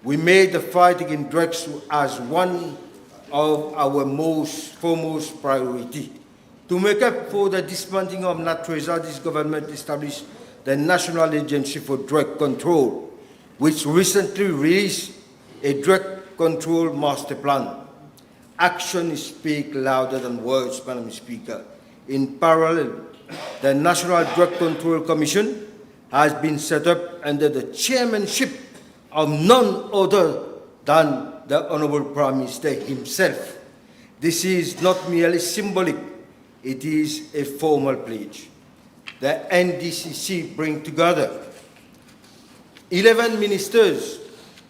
we made the fight against drugs as one of our foremost priority. To make up for the dismantling of NATRESA, this government established the National Agency for Drug Control, which recently released a drug control master plan. Action speaks louder than words, Madam Speaker. In parallel, the National Drug Control Commission has been set up under the chairmanship of none other than the Honourable Prime Minister himself. This is not merely symbolic, it is a formal pledge. The NDCC bring together 11 ministers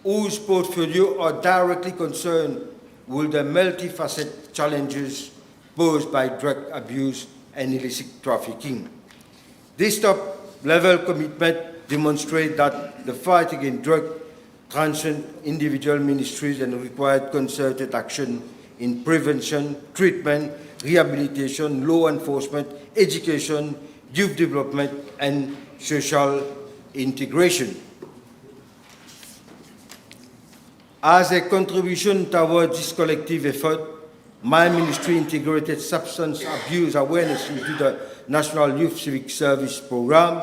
whose portfolio are directly concerned with the multifaceted challenges posed by drug abuse and illicit trafficking. This top-level commitment demonstrates that the fight against drug transcends individual ministries and required concerted action in prevention, treatment, rehabilitation, law enforcement, education, youth development, and social integration. As a contribution towards this collective effort, my ministry integrated substance abuse awareness into the National Youth Civic Service Program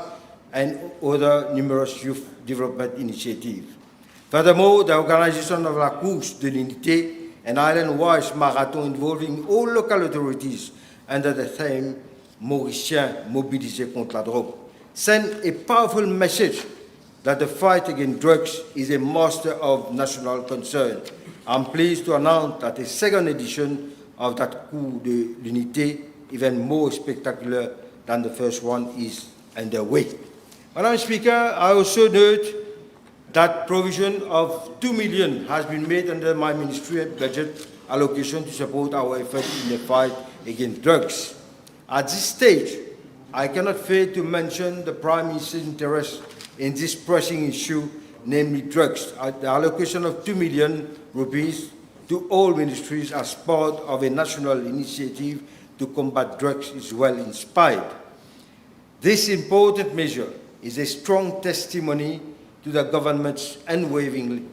and other numerous youth development initiatives. Furthermore, the organization of la Course de l'Unité, an island-wide marathon involving all local authorities under the theme Mauritiens mobilisés contre la drogue, sent a powerful message that the fight against drugs is a matter of national concern. I'm pleased to announce that a second edition of that Coup de l'Unité, even more spectacular than the first one, is underway. Madam Speaker, I also note that provision of 2 million has been made under my ministry budget allocation to support our effort in the fight against drugs. At this stage, I cannot fail to mention the Prime Minister's interest in this pressing issue, namely drugs. The allocation of 2 million rupees to all ministries as part of a national initiative to combat drugs is well inspired. This important measure is a strong testimony to the government's unwavering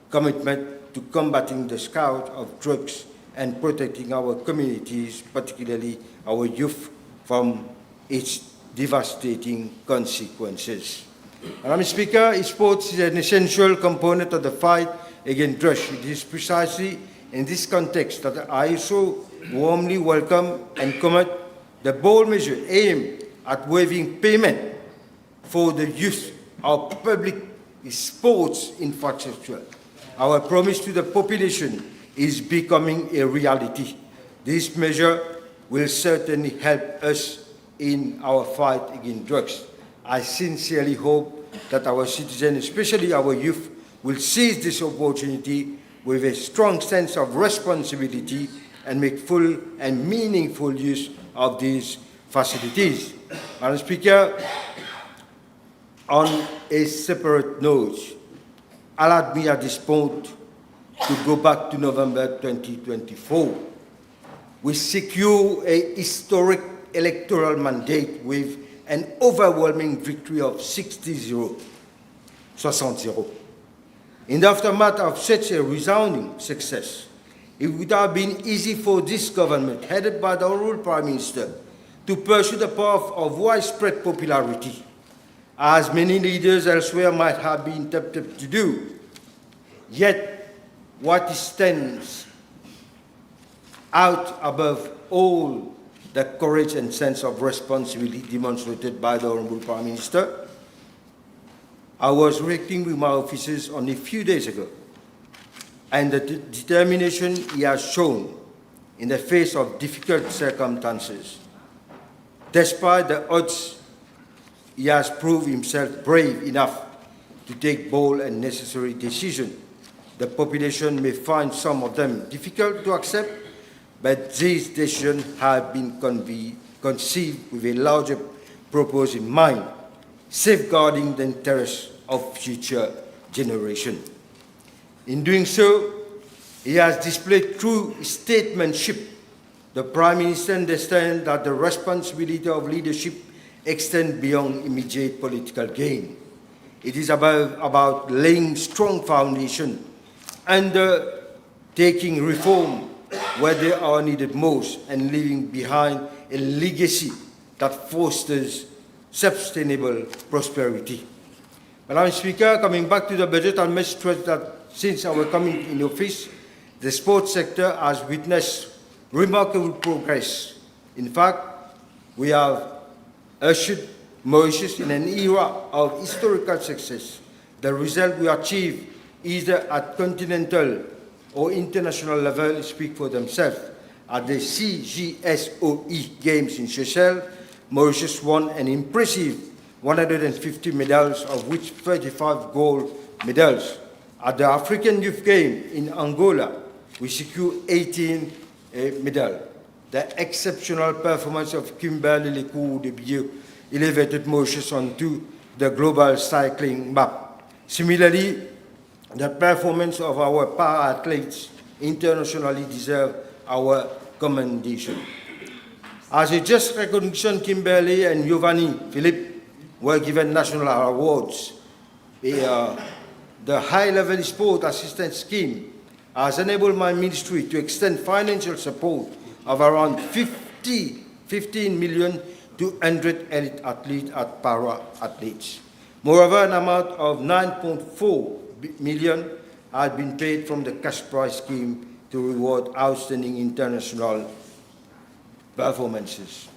commitment to combating the scourge of drugs and protecting our communities, particularly our youth, from its devastating consequences. Madam Speaker, sports is an essential component of the fight against drugs. It is precisely in this context that I so warmly welcome and commend the bold measure aimed at waiving payment for the use of public sports infrastructure. Our promise to the population is becoming a reality. This measure will certainly help us in our fight against drugs. I sincerely hope that our citizens, especially our youth, will seize this opportunity with a strong sense of responsibility and make full and meaningful use of these facilities. Madam Speaker, on a separate note, allow me at this point to go back to November 2024. We secure a historic electoral mandate with an overwhelming victory of 60-0. In the aftermath of such a resounding success, it would have been easy for this government, headed by the Honourable Prime Minister, to pursue the path of widespread popularity, as many leaders elsewhere might have been tempted to do. Yet, what stands out above all the courage and sense of responsibility demonstrated by the Honourable Prime Minister, I was reacting with my officers only a few days ago, and the determination he has shown in the face of difficult circumstances. Despite the odds, he has proved himself brave enough to take bold and necessary decisions. The population may find some of them difficult to accept, but these decisions have been conceived with a larger purpose in mind, safeguarding the interests of future generations. In doing so, he has displayed true statesmanship. The Prime Minister understands that the responsibility of leadership extends beyond immediate political gain. It is about laying strong foundation, undertaking reform where they are needed most, and leaving behind a legacy that fosters sustainable prosperity. Madam Speaker, coming back to the budget, I must stress that since our coming in office, the sports sector has witnessed remarkable progress. In fact, we have ushered Mauritius in an era of historical success. The result we achieved, either at continental or international level, speak for themselves. At the CGSOE Games in Seychelles, Mauritius won an impressive 150 medals, of which 35 gold medals. At the African Youth Game in Angola, we secured 18 medals. The exceptional performance of Kimberly Lecour de Bieu elevated Mauritius onto the global cycling map. Similarly, the performance of our para-athletes internationally deserve our commendation. As a just recognition, Kimberly and Giovanni Philippe were given national awards. The high-level sport assistance scheme has enabled my ministry to extend financial support of around 15 million to 100 elite athletes at para-athletes. Moreover, an amount of 9.4 million has been paid from the cash prize scheme to reward outstanding international performances.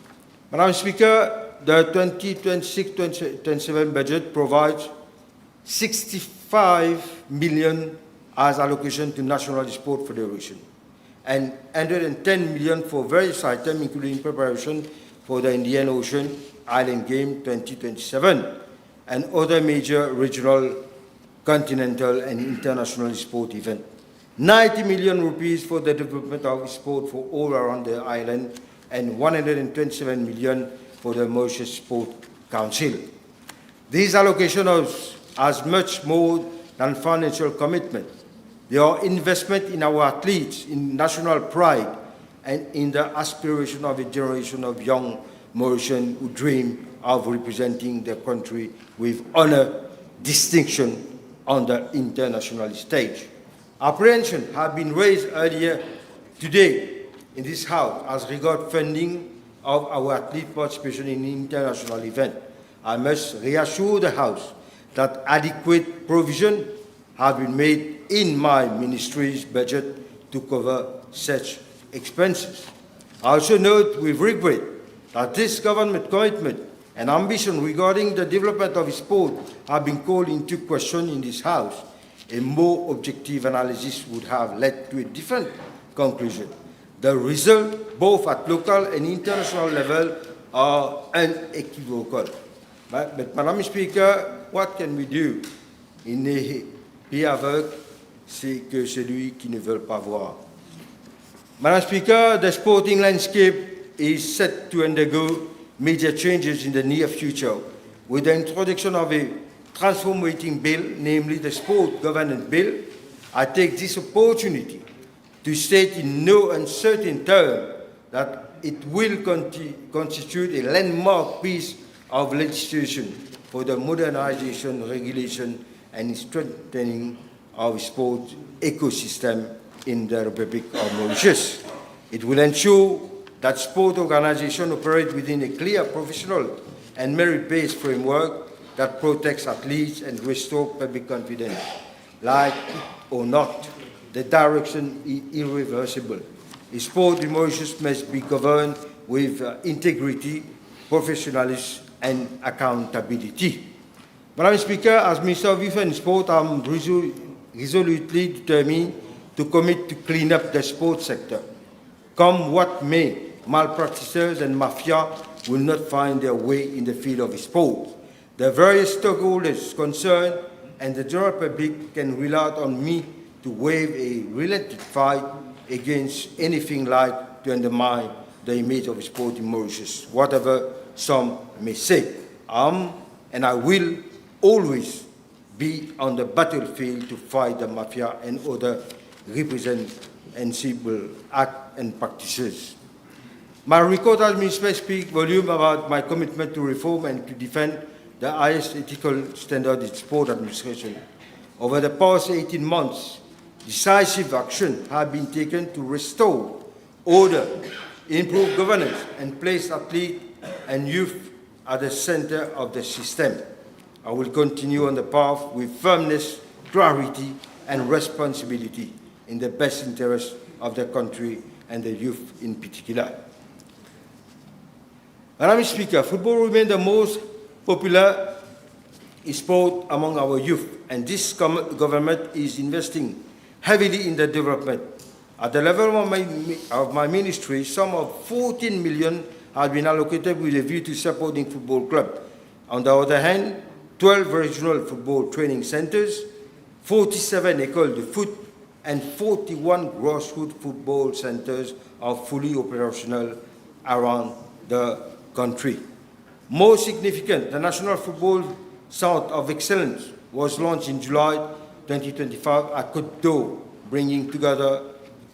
Madam Speaker, the 2026-27 budget provides 65 million as allocation to National Sport Federation and 110 million for various items, including preparation for the Indian Ocean Island Game 2027 and other major regional, continental and international sport events. 90 million rupees for the development of sport for all around the island and 127 million for the Mauritius Sport Council. These allocations are much more than financial commitment. They are investment in our athletes, in national pride, and in the aspiration of a generation of young Mauritians who dream of representing their country with honor, distinction on the international stage. Apprehensions have been raised earlier today in this House as regards funding of our athlete participation in international events. I must reassure the House that adequate provision have been made in my ministry's budget to cover such expenses. I also note with regret that this government commitment and ambition regarding the development of sport have been called into question in this House. A more objective analysis would have led to a different conclusion. The results, both at local and international level, are unequivocal. But Madam Speaker, what can we do? Il n'est pas aveugle, c'est que celui qui ne veut pas voir. Madam Speaker, the sporting landscape is set to undergo major changes in the near future with the introduction of a transformating bill, namely the Sport Governance Bill. I take this opportunity to state in no uncertain terms that it will constitute a landmark piece of legislation for the modernization, regulation, and strengthening of sport ecosystem in the Republic of Mauritius. It will ensure that sport organizations operate within a clear professional and merit-based framework that protects athletes and restores public confidence. Like it or not, the direction is irreversible. Sport in Mauritius must be governed with integrity, professionalism, and accountability. Madam Speaker, as Minister of Youth and Sport, I am resolutely determined to commit to clean up the sports sector. Come what may, malpractices and mafia will not find their way in the field of sport. The various stakeholders concerned and the general public can rely on me to wage a relentless fight against anything like to undermine the image of sport in Mauritius, whatever some may say. And I will always be on the battlefield to fight the mafia and other reprehensible acts and practices. My record has been speak volume about my commitment to reform and to defend the highest ethical standard in sport administration. Over the past 18 months, decisive action has been taken to restore order, improve governance, and place athletes and youth at the center of the system. I will continue on the path with firmness, clarity, and responsibility in the best interest of the country and the youth in particular. Madam Speaker, football remains the most popular sport among our youth, and this government is investing heavily in the development. At the level of my ministry, some of 14 million have been allocated with a view to supporting football clubs. On the other hand, 12 regional football training centers, 47 écoles de foot, and 41 grassroots football centers are fully operational around the country. More significant, the National Football Centre of Excellence was launched in July 2025 at Côte d'Or, bringing together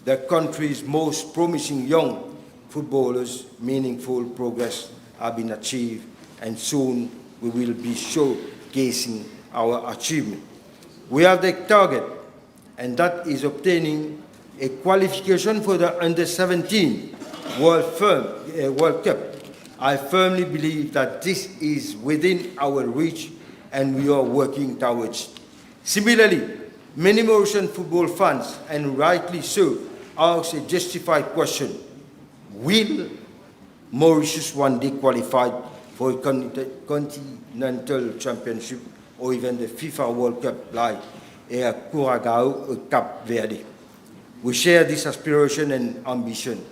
the country's most promising young footballers, meaningful progress has been achieved, and soon we will be showcasing our achievement. We have the target, and that is obtaining a qualification for the Under-17 World Cup. I firmly believe that this is within our reach, and we are working towards it. Similarly, many Mauritian football fans, and rightly so, ask a justified question: will Mauritius one day qualify for a continental championship or even the FIFA World Cup like a Curacao or Cape Verde? We share this aspiration and ambition.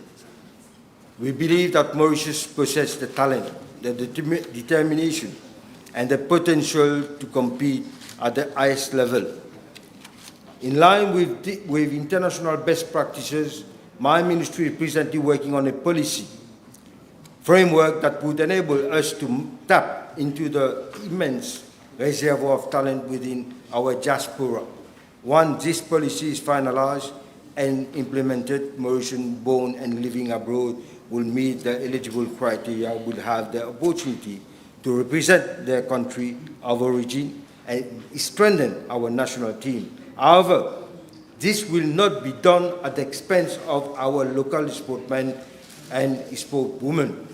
We believe that Mauritius possesses the talent, the determination, and the potential to compete at the highest level. In line with international best practices, my ministry is presently working on a policy framework that would enable us to tap into the immense reservoir of talent within our diaspora. Once this policy is finalized and implemented, Mauritians born and living abroad will meet the eligible criteria, will have the opportunity to represent their country of origin and strengthen our national team. However, this will not be done at the expense of our local sportsmen and sportswomen.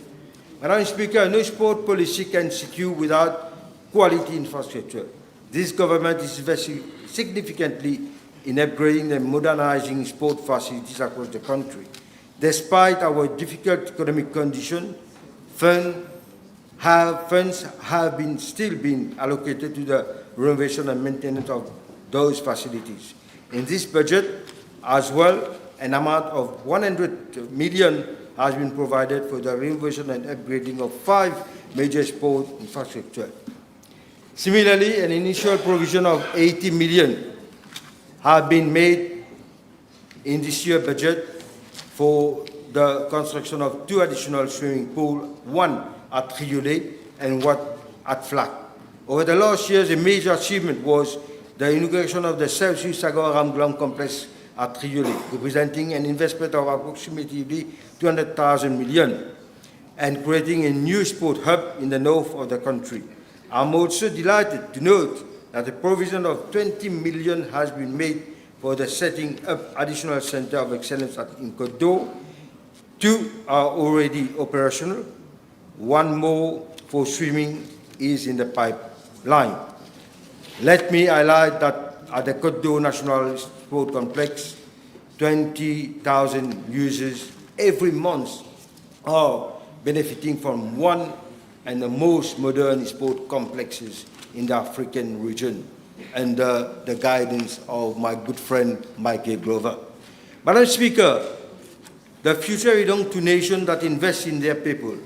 Madam Speaker, no sport policy can secure without quality infrastructure. This government is investing significantly in upgrading and modernizing sport facilities across the country. Despite our difficult economic condition, funds have still been allocated to the renovation and maintenance of those facilities. In this budget as well, an amount of 100 million has been provided for the renovation and upgrading of 5 major sport infrastructure. Similarly, an initial provision of 80 million have been made in this year's budget for the construction of 2 additional swimming pools, one at Triolet and one at Flac. Over the last years, a major achievement was the inauguration of the South-East Sagor Ramglang complex at Triolet, representing an investment of approximately 200,000 million and creating a new sport hub in the north of the country. I'm also delighted to note that the provision of 20 million has been made for the setting up additional Center of Excellence in Côte d'Or. 2 are already operational. 1 more for swimming is in the pipeline. Let me highlight that at the Côte d'Or National Sport Complex, 20,000 users every month are benefiting from one and the most modern sport complexes in the African region, under the guidance of my good friend Michael Glover. Madam Speaker, the future belongs to nations that invest in their people.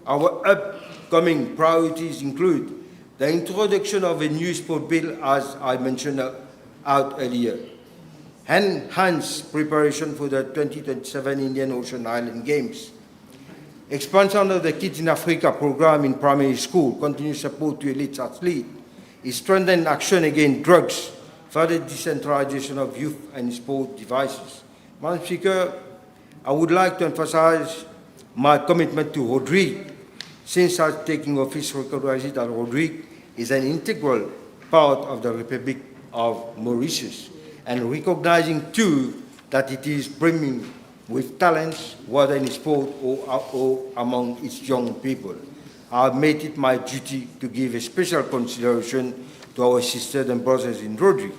Our upcoming priorities include the introduction of a new sport bill, as I mentioned out earlier, enhanced preparation for the 2027 Indian Ocean Island Games, expansion of the Kids in Africa program in primary school, continued support to elite athletes, strengthened action against drugs, further decentralization of youth and sport devices. Madam Speaker, I would like to emphasize my commitment to Rodrigues. Since I taking office, recognizing that Rodrigues is an integral part of the Republic of Mauritius, and recognizing too that it is brimming with talents, whether in sport or among its young people. I have made it my duty to give a special consideration to our sisters and brothers in Rodrigues.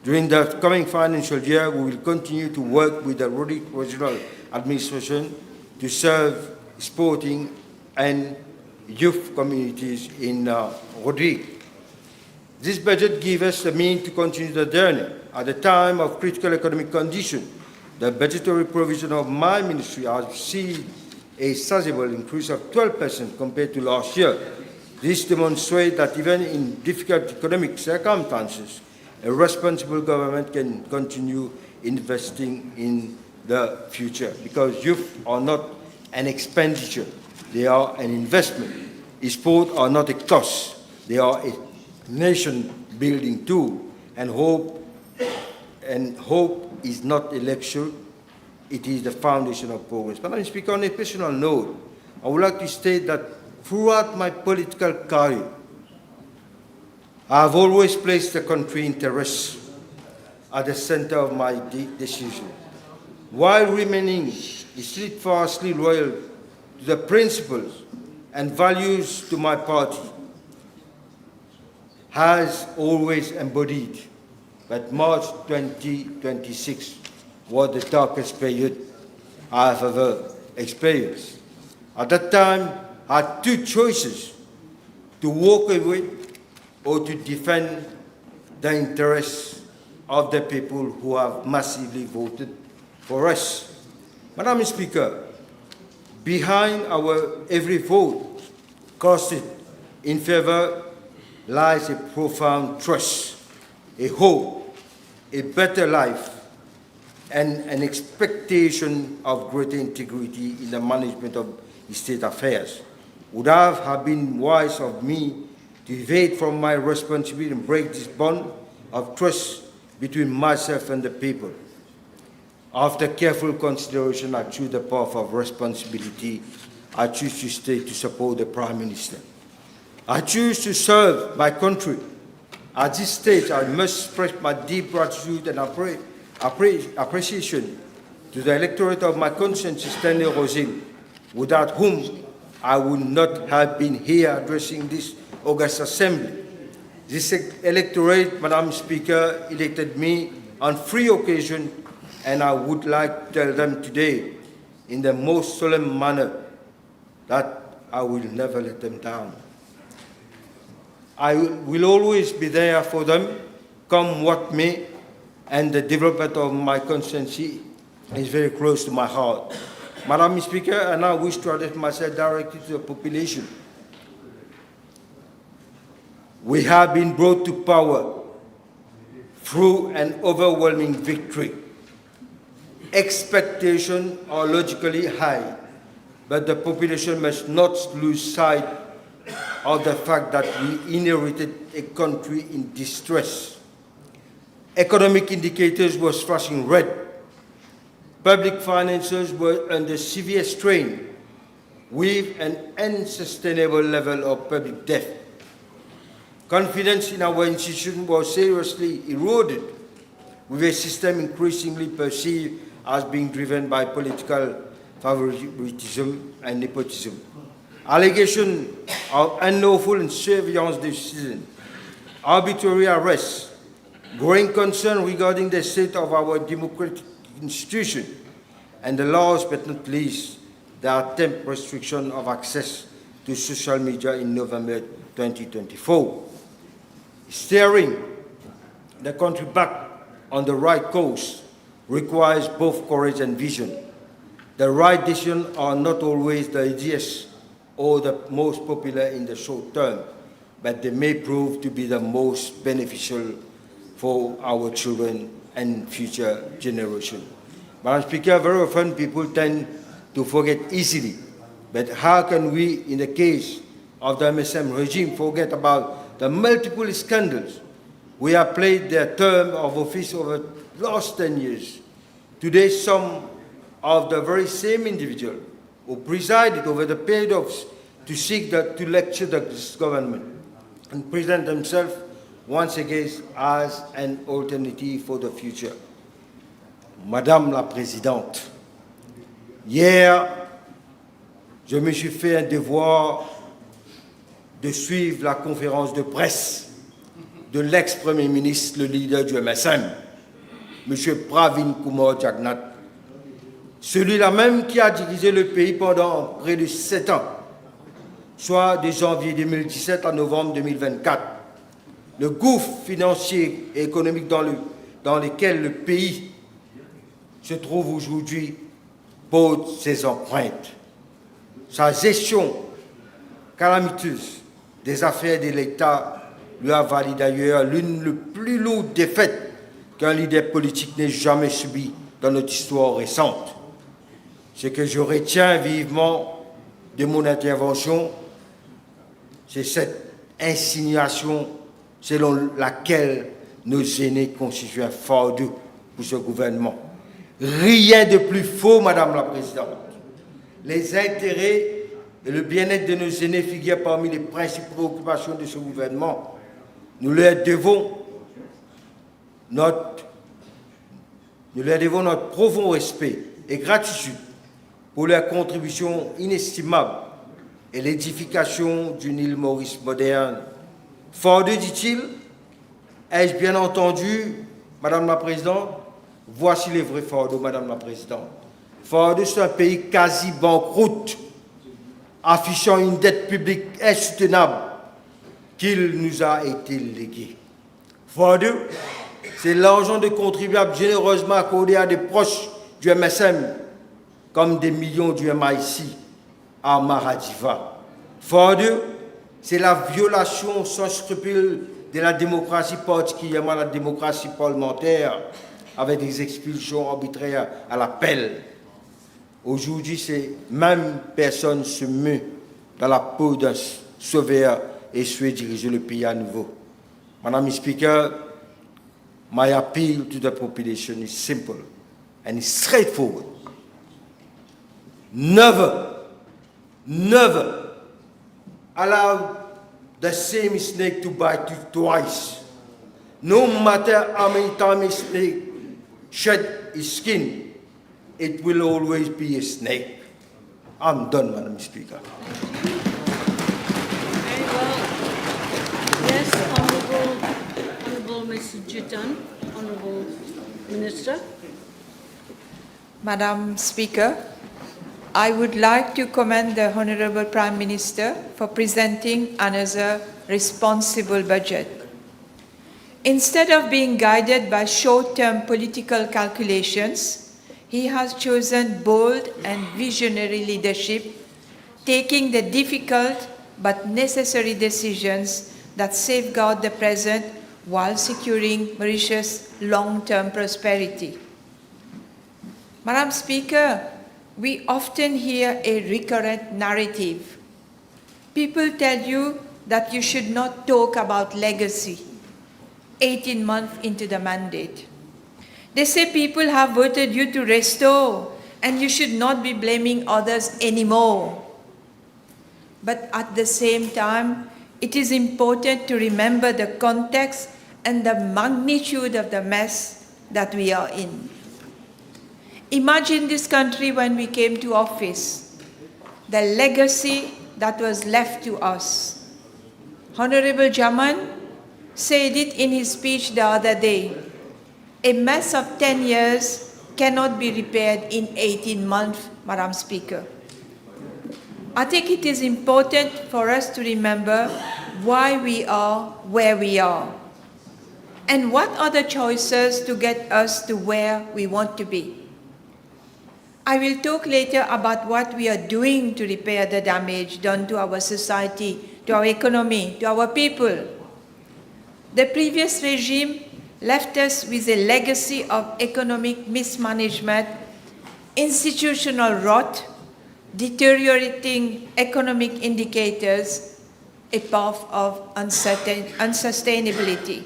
During the coming financial year, we will continue to work with the Rodrigues Regional Administration to serve sporting and youth communities in Rodrigues. This budget gives us the means to continue the journey. At a time of critical economic condition, the budgetary provision of my ministry has seen a sizable increase of 12% compared to last year. This demonstrates that even in difficult economic circumstances, a responsible government can continue investing in the future, because youth are not an expenditure, they are an investment. Sports are not a cost, they are a nation-building tool, and hope is not a luxury, it is the foundation of progress. Madam Speaker, on a personal note, I would like to state that throughout my political career, I have always placed the country interests at the center of my decision, while remaining steadfastly loyal to the principles and values to my party, has always embodied that March 2026 was the darkest period I have ever experienced. At that time, I had two choices: to walk away or to defend the interests of the people who have massively voted for us. Madam Speaker, behind our every vote casted in favor lies a profound trust, a hope, a better life, and an expectation of greater integrity in the management of state affairs. Would have been wise of me to evade from my responsibility and break this bond of trust between myself and the people. After careful consideration, I choose the path of responsibility. I choose to stay to support the Prime Minister. I choose to serve my country. At this stage, I must express my deep gratitude and appreciation to the electorate of my conscience, Stanley Rosin, without whom I would not have been here addressing this august assembly. This electorate, Madam Speaker, elected me on 3 occasions, and I would like to tell them today, in the most solemn manner, that I will never let them down. I will always be there for them, come what may, and the development of my constituency is very close to my heart. Madam Speaker, I now wish to address myself directly to the population. We have been brought to power through an overwhelming victory. Expectations are logically high, but the population must not lose sight of the fact that we inherited a country in distress. Economic indicators were flashing red. Public finances were under severe strain, with an unsustainable level of public debt. Confidence in our institution was seriously eroded, with a system increasingly perceived as being driven by political favoritism and nepotism. Allegations of unlawful and surveillance decisions, arbitrary arrests, growing concern regarding the state of our democratic institution, and the last but not least, the attempt restriction of access to social media in November 2024. Steering the country back on the right course requires both courage and vision. The right decisions are not always the easiest or the most popular in the short term, but they may prove to be the most beneficial for our children and future generations. Madam Speaker, very often people tend to forget easily, but how can we, in the case of the MSM regime, forget about the multiple scandals we have played their term of office over the last 10 years? Today, some of the very same individuals who presided over the period to seek to lecture the government and present themselves once again as an alternative for the future. Madame la Présidente, hier, je me suis fait un devoir de suivre la conférence de presse de l'ex-premier ministre, le leader du MSM, M. Pravin Kumar Jagnnath, celui-là même qui a dirigé le pays pendant près de 7 ans, soit de janvier 2017 à novembre 2024. Le gouffre financier et économique dans lequel le pays se trouve aujourd'hui pose ses empreintes. Sa gestion calamiteuse des affaires de l'État lui a valu d'ailleurs l'une des plus lourdes défaites qu'un leader politique n'ait jamais subi dans notre histoire récente. Ce que je retiens vivement de mon intervention, c'est cette insinuation selon laquelle nos aînés constituent un fardeau pour ce gouvernement. Rien de plus faux, Madame la Présidente. Les intérêts et le bien-être de nos aînés figurent parmi les principales préoccupations de ce gouvernement. Nous leur devons notre profond respect et gratitude pour leur contribution inestimable et l'édification d'une île Maurice moderne. Fort d'eux, dit-il, ai-je bien entendu, Madame la Présidente? Voici les vrais fardeaux, Madame la Présidente. Fardeaux, c'est un pays quasi banqueroute, affichant une dette publique insoutenable qu'il nous a été légué. Fardeaux, c'est l'argent des contribuables généreusement accordé à des proches du MSM, comme des millions du MIC à Maradiva. Fardeaux, c'est la violation sans scrupule de la démocratie, particulièrement la démocratie parlementaire, avec des expulsions arbitraires à l'appel. Aujourd'hui, ces mêmes personnes se muent dans la peau d'un sauveur et souhaitent diriger le pays à nouveau. Madam Speaker, my appeal to the population is simple and straightforward. Never allow the same snake to bite you twice. No matter how many times a snake shed its skin, it will always be a snake. I'm done, Madam Speaker. Very well. Yes, Honourable Mr. Jitan, Honourable Minister. Madam Speaker, I would like to commend the Honourable Prime Minister for presenting another responsible budget. Instead of being guided by short-term political calculations, he has chosen bold and visionary leadership, taking the difficult but necessary decisions that safeguard the present while securing Mauritius' long-term prosperity. Madam Speaker, we often hear a recurrent narrative. People tell you that you should not talk about legacy 18 months into the mandate. They say people have voted you to restore and you should not be blaming others anymore. But at the same time, it is important to remember the context and the magnitude of the mess that we are in. Imagine this country when we came to office, the legacy that was left to us. Honourable Jaman said it in his speech the other day. A mess of 10 years cannot be repaired in 18 months, Madam Speaker. I think it is important for us to remember why we are where we are and what are the choices to get us to where we want to be. I will talk later about what we are doing to repair the damage done to our society, to our economy, to our people. The previous regime left us with a legacy of economic mismanagement, institutional rot, deteriorating economic indicators, a path of unsustainability.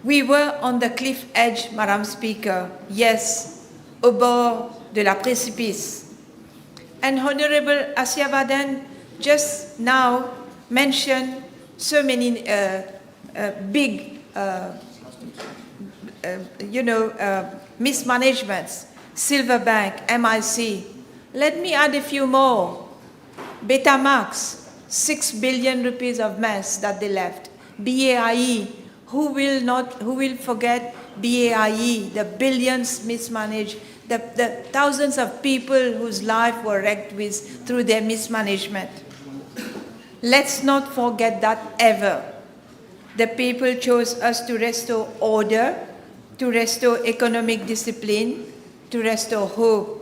We were on the cliff edge, Madam Speaker, yes, au bord de la précipice. And Honourable Asyabadan just now mentioned so many big, mismanagements, Silverbank, MIC. Let me add a few more. Betamax, 6 billion rupees of mess that they left. BAIE, who will forget BAIE, the billions mismanaged, the thousands of people whose lives were wrecked through their mismanagement. Let's not forget that ever. The people chose us to restore order, to restore economic discipline, to restore hope.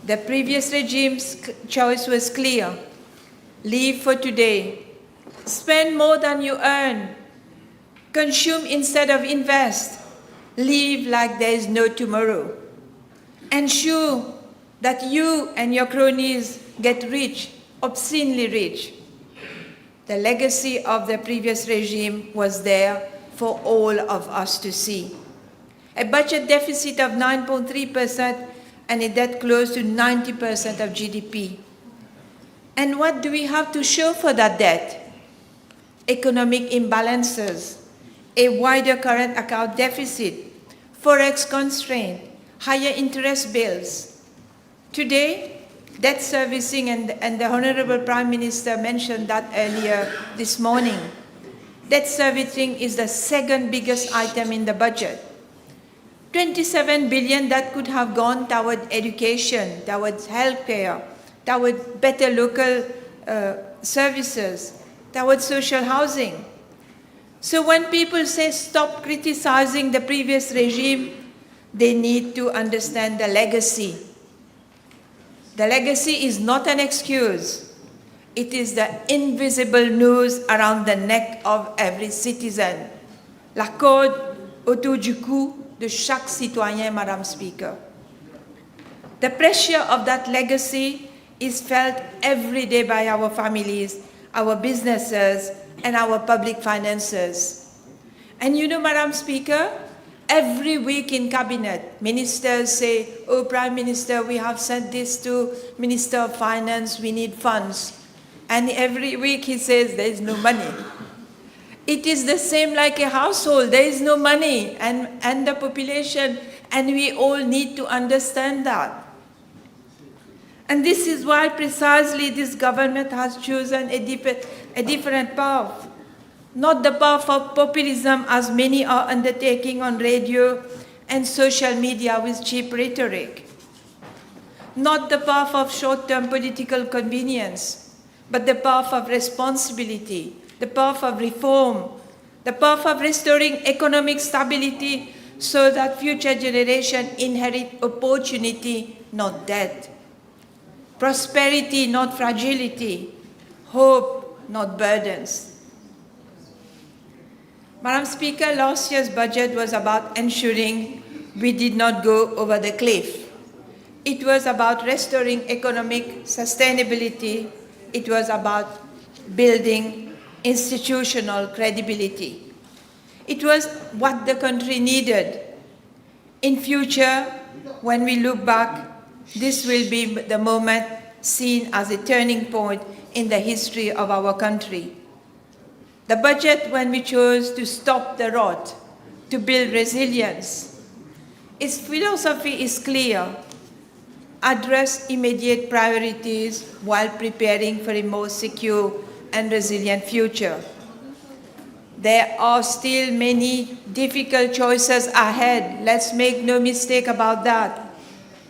The previous regime's choice was clear. Live for today. Spend more than you earn. Consume instead of invest. Live like there is no tomorrow. Ensure that you and your cronies get rich, obscenely rich. The legacy of the previous regime was there for all of us to see. a budget deficit of 9.3% and a debt close to 90% of GDP. And what do we have to show for that debt? Economic imbalances, a wider current account deficit, forex constraint, higher interest bills. Today, debt servicing, and the Honourable Prime Minister mentioned that earlier this morning. Debt servicing is the second biggest item in the budget. 27 billion that could have gone toward education, towards healthcare, towards better local services, towards social housing. So when people say stop criticizing the previous regime, they need to understand the legacy. The legacy is not an excuse. It is the invisible noose around the neck of every citizen. La corde autour du cou de chaque citoyen, Madam Speaker. The pressure of that legacy is felt every day by our families, our businesses, and our public finances. And you know, Madam Speaker, every week in Cabinet, ministers say, oh, Prime Minister, we have sent this to Minister of Finance, we need funds. And every week he says, there is no money. It is the same like a household, there is no money, and the population, and we all need to understand that. And this is why precisely this government has chosen a different path. Not the path of populism as many are undertaking on radio and social media with cheap rhetoric. Not the path of short-term political convenience, but the path of responsibility, the path of reform, the path of restoring economic stability so that future generations inherit opportunity, not debt. Prosperity, not fragility. Hope, not burdens. Madam Speaker, last year's budget was about ensuring we did not go over the cliff. It was about restoring economic sustainability. It was about building institutional credibility. It was what the country needed. In future, when we look back, this will be the moment seen as a turning point in the history of our country. The budget, when we chose to stop the rot, to build resilience, its philosophy is clear: address immediate priorities while preparing for a more secure and resilient future. There are still many difficult choices ahead. Let's make no mistake about that.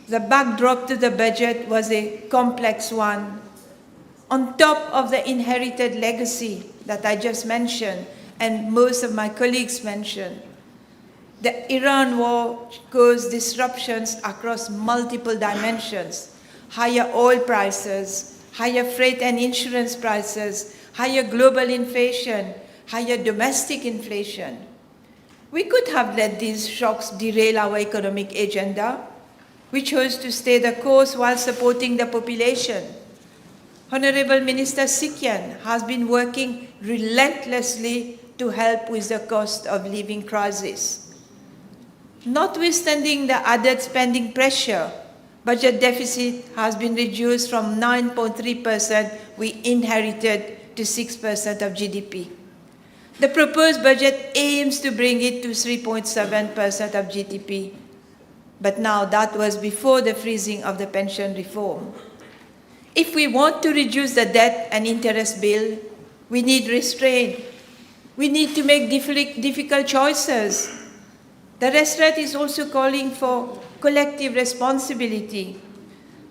The backdrop to the budget was a complex one. On top of the inherited legacy that I just mentioned, and most of my colleagues mentioned, the Iran war caused disruptions across multiple dimensions: higher oil prices, higher freight and insurance prices, higher global inflation, higher domestic inflation. We could have let these shocks derail our economic agenda. We chose to stay the course while supporting the population. Honourable Minister Sikian has been working relentlessly to help with the cost of living crisis. Notwithstanding the added spending pressure, budget deficit has been reduced from 9.3% we inherited to 6% of GDP. The proposed budget aims to bring it to 3.7% of GDP. But now that was before the freezing of the pension reform. If we want to reduce the debt and interest bill, we need restraint. We need to make difficult choices. The restaurant is also calling for collective responsibility.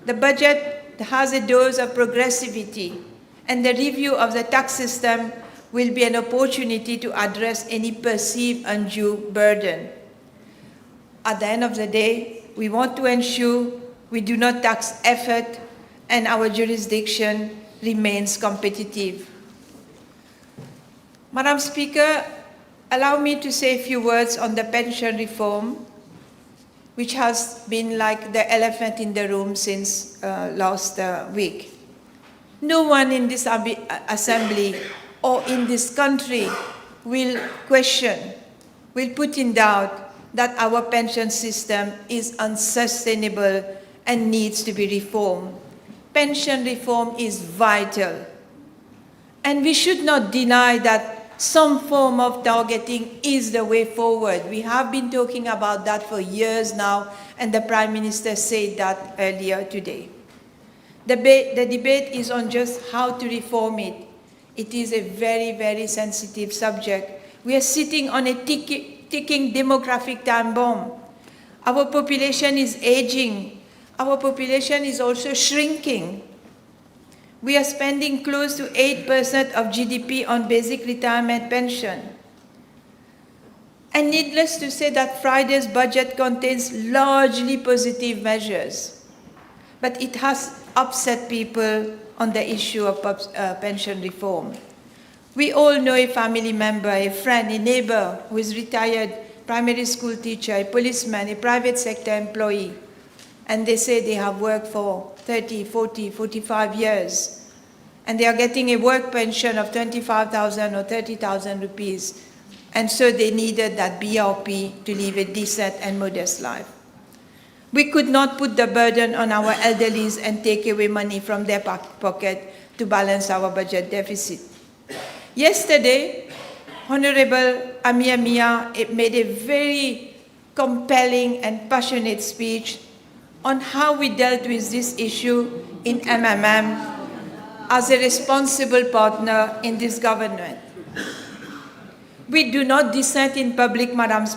The budget has a dose of progressivity, and the review of the tax system will be an opportunity to address any perceived undue burden. At the end of the day, we want to ensure we do not tax effort and our jurisdiction remains competitive. Madam Speaker, allow me to say a few words on the pension reform, which has been like the elephant in the room since last week. No one in this assembly or in this country will question, will put in doubt that our pension system is unsustainable and needs to be reformed. Pension reform is vital. And we should not deny that some form of targeting is the way forward. We have been talking about that for years now, and the Prime Minister said that earlier today. The debate is on just how to reform it. It is a very, very sensitive subject. We are sitting on a ticking demographic time bomb. Our population is aging. Our population is also shrinking. We are spending close to 8% of GDP on basic retirement pension. And needless to say that Friday's budget contains largely positive measures. But it has upset people on the issue of pension reform. We all know a family member, a friend, a neighbor who is retired primary school teacher, a policeman, a private sector employee, and they say they have worked for 30, 40, 45 years, and they are getting a work pension of 25,000 or 30,000 rupees, and so they needed that BRP to live a decent and modest life. We could not put the burden on our elderlies and take away money from their pocket to balance our budget deficit. Yesterday, Honourable Amir Mia made a very compelling and passionate speech on how we dealt with this issue in MMM as a responsible partner in this government. We do not dissent in public, Madam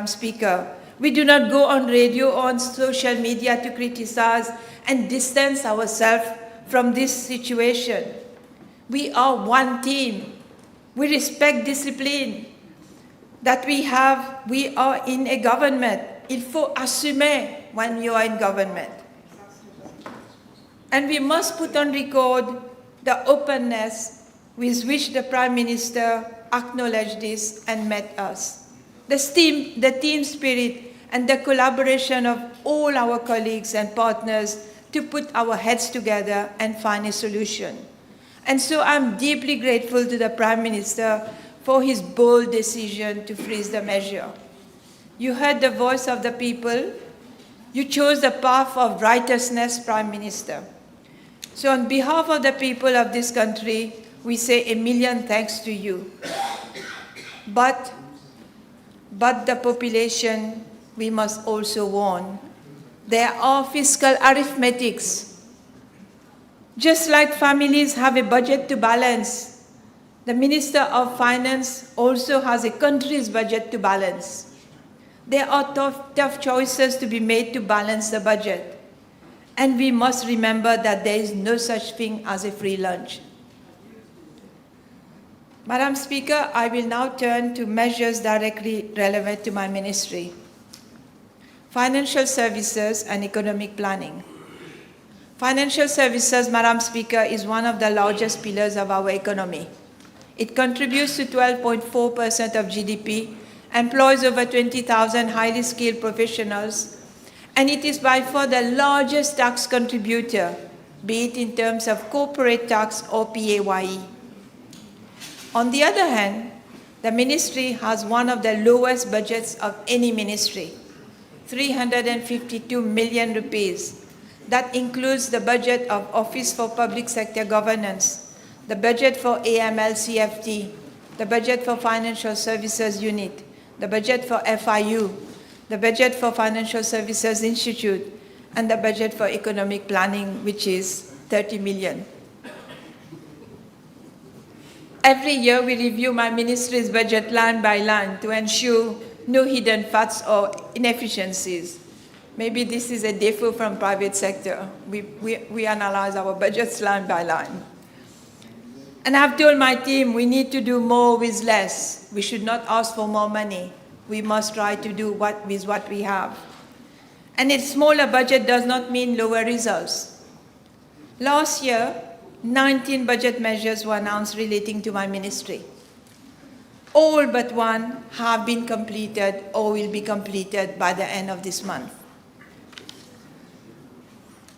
Speaker. We do not go on radio or on social media to criticize and distance ourselves from this situation. We are one team. We respect discipline that we have. We are in a government. Il faut assumer when you are in government. And we must put on record the openness with which the Prime Minister acknowledged this and met us. The team spirit and the collaboration of all our colleagues and partners to put our heads together and find a solution. And so I'm deeply grateful to the Prime Minister for his bold decision to freeze the measure. You heard the voice of the people. You chose the path of righteousness, Prime Minister. So on behalf of the people of this country, we say a million thanks to you. But the population, we must also warn. There are fiscal arithmetics. Just like families have a budget to balance, the Minister of Finance also has a country's budget to balance. There are tough choices to be made to balance the budget. And we must remember that there is no such thing as a free lunch. Madam Speaker, I will now turn to measures directly relevant to my ministry. Financial services and economic planning. Financial services, Madam Speaker, is one of the largest pillars of our economy. It contributes to 12.4% of GDP, employs over 20,000 highly skilled professionals, and it is by far the largest tax contributor, be it in terms of corporate tax or PAYE. On the other hand, the ministry has one of the lowest budgets of any ministry, 352 million rupees. That includes the budget of Office for Public Sector Governance, the budget for AML-CFT, the budget for Financial Services Unit, the budget for FIU, the budget for Financial Services Institute, and the budget for economic planning, which is 30 million. Every year we review my ministry's budget line by line to ensure no hidden fats or inefficiencies. Maybe this is a default from private sector. We analyze our budgets line by line. And I've told my team we need to do more with less. We should not ask for more money. We must try to do with what we have. And a smaller budget does not mean lower results. Last year, 19 budget measures were announced relating to my ministry. All but one have been completed or will be completed by the end of this month.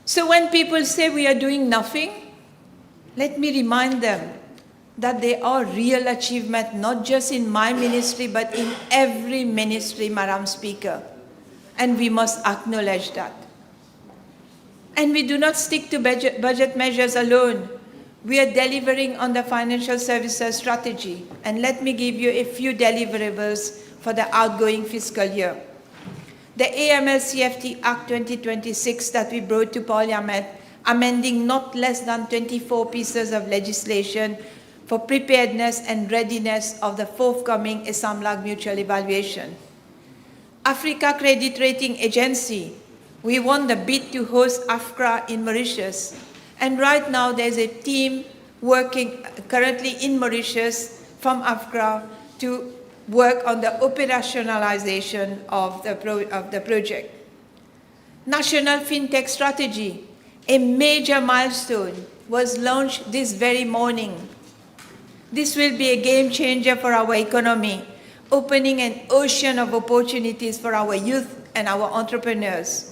So when people say we are doing nothing, let me remind them that they are real achievement, not just in my ministry, but in every ministry, Madam Speaker. And we must acknowledge that. And we do not stick to budget measures alone. We are delivering on the financial services strategy. And let me give you a few deliverables for the outgoing fiscal year. The AML-CFT Act 2026 that we brought to Parliament, amending not less than 24 pieces of legislation for preparedness and readiness of the forthcoming ASAMLAG mutual evaluation. Africa Credit Rating Agency, we won the bid to host AFCRA in Mauritius. And right now there's a team working currently in Mauritius from AFCRA to work on the operationalization of the project. National FinTech Strategy, a major milestone, was launched this very morning. This will be a game changer for our economy, opening an ocean of opportunities for our youth and our entrepreneurs.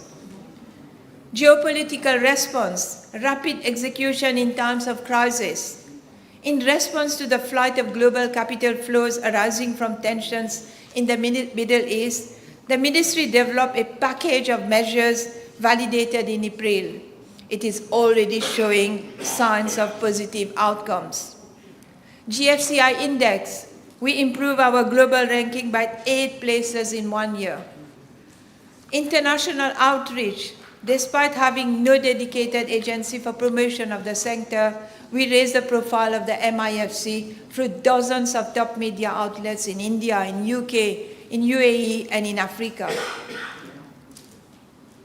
Geopolitical response, rapid execution in times of crisis. In response to the flight of global capital flows arising from tensions in the Middle East, the Ministry developed a package of measures validated in April. It is already showing signs of positive outcomes. GFCI Index, we improve our global ranking by 8 places in 1 year. International outreach, despite having no dedicated agency for promotion of the sector, we raised the profile of the MIFC through dozens of top media outlets in India, in UK, in UAE, and in Africa.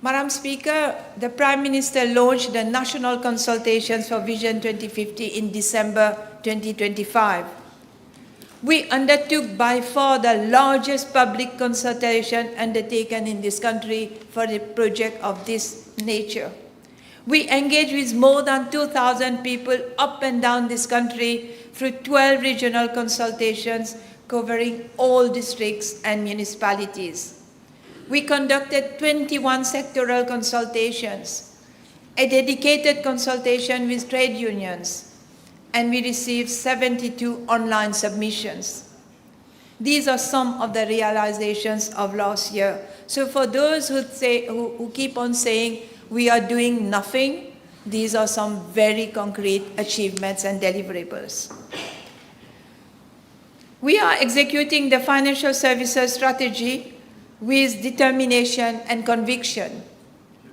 Madam Speaker, the Prime Minister launched the national consultations for Vision 2050 in December 2025. We undertook by far the largest public consultation undertaken in this country for a project of this nature. We engaged with more than 2,000 people up and down this country through 12 regional consultations covering all districts and municipalities. We conducted 21 sectoral consultations, a dedicated consultation with trade unions, and we received 72 online submissions. These are some of the realizations of last year. So for those who keep on saying we are doing nothing, these are some very concrete achievements and deliverables. We are executing the financial services strategy with determination and conviction,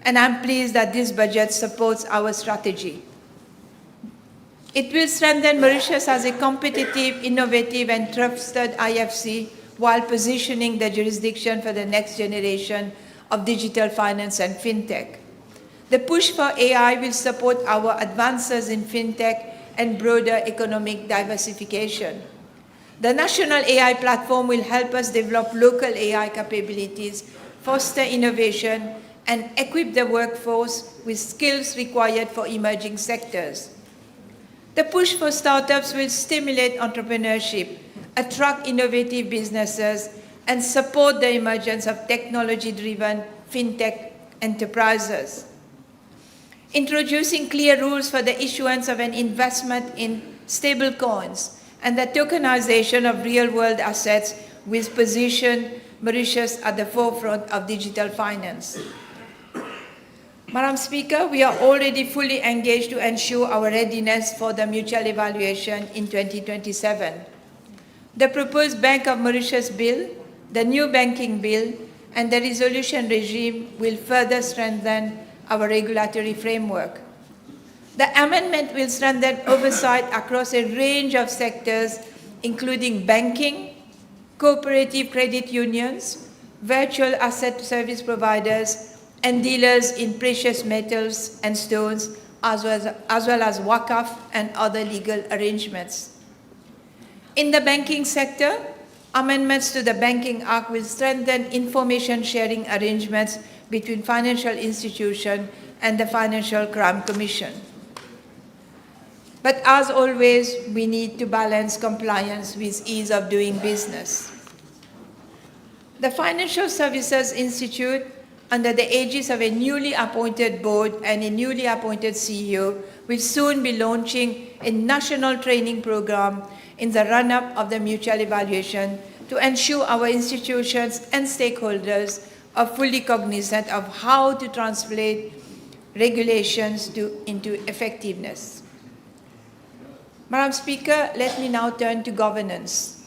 and I'm pleased that this budget supports our strategy. It will strengthen Mauritius as a competitive, innovative, and trusted IFC while positioning the jurisdiction for the next generation of digital finance and fintech. The push for AI will support our advances in fintech and broader economic diversification. The National AI Platform will help us develop local AI capabilities, foster innovation, and equip the workforce with skills required for emerging sectors. The push for startups will stimulate entrepreneurship, attract innovative businesses, and support the emergence of technology-driven fintech enterprises. Introducing clear rules for the issuance of an investment in stablecoins and the tokenization of real-world assets will position Mauritius at the forefront of digital finance. Madam Speaker, we are already fully engaged to ensure our readiness for the mutual evaluation in 2027. The proposed Bank of Mauritius Bill, the new banking bill, and the resolution regime will further strengthen our regulatory framework. The amendment will strengthen oversight across a range of sectors, including banking, cooperative credit unions, virtual asset service providers, and dealers in precious metals and stones, as well as Waqf and other legal arrangements. In the banking sector, amendments to the Banking Act will strengthen information sharing arrangements between financial institutions and the Financial Crime Commission. But as always, we need to balance compliance with ease of doing business. The Financial Services Institute under the aegis of a newly appointed board and a newly appointed CEO, will soon be launching a national training program in the run-up of the mutual evaluation to ensure our institutions and stakeholders are fully cognizant of how to translate regulations into effectiveness. Madam Speaker, let me now turn to governance.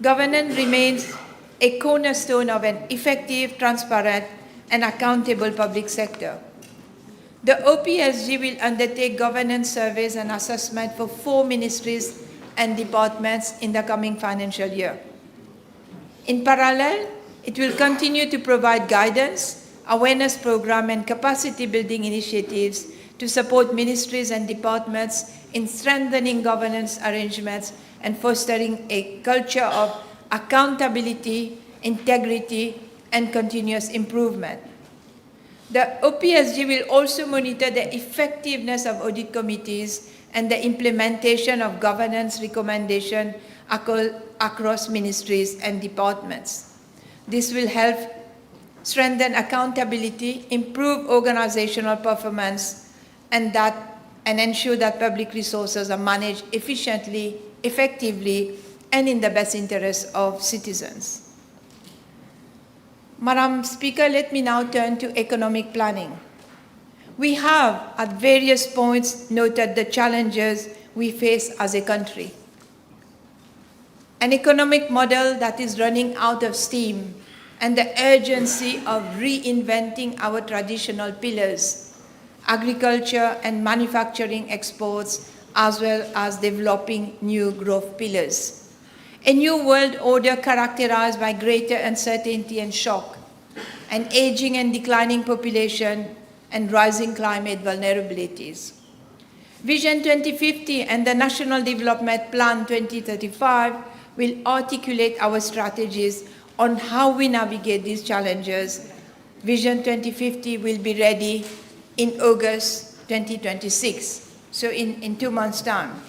Governance remains a cornerstone of an effective, transparent, and accountable public sector. The OPSG will undertake governance surveys and assessment for 4 ministries and departments in the coming financial year. In parallel, it will continue to provide guidance, awareness program, and capacity building initiatives to support ministries and departments in strengthening governance arrangements and fostering a culture of accountability, integrity, and continuous improvement. The OPSG will also monitor the effectiveness of audit committees and the implementation of governance recommendations across ministries and departments. This will help strengthen accountability, improve organizational performance, and ensure that public resources are managed efficiently, effectively, and in the best interest of citizens. Madam Speaker, let me now turn to economic planning. We have, at various points, noted the challenges we face as a country. An economic model that is running out of steam and the urgency of reinventing our traditional pillars, agriculture and manufacturing exports, as well as developing new growth pillars. A new world order characterized by greater uncertainty and shock, an aging and declining population, and rising climate vulnerabilities. Vision 2050 and the National Development Plan 2035 will articulate our strategies on how we navigate these challenges. Vision 2050 will be ready in August 2026, so in 2 months' time.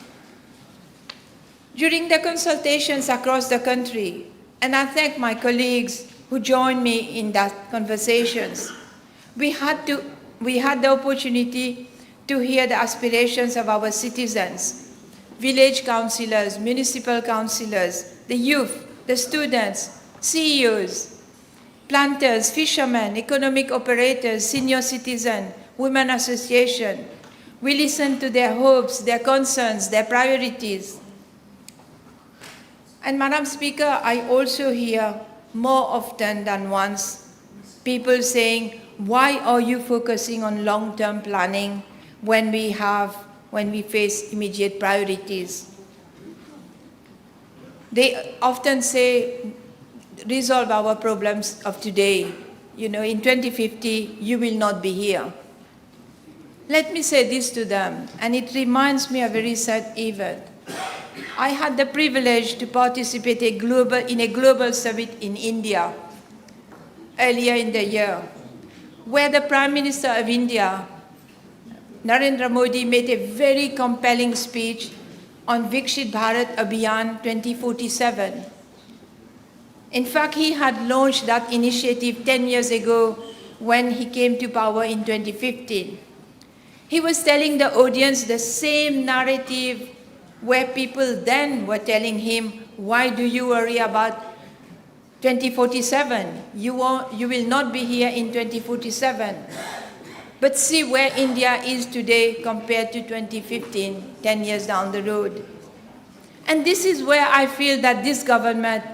During the consultations across the country, and I thank my colleagues who joined me in that conversations, we had the opportunity to hear the aspirations of our citizens, village councillors, municipal councillors, the youth, the students, CEOs, planters, fishermen, economic operators, senior citizens, women association. We listened to their hopes, their concerns, their priorities. And Madam Speaker, I also hear more often than once people saying, why are you focusing on long-term planning when we face immediate priorities? They often say, resolve our problems of today. You know, in 2050, you will not be here. Let me say this to them, and it reminds me of a very sad event. I had the privilege to participate in a global summit in India earlier in the year, where the Prime Minister of India, Narendra Modi, made a very compelling speech on Vikshit Bharat Abhiyan 2047. In fact, he had launched that initiative 10 years ago when he came to power in 2015. He was telling the audience the same narrative where people then were telling him, why do you worry about 2047? You will not be here in 2047. But see where India is today compared to 2015, 10 years down the road. And this is where I feel that this government,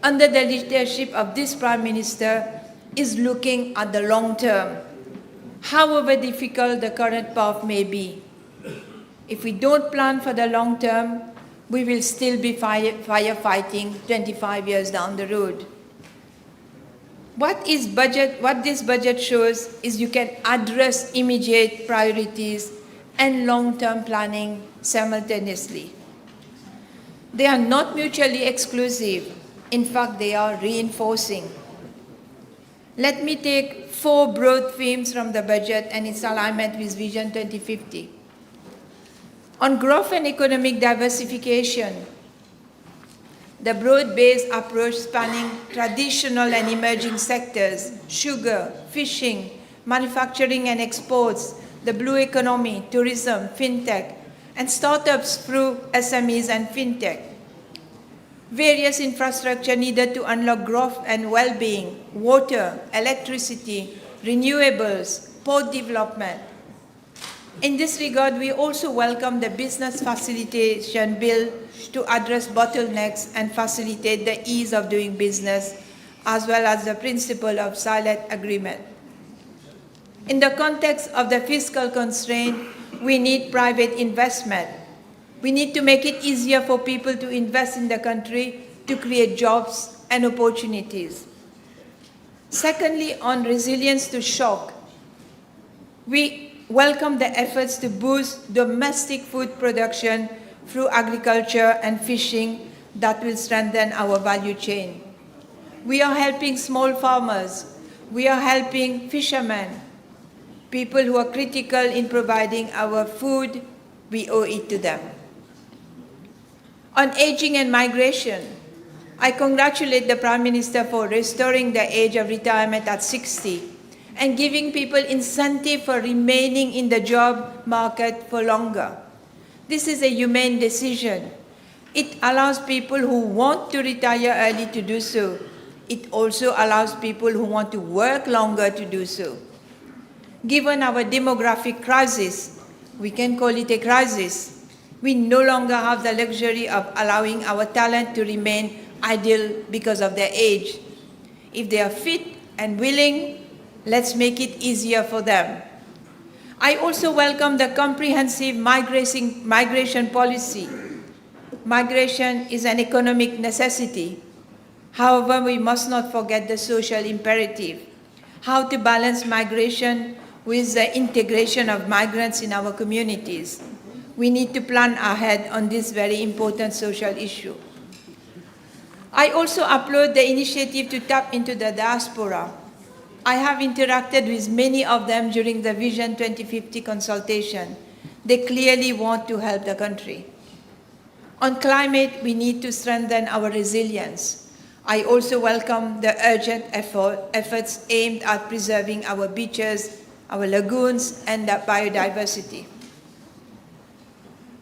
under the leadership of this Prime Minister, is looking at the long term, however difficult the current path may be. If we don't plan for the long term, we will still be firefighting 25 years down the road. What this budget shows is you can address immediate priorities and long-term planning simultaneously. They are not mutually exclusive. In fact, they are reinforcing. Let me take 4 broad themes from the budget and its alignment with Vision 2050. On growth and economic diversification, the broad-based approach spanning traditional and emerging sectors, sugar, fishing, manufacturing and exports, the blue economy, tourism, fintech, and startups through SMEs and fintech. Various infrastructure needed to unlock growth and well-being, water, electricity, renewables, port development. In this regard, we also welcome the Business Facilitation Bill to address bottlenecks and facilitate the ease of doing business, as well as the principle of silent agreement. In the context of the fiscal constraint, we need private investment. We need to make it easier for people to invest in the country to create jobs and opportunities. Secondly, on resilience to shock, we welcome the efforts to boost domestic food production through agriculture and fishing that will strengthen our value chain. We are helping small farmers. We are helping fishermen, people who are critical in providing our food. We owe it to them. On aging and migration, I congratulate the Prime Minister for restoring the age of retirement at 60 and giving people incentive for remaining in the job market for longer. This is a humane decision. It allows people who want to retire early to do so. It also allows people who want to work longer to do so. Given our demographic crisis, we can call it a crisis, we no longer have the luxury of allowing our talent to remain idle because of their age. If they are fit and willing, let's make it easier for them. I also welcome the comprehensive migration policy. Migration is an economic necessity. However, we must not forget the social imperative. How to balance migration with the integration of migrants in our communities. We need to plan ahead on this very important social issue. I also applaud the initiative to tap into the diaspora. I have interacted with many of them during the Vision 2050 consultation. They clearly want to help the country. On climate, we need to strengthen our resilience. I also welcome the urgent efforts aimed at preserving our beaches, our lagoons, and the biodiversity.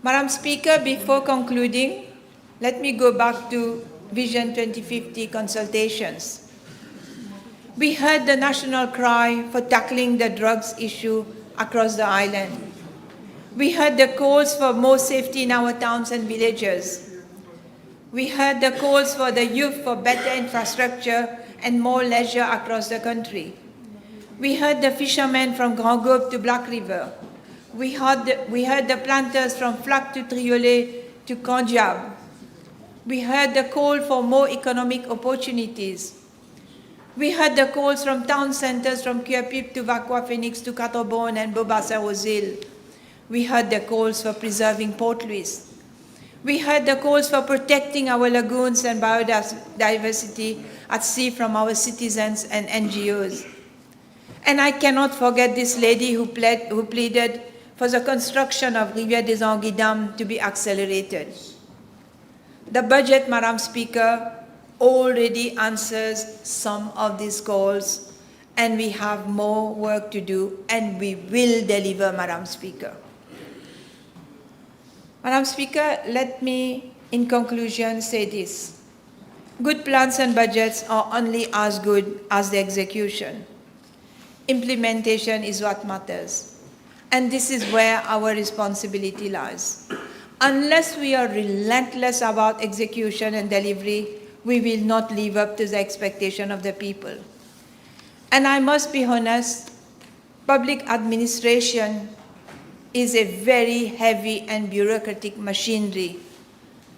Madam Speaker, before concluding, let me go back to Vision 2050 consultations. We heard the national cry for tackling the drugs issue across the island. We heard the calls for more safety in our towns and villages. We heard the calls for the youth for better infrastructure and more leisure across the country. We heard the fishermen from Grand Gobe to Black River. We heard the planters from Flac to Triolet to Kandiab. We heard the call for more economic opportunities. We heard the calls from town centers from Kuapip to Vakwa Phoenix to Catobon and Bobassa-Rosil. We heard the calls for preserving Port Louis. We heard the calls for protecting our lagoons and biodiversity at sea from our citizens and NGOs. And I cannot forget this lady who pleaded for the construction of Rivière des Anguilles Dam to be accelerated. The budget, Madam Speaker, already answers some of these calls, and we have more work to do, and we will deliver, Madam Speaker. Madam Speaker, let me, in conclusion, say this. Good plans and budgets are only as good as the execution. Implementation is what matters. And this is where our responsibility lies. Unless we are relentless about execution and delivery, we will not live up to the expectation of the people. And I must be honest, public administration is a very heavy and bureaucratic machinery.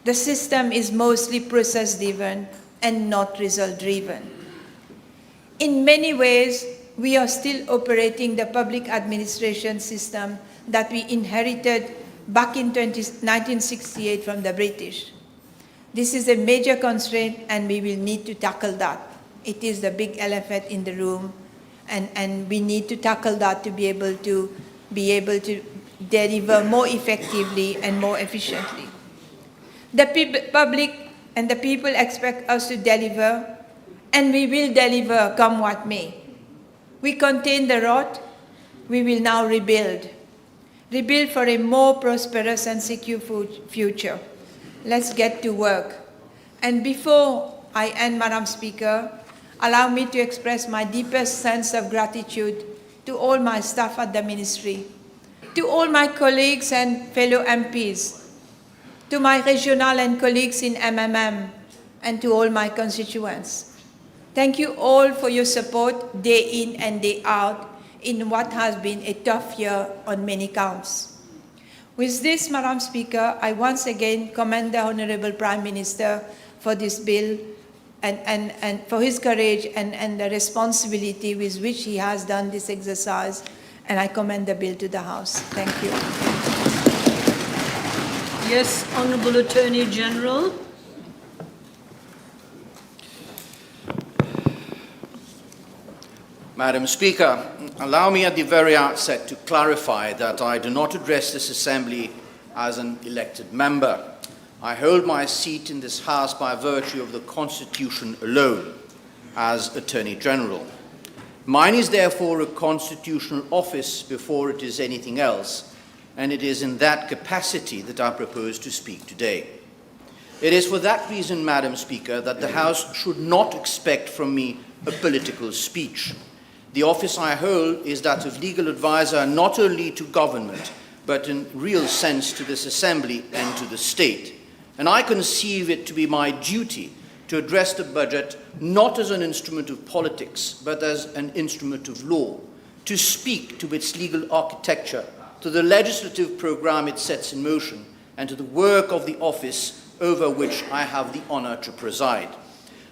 The system is mostly process-driven and not result-driven. In many ways, we are still operating the public administration system that we inherited back in 1968 from the British. This is a major constraint, and we will need to tackle that. It is the big elephant in the room, and we need to tackle that to be able to deliver more effectively and more efficiently. The public and the people expect us to deliver, and we will deliver come what may. We contain the rot, we will now rebuild. Rebuild for a more prosperous and secure future. Let's get to work. And before I end, Madam Speaker, allow me to express my deepest sense of gratitude to all my staff at the Ministry, to all my colleagues and fellow MPs, to my regional and colleagues in MMM, and to all my constituents. Thank you all for your support day in and day out in what has been a tough year on many counts. With this, Madam Speaker, I once again commend the Honourable Prime Minister for this bill and for his courage and the responsibility with which he has done this exercise, and I commend the bill to the House. Thank you. Yes, Honourable Attorney General. Madam Speaker, allow me at the very outset to clarify that I do not address this Assembly as an elected member. I hold my seat in this House by virtue of the Constitution alone, as Attorney General. Mine is therefore a constitutional office before it is anything else, and it is in that capacity that I propose to speak today. It is for that reason, Madam Speaker, that the House should not expect from me a political speech. The office I hold is that of legal advisor not only to government, but in real sense to this Assembly and to the state. And I conceive it to be my duty to address the budget not as an instrument of politics, but as an instrument of law, to speak to its legal architecture, to the legislative program it sets in motion, and to the work of the office over which I have the honor to preside.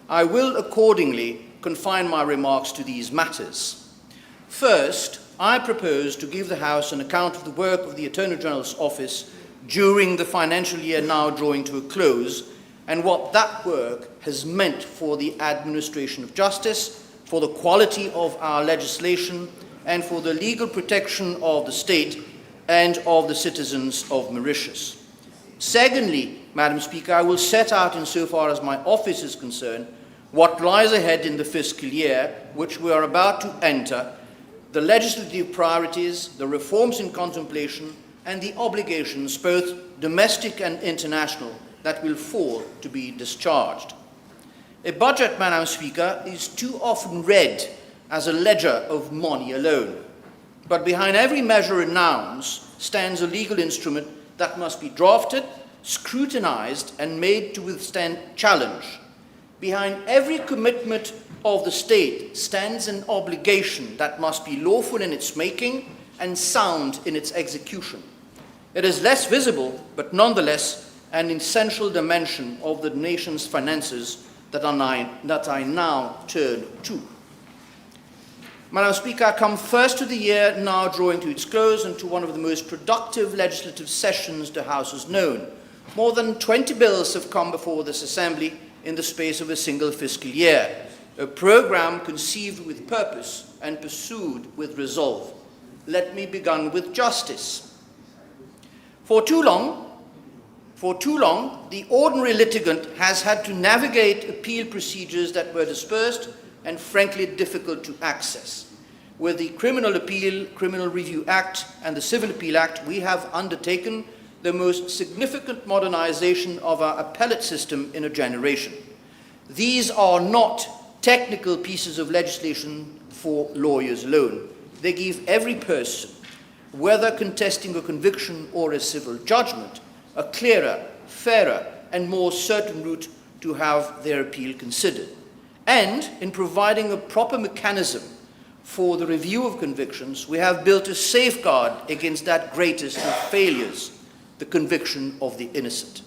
I will accordingly confine my remarks to these matters. First, I propose to give the House an account of the work of the Attorney General's office during the financial year now drawing to a close, and what that work has meant for the administration of justice, for the quality of our legislation, and for the legal protection of the state and of the citizens of Mauritius. Secondly, Madam Speaker, I will set out, insofar as my office is concerned, what lies ahead in the fiscal year which we are about to enter, the legislative priorities, the reforms in contemplation, and the obligations, both domestic and international, that will fall to be discharged. A budget, Madam Speaker, is too often read as a ledger of money alone. But behind every measure announced stands a legal instrument that must be drafted, scrutinized, and made to withstand challenge. Behind every commitment of the state stands an obligation that must be lawful in its making and sound in its execution. It is less visible, but nonetheless an essential dimension of the nation's finances that I now turn to. Madam Speaker, I come first to the year now drawing to its close and to one of the most productive legislative sessions the House has known. More than 20 bills have come before this Assembly in the space of a single fiscal year, a program conceived with purpose and pursued with resolve. Let me begin with justice. For too long, the ordinary litigant has had to navigate appeal procedures that were dispersed and frankly difficult to access. With the Criminal Appeal, Criminal Review Act and the Civil Appeal Act, we have undertaken the most significant modernization of our appellate system in a generation. These are not technical pieces of legislation for lawyers alone. They give every person, whether contesting a conviction or a civil judgment, a clearer, fairer, and more certain route to have their appeal considered. And in providing a proper mechanism for the review of convictions, we have built a safeguard against that greatest of failures, the conviction of the innocent.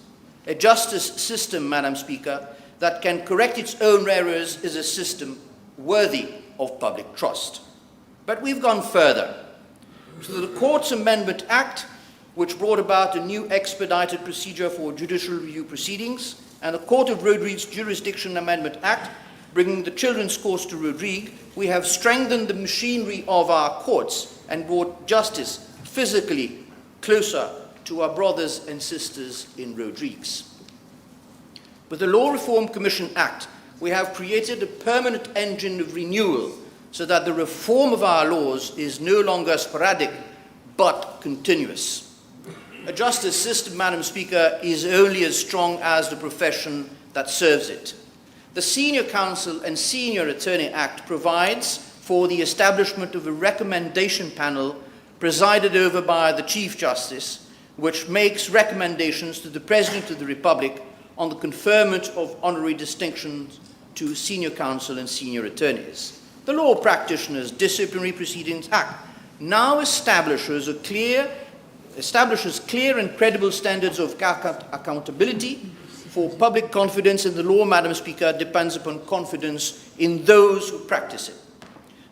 A justice system, Madam Speaker, that can correct its own errors is a system worthy of public trust. But we've gone further. So the Courts Amendment Act, which brought about a new expedited procedure for judicial review proceedings, and the Court of Rodrigues Jurisdiction Amendment Act, bringing the children's courts to Rodrigues, we have strengthened the machinery of our courts and brought justice physically closer to our brothers and sisters in Rodrigues. With the Law Reform Commission Act, we have created a permanent engine of renewal so that the reform of our laws is no longer sporadic but continuous. A justice system, Madam Speaker, is only as strong as the profession that serves it. The Senior Counsel and Senior Attorney Act provides for the establishment of a recommendation panel presided over by the Chief Justice, which makes recommendations to the President of the Republic on the conferment of honorary distinctions to Senior Counsel and Senior Attorneys. The Law Practitioners Disciplinary Proceedings Act now establishes clear and credible standards of accountability, for public confidence in the law, Madam Speaker, depends upon confidence in those who practice it.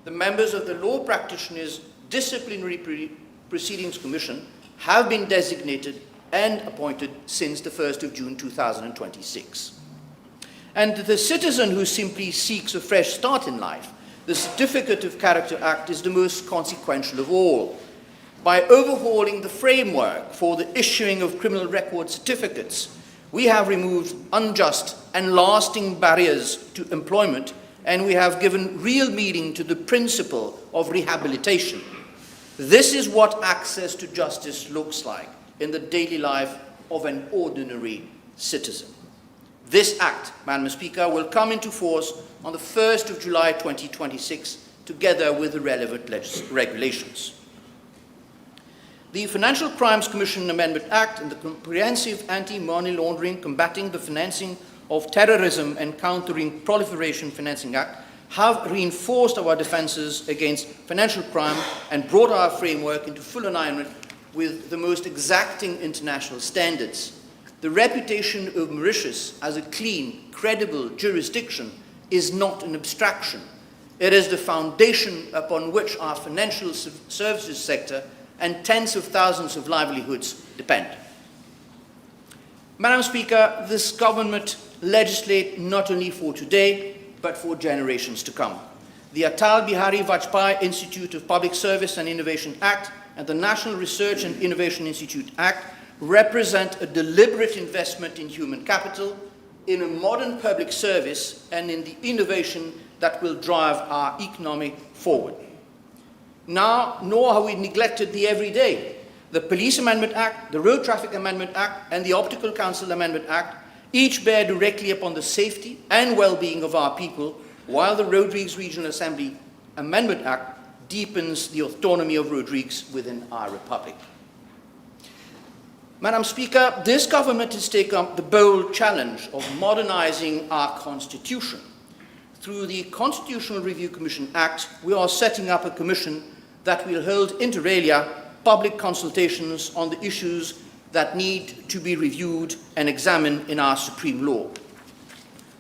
The members of the Law Practitioners Disciplinary Proceedings Commission have been designated and appointed since the 1st of June 2026. And the citizen who simply seeks a fresh start in life, the Certificate of Character Act is the most consequential of all. By overhauling the framework for the issuing of criminal record certificates, we have removed unjust and lasting barriers to employment, and we have given real meaning to the principle of rehabilitation. This is what access to justice looks like in the daily life of an ordinary citizen. This Act, Madam Speaker, will come into force on the 1st of July 2026, together with the relevant regulations. The Financial Crimes Commission Amendment Act and the Comprehensive Anti-Money Laundering, Combating the Financing of Terrorism and Countering Proliferation Financing Act have reinforced our defences against financial crime and brought our framework into full alignment with the most exacting international standards. The reputation of Mauritius as a clean, credible jurisdiction is not an abstraction. It is the foundation upon which our financial services sector and tens of thousands of livelihoods depend. Madam Speaker, this government legislates not only for today, but for generations to come. The Atal Bihari Vajpayee Institute of Public Service and Innovation Act and the National Research and Innovation Institute Act represent a deliberate investment in human capital, in a modern public service, and in the innovation that will drive our economy forward. Now, nor have we neglected the everyday. The Police Amendment Act, the Road Traffic Amendment Act, and the Optical Council Amendment Act each bear directly upon the safety and well-being of our people, while the Rodrigues Regional Assembly Amendment Act deepens the autonomy of Rodrigues within our republic. Madam Speaker, this government has taken up the bold challenge of modernizing our constitution. Through the Constitutional Review Commission Act, we are setting up a commission that will hold inter alia public consultations on the issues that need to be reviewed and examined in our supreme law.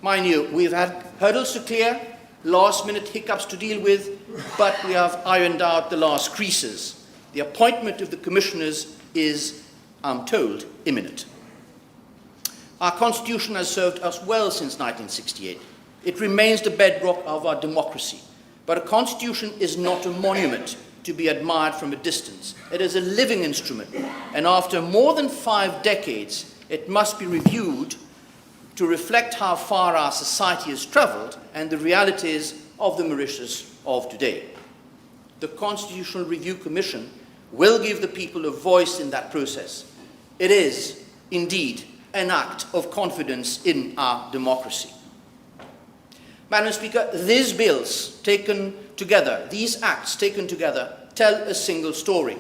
Mind you, we've had hurdles to clear, last-minute hiccups to deal with, but we have ironed out the last creases. The appointment of the commissioners is, I'm told, imminent. Our constitution has served us well since 1968. It remains the bedrock of our democracy. But a constitution is not a monument to be admired from a distance. It is a living instrument, and after more than 5 decades, it must be reviewed to reflect how far our society has traveled and the realities of the Mauritius of today. The Constitutional Review Commission will give the people a voice in that process. It is, indeed, an act of confidence in our democracy. Madam Speaker, these bills taken together, these acts taken together, tell a single story.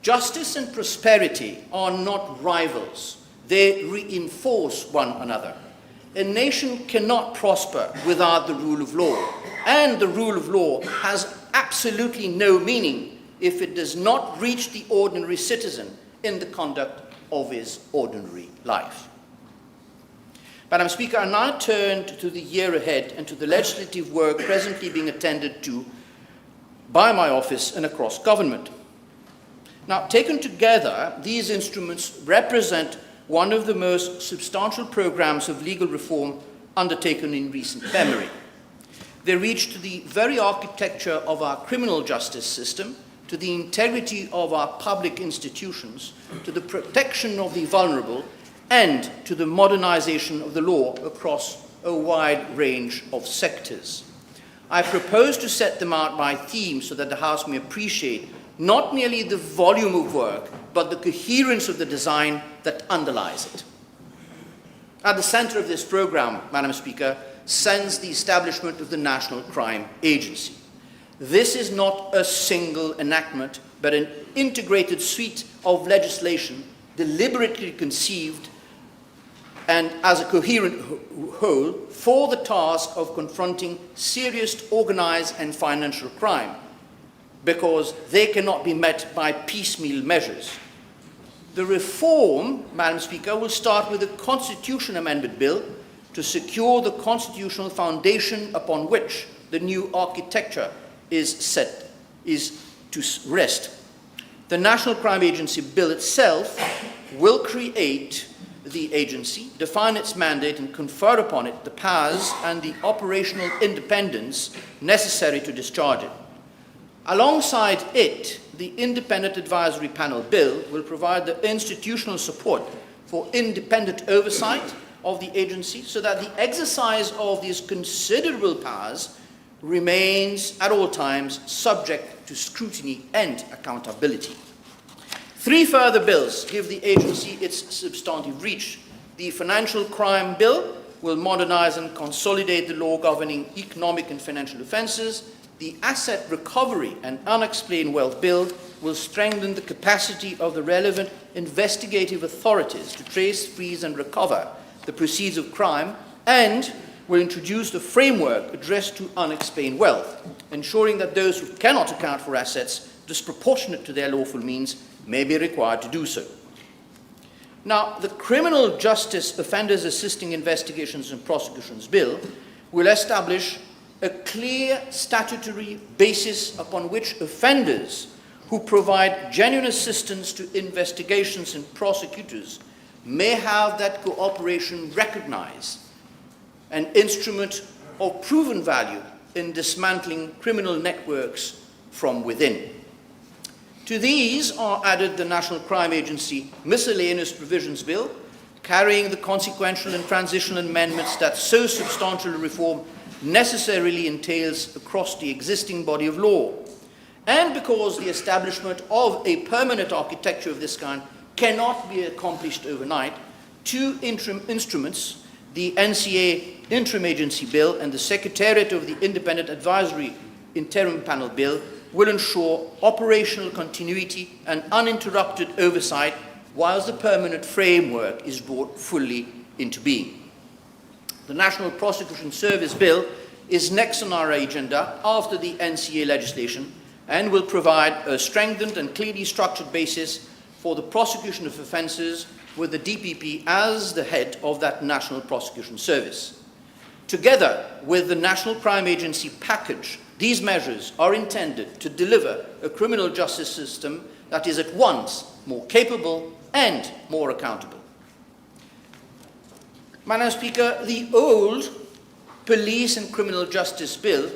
Justice and prosperity are not rivals. They reinforce one another. A nation cannot prosper without the rule of law, and the rule of law has absolutely no meaning if it does not reach the ordinary citizen in the conduct of his ordinary life. Madam Speaker, I now turn to the year ahead and to the legislative work presently being attended to by my office and across government. Now, taken together, these instruments represent one of the most substantial programs of legal reform undertaken in recent memory. They reach to the very architecture of our criminal justice system, to the integrity of our public institutions, to the protection of the vulnerable, and to the modernization of the law across a wide range of sectors. I propose to set them out by theme so that the House may appreciate not merely the volume of work, but the coherence of the design that underlies it. At the center of this program, Madam Speaker, stands the establishment of the National Crime Agency. This is not a single enactment, but an integrated suite of legislation deliberately conceived and as a coherent whole for the task of confronting serious organized and financial crime, because they cannot be met by piecemeal measures. The reform, Madam Speaker, will start with a Constitution Amendment Bill to secure the constitutional foundation upon which the new architecture is to rest. The National Crime Agency Bill itself will create the agency, define its mandate, and confer upon it the powers and the operational independence necessary to discharge it. Alongside it, the Independent Advisory Panel Bill will provide the institutional support for independent oversight of the agency so that the exercise of these considerable powers remains at all times subject to scrutiny and accountability. 3 further bills give the agency its substantive reach. The Financial Crime Bill will modernize and consolidate the law governing economic and financial offences. The Asset Recovery and Unexplained Wealth Bill will strengthen the capacity of the relevant investigative authorities to trace, freeze, and recover the proceeds of crime, and will introduce the framework addressed to unexplained wealth, ensuring that those who cannot account for assets disproportionate to their lawful means may be required to do so. Now, the Criminal Justice Offenders Assisting Investigations and Prosecutions Bill will establish a clear statutory basis upon which offenders who provide genuine assistance to investigations and prosecutors may have that cooperation recognized, an instrument of proven value in dismantling criminal networks from within. To these are added the National Crime Agency Miscellaneous Provisions Bill, carrying the consequential and transitional amendments that so substantial a reform necessarily entails across the existing body of law. And because the establishment of a permanent architecture of this kind cannot be accomplished overnight, 2 interim instruments, the NCA Interim Agency Bill and the Secretariat of the Independent Advisory Interim Panel Bill, will ensure operational continuity and uninterrupted oversight whilst the permanent framework is brought fully into being. The National Prosecution Service Bill is next on our agenda after the NCA legislation and will provide a strengthened and clearly structured basis for the prosecution of offences with the DPP as the head of that National Prosecution Service. Together with the National Crime Agency package, these measures are intended to deliver a criminal justice system that is at once more capable and more accountable. Madam Speaker, the old Police and Criminal Justice Bill,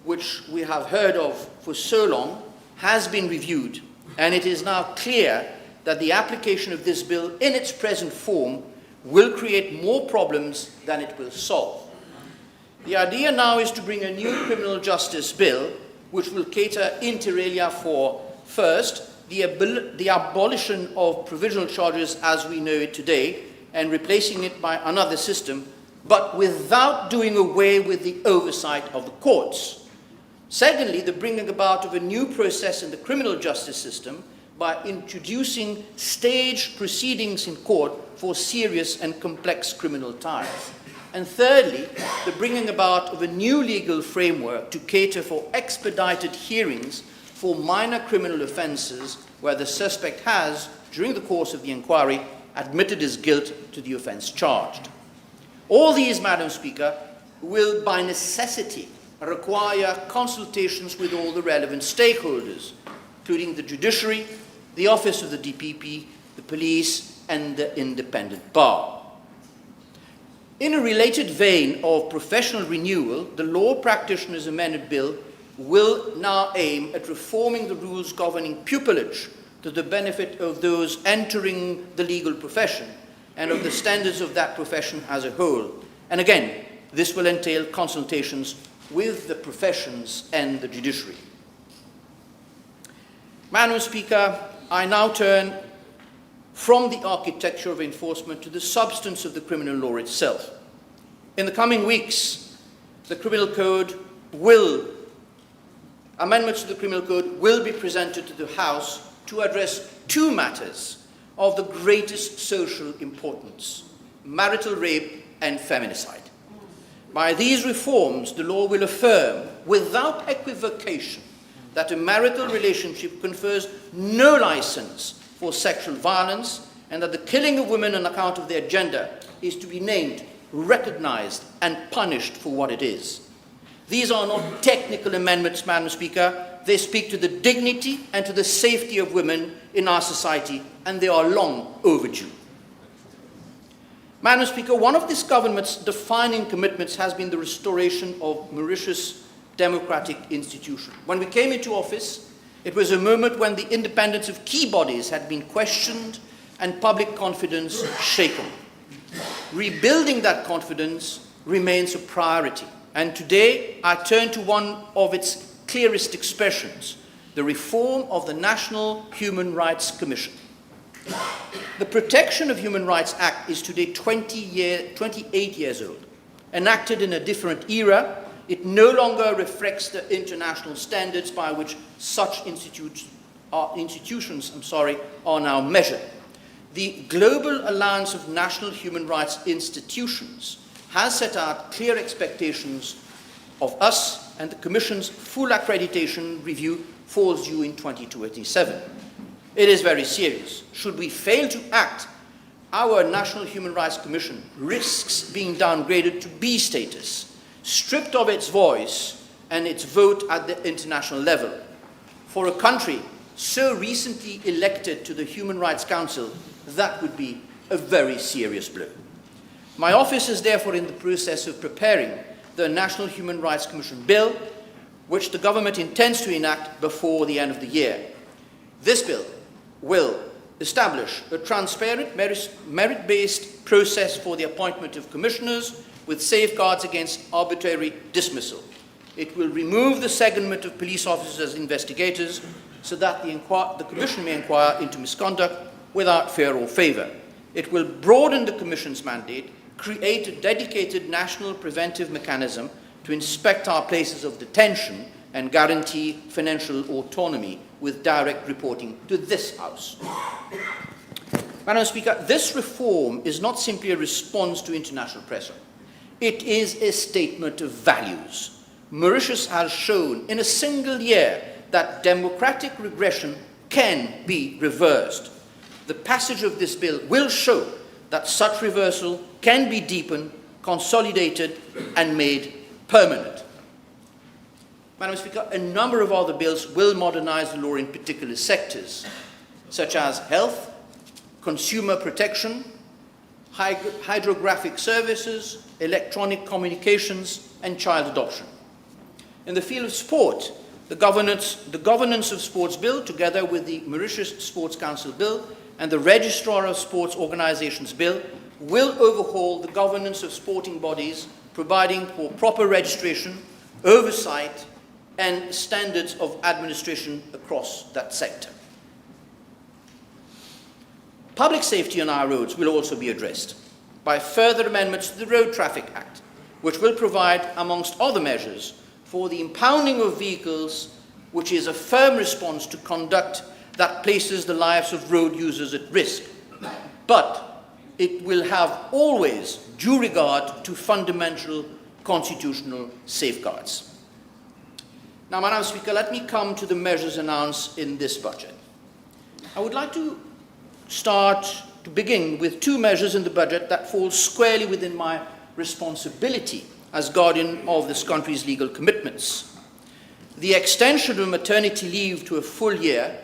which we have heard of for so long, has been reviewed, and it is now clear that the application of this bill in its present form will create more problems than it will solve. The idea now is to bring a new criminal justice bill which will cater inter alia for, first, the abolition of provisional charges as we know it today and replacing it by another system, but without doing away with the oversight of the courts. Secondly, the bringing about of a new process in the criminal justice system by introducing staged proceedings in court for serious and complex criminal trials. And thirdly, the bringing about of a new legal framework to cater for expedited hearings for minor criminal offences where the suspect has, during the course of the inquiry, admitted his guilt to the offence charged. All these, Madam Speaker, will by necessity require consultations with all the relevant stakeholders, including the judiciary, the office of the DPP, the police, and the independent bar. In a related vein of professional renewal, the Law Practitioners Amendment Bill will now aim at reforming the rules governing pupillage to the benefit of those entering the legal profession, and of the standards of that profession as a whole. And again, this will entail consultations with the professions and the judiciary. Madam Speaker, I now turn from the architecture of enforcement to the substance of the criminal law itself. In the coming weeks, the Criminal Code amendments to the Criminal Code will be presented to the House to address two matters of the greatest social importance: marital rape and feminicide. By these reforms, the law will affirm, without equivocation, that a marital relationship confers no license for sexual violence, and that the killing of women on account of their gender is to be named, recognized, and punished for what it is. These are not technical amendments, Madam Speaker. They speak to the dignity and to the safety of women in our society, and they are long overdue. Madam Speaker, one of this government's defining commitments has been the restoration of Mauritius' democratic institution. When we came into office, it was a moment when the independence of key bodies had been questioned and public confidence shaken. Rebuilding that confidence remains a priority. And today, I turn to one of its clearest expressions, the reform of the National Human Rights Commission. The Protection of Human Rights Act is today 28 years old. Enacted in a different era, it no longer reflects the international standards by which such institutions are now measured. The Global Alliance of National Human Rights Institutions has set out clear expectations of us, and the Commission's full accreditation review falls due in 2027. It is very serious. Should we fail to act, our National Human Rights Commission risks being downgraded to B status, stripped of its voice and its vote at the international level. For a country so recently elected to the Human Rights Council, that would be a very serious blow. My office is therefore in the process of preparing the National Human Rights Commission bill, which the government intends to enact before the end of the year. This bill will establish a transparent, merit-based process for the appointment of commissioners with safeguards against arbitrary dismissal. It will remove the segment of police officers as investigators so that the Commission may inquire into misconduct without fear or favour. It will broaden the Commission's mandate, create a dedicated national preventive mechanism to inspect our places of detention and guarantee financial autonomy with direct reporting to this House. Madam Speaker, this reform is not simply a response to international pressure. It is a statement of values. Mauritius has shown in a single year that democratic regression can be reversed. The passage of this bill will show that such reversal can be deepened, consolidated, and made permanent. Madam Speaker, a number of other bills will modernize the law in particular sectors, such as health, consumer protection, hydrographic services, electronic communications, and child adoption. In the field of sport, the Governance of Sports Bill, together with the Mauritius Sports Council Bill and the Registrar of Sports Organizations Bill, will overhaul the governance of sporting bodies, providing for proper registration, oversight, and standards of administration across that sector. Public safety on our roads will also be addressed by further amendments to the Road Traffic Act, which will provide, amongst other measures, for the impounding of vehicles, which is a firm response to conduct that places the lives of road users at risk. But it will have always due regard to fundamental constitutional safeguards. Now, Madam Speaker, let me come to the measures announced in this budget. I would like to begin with two measures in the budget that fall squarely within my responsibility as guardian of this country's legal commitments: the extension of maternity leave to a full year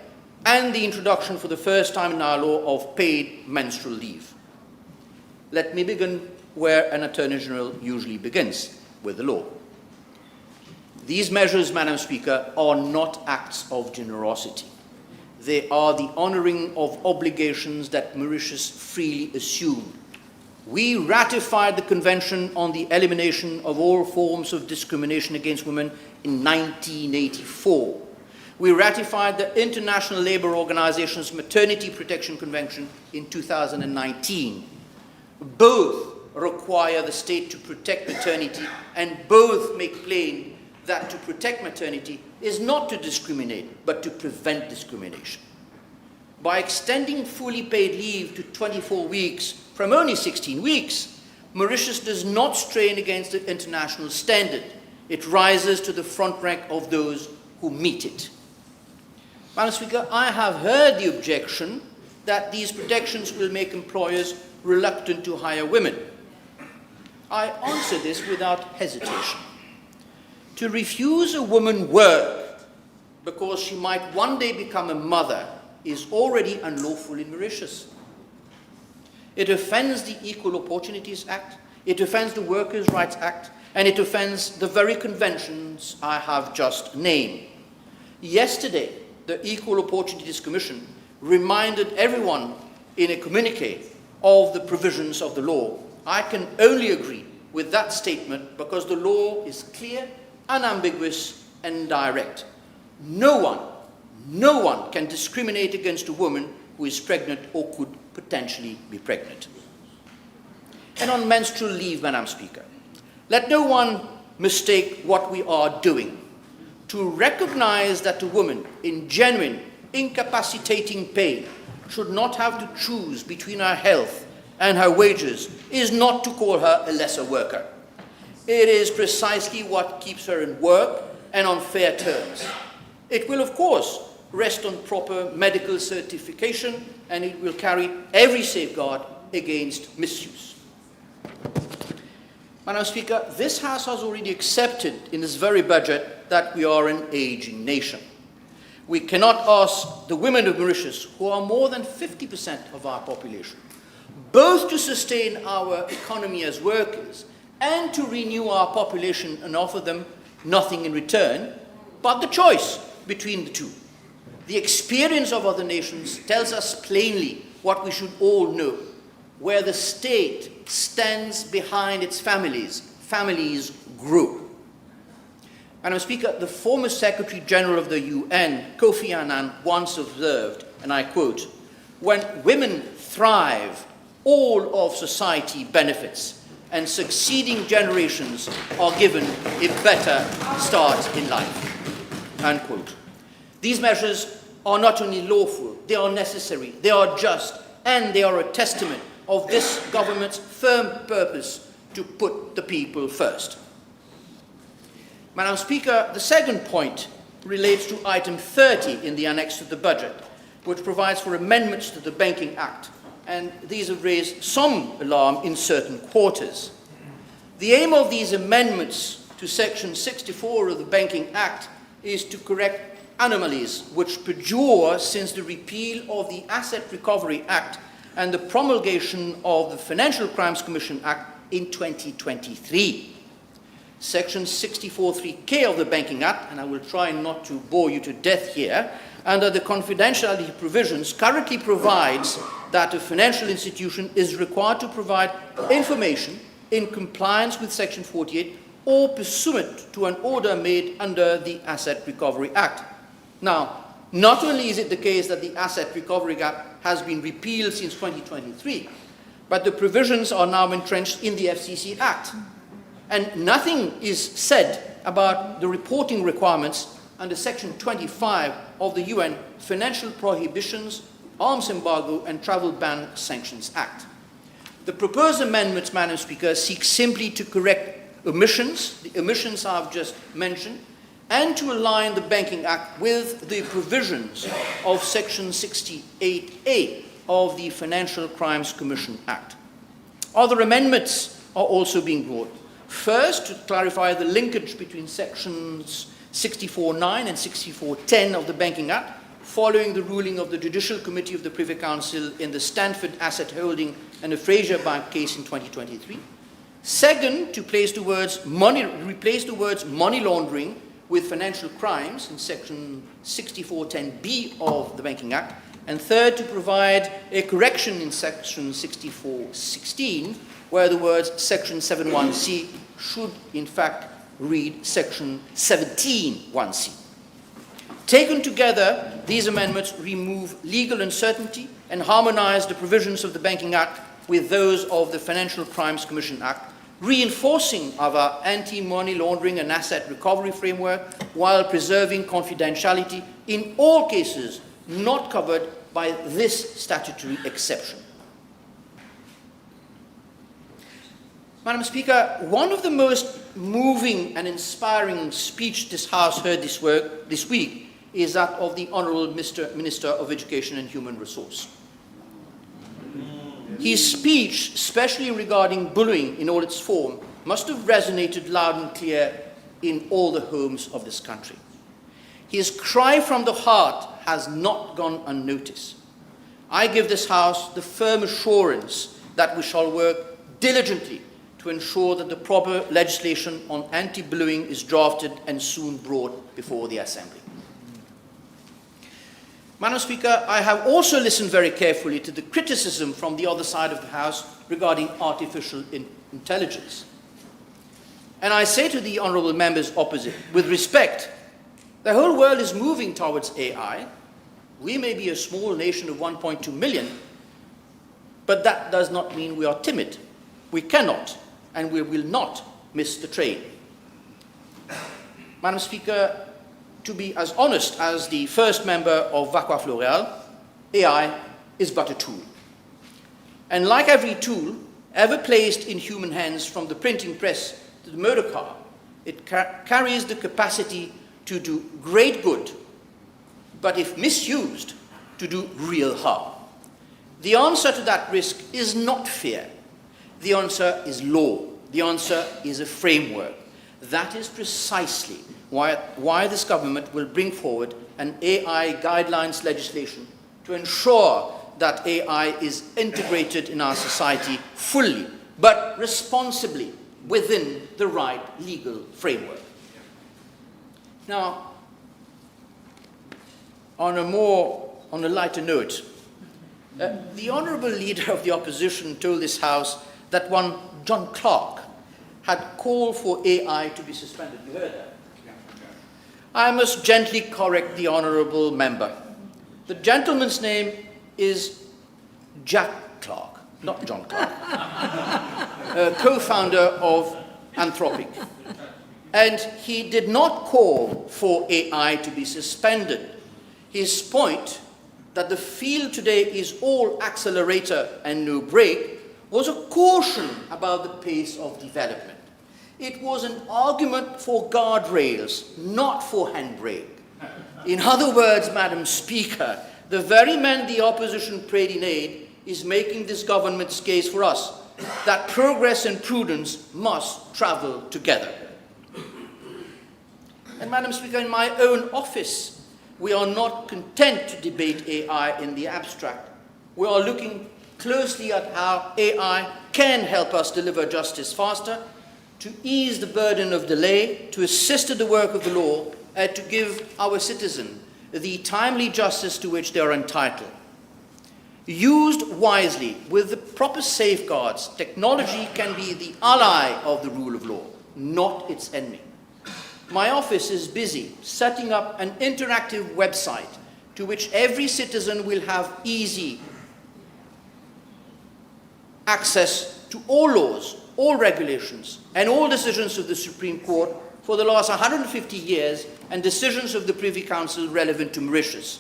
and the introduction for the first time in our law of paid menstrual leave. Let me begin where an Attorney General usually begins, with the law. These measures, Madam Speaker, are not acts of generosity. They are the honouring of obligations that Mauritius freely assumed We ratified the Convention on the Elimination of All Forms of Discrimination Against Women in 1984. We ratified the International Labour Organization's Maternity Protection Convention in 2019. Both require the state to protect maternity, and both make plain that to protect maternity is not to discriminate, but to prevent discrimination. By extending fully paid leave to 24 weeks from only 16 weeks, Mauritius does not strain against the international standard. It rises to the front rank of those who meet it. Madam Speaker, I have heard the objection that these protections will make employers reluctant to hire women. I answer this without hesitation. To refuse a woman work because she might one day become a mother is already unlawful in Mauritius. It offends the Equal Opportunities Act, it offends the Workers' Rights Act, and it offends the very conventions I have just named. Yesterday, the Equal Opportunities Commission reminded everyone in a communiqué of the provisions of the law. I can only agree with that statement because the law is clear, unambiguous, and direct. No one can discriminate against a woman who is pregnant or could potentially be pregnant. And on menstrual leave, Madam Speaker, let no one mistake what we are doing. To recognize that a woman in genuine, incapacitating pain should not have to choose between her health and her wages is not to call her a lesser worker. It is precisely what keeps her in work and on fair terms. It will, of course, rest on proper medical certification, and it will carry every safeguard against misuse. Madam Speaker, this House has already accepted in this very budget that we are an aging nation. We cannot ask the women of Mauritius, who are more than 50% of our population, both to sustain our economy as workers and to renew our population and offer them nothing in return, but the choice between the two. The experience of other nations tells us plainly what we should all know. Where the state stands behind its families, families grow. Madam Speaker, the former Secretary General of the UN, Kofi Annan, once observed, and I quote, "When women thrive, all of society benefits, and succeeding generations are given a better start in life," unquote. These measures are not only lawful, they are necessary, they are just, and they are a testament of this government's firm purpose to put the people first. Madam Speaker, the second point relates to item 30 in the annex to the budget, which provides for amendments to the Banking Act, and these have raised some alarm in certain quarters. The aim of these amendments to Section 64 of the Banking Act is to correct anomalies which perdure since the repeal of the Asset Recovery Act and the promulgation of the Financial Crimes Commission Act in 2023. Section 64(3)(k) of the Banking Act, and I will try not to bore you to death here, under the confidentiality provisions currently provides that a financial institution is required to provide information in compliance with Section 48 or pursuant to an order made under the Asset Recovery Act. Now, not only is it the case that the Asset Recovery Act has been repealed since 2023, but the provisions are now entrenched in the FCC Act. And nothing is said about the reporting requirements under Section 25 of the UN Financial Prohibitions, Arms Embargo and Travel Ban Sanctions Act. The proposed amendments, Madam Speaker, seek simply to correct omissions, the omissions I've just mentioned, and to align the Banking Act with the provisions of Section 68A of the Financial Crimes Commission Act. Other amendments are also being brought. First, to clarify the linkage between Sections 64(9) and 64(10) of the Banking Act, following the ruling of the Judicial Committee of the Privy Council in the Stanford Asset Holding and the Fraser Bank case in 2023. Second, to replace the words money laundering with financial crimes in Section 64(10)(b) of the Banking Act. And third, to provide a correction in Section 64(16) where the words Section 71C should in fact read Section 17(1)(c). Taken together, these amendments remove legal uncertainty and harmonize the provisions of the Banking Act with those of the Financial Crimes Commission Act, reinforcing our anti-money laundering and asset recovery framework while preserving confidentiality in all cases not covered by this statutory exception. Madam Speaker, one of the most moving and inspiring speech this House heard this week is that of the Honourable Minister of Education and Human Resource. His speech, especially regarding bullying in all its form, must have resonated loud and clear in all the homes of this country. His cry from the heart has not gone unnoticed. I give this House the firm assurance that we shall work diligently to ensure that the proper legislation on anti-bullying is drafted and soon brought before the Assembly. Madam Speaker, I have also listened very carefully to the criticism from the other side of the House regarding artificial intelligence. And I say to the honourable members opposite, with respect, the whole world is moving towards AI. We may be a small nation of 1.2 million, but that does not mean we are timid. We cannot and we will not miss the train. Madam Speaker, to be as honest as the first member of Vaqua Floreal, AI is but a tool. And like every tool ever placed in human hands, from the printing press to the motor car, it carries the capacity to do great good, but if misused, to do real harm. The answer to that risk is not fear. The answer is law. The answer is a framework. That is precisely why this government will bring forward an AI guidelines legislation to ensure that AI is integrated in our society fully, but responsibly within the right legal framework. Now, on a lighter note, the Honourable Leader of the Opposition told this House that one John Clark had called for AI to be suspended. You heard that? I must gently correct the Honourable Member. The gentleman's name is Jack Clark, not John Clark, co-founder of Anthropic. And he did not call for AI to be suspended. His point that the field today is all accelerator and no brake was a caution about the pace of development. It was an argument for guardrails, not for handbrake. In other words, Madam Speaker, the very man the opposition prayed in aid is making this government's case for us, that progress and prudence must travel together. And Madam Speaker, in my own office, we are not content to debate AI in the abstract. We are looking closely at how AI can help us deliver justice faster, to ease the burden of delay, to assist in the work of the law, and to give our citizens the timely justice to which they are entitled. Used wisely, with the proper safeguards, technology can be the ally of the rule of law, not its enemy. My office is busy setting up an interactive website to which every citizen will have easy access to all laws, all regulations, and all decisions of the Supreme Court for the last 150 years, and decisions of the Privy Council relevant to Mauritius.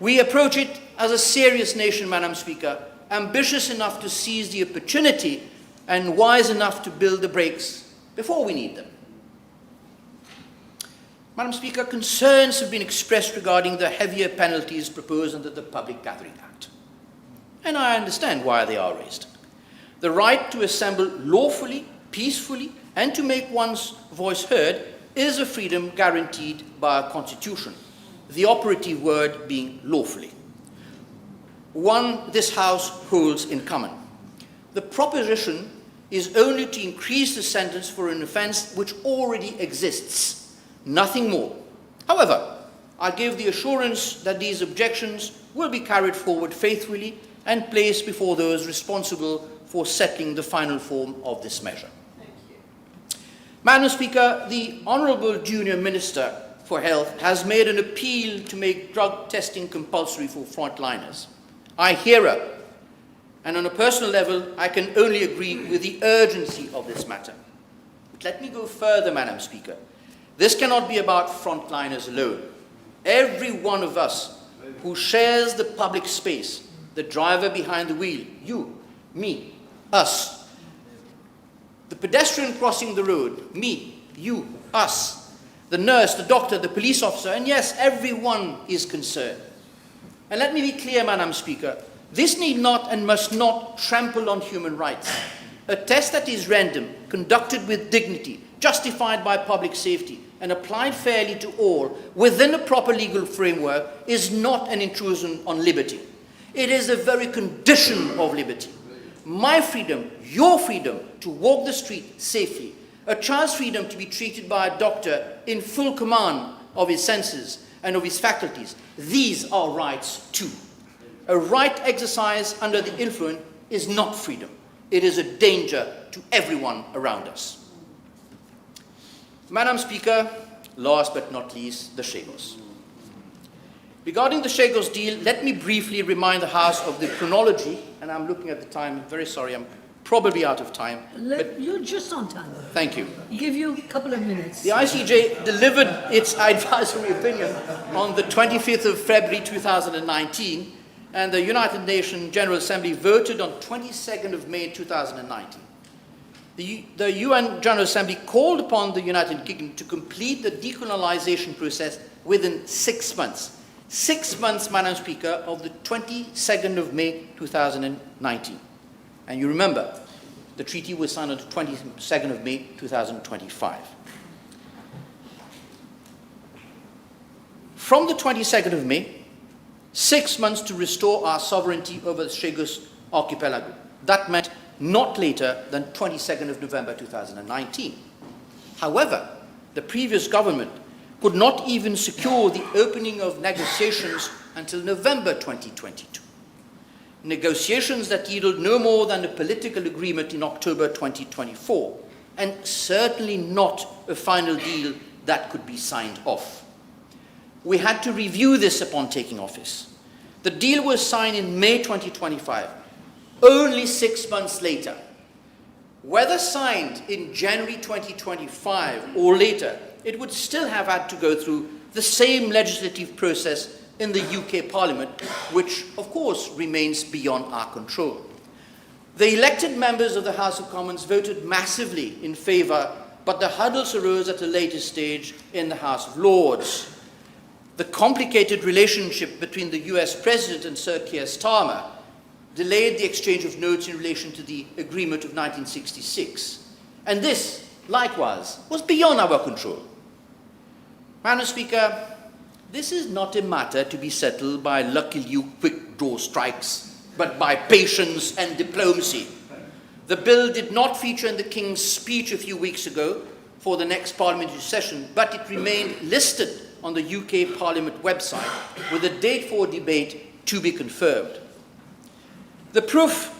We approach it as a serious nation, Madam Speaker, ambitious enough to seize the opportunity and wise enough to build the brakes before we need them. Madam Speaker, concerns have been expressed regarding the heavier penalties proposed under the Public Gathering Act. And I understand why they are raised. The right to assemble lawfully, peacefully, and to make one's voice heard is a freedom guaranteed by our Constitution, the operative word being lawfully. One this House holds in common. The proposition is only to increase the sentence for an offence which already exists, nothing more. However, I give the assurance that these objections will be carried forward faithfully and placed before those responsible for settling the final form of this measure. Madam Speaker, the Honourable Junior Minister for Health has made an appeal to make drug testing compulsory for frontliners. I hear her, and on a personal level, I can only agree with the urgency of this matter. But let me go further, Madam Speaker. This cannot be about frontliners alone. Every one of us who shares the public space, the driver behind the wheel, you, me, us, the pedestrian crossing the road, me, you, us, the nurse, the doctor, the police officer, and yes, everyone is concerned. And let me be clear, Madam Speaker, this need not and must not trample on human rights. A test that is random, conducted with dignity, justified by public safety, and applied fairly to all within a proper legal framework is not an intrusion on liberty. It is the very condition of liberty. My freedom, your freedom to walk the street safely, a child's freedom to be treated by a doctor in full command of his senses and of his faculties, these are rights too. A right exercised under the influence is not freedom. It is a danger to everyone around us. Madam Speaker, last but not least, the Chagos. Regarding the Chagos deal, let me briefly remind the House of the chronology, and I'm looking at the time, I'm very sorry, I'm probably out of time. You're just on time. Thank you. I'll give you a couple of minutes. The ICJ delivered its advisory opinion on the 25th of February 2019, and the United Nations General Assembly voted on 22nd of May 2019. The UN General Assembly called upon the United Kingdom to complete the decolonization process within 6 months. 6 months, Madam Speaker, of the 22nd of May 2019. And you remember, the treaty was signed on the 22nd of May 2025. From the 22nd of May, 6 months to restore our sovereignty over the Chagos archipelago. That meant not later than 22nd of November 2019. However, the previous government could not even secure the opening of negotiations until November 2022. Negotiations that yielded no more than a political agreement in October 2024, and certainly not a final deal that could be signed off. We had to review this upon taking office. The deal was signed in May 2025, only 6 months later. Whether signed in January 2025 or later, it would still have had to go through the same legislative process in the UK Parliament, which of course remains beyond our control. The elected members of the House of Commons voted massively in favour, but the hurdles arose at a later stage in the House of Lords. The complicated relationship between the US President and Sir Keir Starmer delayed the exchange of notes in relation to the agreement of 1966. And this, likewise, was beyond our control. Madam Speaker, this is not a matter to be settled by lucky you quick draw strikes, but by patience and diplomacy. The bill did not feature in the King's speech a few weeks ago for the next parliamentary session, but it remained listed on the UK Parliament website with a date for debate to be confirmed. The proof,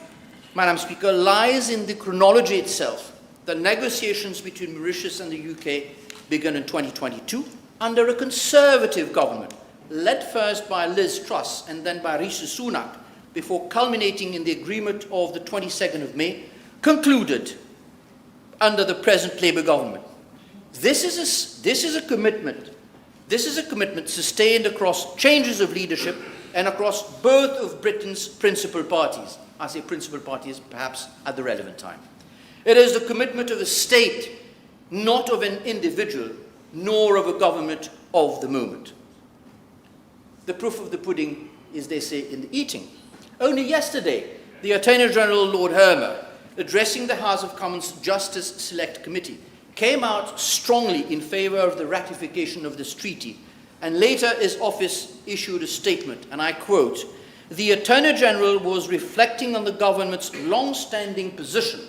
Madam Speaker, lies in the chronology itself. The negotiations between Mauritius and the UK began in 2022 under a Conservative government, led first by Liz Truss and then by Rishi Sunak, before culminating in the agreement of the 22nd of May, concluded under the present Labour government. This is a commitment sustained across changes of leadership and across both of Britain's principal parties. I say principal parties perhaps at the relevant time. It is the commitment of a state, not of an individual, nor of a government of the moment. The proof of the pudding is, they say, in the eating. Only yesterday, the Attorney General, Lord Hermer, addressing the House of Commons Justice Select Committee, came out strongly in favour of the ratification of this treaty, and later his office issued a statement, and I quote, "The Attorney General was reflecting on the government's long-standing position,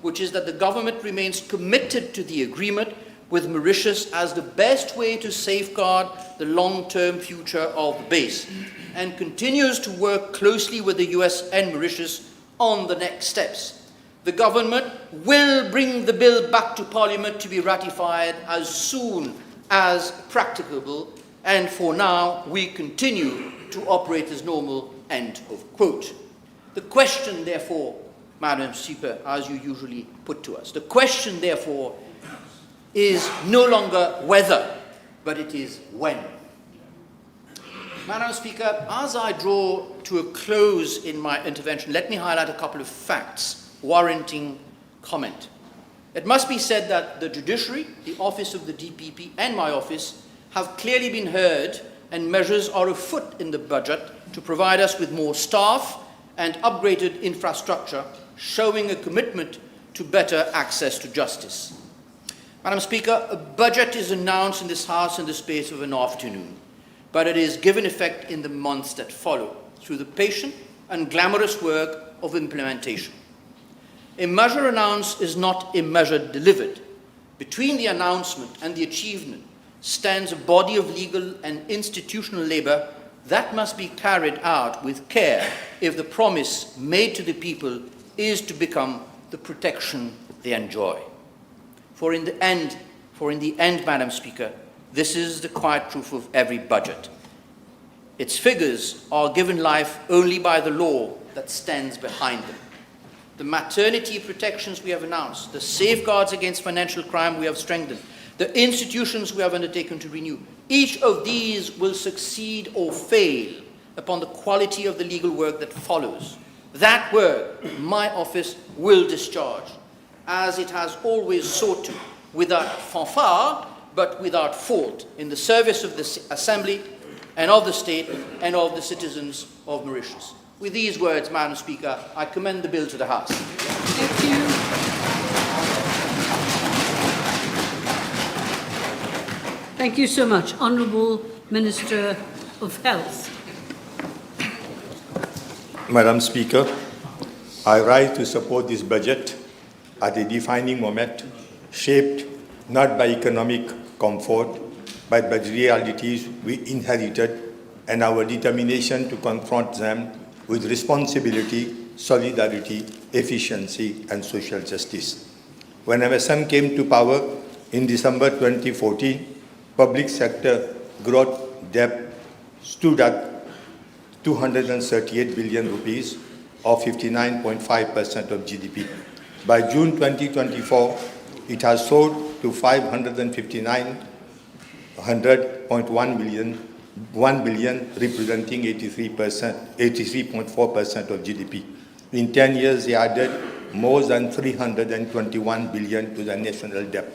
which is that the government remains committed to the agreement with Mauritius as the best way to safeguard the long-term future of the base, and continues to work closely with the US and Mauritius on the next steps. The government will bring the bill back to Parliament to be ratified as soon as practicable, and for now we continue to operate as normal, end of quote. The question, therefore, Madam Speaker, as you usually put to us, the question, therefore, is no longer whether, but it is when. Madam Speaker, as I draw to a close in my intervention, let me highlight a couple of facts warranting comment. It must be said that the judiciary, the office of the DPP, and my office have clearly been heard, and measures are afoot in the budget to provide us with more staff and upgraded infrastructure, showing a commitment to better access to justice. Madam Speaker, a budget is announced in this House in the space of an afternoon, but it is given effect in the months that follow through the patient and glamorous work of implementation. A measure announced is not a measure delivered. Between the announcement and the achievement stands a body of legal and institutional labor that must be carried out with care if the promise made to the people is to become the protection they enjoy. For in the end, Madam Speaker, this is the quiet truth of every budget. Its figures are given life only by the law that stands behind them. The maternity protections we have announced, the safeguards against financial crime we have strengthened, the institutions we have undertaken to renew, each of these will succeed or fail upon the quality of the legal work that follows. That work my office will discharge, as it has always sought to, without fanfare, but without fault, in the service of the Assembly and of the State and of the citizens of Mauritius. With these words, Madam Speaker, I commend the bill to the House. Thank you. Thank you so much, Honourable Minister of Health. Madam Speaker, I rise to support this budget at a defining moment, shaped not by economic comfort, but by the realities we inherited and our determination to confront them with responsibility, solidarity, efficiency, and social justice. When MSM came to power in December 2014, public sector gross debt stood at 238 billion rupees, or 59.5% of GDP. By June 2024, it has soared to 1 billion, representing 83.4% of GDP. In 10 years, they added more than 321 billion to the national debt,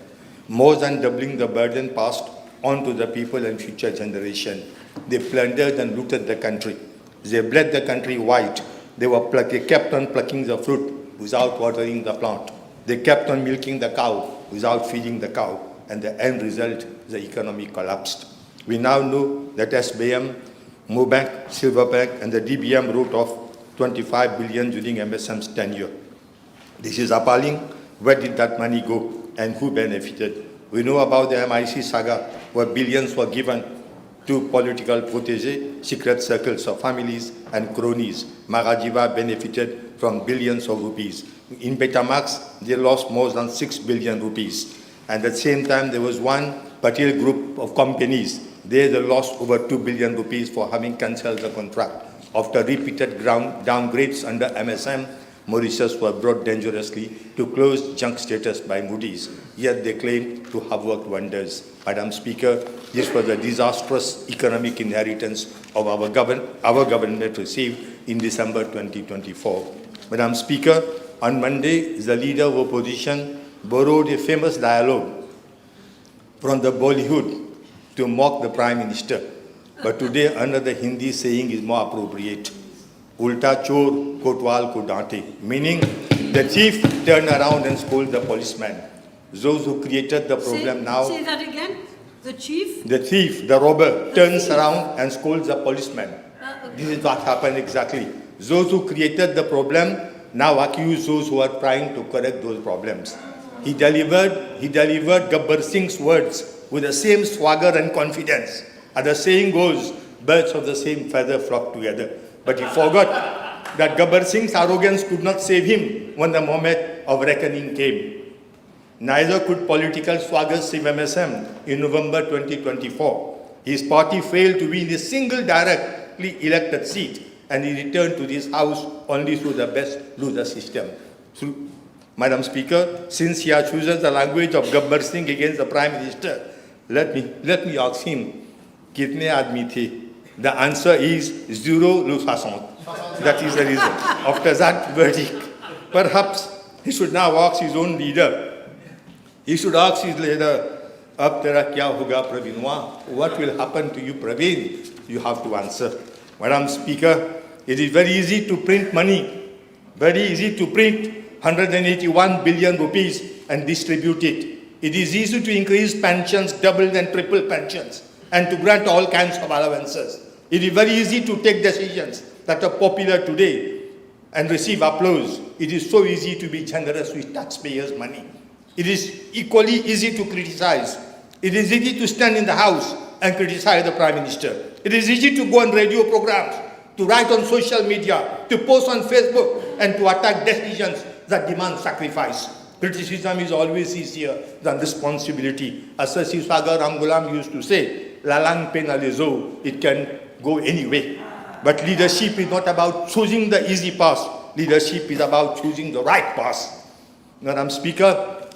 more than doubling the burden passed on to the people and future generation. They plundered and looted the country. They bled the country white. They kept on plucking the fruit without watering the plant. They kept on milking the cow without feeding the cow, and the end result, the economy collapsed. We now know that SBM, Mobank, Silverback, and the DBM wrote off 25 billion during MSM's tenure. This is appalling. Where did that money go, and who benefited? We know about the MIC saga, where billions were given to political protégés, secret circles of families, and cronies. Marajiva benefited from billions of rupees. In Betamax, they lost more than 6 billion rupees. And at the same time, there was one Patel group of companies. They lost over 2 billion rupees for having cancelled the contract. After repeated downgrades under MSM, Mauritius were brought dangerously to closed junk status by Moody's, yet they claim to have worked wonders. Madam Speaker, this was a disastrous economic inheritance of our government received in December 2024. Madam Speaker, on Monday, the leader of opposition borrowed a famous dialogue from the Bollywood to mock the Prime Minister. But today, another Hindi saying is more appropriate. Ulta chor kotwal ko dante, meaning the thief turned around and scolded the policeman. Those who created the problem now... Say that again? The chief? The thief, the robber, turns around and scolds the policeman. Okay. This is what happened exactly. Those who created the problem now accuse those who are trying to correct those problems. He delivered Gabbar Singh's words with the same swagger and confidence. As the saying goes, birds of the same feather flock together. But he forgot that Gabbar Singh's arrogance could not save him when the moment of reckoning came. Neither could political Swagat Siv MSM in November 2024. His party failed to win a single directly elected seat, and he returned to this house only through the best loser system. Madam Speaker, since he has chosen the language of Gabbar Singh against the Prime Minister, let me ask him, kitne aadmi the? The answer is 0 ou 60. That is the reason. After that verdict, perhaps he should now ask his own leader. He should ask his leader, Ab tera kya hoga Pravinwa? What will happen to you, Pravin? You have to answer. Madam Speaker, it is very easy to print money, very easy to print 181 billion rupees and distribute it. It is easy to increase pensions, double and triple pensions, and to grant all kinds of allowances. It is very easy to take decisions that are popular today and receive applause. It is so easy to be generous with taxpayers' money. It is equally easy to criticize. It is easy to stand in the House and criticize the Prime Minister. It is easy to go on radio programs, to write on social media, to post on Facebook, and to attack decisions that demand sacrifice. Criticism is always easier than responsibility. As Sir Sagar Ramgulam used to say, Lalang penalizo, it can go any way. But leadership is not about choosing the easy path. Leadership is about choosing the right path. Madam Speaker,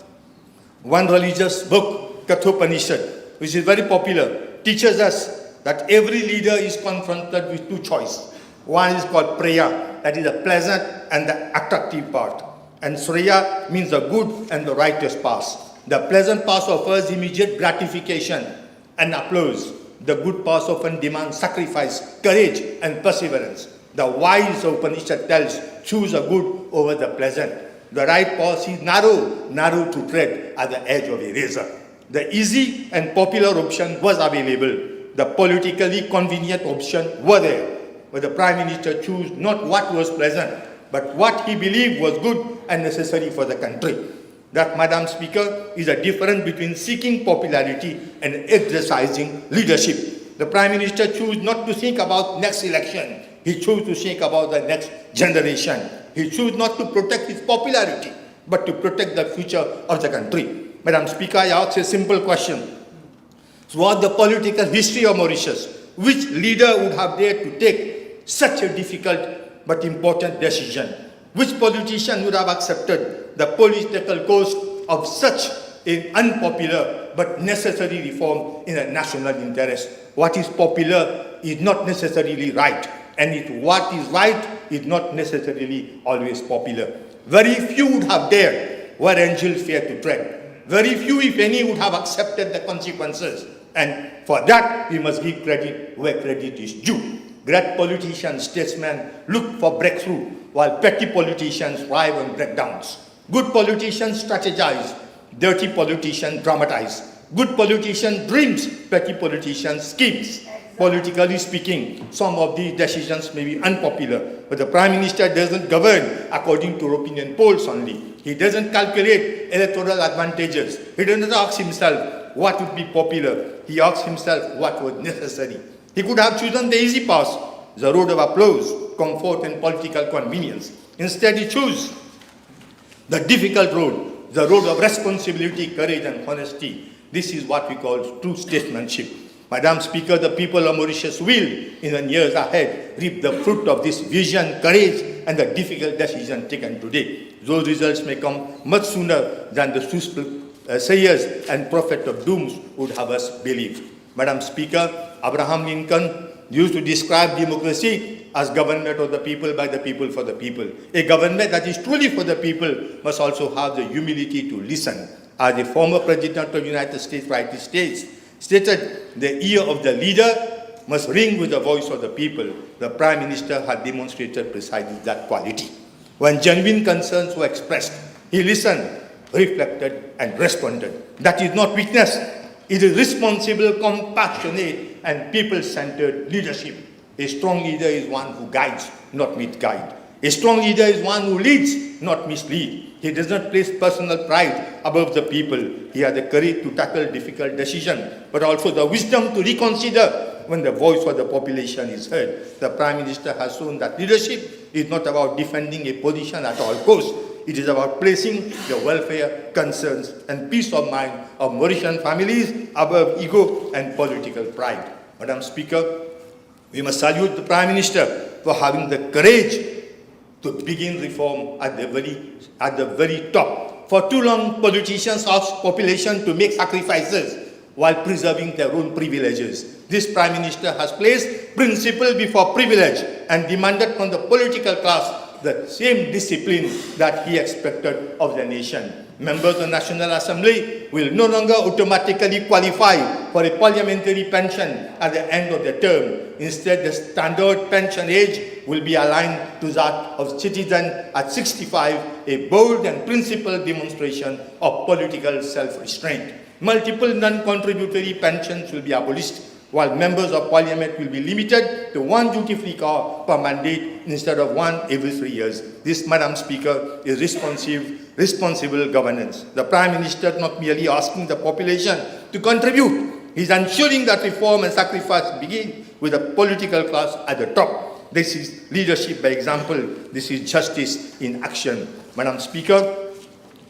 one religious book, Kathopanishad, which is very popular, teaches us that every leader is confronted with two choices. One is called prayer, that is the pleasant and the attractive part. And Shreya means the good and the righteous path. The pleasant path offers immediate gratification and applause. The good path often demands sacrifice, courage, and perseverance. The wise Upanishad tells, choose the good over the pleasant. The right path is narrow, narrow to tread at the edge of a razor. The easy and popular option was available. The politically convenient option were there. But the Prime Minister chose not what was pleasant, but what he believed was good and necessary for the country. That, Madam Speaker, is a difference between seeking popularity and exercising leadership. The Prime Minister chose not to think about next election. He chose to think about the next generation. He chose not to protect his popularity, but to protect the future of the country. Madam Speaker, I ask a simple question. Throughout the political history of Mauritius, which leader would have dared to take such a difficult but important decision? Which politician would have accepted the political cost of such an unpopular but necessary reform in a national interest? What is popular is not necessarily right, and what is right is not necessarily always popular. Very few would have dared where angels fear to tread. Very few, if any, would have accepted the consequences. And for that, we must give credit where credit is due. Great politicians, statesmen look for breakthrough, while petty politicians thrive on breakdowns. Good politicians strategize, dirty politicians dramatize. Good politician dreams, petty politicians schemes. Politically speaking, some of these decisions may be unpopular, but the Prime Minister doesn't govern according to opinion polls only. He doesn't calculate electoral advantages. He doesn't ask himself what would be popular. He asks himself what was necessary. He could have chosen the easy path, the road of applause, comfort, and political convenience. Instead, he chose the difficult road, the road of responsibility, courage, and honesty. This is what we call true statesmanship. Madam Speaker, the people of Mauritius will, in the years ahead, reap the fruit of this vision, courage, and the difficult decision taken today. Those results may come much sooner than the sayers and prophet of dooms would have us believe. Madam Speaker, Abraham Lincoln used to describe democracy as government of the people, by the people, for the people. A government that is truly for the people must also have the humility to listen. As the former President of the United States rightly stated, the ear of the leader must ring with the voice of the people. The Prime Minister had demonstrated precisely that quality. When genuine concerns were expressed, he listened, reflected, and responded. That is not weakness. It is responsible, compassionate, and people-centered leadership. A strong leader is one who guides, not misguides. A strong leader is one who leads, not misleads. He does not place personal pride above the people. He has the courage to tackle difficult decisions, but also the wisdom to reconsider when the voice of the population is heard. The Prime Minister has shown that leadership is not about defending a position at all costs. It is about placing the welfare, concerns, and peace of mind of Mauritian families above ego and political pride. Madam Speaker, we must salute the Prime Minister for having the courage to begin reform at the very top. For too long, politicians asked population to make sacrifices while preserving their own privileges. This Prime Minister has placed principle before privilege and demanded from the political class the same discipline that he expected of the nation. Members of the National Assembly will no longer automatically qualify for a parliamentary pension at the end of the term. Instead, the standard pension age will be aligned to that of citizens at 65, a bold and principled demonstration of political self-restraint. Multiple non-contributory pensions will be abolished, while members of parliament will be limited to one duty-free car per mandate instead of one every 3 years. This, Madam Speaker, is responsible governance. The Prime Minister is not merely asking the population to contribute, he is ensuring that reform and sacrifice begin with the political class at the top. This is leadership by example. This is justice in action. Madam Speaker,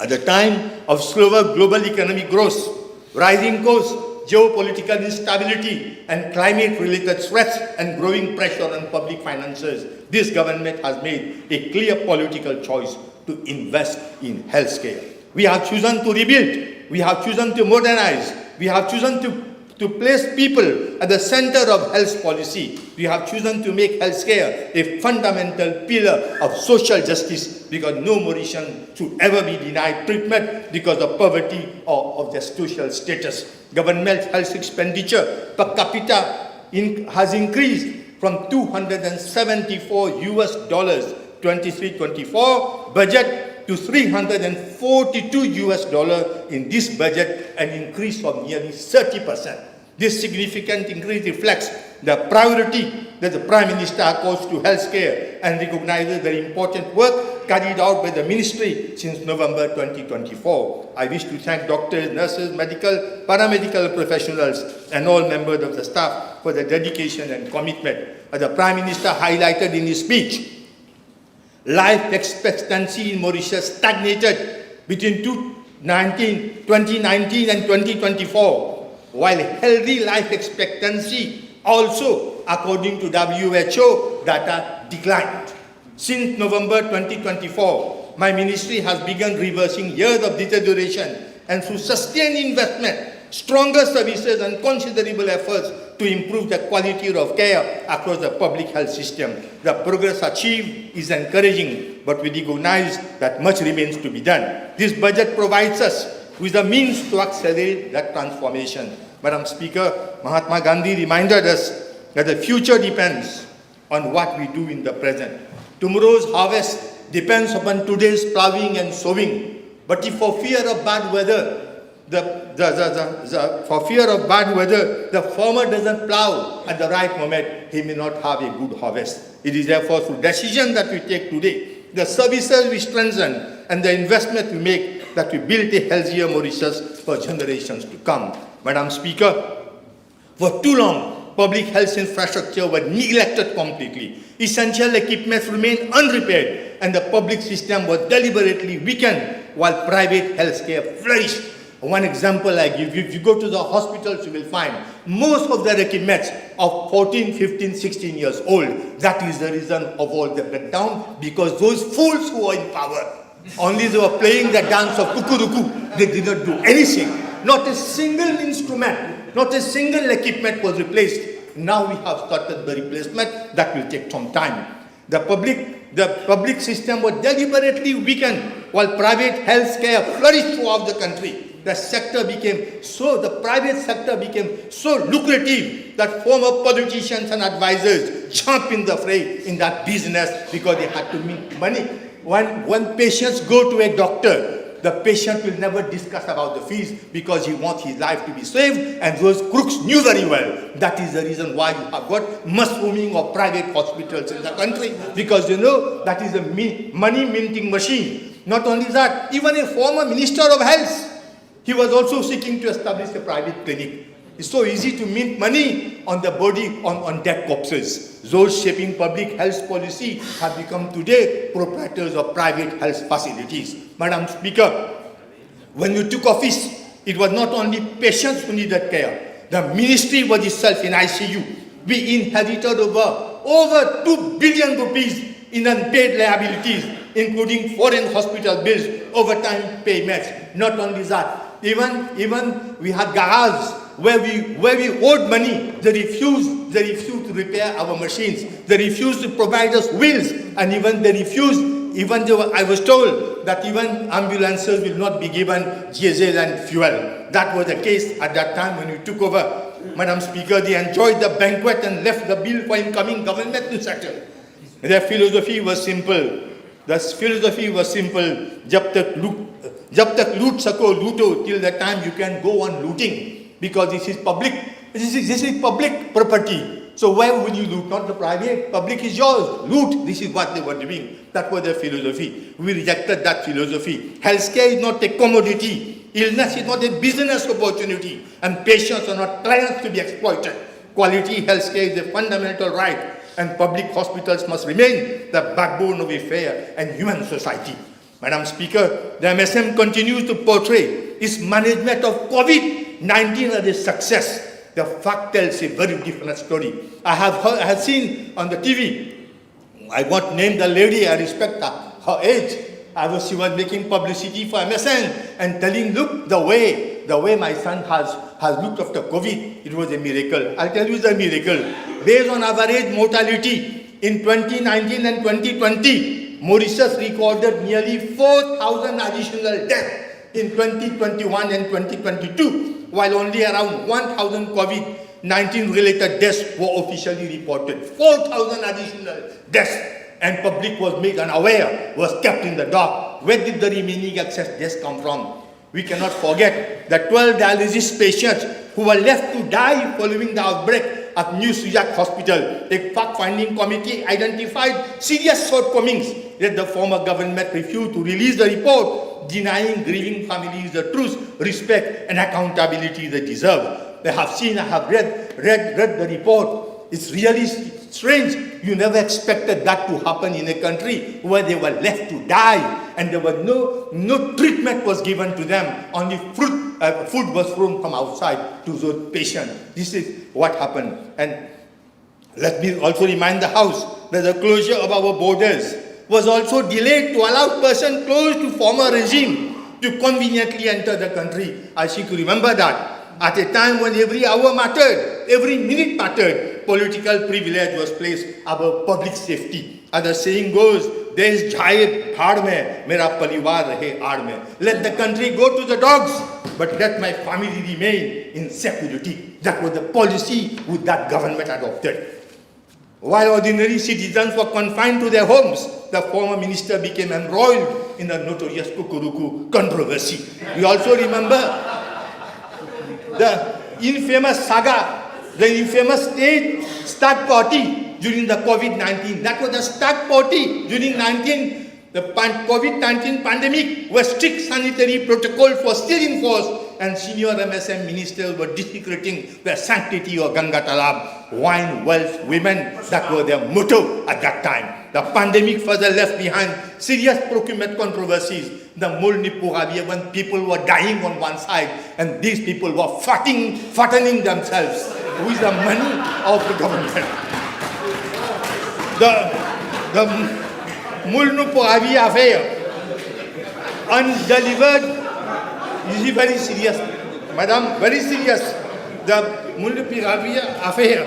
at the time of slower global economic growth, rising costs, geopolitical instability, and climate-related threats and growing pressure on public finances, this government has made a clear political choice to invest in healthcare. We have chosen to rebuild, we have chosen to modernize, we have chosen to place people at the center of health policy. We have chosen to make healthcare a fundamental pillar of social justice, because no Mauritian should ever be denied treatment because of poverty or of their social status. Government health expenditure per capita has increased from $274 23-24 budget to $342 in this budget, an increase of nearly 30%. This significant increase reflects the priority that the Prime Minister accords to healthcare and recognizes the important work carried out by the Ministry since November 2024. I wish to thank doctors, nurses, medical, paramedical professionals, and all members of the staff for their dedication and commitment. As the Prime Minister highlighted in his speech, life expectancy in Mauritius stagnated between 2019 and 2024, while healthy life expectancy also, according to WHO data, declined. Since November 2024, my ministry has begun reversing years of deterioration, and through sustained investment, stronger services and considerable efforts to improve the quality of care across the public health system. The progress achieved is encouraging, but we recognize that much remains to be done. This budget provides us with the means to accelerate that transformation. Madam Speaker, Mahatma Gandhi reminded us that the future depends on what we do in the present. Tomorrow's harvest depends upon today's plowing and sowing. But if for fear of bad weather, the farmer doesn't plow at the right moment, he may not have a good harvest. It is therefore through decisions that we take today, the services we strengthen, and the investment we make, that we build a healthier Mauritius for generations to come. Madam Speaker, for too long, public health infrastructure was neglected completely. Essential equipment remained unrepaired, and the public system was deliberately weakened while private healthcare flourished. One example I give you, if you go to the hospitals, you will find most of their equipment of 14, 15, 16 years old. That is the reason of all the breakdown, because those fools who are in power, only they were playing the dance of kukuruku. They did not do anything. Not a single instrument, not a single equipment was replaced. Now we have started the replacement. That will take some time. The public system was deliberately weakened while private health care flourished throughout the country. The private sector became so lucrative that former politicians and advisors jumped in the fray in that business because they had to make money. When patients go to a doctor, the patient will never discuss about the fees because he wants his life to be saved, and those crooks knew very well. That is the reason why you have got mushrooming of private hospitals in the country, because you know that is a money minting machine. Not only that, even a former Minister of Health, he was also seeking to establish a private clinic. It's so easy to mint money on the body, on dead corpses. Those shaping public health policy have become today proprietors of private health facilities. Madam Speaker, when you took office, it was not only patients who needed care. The ministry was itself in ICU. We inherited over 2 billion rupees in unpaid liabilities, including foreign hospital bills, overtime payments. Not only that, even we had garages where we owed money. They refused to repair our machines. They refused to provide us wheels, and even they refused. Even though I was told that even ambulances will not be given diesel and fuel. That was the case at that time when we took over. Madam Speaker, they enjoyed the banquet and left the bill for incoming government to settle. Their philosophy was simple. Jab tak loot sako looto, till the time you can go on looting, because this is public property. So why would you loot? Not the private. Public is yours. Loot. This is what they were doing. That was their philosophy. We rejected that philosophy. Healthcare is not a commodity. Illness is not a business opportunity. And patients are not clients to be exploited. Quality healthcare is a fundamental right. And public hospitals must remain the backbone of a fair and human society. Madam Speaker, the MSM continues to portray its management of COVID-19 as a success. The fact tells a very different story. I have seen on the TV, I won't name the lady, I respect her age. She was making publicity for MSN and telling, look, the way my son has looked after COVID, it was a miracle. I'll tell you the miracle. Based on average mortality in 2019 and 2020, Mauritius recorded nearly 4,000 additional deaths in 2021 and 2022, while only around 1,000 COVID-19 related deaths were officially reported. 4,000 additional deaths, and public was made unaware, was kept in the dark. Where did the remaining excess deaths come from? We cannot forget the 12 dialysis patients who were left to die following the outbreak at New Sujak Hospital. A fact-finding committee identified serious shortcomings, yet the former government refused to release the report, denying grieving families the truth, respect, and accountability they deserve. I have read the report. It's really strange. You never expected that to happen in a country where they were left to die, and there was no treatment was given to them. Only food was thrown from outside to those patients. This is what happened. And let me also remind the House that the closure of our borders was also delayed to allow persons close to former regime to conveniently enter the country. I seek to remember that. At a time when every hour mattered, every minute mattered, political privilege was placed above public safety. As the saying goes, Desh jaye bhaad mein, mera parivar rahe aad mein. Let the country go to the dogs, but let my family remain in security. That was the policy which that government adopted. While ordinary citizens were confined to their homes, the former minister became embroiled in the notorious Kukuruku controversy. We also remember the infamous saga, the infamous state stag party during the COVID-19. That was the stag party during the COVID-19 pandemic, where strict sanitary protocols were still in force, and senior MSM ministers were desecrating the sanctity of Ganga Talab, wine, wealth, women. That was their motto at that time. The pandemic further left behind serious procurement controversies. The Mulnipuravia, when people were dying on one side, and these people were fattening themselves with the money of the government. The Mulnipuravia affair, undelivered. This is very serious, madam, very serious. The Mulnipuravia affair,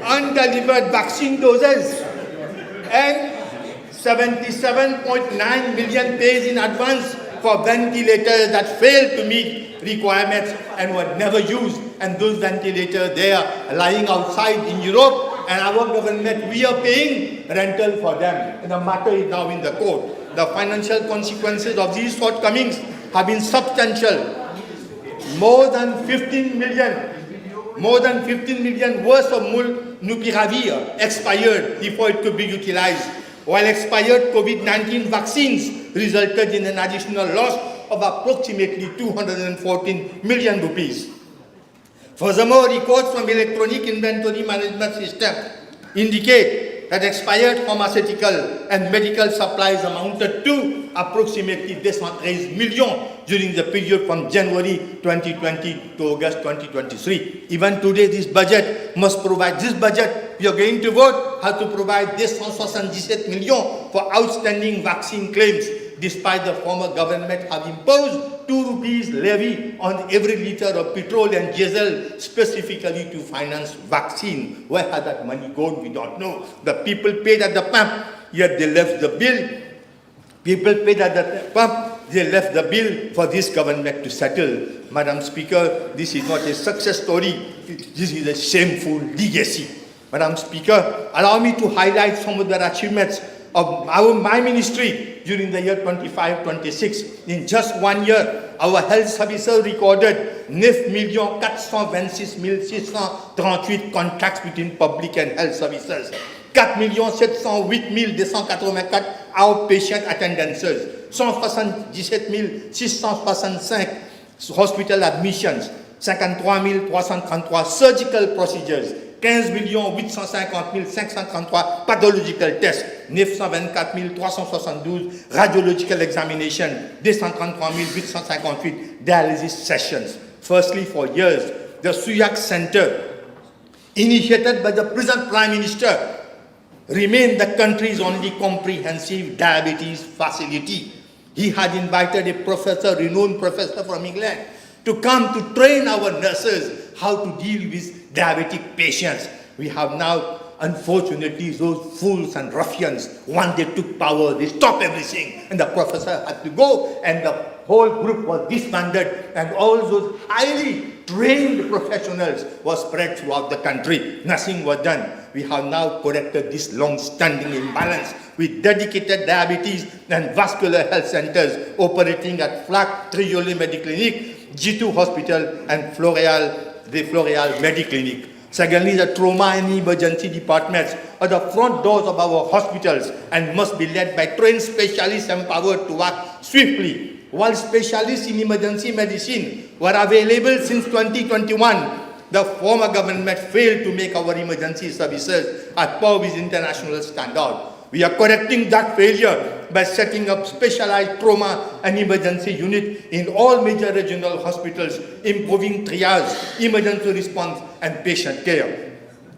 undelivered vaccine doses, and 77.9 million paid in advance for ventilators that failed to meet requirements and were never used. And those ventilators, they are lying outside in Europe, and our government, we are paying rental for them. And the matter is now in the court. The financial consequences of these shortcomings have been substantial. More than 15 million worth of Mulnupiravir expired before it could be utilized, while expired COVID-19 vaccines resulted in an additional loss of approximately 214 million rupees. Furthermore, records from electronic inventory management system indicate that expired pharmaceutical and medical supplies amounted to approximately 213 million during the period from January 2020 to August 2023. Even today, this budget must provide, we are going to vote how to provide 277 million for outstanding vaccine claims, despite the former government have imposed 2 rupees levy on every litre of petrol and diesel specifically to finance vaccine. Where had that money gone? We don't know. The people paid at the pump, yet they left the bill. People paid at the pump, they left the bill for this government to settle. Madam Speaker, this is not a success story. This is a shameful legacy. Madam Speaker, allow me to highlight some of the achievements of my ministry during the year 25-26. In just 1 year, our health services recorded 9,426,638 contracts between public and health services. 4,708,284 outpatient attendances, 177,665 hospital admissions, 53,333 surgical procedures, 15,850,533 pathological tests, 924,372 radiological examinations, 233,858 dialysis sessions. Firstly, for years, the Suyak Center, initiated by the present Prime Minister, remained the country's only comprehensive diabetes facility. He had invited a professor, renowned professor from England, to come to train our nurses how to deal with diabetic patients. We have now, unfortunately, those fools and ruffians, once they took power, they stopped everything, and the professor had to go, and the whole group was disbanded, and all those highly trained professionals were spread throughout the country. Nothing was done. We have now corrected this long-standing imbalance with dedicated diabetes and vascular health centers operating at Flak Triole Mediclinic, G2 Hospital, and the Floreal Mediclinic. Secondly, the trauma and emergency departments are the front doors of our hospitals and must be led by trained specialists empowered to act swiftly. While specialists in emergency medicine were available since 2021, the former government failed to make our emergency services at par with international standard. We are correcting that failure by setting up specialized trauma and emergency units in all major regional hospitals, improving triage, emergency response, and patient care.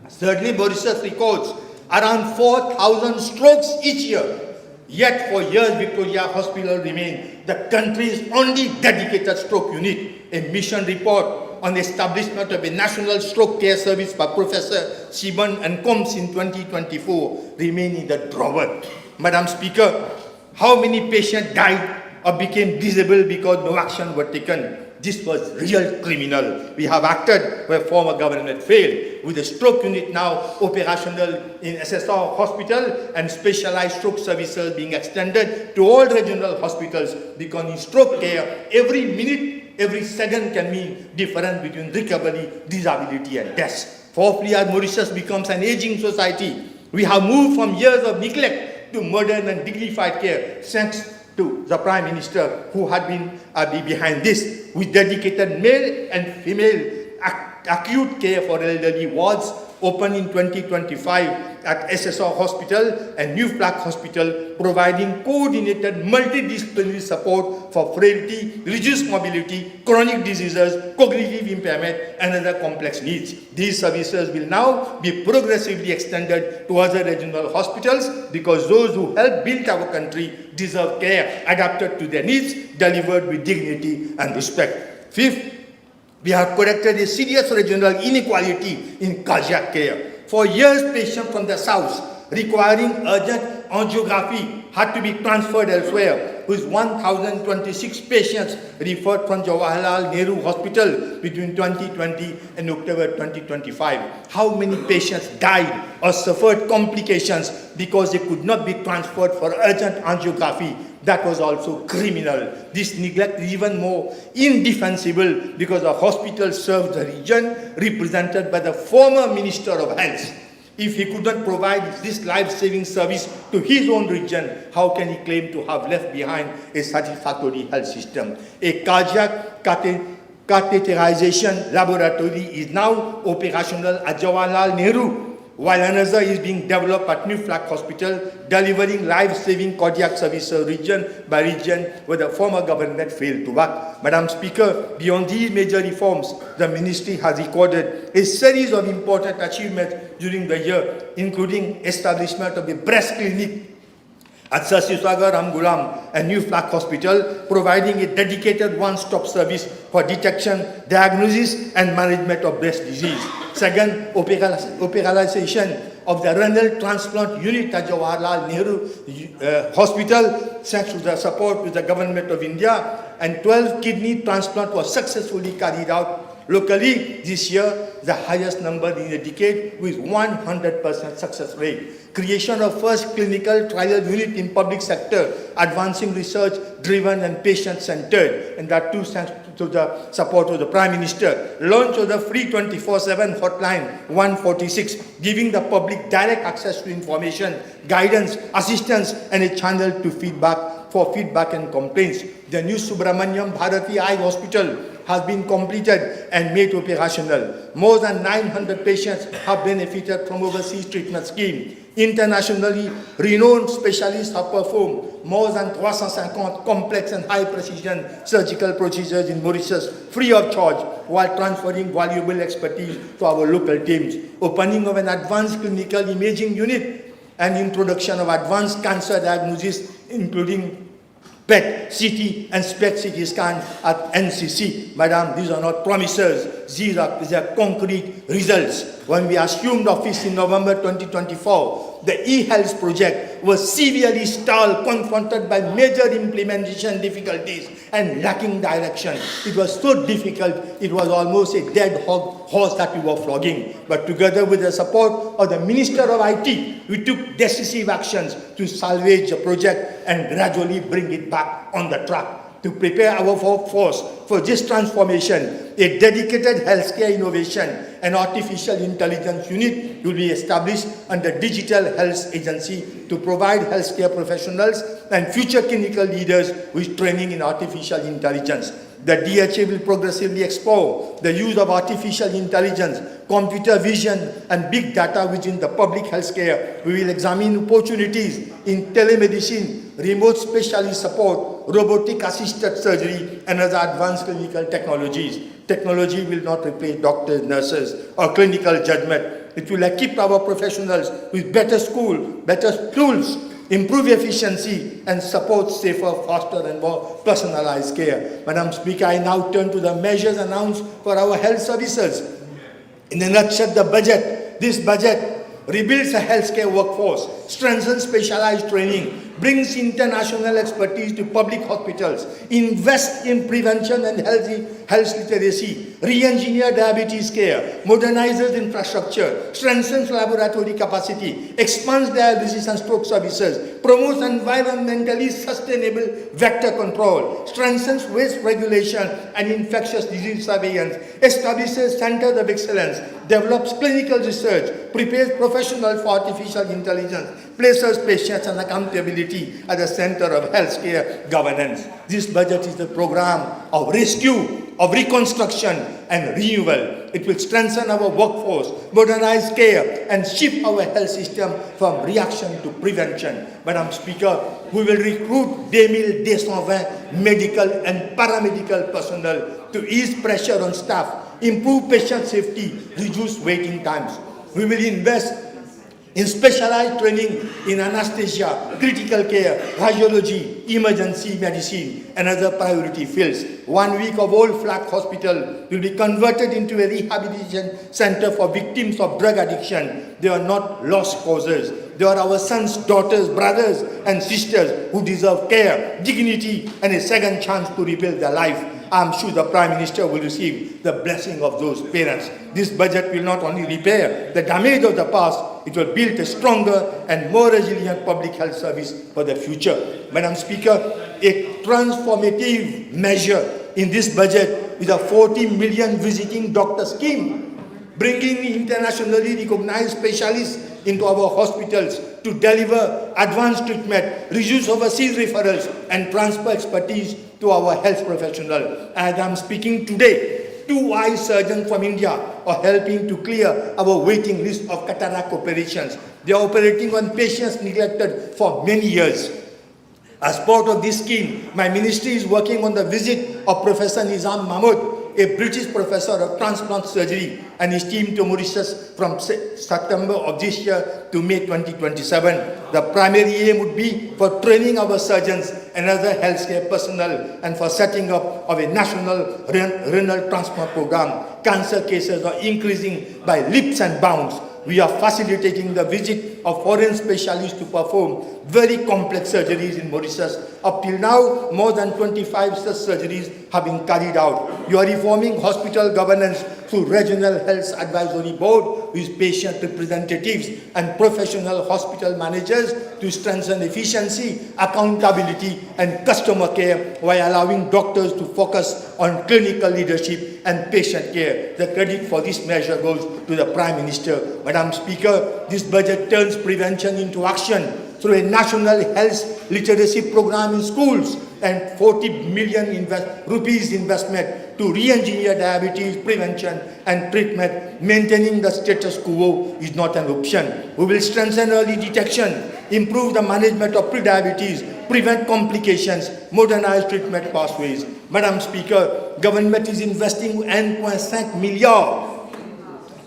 Thirdly, Mauritius records around 4,000 strokes each year. Yet for years, Victoria Hospital remained the country's only dedicated stroke unit. A mission report on the establishment of a national stroke care service by Professor Siban and Combs in 2024 remain in the drawer. Madam Speaker, how many patients died or became disabled because no action was taken? This was real criminal. We have acted where former government failed, with the stroke unit now operational in SSR Hospital and specialized stroke services being extended to all regional hospitals, because in stroke care, every minute, every second can mean difference between recovery, disability, and death. Fourthly, as Mauritius becomes an aging society, we have moved from years of neglect to modern and dignified care, thanks to the Prime Minister who had been behind this, with dedicated male and female acute care for elderly wards opened in 2025 at SSR Hospital and New Flak Hospital, providing coordinated multidisciplinary support for frailty, reduced mobility, chronic diseases, cognitive impairment, and other complex needs. These services will now be progressively extended to other regional hospitals, because those who helped build our country deserve care adapted to their needs, delivered with dignity and respect. Fifth, we have corrected a serious regional inequality in cardiac care. For years, patients from the south requiring urgent angiography had to be transferred elsewhere, with 1,026 patients referred from Jawaharlal Nehru Hospital between 2020 and October 2025. How many patients died or suffered complications because they could not be transferred for urgent angiography? That was also criminal. This neglect is even more indefensible because the hospital serves the region represented by the former Minister of Health. If he could not provide this life-saving service to his own region, how can he claim to have left behind a satisfactory health system? A cardiac catheterization laboratory is now operational at Jawaharlal Nehru, while another is being developed at New Flag Hospital, delivering life-saving cardiac services region by region where the former government failed to work. Madam Speaker, beyond these major reforms, the ministry has recorded a series of important achievements during the year, including establishment of a breast clinic at Sasisagar Ramgulam and New Flag Hospital, providing a dedicated one-stop service for detection, diagnosis and management of breast disease. Second, operationalization of the renal transplant unit at Jawaharlal Nehru Hospital, thanks to the support with the Government of India, and 12 kidney transplant was successfully carried out locally this year, the highest number in a decade with 100% success rate. Creation of first clinical trial unit in public sector, advancing research driven and patient-centered, and that too thanks to the support of the Prime Minister. Launch of the free 24/7 hotline 146, giving the public direct access to information, guidance, assistance, and a channel to feedback and complaints. The new Subramaniam Bharati Eye Hospital has been completed and made operational. More than 900 patients have benefited from overseas treatment scheme. Internationally renowned specialists have performed more than 350 complex and high-precision surgical procedures in Mauritius free of charge, while transferring valuable expertise to our local teams. Opening of an advanced clinical imaging unit and introduction of advanced cancer diagnosis, including PET, CT, and SPECT CT scan at NCC. Madam, these are not promises. These are concrete results. When we assumed office in November 2024, the e-health project was severely stalled, confronted by major implementation difficulties and lacking direction. It was so difficult, it was almost a dead horse that we were flogging. But together with the support of the Minister of IT, we took decisive actions to salvage the project and gradually bring it back on the track. To prepare our workforce for this transformation, a dedicated healthcare innovation and artificial intelligence unit will be established under Digital Health Agency to provide healthcare professionals and future clinical leaders with training in artificial intelligence. The DHA will progressively explore the use of artificial intelligence, computer vision, and big data within the public healthcare. We will examine opportunities in telemedicine, remote specialist support, robotic-assisted surgery, and other advanced clinical technologies. Technology will not replace doctors, nurses, or clinical judgment. It will equip our professionals with better tools, improve efficiency, and support safer, faster, and more personalized care. Madam Speaker, I now turn to the measures announced for our health services. In a nutshell, this budget rebuilds a healthcare workforce, strengthens specialized training, brings international expertise to public hospitals, invests in prevention and health literacy, re-engineer diabetes care, modernizes infrastructure, strengthens laboratory capacity, expands dialysis and stroke services, promotes environmentally sustainable vector control, strengthens waste regulation and infectious disease surveillance, establishes centers of excellence, develops clinical research, prepares professionals for artificial intelligence, places patients and accountability at the center of healthcare governance. This budget is the program of rescue, of reconstruction and renewal. It will strengthen our workforce, modernize care, and shift our health system from reaction to prevention. Madam Speaker, we will recruit 2,220 medical and paramedical personnel to ease pressure on staff, improve patient safety, reduce waiting times. We will invest in specialized training in anesthesia, critical care, radiology, emergency medicine, and other priority fields. 1 week of Old Flag Hospital will be converted into a rehabilitation center for victims of drug addiction. They are not lost causes. They are our sons, daughters, brothers, and sisters who deserve care, dignity, and a second chance to rebuild their life. I am sure the Prime Minister will receive the blessing of those parents. This budget will not only repair the damage of the past, it will build a stronger and more resilient public health service for the future. Madam Speaker, a transformative measure in this budget is a 40 million visiting doctor scheme, bringing internationally recognized specialists into our hospitals to deliver advanced treatment, reduce overseas referrals, and transfer expertise to our health professionals. As I am speaking today, 2 eye surgeons from India are helping to clear our waiting list of cataract operations. They are operating on patients neglected for many years. As part of this scheme, my ministry is working on the visit of Professor Nizam Mahmood, a British professor of transplant surgery, and his team to Mauritius from September of this year to May 2027. The primary aim would be for training our surgeons and other healthcare personnel and for setting up of a national renal transplant program. Cancer cases are increasing by leaps and bounds. We are facilitating the visit of foreign specialists to perform very complex surgeries in Mauritius. Up till now, more than 25 such surgeries have been carried out. We are reforming hospital governance through Regional Health Advisory Board with patient representatives and professional hospital managers to strengthen efficiency, accountability and customer care while allowing doctors to focus on clinical leadership and patient care. The credit for this measure goes to the Prime Minister. Madam Speaker, this budget turns prevention into action through a national health literacy program in schools and 40 million rupees investment to re-engineer diabetes prevention and treatment. Maintaining the status quo is not an option. We will strengthen early detection, improve the management of pre-diabetes, prevent complications, modernize treatment pathways. Madam Speaker, government is investing 1.5 million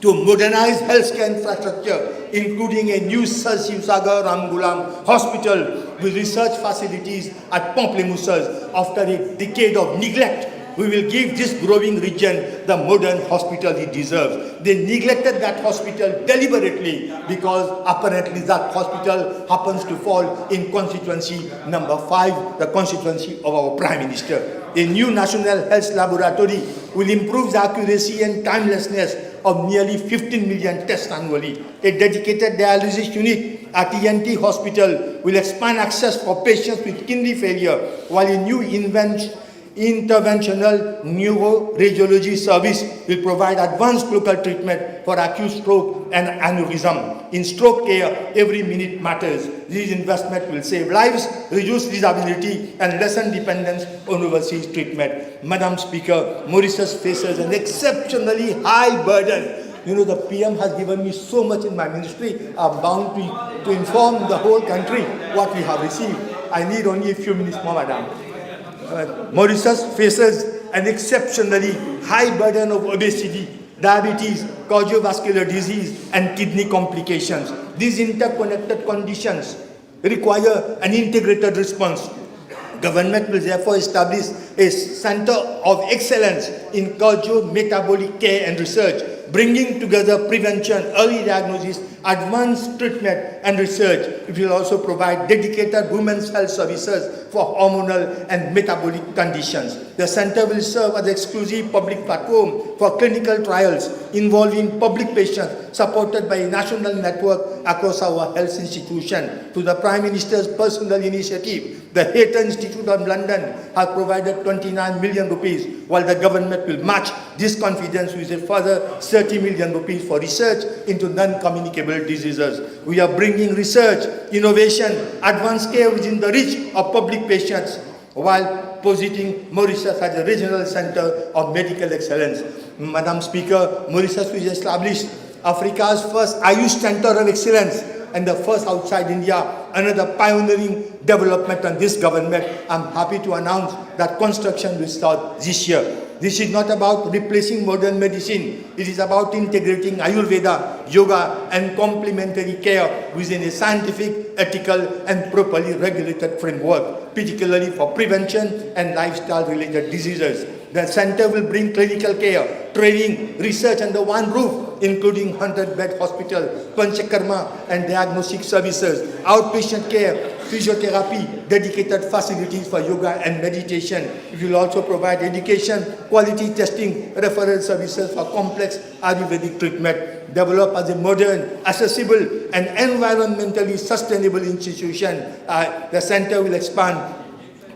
to modernize healthcare infrastructure, including a new Sir Shivsagar Ramgulam Hospital with research facilities at Pamplemousses. After a decade of neglect, we will give this growing region the modern hospital it deserves. They neglected that hospital deliberately because apparently that hospital happens to fall in constituency number 5, the constituency of our Prime Minister. A new national health laboratory will improve the accuracy and timelessness of nearly 15 million tests annually. A dedicated dialysis unit at ENT Hospital will expand access for patients with kidney failure, while a new interventional neuroradiology service will provide advanced local treatment for acute stroke and aneurysm. In stroke care, every minute matters. These investments will save lives, reduce disability, and lessen dependence on overseas treatment. Madam Speaker, Mauritius faces an exceptionally high burden. You know, the PM has given me so much in my ministry. I'm bound to inform the whole country what we have received. I need only a few minutes more, Madam. Mauritius faces an exceptionally high burden of obesity, diabetes, cardiovascular disease, and kidney complications. These interconnected conditions require an integrated response. Government will therefore establish a center of excellence in cardiometabolic care and research, bringing together prevention, early diagnosis, advanced treatment and research. It will also provide dedicated women's health services for hormonal and metabolic conditions. The center will serve as an exclusive public platform for clinical trials involving public patients, supported by a national network across our health institution. To the Prime Minister's personal initiative, the Hayter Institute of London has provided 29 million rupees, while the government will match this confidence with a further 30 million rupees for research into non-communicable diseases. We are bringing research, innovation, advanced care within the reach of public patients, while positioning Mauritius as a regional center of medical excellence. Madam Speaker, Mauritius will establish Africa's first Ayush Center of Excellence and the first outside India, another pioneering development on this government. I'm happy to announce that construction will start this year. This is not about replacing modern medicine. It is about integrating Ayurveda, yoga, and complementary care within a scientific, ethical, and properly regulated framework, particularly for prevention and lifestyle-related diseases. The center will bring clinical care, training, research under one roof, including 100-bed hospital, panchakarma and diagnostic services, outpatient care, physiotherapy, dedicated facilities for yoga and meditation. It will also provide education, quality testing, referral services for complex Ayurvedic treatment. Develop as a modern, accessible, and environmentally sustainable institution, the center will expand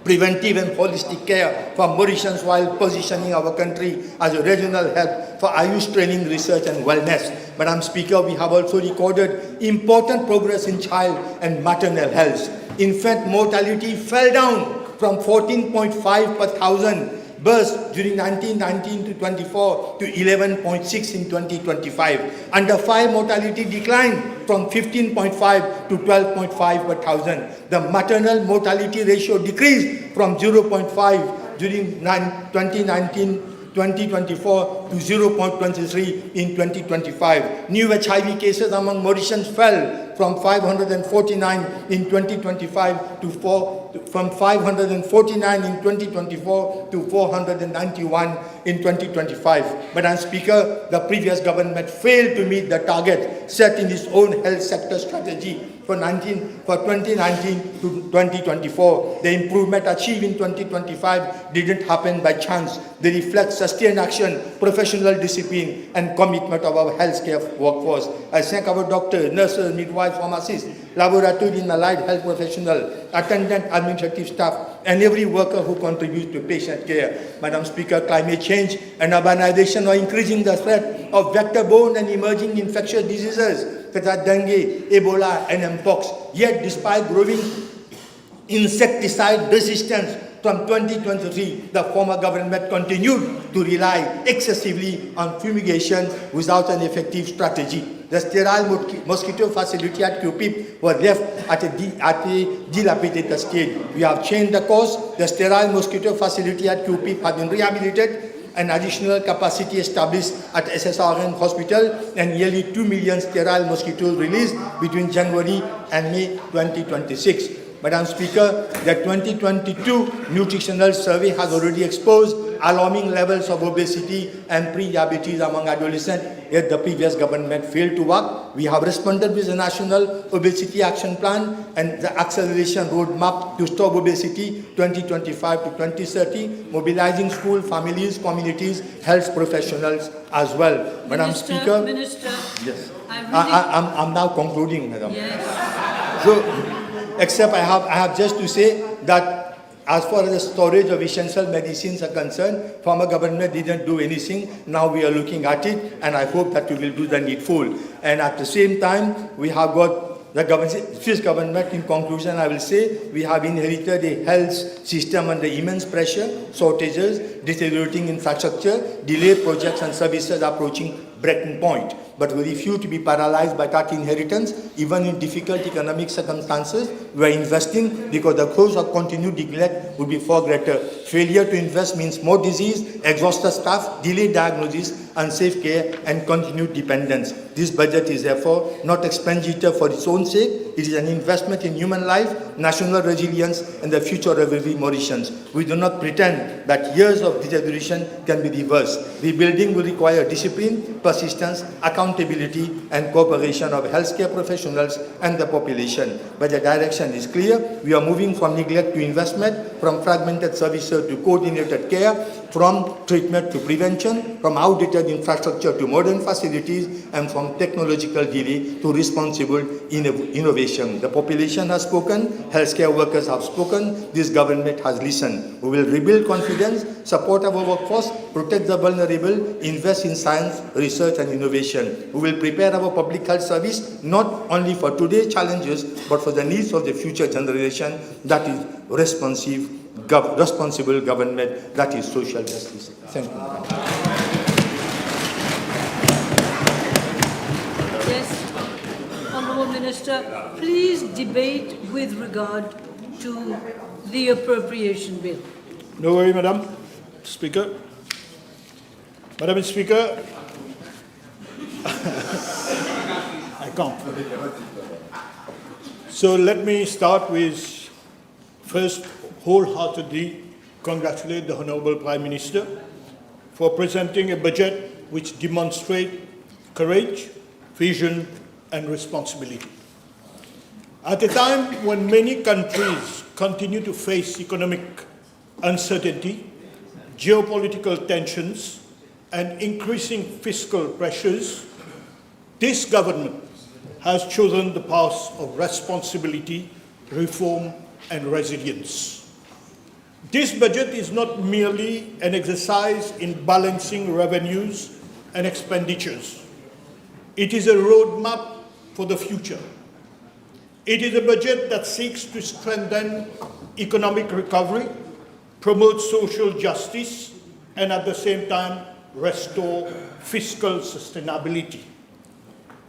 preventive and holistic care for Mauritians while positioning our country as a regional hub for Ayush training, research and wellness. Madam Speaker, we have also recorded important progress in child and maternal health. Infant mortality fell down from 14.5 per thousand burst during 1919 to 24 to 11.6 in 2025. Under 5 mortality declined from 15.5 to 12.5 per thousand. The maternal mortality ratio decreased from 0.5 during 2019-2024 to 0.23 in 2025. New HIV cases among Mauritians fell from 549 in 2025 to from 549 in 2024 to 491 in 2025. Madam Speaker, the previous government failed to meet the target set in its own health sector strategy for 2019 to 2024. The improvement achieved in 2025 didn't happen by chance. They reflect sustained action, professional discipline, and commitment of our healthcare workforce. I thank our doctors, nurses, midwives, pharmacists, laboratory and allied health professionals, attendant administrative staff, and every worker who contributes to patient care. Madam Speaker, climate change and urbanization are increasing the threat of vector-borne and emerging infectious diseases such as dengue, Ebola, and mpox. Yet, despite growing insecticide resistance from 2023, the former government continued to rely excessively on fumigation without an effective strategy. The sterile mosquito facility at QPIP was left at a dilapidated state. We have changed the course. The sterile mosquito facility at QPIP has been rehabilitated, an additional capacity established at SSRN Hospital, and nearly 2 million sterile mosquitoes released between January and May 2026. Madam Speaker, the 2022 nutritional survey has already exposed alarming levels of obesity and pre-diabetes among adolescents, yet the previous government failed to work. We have responded with the National Obesity Action Plan and the Acceleration Roadmap to Stop Obesity 2025 to 2030, mobilizing school, families, communities, health professionals as well. Madam Speaker, Minister, yes, I'm now concluding, Madam. Yes. So, except I have just to say that as far as the storage of essential medicines are concerned, former government didn't do anything. Now we are looking at it, and I hope that we will do the needful. And at the same time, we have got the Swiss government. In conclusion, I will say we have inherited a health system under immense pressure, shortages, deteriorating infrastructure, delayed projects and services approaching breaking point. But we refuse to be paralyzed by that inheritance. Even in difficult economic circumstances, we are investing because the cause of continued neglect would be far greater. Failure to invest means more disease, exhausted staff, delayed diagnosis, unsafe care, and continued dependence. This budget is therefore not expenditure for its own sake. It is an investment in human life, national resilience, and the future of every Mauritians. We do not pretend that years of deterioration can be reversed. Rebuilding will require discipline, persistence, accountability, and cooperation of healthcare professionals and the population. But the direction is clear. We are moving from neglect to investment, from fragmented services to coordinated care, from treatment to prevention, from outdated infrastructure to modern facilities, and from technological delay to responsible innovation. The population has spoken, healthcare workers have spoken, this government has listened. We will rebuild confidence, support our workforce, protect the vulnerable, invest in science, research, and innovation. We will prepare our public health service not only for today's challenges, but for the needs of the future generation. That is responsible government, that is social justice. Thank you. Yes, Honourable Minister, please debate with regard to the appropriation bill. No worry, Madam Speaker. Madam Speaker, I can't. So let me start with first wholeheartedly congratulate the Honourable Prime Minister for presenting a budget which demonstrates courage, vision, and responsibility. At a time when many countries continue to face economic uncertainty, geopolitical tensions, and increasing fiscal pressures, this government has chosen the path of responsibility, reform, and resilience. This budget is not merely an exercise in balancing revenues and expenditures. It is a roadmap for the future. It is a budget that seeks to strengthen economic recovery, promote social justice, and at the same time restore fiscal sustainability.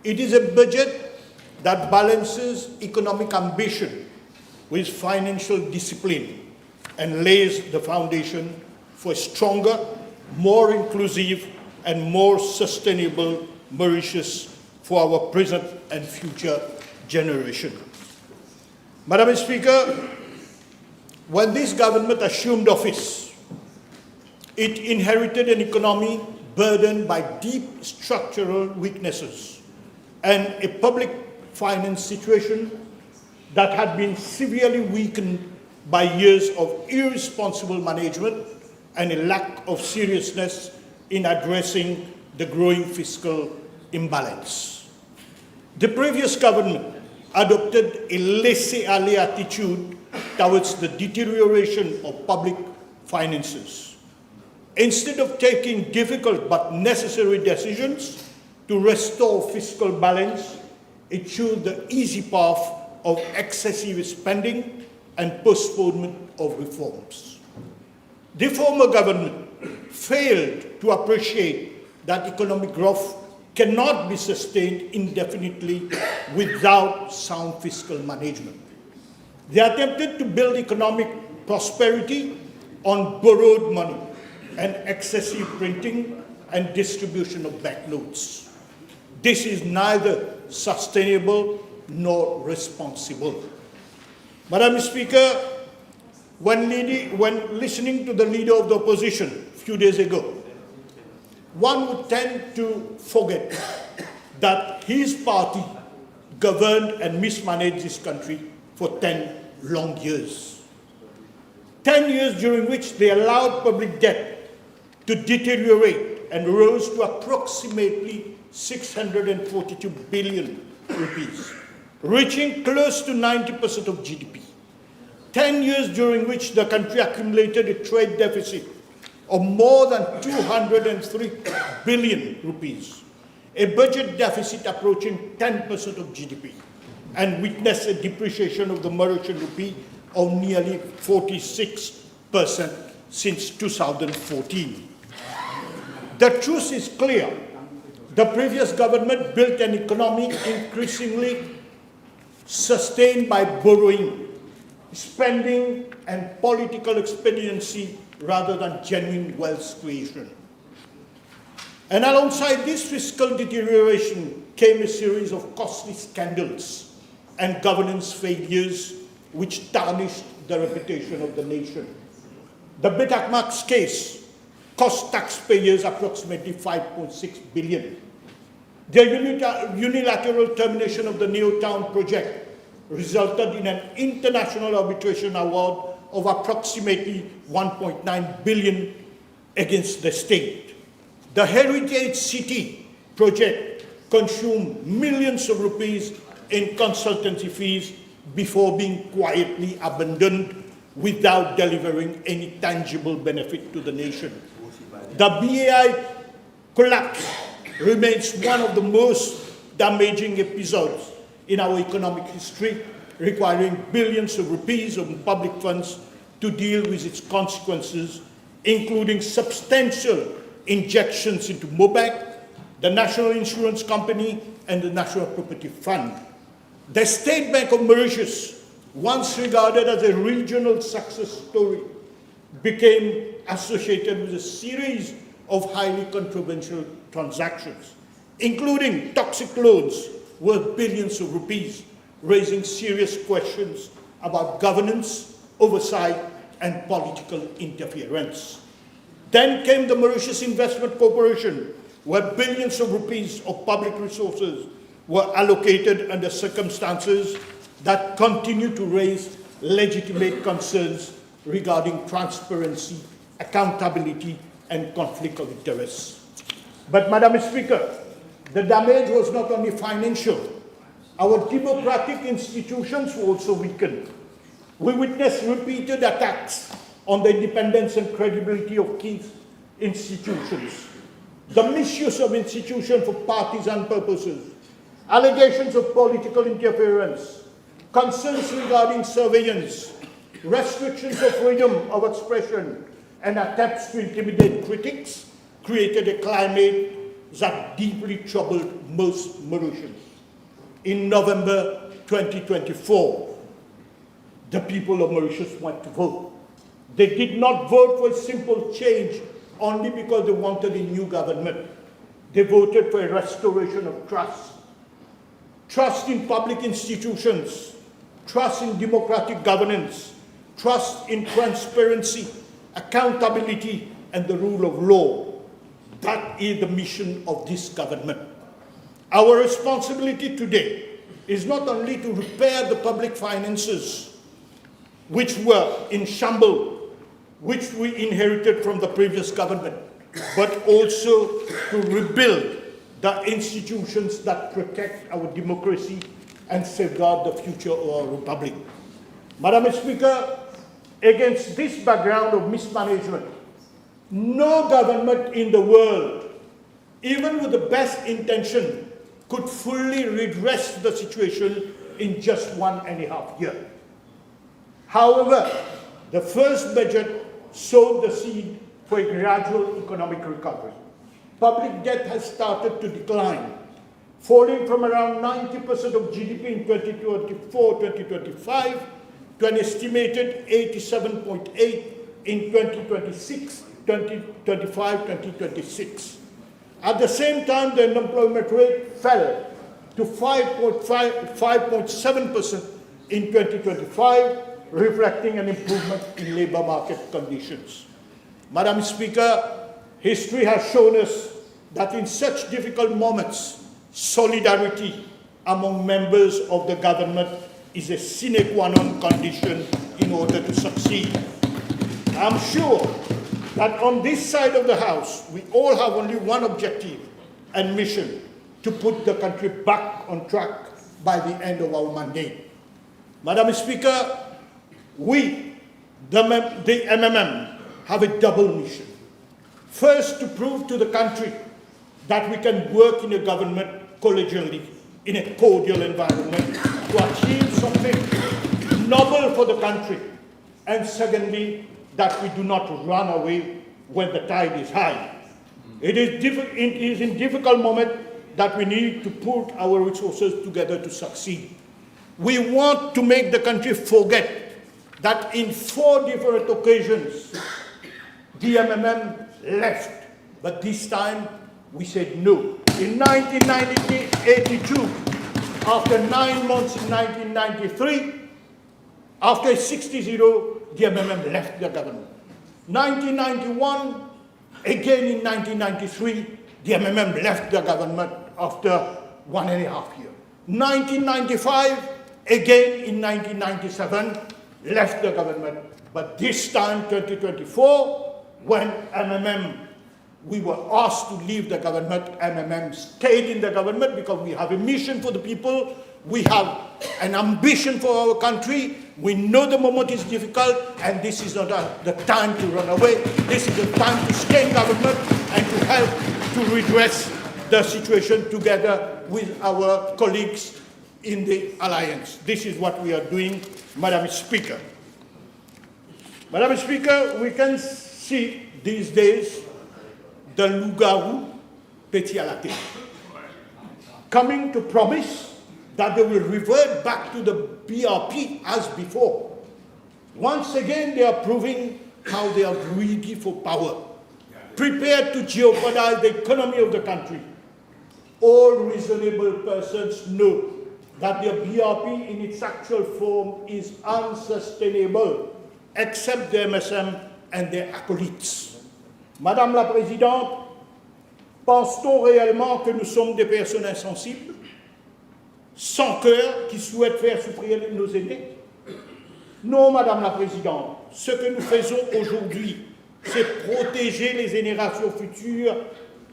It is a budget that balances economic ambition with financial discipline and lays the foundation for a stronger, more inclusive, and more sustainable Mauritius for our present and future generation. Madam Speaker, when this government assumed office, it inherited an economy burdened by deep structural weaknesses and a public finance situation that had been severely weakened by years of irresponsible management and a lack of seriousness in addressing the growing fiscal imbalance. The previous government adopted a laissez-aller attitude towards the deterioration of public finances. Instead of taking difficult but necessary decisions to restore fiscal balance, it chose the easy path of excessive spending and postponement of reforms. The former government failed to appreciate that economic growth cannot be sustained indefinitely without sound fiscal management. They attempted to build economic prosperity on borrowed money and excessive printing and distribution of banknotes. This is neither sustainable nor responsible. Madam Speaker, when listening to the leader of the opposition a few days ago, one would tend to forget that his party governed and mismanaged this country for 10 long years. 10 years during which they allowed public debt to deteriorate and rose to approximately 642 billion rupees, reaching close to 90% of GDP. 10 years during which the country accumulated a trade deficit of more than 203 billion rupees, a budget deficit approaching 10% of GDP, and witnessed a depreciation of the Mauritian rupee of nearly 46% since 2014. The truth is clear. The previous government built an economy increasingly sustained by borrowing, spending, and political expediency rather than genuine wealth creation. And alongside this fiscal deterioration came a series of costly scandals and governance failures which tarnished the reputation of the nation. The Betamax case cost taxpayers approximately 5.6 billion. The unilateral termination of the New Town project resulted in an international arbitration award of approximately 1.9 billion against the state. The Heritage City project consumed millions of rupees in consultancy fees before being quietly abandoned without delivering any tangible benefit to the nation. The BAI collapse remains one of the most damaging episodes in our economic history, requiring billions of rupees of public funds to deal with its consequences, including substantial injections into MOBAC, the National Insurance Company, and the National Property Fund. The State Bank of Mauritius, once regarded as a regional success story, became associated with a series of highly controversial transactions, including toxic loans worth billions of rupees, raising serious questions about governance, oversight, and political interference. Then came the Mauritius Investment Corporation, where billions of rupees of public resources were allocated under circumstances that continue to raise legitimate concerns regarding transparency, accountability, and conflict of interest. But, Madam Speaker, the damage was not only financial. Our democratic institutions were also weakened. We witnessed repeated attacks on the independence and credibility of key institutions, the misuse of institutions for partisan purposes, allegations of political interference, concerns regarding surveillance, restrictions of freedom of expression, and attempts to intimidate critics created a climate that deeply troubled most Mauritians. In November 2024, the people of Mauritius went to vote. They did not vote for a simple change only because they wanted a new government. They voted for a restoration of trust. Trust in public institutions, trust in democratic governance, trust in transparency, accountability, and the rule of law. That is the mission of this government. Our responsibility today is not only to repair the public finances, which were in shambles, which we inherited from the previous government, but also to rebuild the institutions that protect our democracy and safeguard the future of our republic. Madam Speaker, against this background of mismanagement, no government in the world, even with the best intention, could fully redress the situation in just 1.5 years. However, the first budget sowed the seed for a gradual economic recovery. Public debt has started to decline, falling from around 90% of GDP in 2024-2025 to an estimated 87.8% in 2025-2026. At the same time, the unemployment rate fell to 5.7% in 2025, reflecting an improvement in labor market conditions. Madam Speaker, history has shown us that in such difficult moments, solidarity among members of the government is a sine qua non condition in order to succeed. I'm sure that on this side of the House, we all have only one objective and mission: to put the country back on track by the end of our mandate. Madam Speaker, we, the MMM, have a double mission. First, to prove to the country that we can work in a government collegially, in a cordial environment, to achieve something noble for the country. And secondly, that we do not run away when the tide is high. It is in difficult moments that we need to put our resources together to succeed. We want to make the country forget that in 4 different occasions, the MMM left, but this time we said no. In 1982, after 9 months in 1993, after 60-0, the MMM left the government. 1991, again in 1993, the MMM left the government after 1.5 years. 1995, again in 1997, left the government. But this time, 2024, when we were asked to leave the government, MMM stayed in the government because we have a mission for the people, we have an ambition for our country, we know the moment is difficult, and this is not the time to run away. This is the time to stay in government and to help to redress the situation together with our colleagues in the alliance. This is what we are doing, Madam Speaker. Madam Speaker, we can see these days the loup-garou petit à la tête, coming to promise that they will revert back to the BRP as before. Once again, they are proving how they are greedy for power, prepared to jeopardize the economy of the country. All reasonable persons know that the BRP in its actual form is unsustainable, except the MSM and their acolytes. Madame la Présidente, pense-t-on réellement que nous sommes des personnes insensibles, sans cœur, qui souhaitent faire souffrir nos aînés? Non, Madame la Présidente, ce que nous faisons aujourd'hui, c'est protéger les générations futures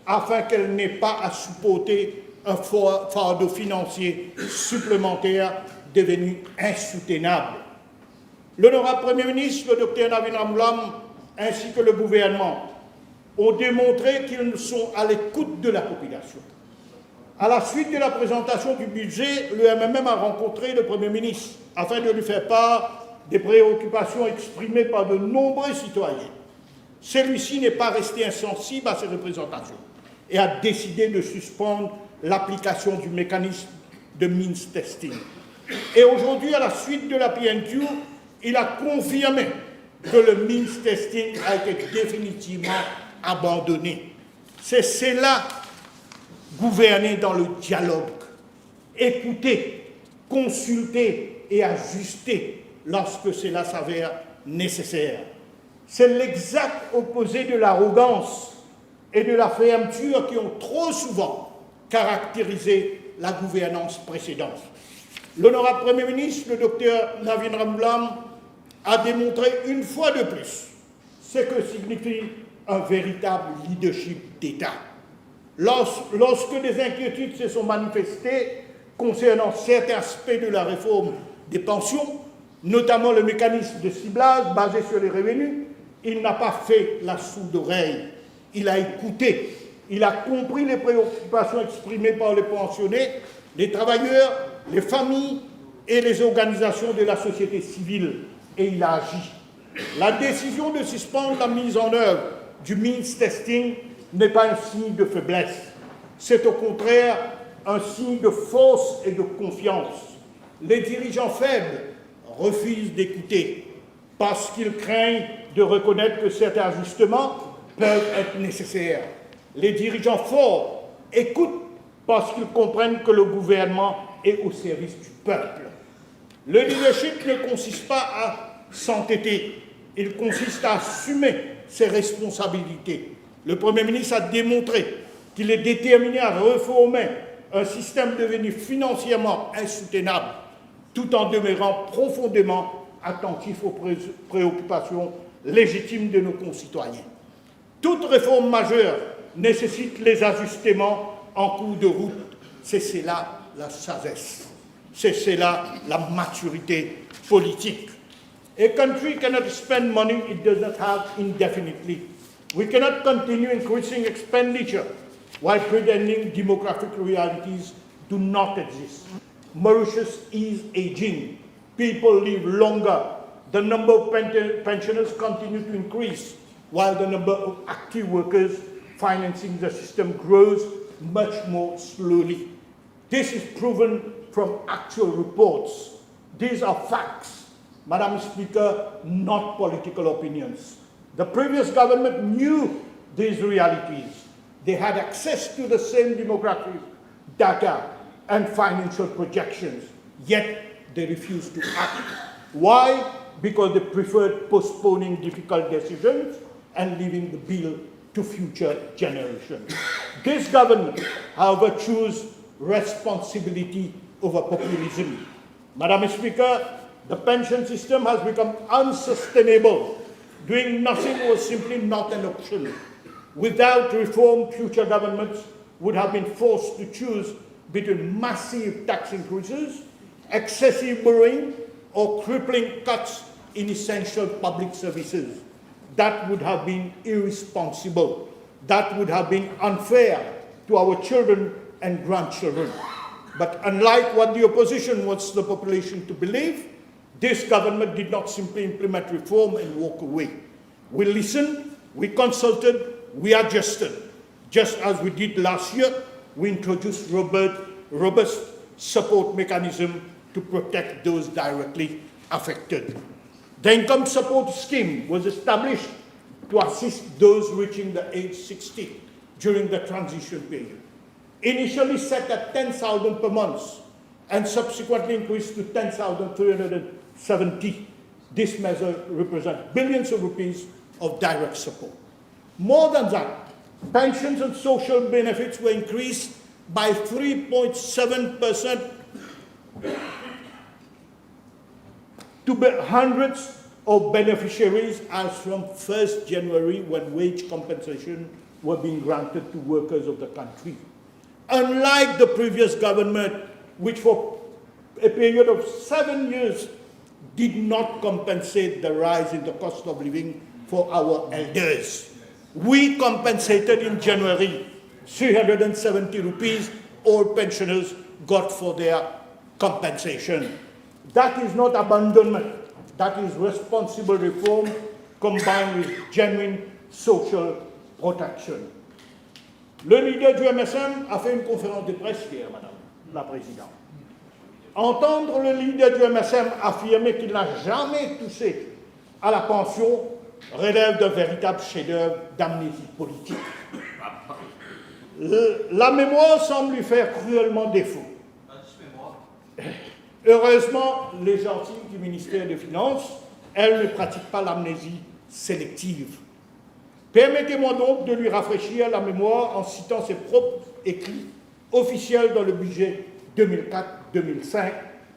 afin qu'elles n'aient pas à supporter un fardeau financier supplémentaire devenu insoutenable. L'honorable Premier ministre, le Dr Navin Ramgoolam, ainsi que le gouvernement, ont démontré qu'ils sont à l'écoute de la population. À la suite de la présentation du budget, le MMM a rencontré le Premier ministre afin de lui faire part des préoccupations exprimées par de nombreux citoyens. celui-ci n'est pas resté insensible à ces représentations et a décidé de suspendre l'application du mécanisme de means testing. Et aujourd'hui, à la suite de la PNQ, il a confirmé que le means testing a été définitivement abandonné. C'est cela, gouverner dans le dialogue, écouter, consulter et ajuster lorsque cela s'avère nécessaire. C'est l'exact opposé de l'arrogance et de la fermeture qui ont trop souvent caractérisé la gouvernance précédente. L'honorable Premier ministre, le docteur Navin Ramgoolam, a démontré une fois de plus ce que signifie un véritable leadership d'État. Lorsque des inquiétudes se sont manifestées concernant certains aspects de la réforme des pensions, notamment le mécanisme de ciblage basé sur les revenus, il n'a pas fait la sourde oreille. Il a écouté, il a compris les préoccupations exprimées par les pensionnés, les travailleurs, les familles et les organisations de la société civile, et il a agi. La décision de suspendre la mise en œuvre du means testing n'est pas un signe de faiblesse, c'est au contraire un signe de force et de confiance. Les dirigeants faibles refusent d'écouter parce qu'ils craignent de reconnaître que certains ajustements peuvent être nécessaires. Les dirigeants forts écoutent parce qu'ils comprennent que le gouvernement est au service du peuple. Le leadership ne consiste pas à s'entêter, il consiste à assumer ses responsabilités. Le Premier ministre a démontré qu'il est déterminé à réformer un système devenu financièrement insoutenable, tout en demeurant profondément attentif aux préoccupations légitimes de nos concitoyens. Toute réforme majeure nécessite les ajustements en cours de route. C'est cela la sagesse. C'est cela la maturité politique. A country cannot spend money it does not have indefinitely. We cannot continue increasing expenditure while pretending demographic realities do not exist. Mauritius is aging. People live longer. The number of pensioners continue to increase, while the number of active workers financing the system grows much more slowly. This is proven from actual reports. These are facts, Madam Speaker, not political opinions. The previous government knew these realities. They had access to the same demographic data and financial projections, yet they refused to act. Why? Because they preferred postponing difficult decisions and leaving the bill to future generations. This government, however, chose responsibility over populism. Madam Speaker, the pension system has become unsustainable. Doing nothing was simply not an option. Without reform, future governments would have been forced to choose between massive tax increases, excessive borrowing, or crippling cuts in essential public services. That would have been irresponsible. That would have been unfair to our children and grandchildren. But unlike what the opposition wants the population to believe, this government did not simply implement reform and walk away. We listened, we consulted, we adjusted. Just as we did last year, we introduced robust support mechanism to protect those directly affected. The income support scheme was established to assist those reaching the age 60 during the transition period. Initially set at 10,000 per month and subsequently increased to 10,370. This measure represents billions of rupees of direct support. More than that, pensions and social benefits were increased by 3.7% to hundreds of beneficiaries as from 1st January when wage compensation were being granted to workers of the country. Unlike the previous government, which for a period of 7 years did not compensate the rise in the cost of living for our elders. We compensated in January 370 rupees all pensioners got for their compensation. That is not abandonment. That is responsible reform combined with genuine social protection. Le leader du MSM a fait une conférence de presse hier, Madame la Présidente. Entendre le leader du MSM affirmer qu'il n'a jamais touché à la pension relève d'un véritable chef-d'œuvre d'amnésie politique. La mémoire semble lui faire cruellement défaut. Heureusement, les gentils du ministère des Finances, elles ne pratiquent pas l'amnésie sélective. Permettez-moi donc de lui rafraîchir la mémoire en citant ses propres écrits officiels dans le budget 2004-2005,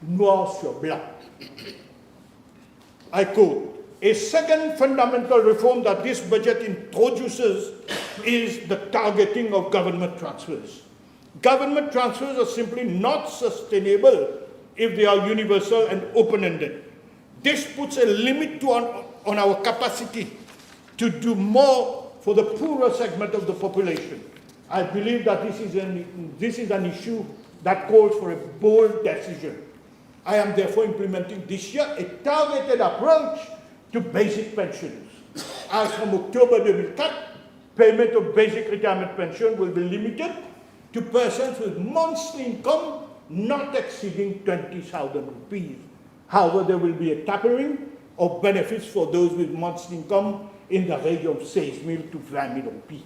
noir sur blanc. I quote, "A second fundamental reform that this budget introduces is the targeting of government transfers. Government transfers are simply not sustainable if they are universal and open-ended. This puts a limit on our capacity to do more for the poorer segment of the population. I believe that this is an issue that calls for a bold decision. I am therefore implementing this year a targeted approach to basic pensions. As from October 2004, payment of basic retirement pension will be limited to persons with monthly income not exceeding 20,000 rupees. However, there will be a tapering of benefits for those with monthly income in the range of 16,000 to 20,000 rupees.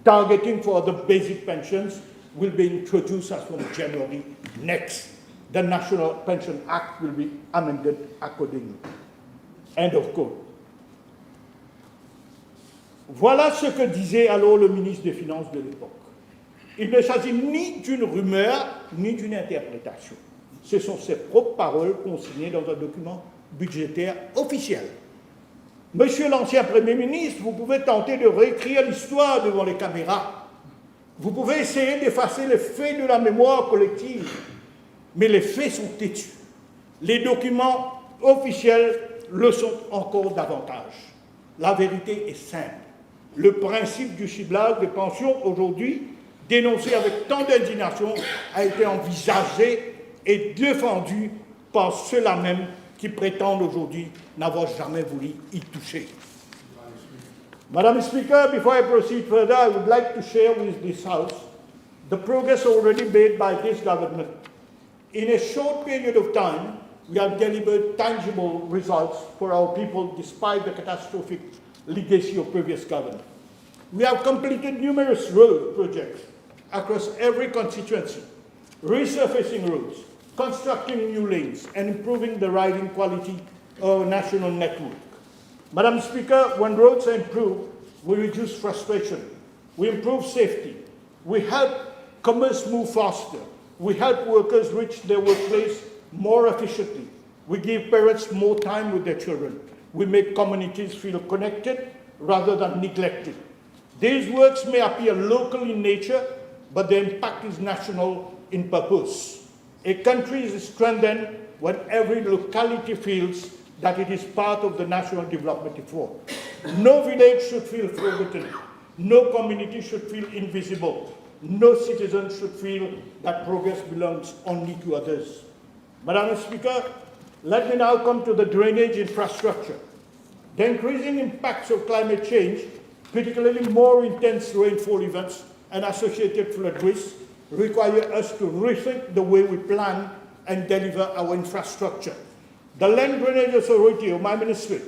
Targeting for the basic pensions will be introduced as from January next. The National Pension Act will be amended accordingly." End of quote. Voilà ce que disait alors le ministre des Finances de l'époque. Il ne s'agit ni d'une rumeur, ni d'une interprétation. Ce sont ses propres paroles consignées dans un document budgétaire officiel. Monsieur l'ancien Premier ministre, vous pouvez tenter de réécrire l'histoire devant les caméras. Vous pouvez essayer d'effacer les faits de la mémoire collective, mais les faits sont têtus. Les documents officiels le sont encore davantage. La vérité est simple. Le principe du ciblage des pensions aujourd'hui, dénoncé avec tant d'indignation, a été envisagé et défendu par ceux-là même qui prétendent aujourd'hui n'avoir jamais voulu y toucher. Madam Speaker, before I proceed further, I would like to share with this House the progress already made by this government. In a short period of time, we have delivered tangible results for our people despite the catastrophic legacy of previous government. We have completed numerous road projects across every constituency, resurfacing roads, constructing new lanes, and improving the riding quality of our national network. Madam Speaker, when roads are improved, we reduce frustration, we improve safety, we help commerce move faster, we help workers reach their workplace more efficiently, we give parents more time with their children, we make communities feel connected rather than neglected. These works may appear local in nature, but their impact is national in purpose. A country is strengthened when every locality feels that it is part of the national development effort. No village should feel forgotten. No community should feel invisible. No citizen should feel that progress belongs only to others. Madam Speaker, let me now come to the drainage infrastructure. The increasing impacts of climate change, particularly more intense rainfall events and associated flood risks, require us to rethink the way we plan and deliver our infrastructure. The Land Drainage Authority of my ministry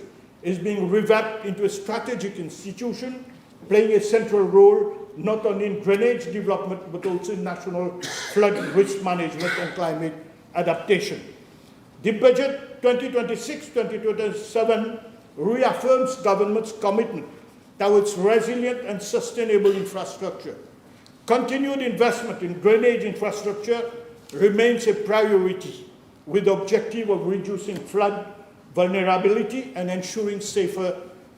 is being revamped into a strategic institution, playing a central role not only in drainage development but also in national flood risk management and climate adaptation. The budget 2026-2027 reaffirms government's commitment towards resilient and sustainable infrastructure. Continued investment in drainage infrastructure remains a priority, with the objective of reducing flood vulnerability and ensuring safer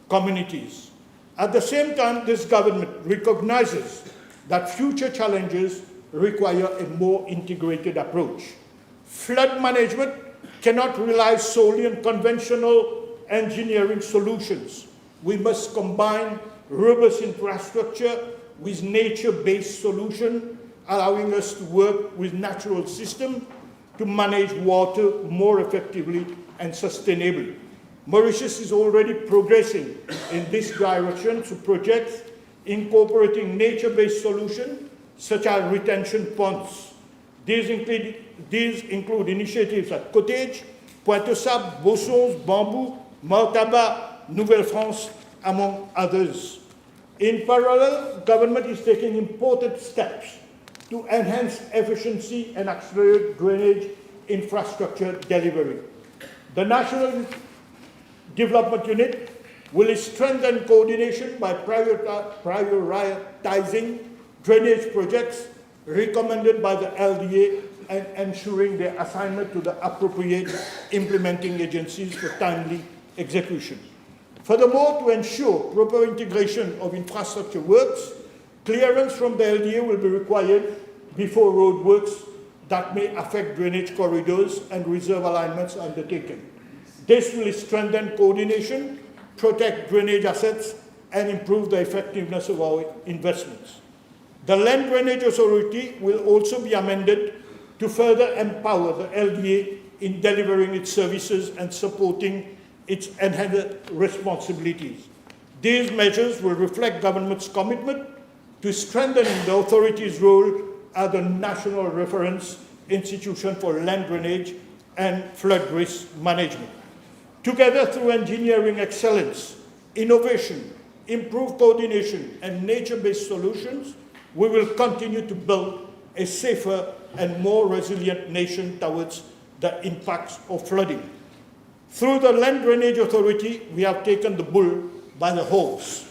communities. At the same time, this government recognizes that future challenges require a more integrated approach. Flood management cannot rely solely on conventional engineering solutions. We must combine robust infrastructure with nature-based solutions, allowing us to work with natural systems to manage water more effectively and sustainably. Mauritius is already progressing in this direction through projects incorporating nature-based solutions such as retention ponds. These include initiatives at Cottage, Pointe-aux-Sables, Bossons, Bambou, Martaba, Nouvelle-France, among others. In parallel, government is taking important steps to enhance efficiency and accelerate drainage infrastructure delivery. The National Development Unit will strengthen coordination by prioritizing drainage projects recommended by the LDA and ensuring their assignment to the appropriate implementing agencies for timely execution. Furthermore, to ensure proper integration of infrastructure works, clearance from the LDA will be required before road works that may affect drainage corridors and reserve alignments undertaken. This will strengthen coordination, protect drainage assets, and improve the effectiveness of our investments. The Land Drainage Authority will also be amended to further empower the LDA in delivering its services and supporting its enhanced responsibilities. These measures will reflect government's commitment to strengthening the authority's role as a national reference institution for land drainage and flood risk management. Together, through engineering excellence, innovation, improved coordination, and nature-based solutions, we will continue to build a safer and more resilient nation towards the impacts of flooding. Through the Land Drainage Authority, we have taken the bull by the horse.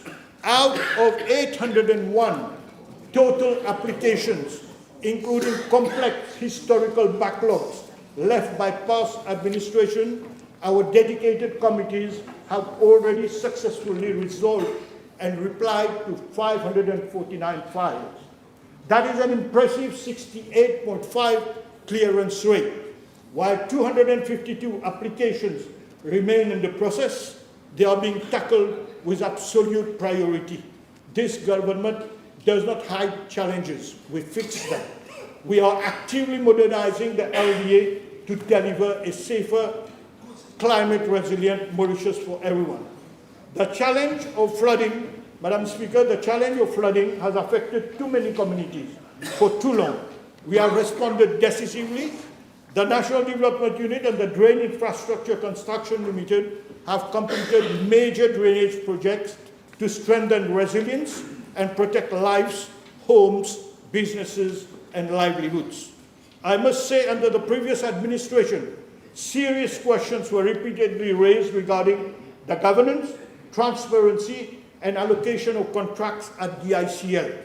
Out of 801 total applications, including complex historical backlogs left by past administration, our dedicated committees have already successfully resolved and replied to 549 files. That is an impressive 68.5% clearance rate. While 252 applications remain in the process, they are being tackled with absolute priority. This government does not hide challenges, we fix them. We are actively modernizing the LDA to deliver a safer, climate-resilient Mauritius for everyone. The challenge of flooding, Madam Speaker, the challenge of flooding has affected too many communities for too long. We have responded decisively. The National Development Unit and the Drain Infrastructure Construction Limited have completed major drainage projects to strengthen resilience and protect lives, homes, businesses, and livelihoods. I must say, under the previous administration, serious questions were repeatedly raised regarding the governance, transparency, and allocation of contracts at the ICL.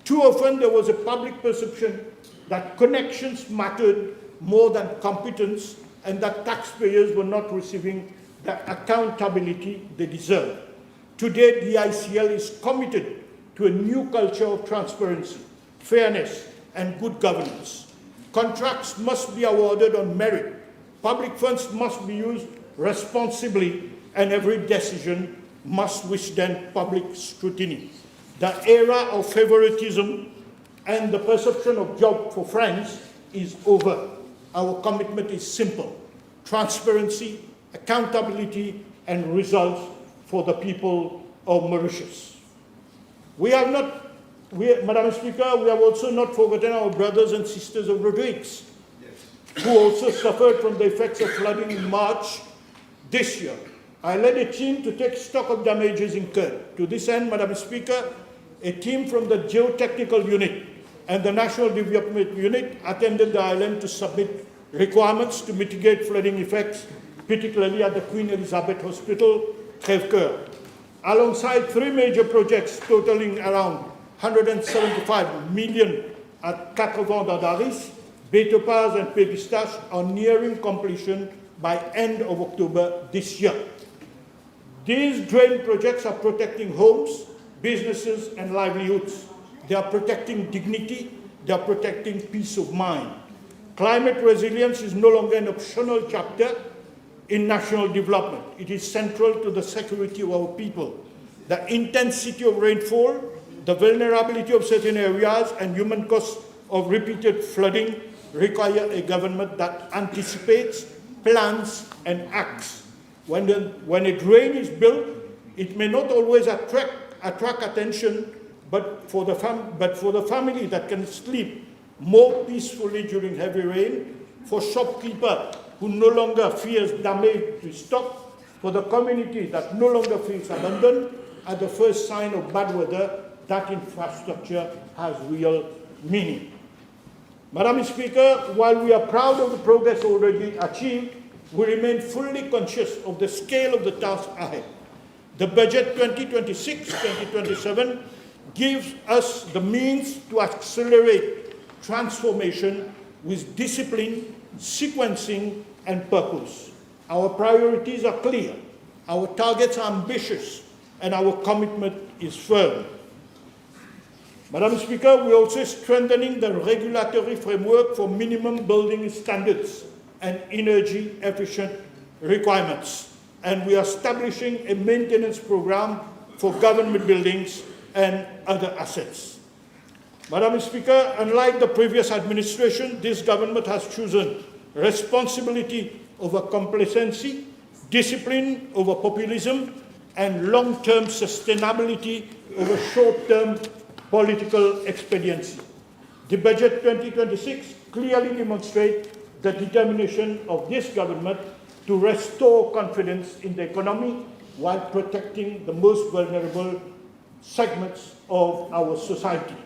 Too often there was a public perception that connections mattered more than competence and that taxpayers were not receiving the accountability they deserve. Today, the ICL is committed to a new culture of transparency, fairness, and good governance. Contracts must be awarded on merit. Public funds must be used responsibly, and every decision must withstand public scrutiny. The era of favoritism and the perception of job for friends is over. Our commitment is simple: transparency, accountability, and results for the people of Mauritius. Madam Speaker, we have also not forgotten our brothers and sisters of Rodrigues, who also suffered from the effects of flooding in March this year. I led a team to take stock of damages incurred. To this end, Madam Speaker, a team from the Geotechnical Unit and the National Development Unit attended the island to submit requirements to mitigate flooding effects, particularly at the Queen Elizabeth Hospital, Crèvecoeur. Alongside three major projects totaling around 175 million at Quatre Vents d'Adaris, Bétopaz and Pépistache are nearing completion by end of October this year. These drain projects are protecting homes, businesses, and livelihoods. They are protecting dignity. They are protecting peace of mind. Climate resilience is no longer an optional chapter in national development. It is central to the security of our people. The intensity of rainfall, the vulnerability of certain areas, and human costs of repeated flooding require a government that anticipates, plans, and acts. When a drain is built, it may not always attract attention, but for the family that can sleep more peacefully during heavy rain, for shopkeeper who no longer fears damage to stock, for the community that no longer feels abandoned, at the first sign of bad weather, that infrastructure has real meaning. Madam Speaker, while we are proud of the progress already achieved, we remain fully conscious of the scale of the task ahead. The budget 2026-2027 gives us the means to accelerate transformation with discipline, sequencing, and purpose. Our priorities are clear, our targets are ambitious, and our commitment is firm. Madam Speaker, we are also strengthening the regulatory framework for minimum building standards and energy-efficient requirements, and we are establishing a maintenance program for government buildings and other assets. Madam Speaker, unlike the previous administration, this government has chosen responsibility over complacency, discipline over populism, and long-term sustainability over short-term political expediency. The budget 2026 clearly demonstrates the determination of this government to restore confidence in the economy while protecting the most vulnerable segments of our society.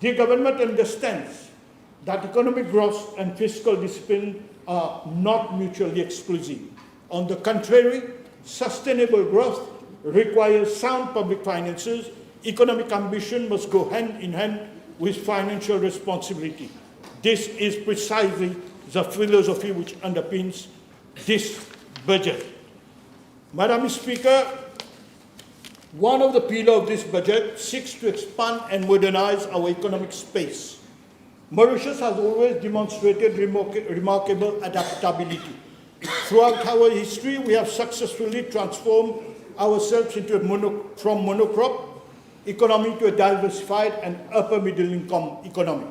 The government understands that economic growth and fiscal discipline are not mutually exclusive. On the contrary, sustainable growth requires sound public finances. Economic ambition must go hand in hand with financial responsibility. This is precisely the philosophy which underpins this budget. Madam Speaker, one of the pillars of this budget seeks to expand and modernize our economic space. Mauritius has always demonstrated remarkable adaptability. Throughout our history, we have successfully transformed ourselves into from monocrop economy to a diversified and upper middle income economy.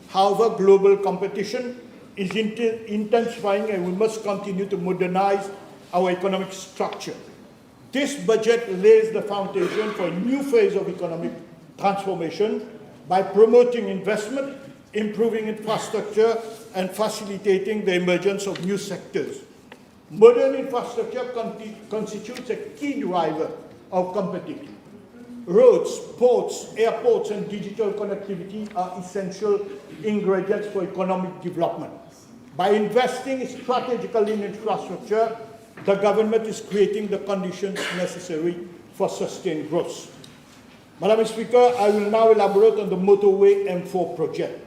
However, global competition is intensifying and we must continue to modernize our economic structure. This budget lays the foundation for a new phase of economic transformation by promoting investment, improving infrastructure, and facilitating the emergence of new sectors. Modern infrastructure constitutes a key driver of competitiveness. Roads, ports, airports, and digital connectivity are essential ingredients for economic development. By investing strategically in infrastructure, the government is creating the conditions necessary for sustained growth. Madam Speaker, I will now elaborate on the motorway M4 project.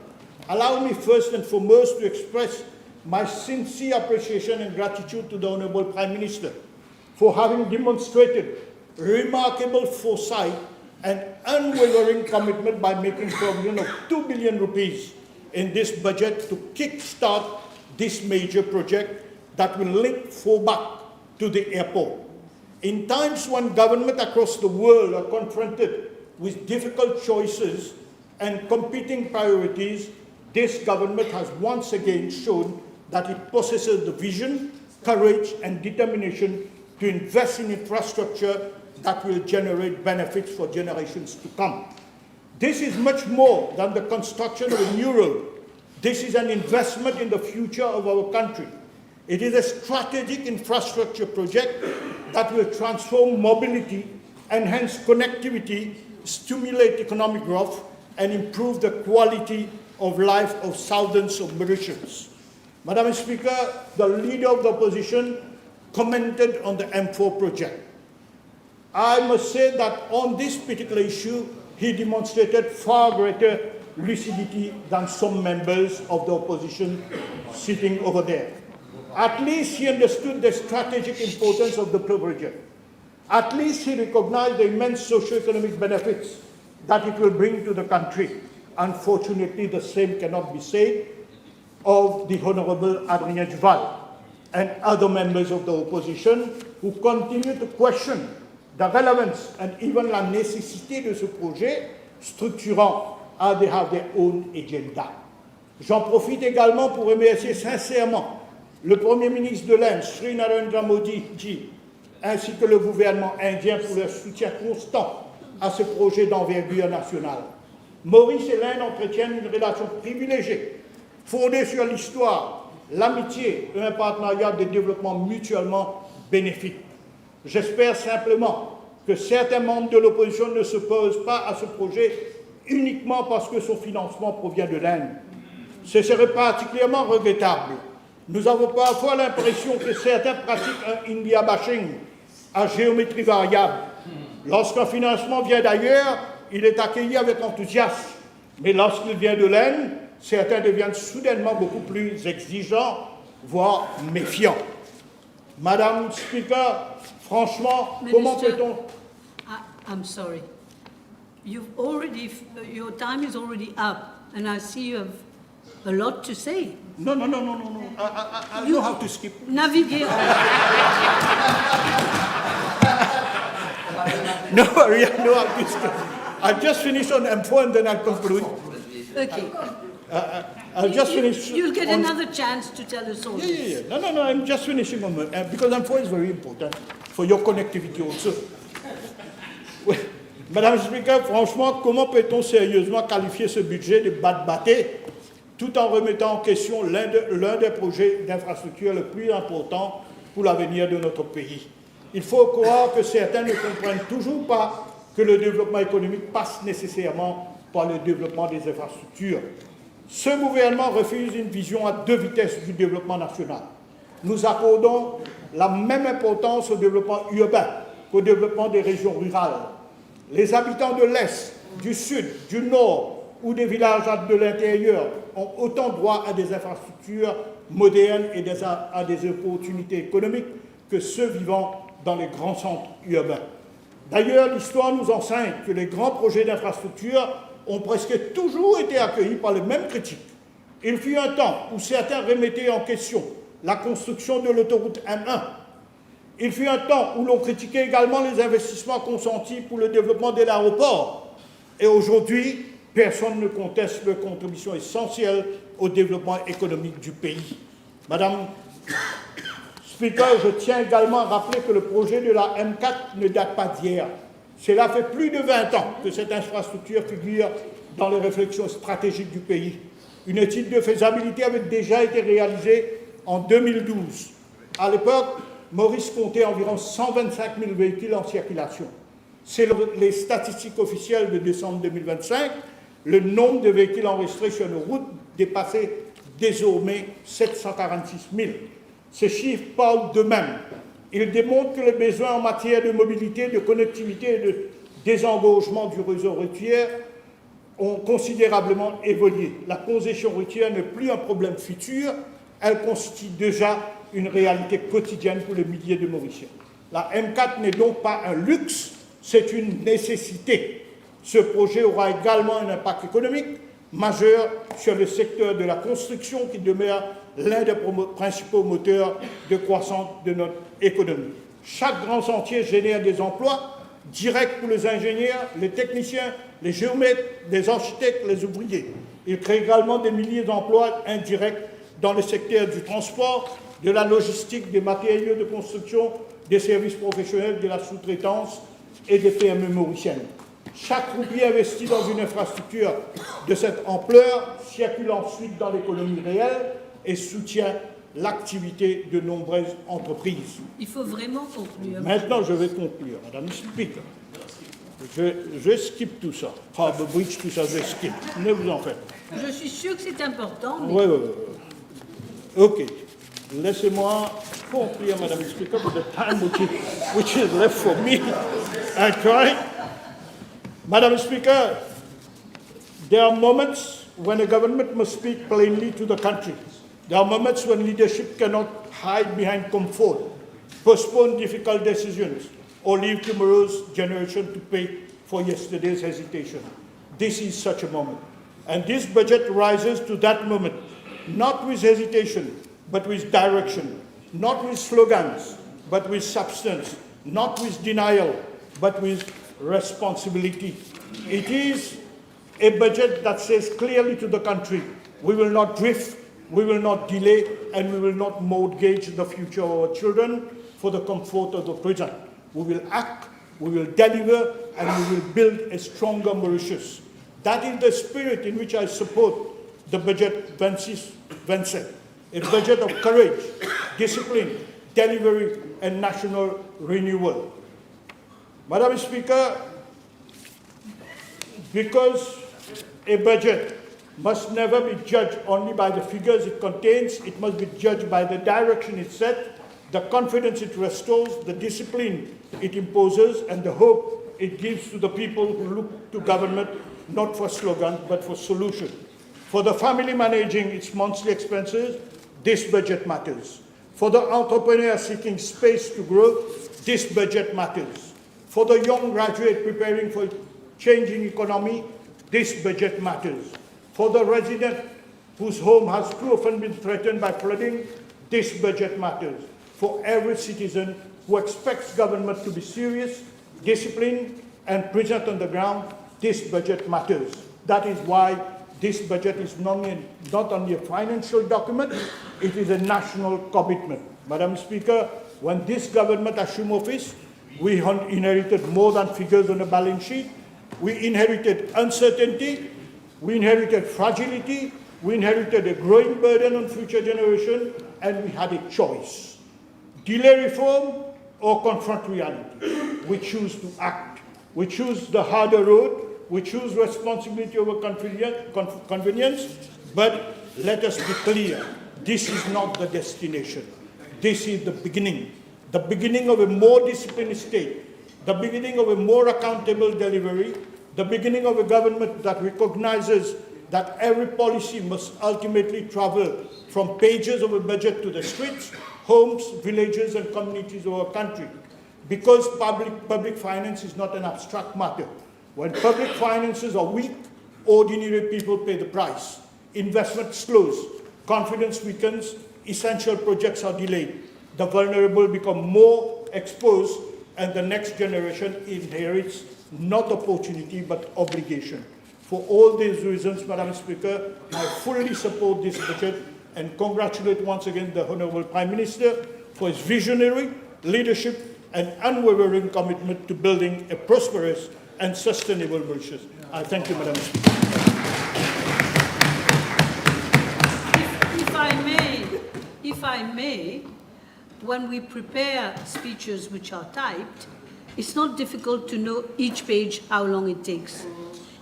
Allow me first and foremost to express my sincere appreciation and gratitude to the Honourable Prime Minister for having demonstrated remarkable foresight and unwavering commitment by making provision of 2 billion rupees in this budget to kick-start this major project that will link Fobak to the airport. In times when governments across the world are confronted with difficult choices and competing priorities, this government has once again shown that it possesses the vision, courage, and determination to invest in infrastructure that will generate benefits for generations to come. This is much more than the construction of a new road. This is an investment in the future of our country. It is a strategic infrastructure project that will transform mobility, enhance connectivity, stimulate economic growth, and improve the quality of life of thousands of Mauritians. Madam Speaker, the leader of the opposition commented on the M4 project. I must say that on this particular issue, he demonstrated far greater lucidity than some members of the opposition sitting over there. At least he understood the strategic importance of the project. At least he recognized the immense socio-economic benefits that it will bring to the country. Unfortunately, the same cannot be said of the Honourable Adjourned and other members of the opposition who continue to question the relevance and even la nécessité de ce projet structurant as they have their own agenda. J'en profite également pour remercier sincèrement le Premier ministre de l'Inde, Sri Narendra Modi, ainsi que le gouvernement indien pour leur soutien constant à ce projet d'envergure nationale. Maurice et l'Inde entretiennent une relation privilégiée, fondée sur l'histoire, l'amitié et un partenariat de développement mutuellement bénéfique. J'espère simplement que certains membres de l'opposition ne s'opposent pas à ce projet uniquement parce que son financement provient de l'Inde. Ce serait particulièrement regrettable. Nous avons parfois l'impression que certains pratiquent un India bashing à géométrie variable. Lorsqu'un financement vient d'ailleurs, il est accueilli avec enthousiasme. Mais lorsqu'il vient de l'Inde, certains deviennent soudainement beaucoup plus exigeants, voire méfiants. Madame Speaker, franchement, comment peut-on... I'm sorry. Your time is already up, and I see you have a lot to say. No. I know how to skip. Naviguer. No worry, I know how to skip. I'll just finish on M4 and then I'll conclude. Okay. I'll just finish. You'll get another chance to tell us all. Yeah. No, I'm just finishing on because M4 is very important for your connectivity also. Madame la Speaker, franchement, comment peut-on sérieusement qualifier ce budget de bat-batté tout en remettant en question l'un des projets d'infrastructure le plus important pour l'avenir de notre pays? Il faut croire que certains ne comprennent toujours pas que le développement économique passe nécessairement par le développement des infrastructures. Ce gouvernement refuse une vision à deux vitesses du développement national. Nous accordons la même importance au développement urbain qu'au développement des régions rurales. Les habitants de l'Est, du Sud, du Nord ou des villages de l'intérieur ont autant droit à des infrastructures modernes et à des opportunités économiques que ceux vivant dans les grands centres urbains. D'ailleurs, l'histoire nous enseigne que les grands projets d'infrastructure ont presque toujours été accueillis par les mêmes critiques. Il fut un temps où certains remettaient en question la construction de l'autoroute M1. Il fut un temps où l'on critiquait également les investissements consentis pour le développement de l'aéroport. Et aujourd'hui, personne ne conteste leur contribution essentielle au développement économique du pays. Madame Speaker, je tiens également à rappeler que le projet de la M4 ne date pas d'hier. Cela fait plus de 20 ans que cette infrastructure figure dans les réflexions stratégiques du pays. Une étude de faisabilité avait déjà été réalisée en 2012. À l'époque, Maurice comptait environ 125 000 véhicules en circulation. Selon les statistiques officielles de décembre 2025, le nombre de véhicules enregistrés sur nos routes dépassait désormais 746 000. Ces chiffres parlent d'eux-mêmes. Ils démontrent que les besoins en matière de mobilité, de connectivité et de désengorgement du réseau routier ont considérablement évolué. La congestion routière n'est plus un problème futur, elle constitue déjà une réalité quotidienne pour les milliers de Mauriciens. La M4 n'est donc pas un luxe, c'est une nécessité. Ce projet aura également un impact économique majeur sur le secteur de la construction qui demeure l'un des principaux moteurs de croissance de notre économie. Chaque grand chantier génère des emplois directs pour les ingénieurs, les techniciens, les géomètres, les architectes, les ouvriers. Il crée également des milliers d'emplois indirects dans le secteur du transport, de la logistique, des matériaux de construction, des services professionnels, de la sous-traitance et des PME mauriciennes. Chaque roupier investi dans une infrastructure de cette ampleur circule ensuite dans l'économie réelle et soutient l'activité de nombreuses entreprises. Il faut vraiment conclure. Maintenant, je vais conclure, Madame Speaker. Je skip tout ça. Harbour Bridge, tout ça, je skip. Ne vous en faites. Je suis sûre que c'est important. Mais... Oui. OK. Laissez-moi conclure, Madame Speaker, for the time which is left for me. I try. Madam Speaker, there are moments when a government must speak plainly to the country. There are moments when leadership cannot hide behind comfort, postpone difficult decisions, or leave tomorrow's generation to pay for yesterday's hesitation. This is such a moment. And this budget rises to that moment, not with hesitation, but with direction, not with slogans, but with substance, not with denial, but with responsibility. It is a budget that says clearly to the country, we will not drift We will not delay and we will not mortgage the future of our children for the comfort of the present. We will act, we will deliver, and we will build a stronger Mauritius. That is the spirit in which I support the budget Vincent, a budget of courage, discipline, delivery, and national renewal. Madam Speaker, because a budget must never be judged only by the figures it contains, it must be judged by the direction it sets, the confidence it restores, the discipline it imposes, and the hope it gives to the people who look to government not for slogans but for solutions. For the family managing its monthly expenses, this budget matters. For the entrepreneur seeking space to grow, this budget matters. For the young graduate preparing for changing economy, this budget matters. For the resident whose home has too often been threatened by flooding, this budget matters. For every citizen who expects government to be serious, disciplined, and present on the ground, this budget matters. That is why this budget is not only a financial document, it is a national commitment. Madam Speaker, when this government assumed office, we inherited more than figures on a balance sheet. We inherited uncertainty, we inherited fragility, we inherited a growing burden on future generations, and we had a choice. Delay reform or confront reality. We choose to act. We choose the harder road. We choose responsibility over convenience. But let us be clear, this is not the destination. This is the beginning of a more disciplined state, the beginning of a more accountable delivery, the beginning of a government that recognizes that every policy must ultimately travel from pages of a budget to the streets, homes, villages, and communities of our country. Because public finance is not an abstract matter. When public finances are weak, ordinary people pay the price. Investment slows, confidence weakens, essential projects are delayed. The vulnerable become more exposed, and the next generation inherits not opportunity but obligation. For all these reasons, Madam Speaker, I fully support this budget and congratulate once again the Honourable Prime Minister for his visionary leadership and unwavering commitment to building a prosperous and sustainable Mauritius. I thank you, Madam Speaker. If I may, when we prepare speeches which are typed, it's not difficult to know each page how long it takes.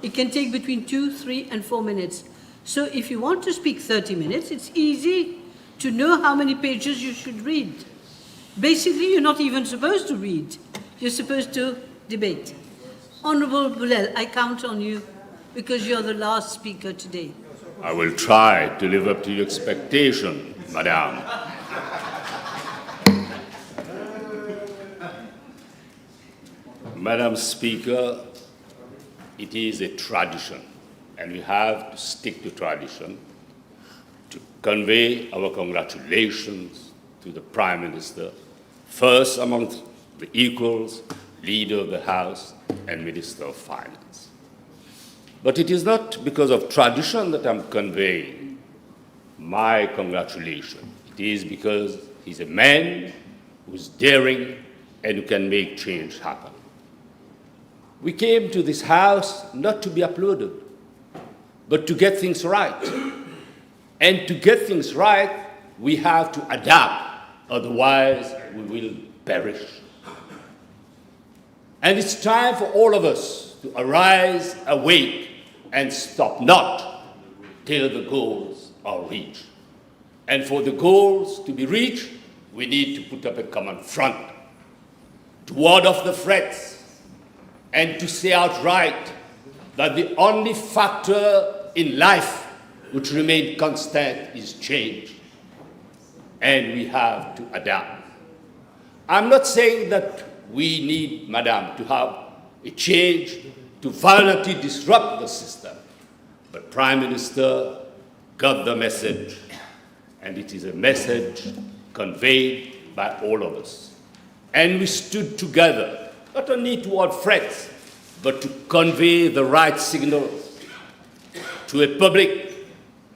It can take between 2, 3, and 4 minutes. So if you want to speak 30 minutes, it's easy to know how many pages you should read. Basically, you're not even supposed to read. You're supposed to debate. Honourable Bulel, I count on you because you're the last speaker today. I will try to live up to your expectation, Madam. Madam Speaker, it is a tradition, and we have to stick to tradition to convey our congratulations to the Prime Minister, first among the equals, Leader of the House, and Minister of Finance. But it is not because of tradition that I'm conveying my congratulations. It is because he's a man who's daring and who can make change happen. We came to this house not to be applauded, but to get things right. And to get things right, we have to adapt, otherwise we will perish. And it's time for all of us to arise, awake, and stop not till the goals are reached. And for the goals to be reached, we need to put up a common front, to ward off the threats, and to say outright that the only factor in life which remains constant is change. And we have to adapt. I'm not saying that we need, Madam, to have a change to violently disrupt the system. But Prime Minister got the message, and it is a message conveyed by all of us. And we stood together, not only toward threats, but to convey the right signals to a public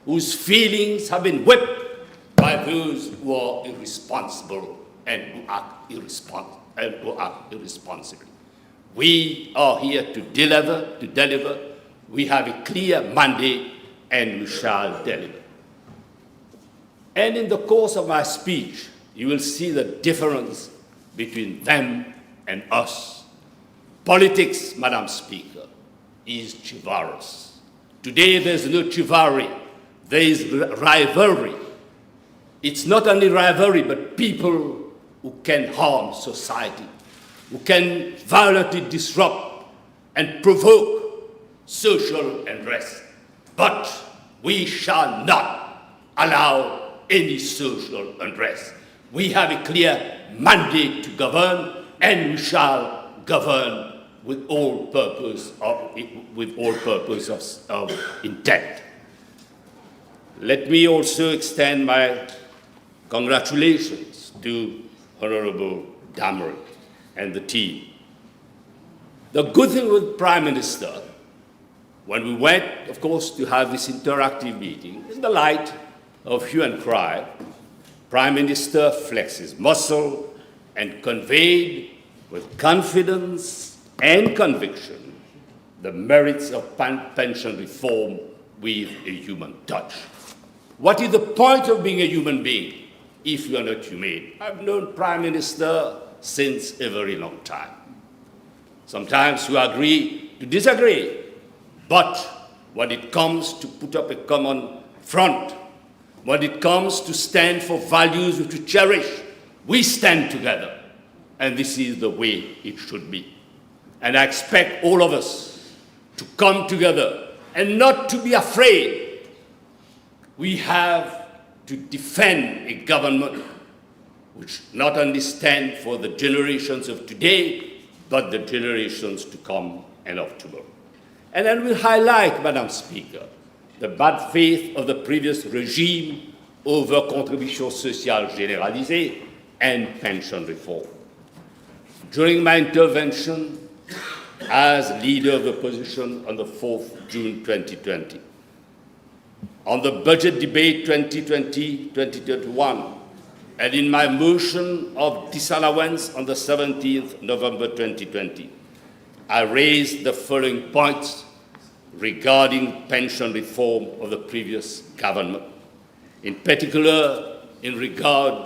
whose feelings have been whipped by those who are irresponsible and who act irresponsibly. We are here to deliver. We have a clear mandate and we shall deliver. And in the course of my speech, you will see the difference between them and us. Politics, Madam Speaker, is chivalrous. Today there's no chivalry, there is rivalry. It's not only rivalry, but people who can harm society, who can violently disrupt and provoke social unrest. But we shall not allow any social unrest. We have a clear mandate to govern, and we shall govern with all purpose of intent. Let me also extend my congratulations to Honourable Damery and the team. The good thing with Prime Minister, when we went, of course, to have this interactive meeting, in the light of hue and cry, Prime Minister flexed his muscle and conveyed with confidence and conviction the merits of pension reform with a human touch. What is the point of being a human being if you are not humane? I've known Prime Minister since a very long time. Sometimes we agree to disagree, but when it comes to put up a common front, when it comes to stand for values which we cherish, we stand together. And this is the way it should be. And I expect all of us to come together and not to be afraid. We have to defend a government which not only stands for the generations of today, but the generations to come and of tomorrow. And then we'll highlight, Madam Speaker, the bad faith of the previous regime over contribution sociale généralisée and pension reform. During my intervention as leader of the opposition on the 4th June 2020, on the budget debate 2020-2021, and in my motion of disallowance on the 17th November 2020, I raised the following points regarding pension reform of the previous government, in particular regarding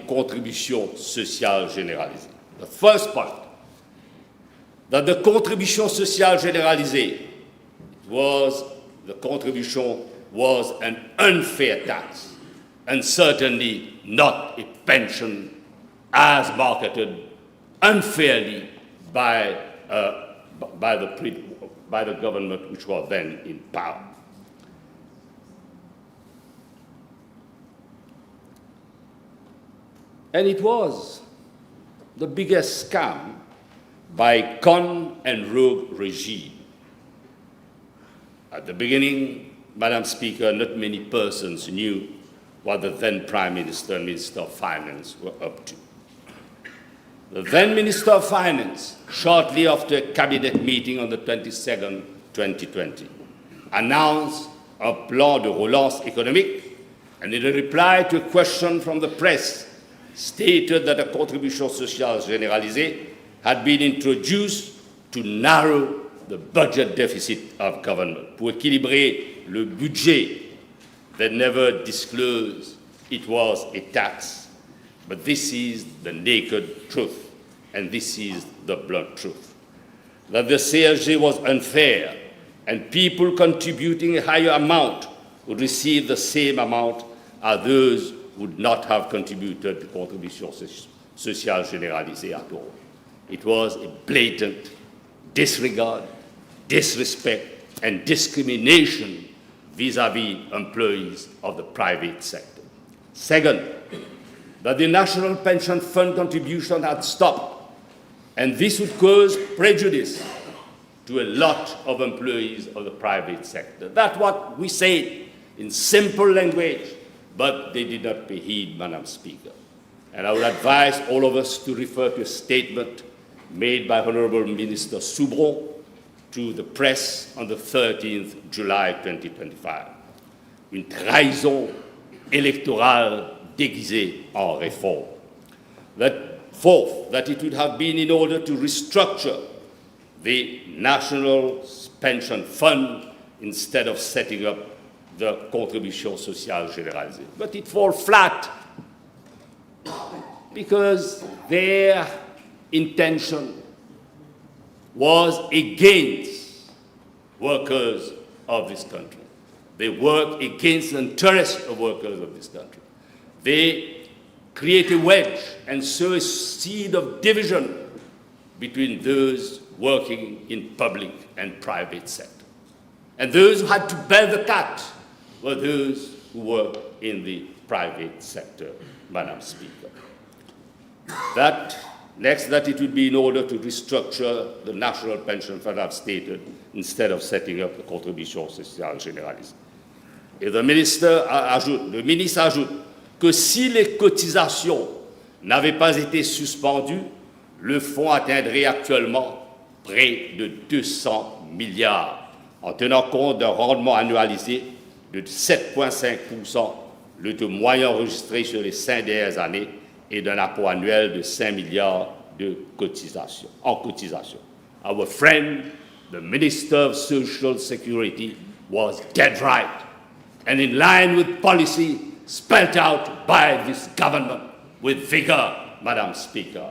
contribution sociale généralisée. The first point, that the contribution sociale généralisée the contribution was an unfair tax, and certainly not a pension as marketed unfairly by the government which was then in power. And it was the biggest scam by con and rogue regime. At the beginning, Madam Speaker, not many persons knew what the then Prime Minister and Minister of Finance were up to. The then Minister of Finance, shortly after a cabinet meeting on the 22nd, 2020, announced a plan de relance économique, and in a reply to a question from the press, stated that a contribution sociale généralisée had been introduced to narrow the budget deficit of government, pour équilibrer le budget. They never disclosed it was a tax. But this is the naked truth, and this is the blunt truth. That the CSG was unfair, and people contributing a higher amount would receive the same amount as those who would not have contributed to contribution sociale généralisée at all. It was a blatant disregard, disrespect, and discrimination vis-à-vis employees of the private sector. Second, that the National Pension Fund contribution had stopped, and this would cause prejudice to a lot of employees of the private sector. That's what we said in simple language, but they did not pay heed, Madam Speaker. And I would advise all of us to refer to a statement made by Honourable Minister Soubron to the press on the 13th July 2025. Une trahison électorale déguisée en réforme. Fourth, that it would have been in order to restructure the National Pension Fund instead of setting up the Contribution Sociale Généralisée. But it falls flat because their intention was against workers of this country. They work against the interests of workers of this country. They create a wedge and sow a seed of division between those working in public and private sector. And those who had to bear the cut were those who work in the private sector, Madam Speaker. Next, that it would be in order to restructure the National Pension Fund I've stated, instead of setting up the Contribution Sociale Généralisée. Et le ministre ajoute que si les cotisations n'avaient pas été suspendues, le fonds atteindrait actuellement près de 200 milliards, en tenant compte d'un rendement annualisé de 7,5%, le taux moyen enregistré sur les 5 dernières années, et d'un apport annuel de 5 milliards de cotisations, en cotisation. Our friend, the Minister of Social Security, was dead right, and in line with policy spelled out by this government with vigor, Madam Speaker.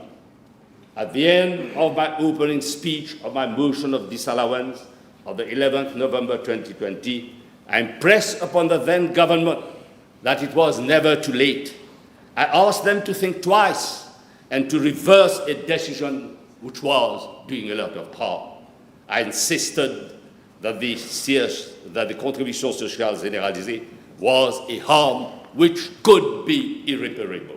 At the end of my opening speech of my motion of disallowance of the 11th November 2020, I impressed upon the then government that it was never too late. I asked them to think twice and to reverse a decision which was doing a lot of harm. I insisted that the Contribution Sociale Généralisée was a harm which could be irreparable.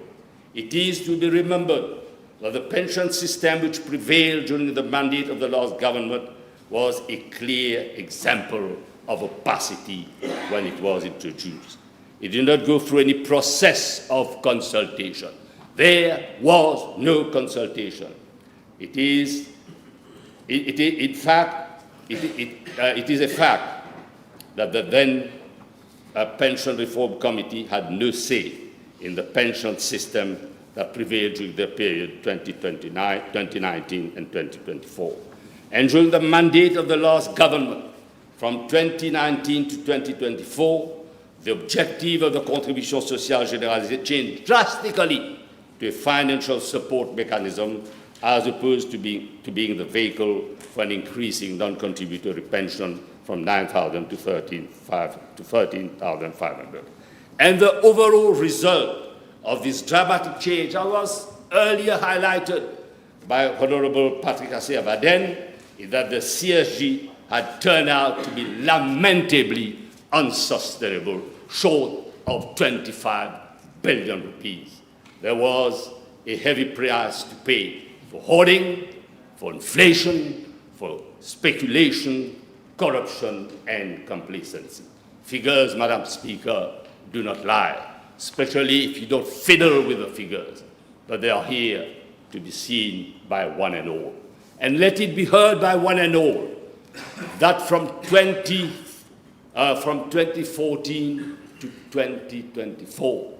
It is to be remembered that the pension system which prevailed during the mandate of the last government was a clear example of opacity when it was introduced. It did not go through any process of consultation. There was no consultation. It is a fact that the then Pension Reform Committee had no say in the pension system that prevailed during the period 2019 and 2024. And during the mandate of the last government, from 2019 to 2024, the objective of the Contribution Sociale Généralisée changed drastically to a financial support mechanism as opposed to being the vehicle for an increasing non-contributory pension from 9,000 to 13,500. And the overall result of this dramatic change, as was earlier highlighted by Honourable Patrick Assé-Avaden, is that the CSG had turned out to be lamentably unsustainable, short of 25 billion rupees. There was a heavy price to pay for hoarding, for inflation, for speculation, corruption, and complacency. Figures, Madam Speaker, do not lie, especially if you don't fiddle with the figures, but they are here to be seen by one and all. And let it be heard by one and all that from 2014 to 2024,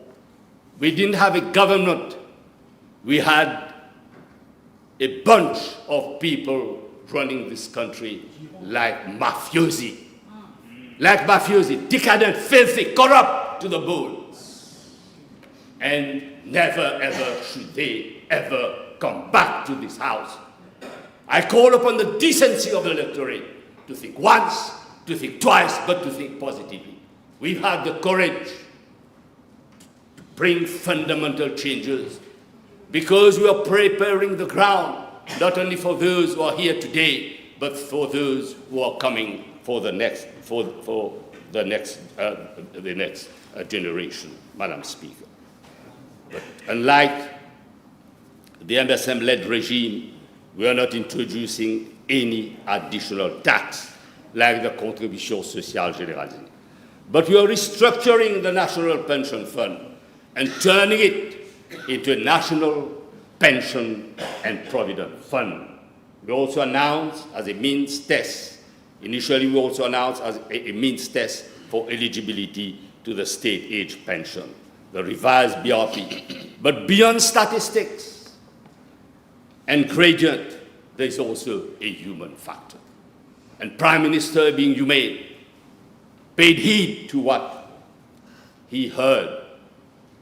we didn't have a government. We had a bunch of people running this country like mafiosi. Decadent, filthy, corrupt to the bones. And never ever should they ever come back to this house. I call upon the decency of the electorate to think once, to think twice, but to think positively. We've had the courage to bring fundamental changes because we are preparing the ground, not only for those who are here today, but for those who are coming for the next generation, Madam Speaker. But unlike the MSM-led regime, we are not introducing any additional tax like the Contribution Sociale Généralisée. But we are restructuring the National Pension Fund and turning it into a National Pension and Provident Fund. We also announced as a means test Initially, we also announced as a means test for eligibility to the state age pension, the revised BRP. But beyond statistics and gradient, there is also a human factor. And Prime Minister, being humane, paid heed to what he heard.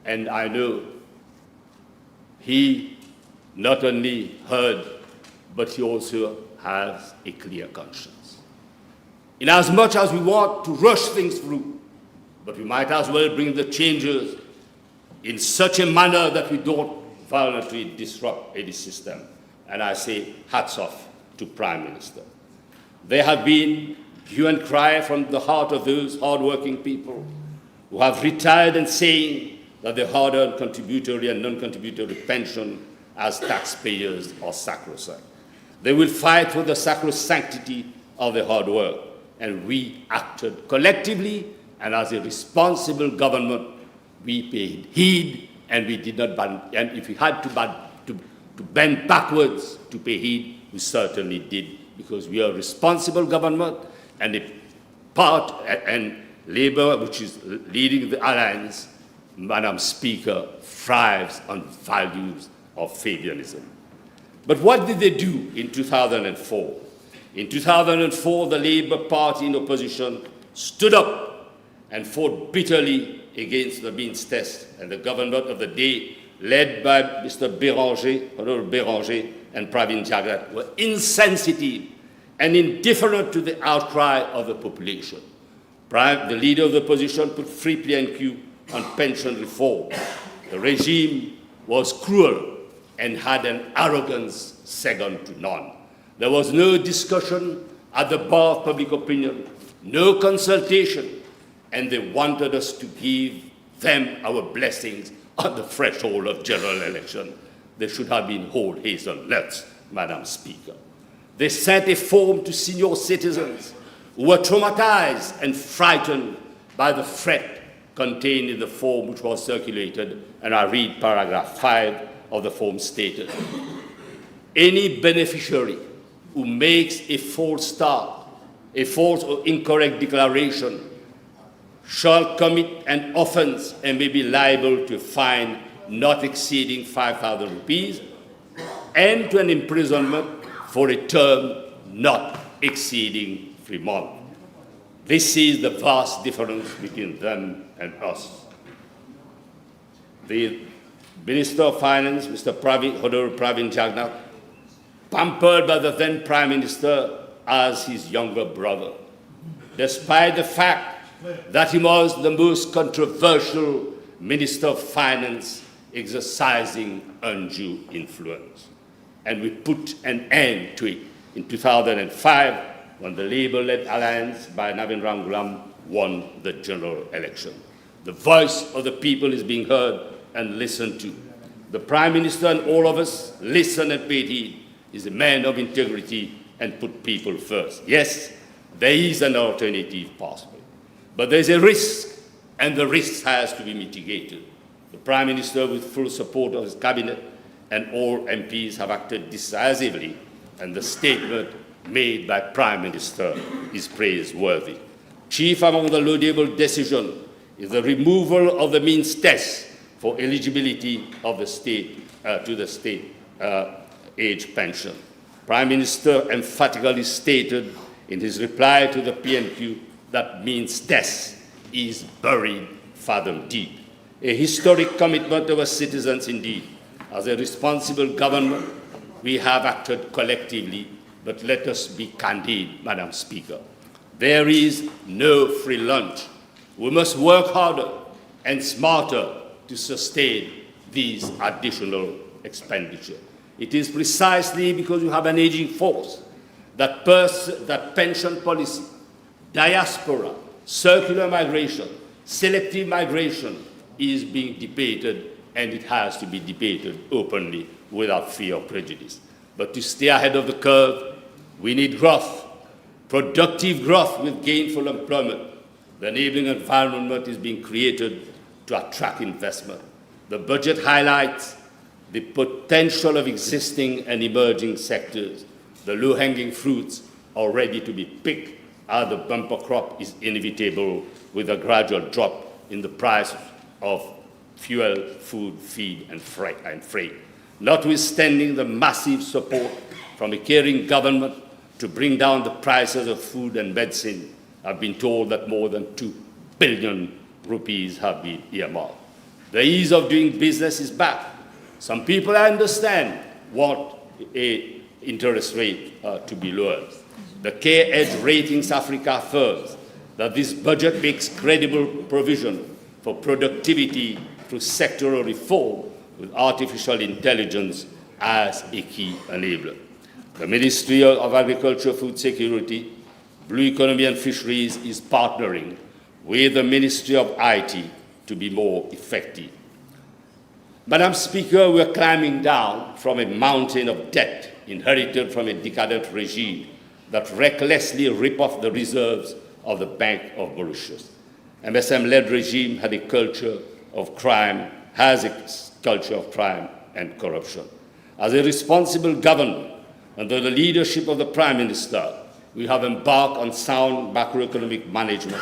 And I know he not only heard, but he also has a clear conscience. Inasmuch as we want to rush things through, but we might as well bring the changes in such a manner that we don't violently disrupt any system. And I say hats off to Prime Minister. There have been hue and cry from the heart of those hard-working people who have retired and saying that the hard-earned contributory and non-contributory pension as taxpayers are sacrosanct. They will fight for the sacrosanctity of the hard work, and we acted collectively, and as a responsible government, we paid heed, and we did not bend, and if we had to bend backwards to pay heed, we certainly did, because we are a responsible government, and a part, and Labour, which is leading the alliance, Madam Speaker, thrives on values of Fabianism. But what did they do in 2004? In 2004, the Labour Party in opposition stood up and fought bitterly against the means test, and the government of the day, led by Mr. Béranger, Honourable Béranger and Pravin Jagat, were insensitive and indifferent to the outcry of the population. The leader of the opposition put free play and queue on pension reform. The regime was cruel and had an arrogance second to none. There was no discussion at the bar of public opinion, no consultation, and they wanted us to give them our blessings on the threshold of general election. There should have been whole hazelnuts, Madam Speaker. They sent a form to senior citizens who were traumatized and frightened by the threat contained in the form which was circulated, and I read paragraph 5 of the form stated. Any beneficiary who makes a false start, a false or incorrect declaration, shall commit an offence and may be liable to a fine not exceeding 5,000 rupees and to an imprisonment for a term not exceeding 3 months. This is the vast difference between them and us. The Minister of Finance, Mr. Honourable Pravin Jagat, pampered by the then Prime Minister as his younger brother, despite the fact that he was the most controversial Minister of Finance exercising undue influence. And we put an end to it in 2005 when the Labour-led alliance by Navin Ramgoolam won the general election. The voice of the people is being heard and listened to. The Prime Minister and all of us listened and paid heed. He's a man of integrity and put people first. Yes, there is an alternative possible, but there's a risk, and the risk has to be mitigated. The Prime Minister, with full support of his cabinet and all MPs, have acted decisively, and the statement made by Prime Minister is praiseworthy. Chief among the laudable decisions is the removal of the means test for eligibility of the state to the state age pension. Prime Minister emphatically stated in his reply to the PNQ that means test is buried fathom deep. A historic commitment of our citizens indeed. As a responsible government, we have acted collectively, but let us be candid, Madam Speaker. There is no free lunch. We must work harder and smarter to sustain these additional expenditure. It is precisely because you have an aging force that pension policy, diaspora, circular migration, selective migration is being debated, and it has to be debated openly without fear or prejudice. But to stay ahead of the curve, we need growth, productive growth with gainful employment. The enabling environment is being created to attract investment. The budget highlights the potential of existing and emerging sectors. The low-hanging fruits are ready to be picked as the bumper crop is inevitable with a gradual drop in the price of fuel, food, feed, and freight. Notwithstanding the massive support from a caring government to bring down the prices of food and medicine, I've been told that more than 2 billion rupees have been earmarked. The ease of doing business is back. Some people, I understand, want an interest rate to be lowered. The Care Edge Ratings Africa affirms that this budget makes credible provision for productivity through sectoral reform with artificial intelligence as a key enabler. The Ministry of Agriculture, Food Security, Blue Economy and Fisheries is partnering with the Ministry of IT to be more effective. Madam Speaker, we are climbing down from a mountain of debt inherited from a decadent regime that recklessly ripped off the reserves of the Bank of Mauritius. MSM-led regime had a culture of crime, has a culture of crime and corruption. As a responsible government, under the leadership of the Prime Minister, we have embarked on sound macroeconomic management.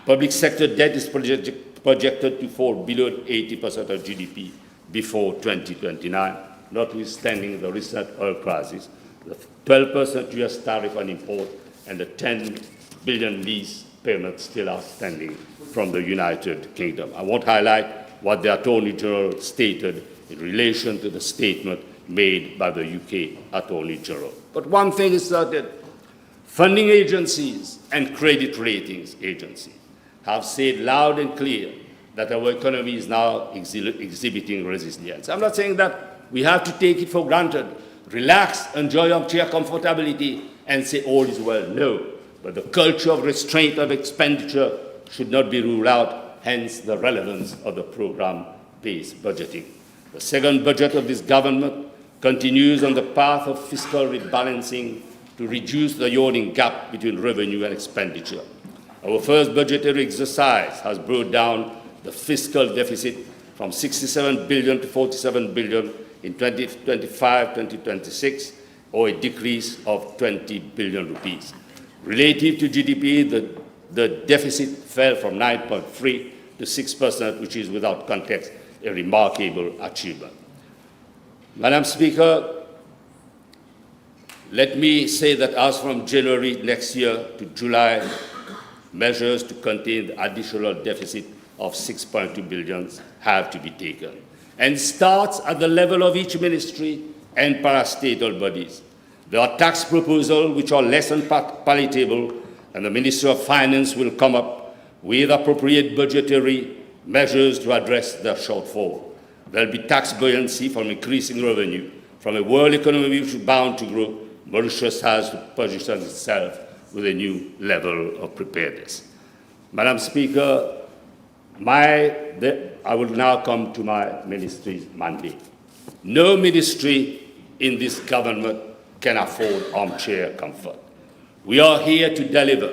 Public sector debt is projected to fall below 80% of GDP before 2029, notwithstanding the recent oil crisis, the 12% US tariff on import, and the 10 billion lease payments still outstanding from the United Kingdom. I won't highlight what the Attorney General stated in relation to the statement made by the UK Attorney General. But one thing is certain, funding agencies and credit ratings agencies have said loud and clear that our economy is now exhibiting resilience. I'm not saying that we have to take it for granted, relax, enjoy armchair comfortability, and say all is well. No, but the culture of restraint of expenditure should not be ruled out, hence the relevance of the program-based budgeting. The second budget of this government continues on the path of fiscal rebalancing to reduce the yawning gap between revenue and expenditure. Our first budgetary exercise has brought down the fiscal deficit from 67 billion to 47 billion in 2025-2026, or a decrease of 20 billion rupees. Relative to GDP, the deficit fell from 9.3 to 6%, which is without context a remarkable achievement. Madam Speaker, let me say that as from January next year to July, measures to contain the additional deficit of 6.2 billion have to be taken, and starts at the level of each ministry and parastatal bodies. There are tax proposals which are less than palatable, and the Ministry of Finance will come up with appropriate budgetary measures to address the shortfall. There will be tax buoyancy from increasing revenue. From a world economy which is bound to grow, Mauritius has to position itself with a new level of preparedness. Madam Speaker, I will now come to my ministry's mandate. No ministry in this government can afford armchair comfort. We are here to deliver.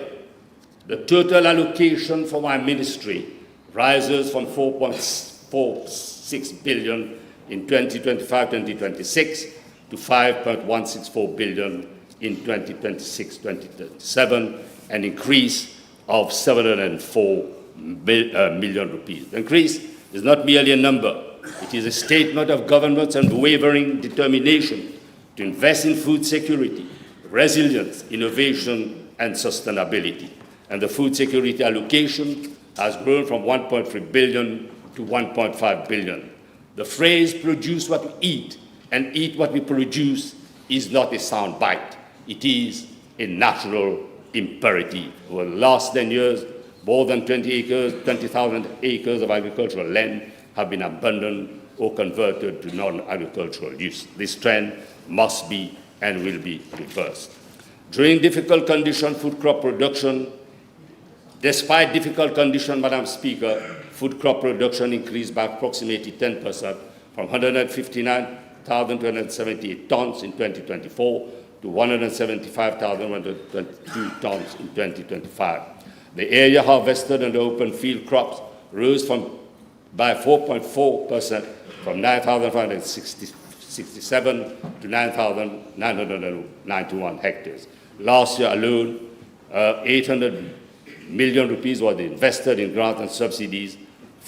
The total allocation for my ministry rises from 4.46 billion in 2025-2026 to 5.164 billion in 2026-2027, an increase of 704 million rupees. The increase is not merely a number. It is a statement of government's unwavering determination to invest in food security, resilience, innovation, and sustainability. And the food security allocation has grown from 1.3 billion to 1.5 billion. The phrase produce what we eat and eat what we produce is not a sound bite. It is a natural imperative. Over the last 10 years, more than 20,000 acres of agricultural land have been abandoned or converted to non-agricultural use. This trend must be and will be reversed. During difficult conditions, food crop production, despite difficult conditions, Madam Speaker, food crop production increased by approximately 10% from 159,278 tons in 2024 to 175,122 tons in 2025. The area harvested under open field crops rose by 4.4% from 9,567 to 9,991 hectares. Last year alone, 800 million rupees was invested in grants and subsidies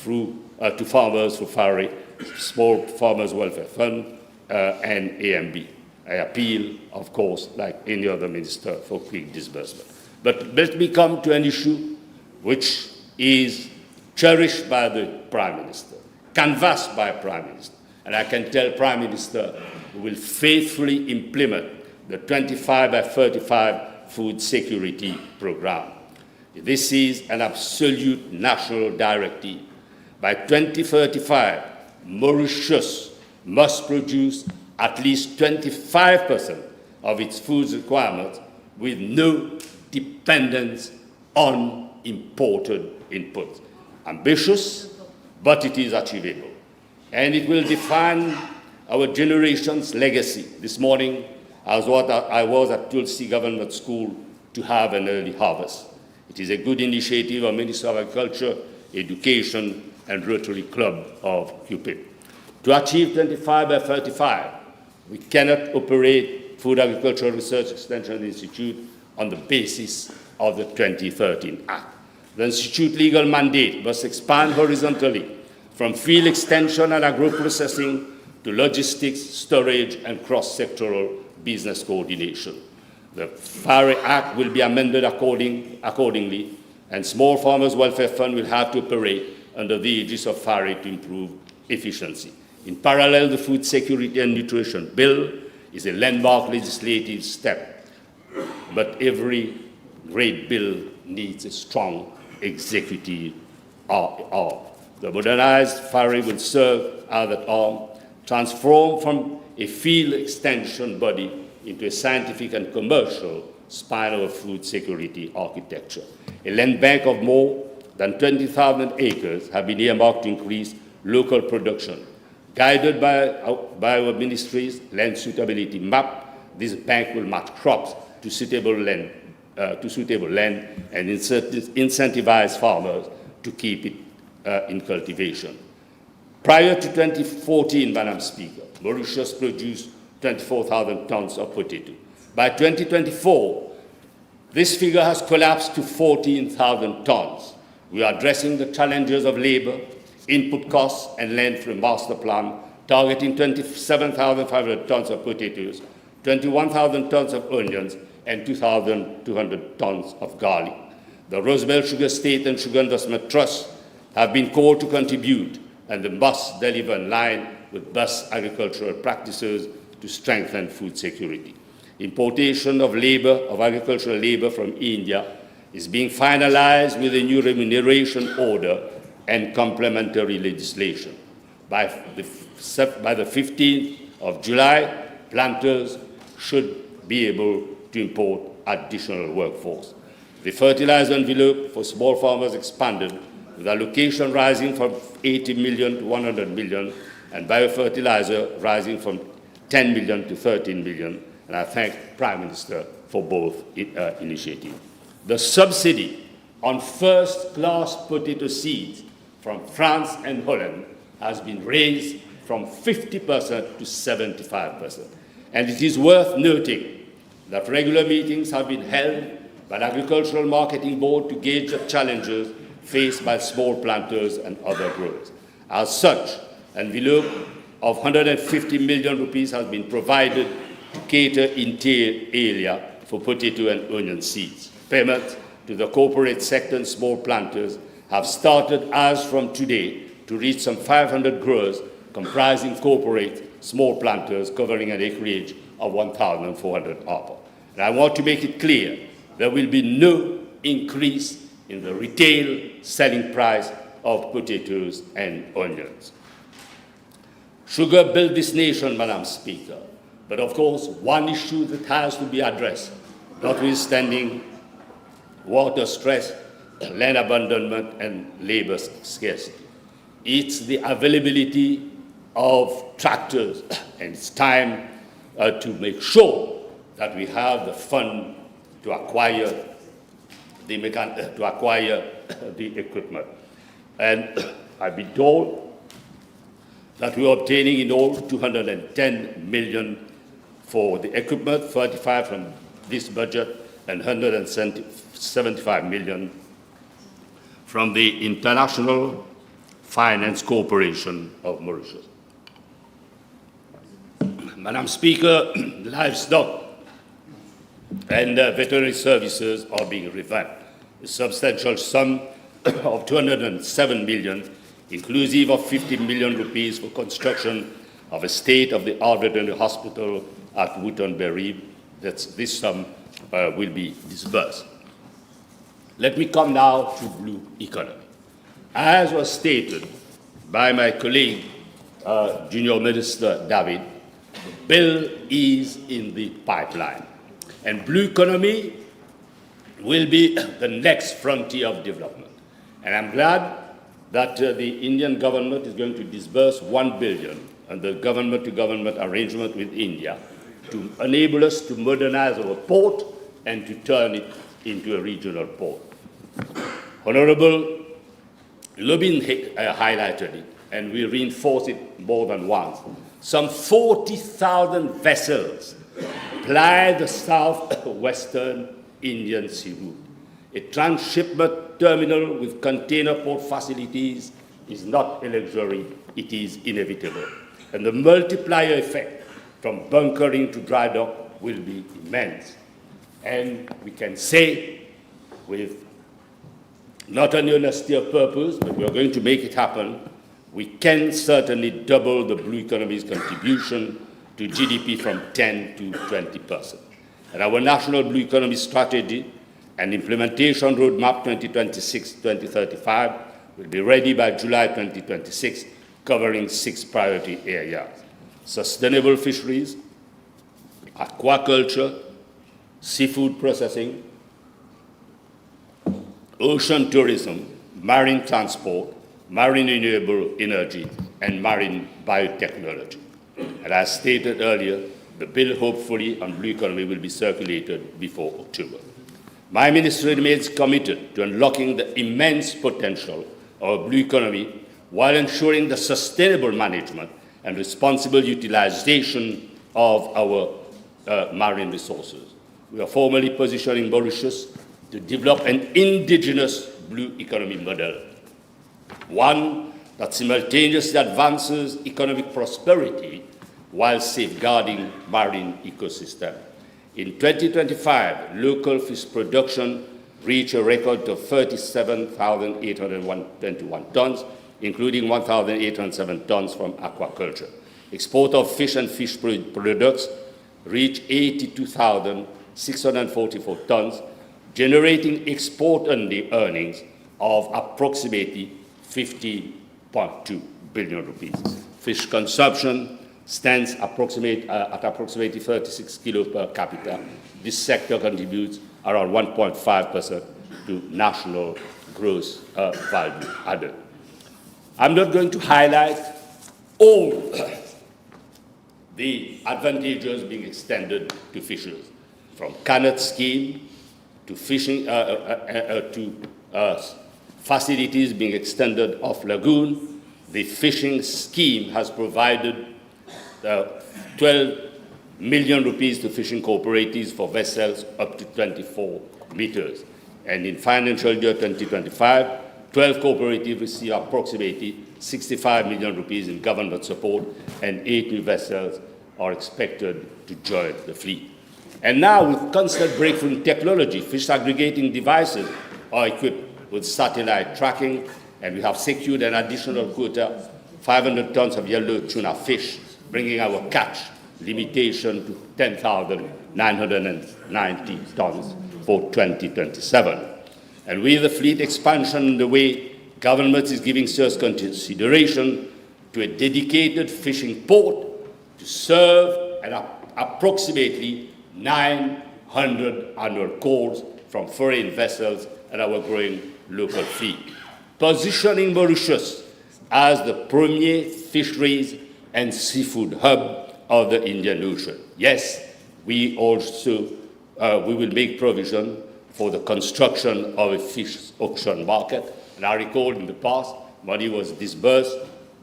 to farmers through FARI, Small Farmers Welfare Fund, and AMB. I appeal, of course, like any other minister, for quick disbursement. But let me come to an issue which is cherished by the Prime Minister, canvassed by Prime Minister, and I can tell Prime Minister who will faithfully implement the 25 by 35 food security program. This is an absolute national directive. By 2035, Mauritius must produce at least 25% of its food requirements with no dependence on imported inputs. Ambitious, but it is achievable. And it will define our generation's legacy. This morning, I was at Tulsi Government School to have an early harvest. It is a good initiative of Minister of Agriculture, Education, and Rotary Club of Cupid. To achieve 25 by 35, we cannot operate Food Agricultural Research Extension Institute on the basis of the 2013 Act. The Institute legal mandate must expand horizontally from field extension and agro-processing to logistics, storage, and cross-sectoral business coordination. The FARI Act will be amended accordingly, and Small Farmers Welfare Fund will have to operate under the aegis of FARI to improve efficiency. In parallel, the Food Security and Nutrition Bill is a landmark legislative step, but every great bill needs a strong executive arm. The modernized FARI will serve as that arm, transform from a field extension body into a scientific and commercial spine of food security architecture. A land bank of more than 20,000 acres have been earmarked to increase local production. Guided by our ministry's land suitability map, this bank will match crops to suitable land and incentivize farmers to keep it in cultivation. Prior to 2014, Madam Speaker, Mauritius produced 24,000 tons of potato. By 2024, this figure has collapsed to 14,000 tons. We are addressing the challenges of labor, input costs, and land through a master plan targeting 27,500 tons of potatoes, 21,000 tons of onions, and 2,200 tons of garlic. The Roosevelt Sugar State and Sugar Investment Trust have been called to contribute, and they must deliver in line with best agricultural practices to strengthen food security. Importation of agricultural labor from India is being finalized with a new remuneration order and complementary legislation. By the 15th of July, planters should be able to import additional workforce. The fertilizer envelope for small farmers expanded, with allocation rising from 80 million to 100 million, and biofertilizer rising from 10 million to 13 million, and I thank Prime Minister for both initiatives. The subsidy on first-class potato seeds from France and Holland has been raised from 50% to 75%. And it is worth noting that regular meetings have been held by the Agricultural Marketing Board to gauge the challenges faced by small planters and other growers. As such, an envelope of 150 million rupees has been provided to cater interior area for potato and onion seeds. Payments to the corporate sector and small planters have started as from today to reach some 500 growers comprising corporate small planters covering an acreage of 1,400 acres. And I want to make it clear, there will be no increase in the retail selling price of potatoes and onions. Sugar built this nation, Madam Speaker, but of course one issue that has to be addressed, notwithstanding water stress, land abandonment, and labor scarcity. It's the availability of tractors, and it's time to make sure that we have the fund to acquire the equipment. And I've been told that we are obtaining in all 210 million for the equipment, 35 from this budget, and 175 million from the International Finance Corporation of Mauritius. Madam Speaker, livestock and veterinary services are being revamped. A substantial sum of 207 million, inclusive of 50 million rupees for construction of a state-of-the-art veterinary hospital at Wootton-Berry. This sum will be disbursed. Let me come now to blue economy. As was stated by my colleague, Junior Minister David, the bill is in the pipeline, and blue economy will be the next frontier of development. And I'm glad that the Indian government is going to disburse 1 billion under government-to-government arrangement with India to enable us to modernize our port and to turn it into a regional port. Honourable Lubin highlighted it, and we reinforce it more than once. Some 40,000 vessels ply the southwestern Indian Sea route. A transshipment terminal with container port facilities is not a luxury, it is inevitable. And the multiplier effect from bunkering to dry dock will be immense. And we can say, with not only an austere purpose, but we are going to make it happen, we can certainly double the blue economy's contribution to GDP from 10 to 20%. And our national blue economy strategy and implementation roadmap 2026-2035 will be ready by July 2026, covering 6 priority areas: sustainable fisheries, aquaculture, seafood processing, ocean tourism, marine transport, marine renewable energy, and marine biotechnology. And as stated earlier, the bill, hopefully, on blue economy will be circulated before October. My ministry remains committed to unlocking the immense potential of blue economy while ensuring the sustainable management and responsible utilization of our marine resources. We are formally positioning Mauritius to develop an indigenous blue economy model, one that simultaneously advances economic prosperity while safeguarding marine ecosystem. In 2025, local fish production reached a record of 37,821 tons, including 1,807 tons from aquaculture. Export of fish and fish products reached 82,644 tons, generating export-only earnings of approximately 50.2 billion rupees. Fish consumption stands at approximately 36 kilos per capita. This sector contributes around 1.5% to national gross value added. I'm not going to highlight all the advantages being extended to fishers, from canot scheme to fishing facilities being extended off lagoon. The fishing scheme has provided 12 million rupees to fishing cooperatives for vessels up to 24 meters. And in financial year 2025, 12 cooperatives received approximately 65 million rupees in government support, and 8 new vessels are expected to join the fleet. And now, with constant breakthrough in technology, fish aggregating devices are equipped with satellite tracking, and we have secured an additional quota, 500 tons of yellow tuna fish, bringing our catch limitation to 10,990 tons for 2027. And with the fleet expansion underway, government is giving serious consideration to a dedicated fishing port to serve approximately 900 annual calls from foreign vessels and our growing local fleet, positioning Mauritius as the premier fisheries and seafood hub of the Indian Ocean. Yes, we also we will make provision for the construction of a fish auction market. And I recall in the past, money was disbursed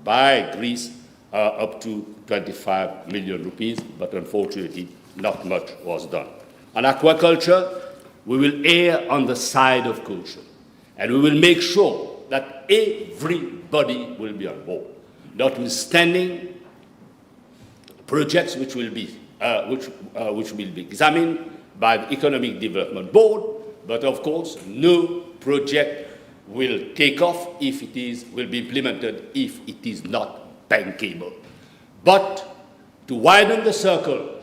by Greece up to 25 million rupees, but unfortunately, not much was done. On aquaculture, we will err on the side of caution. And we will make sure that everybody will be on board, notwithstanding projects which will be examined by the Economic Development Board, but of course no project will take off if it will be implemented if it is not bankable. But to widen the circle,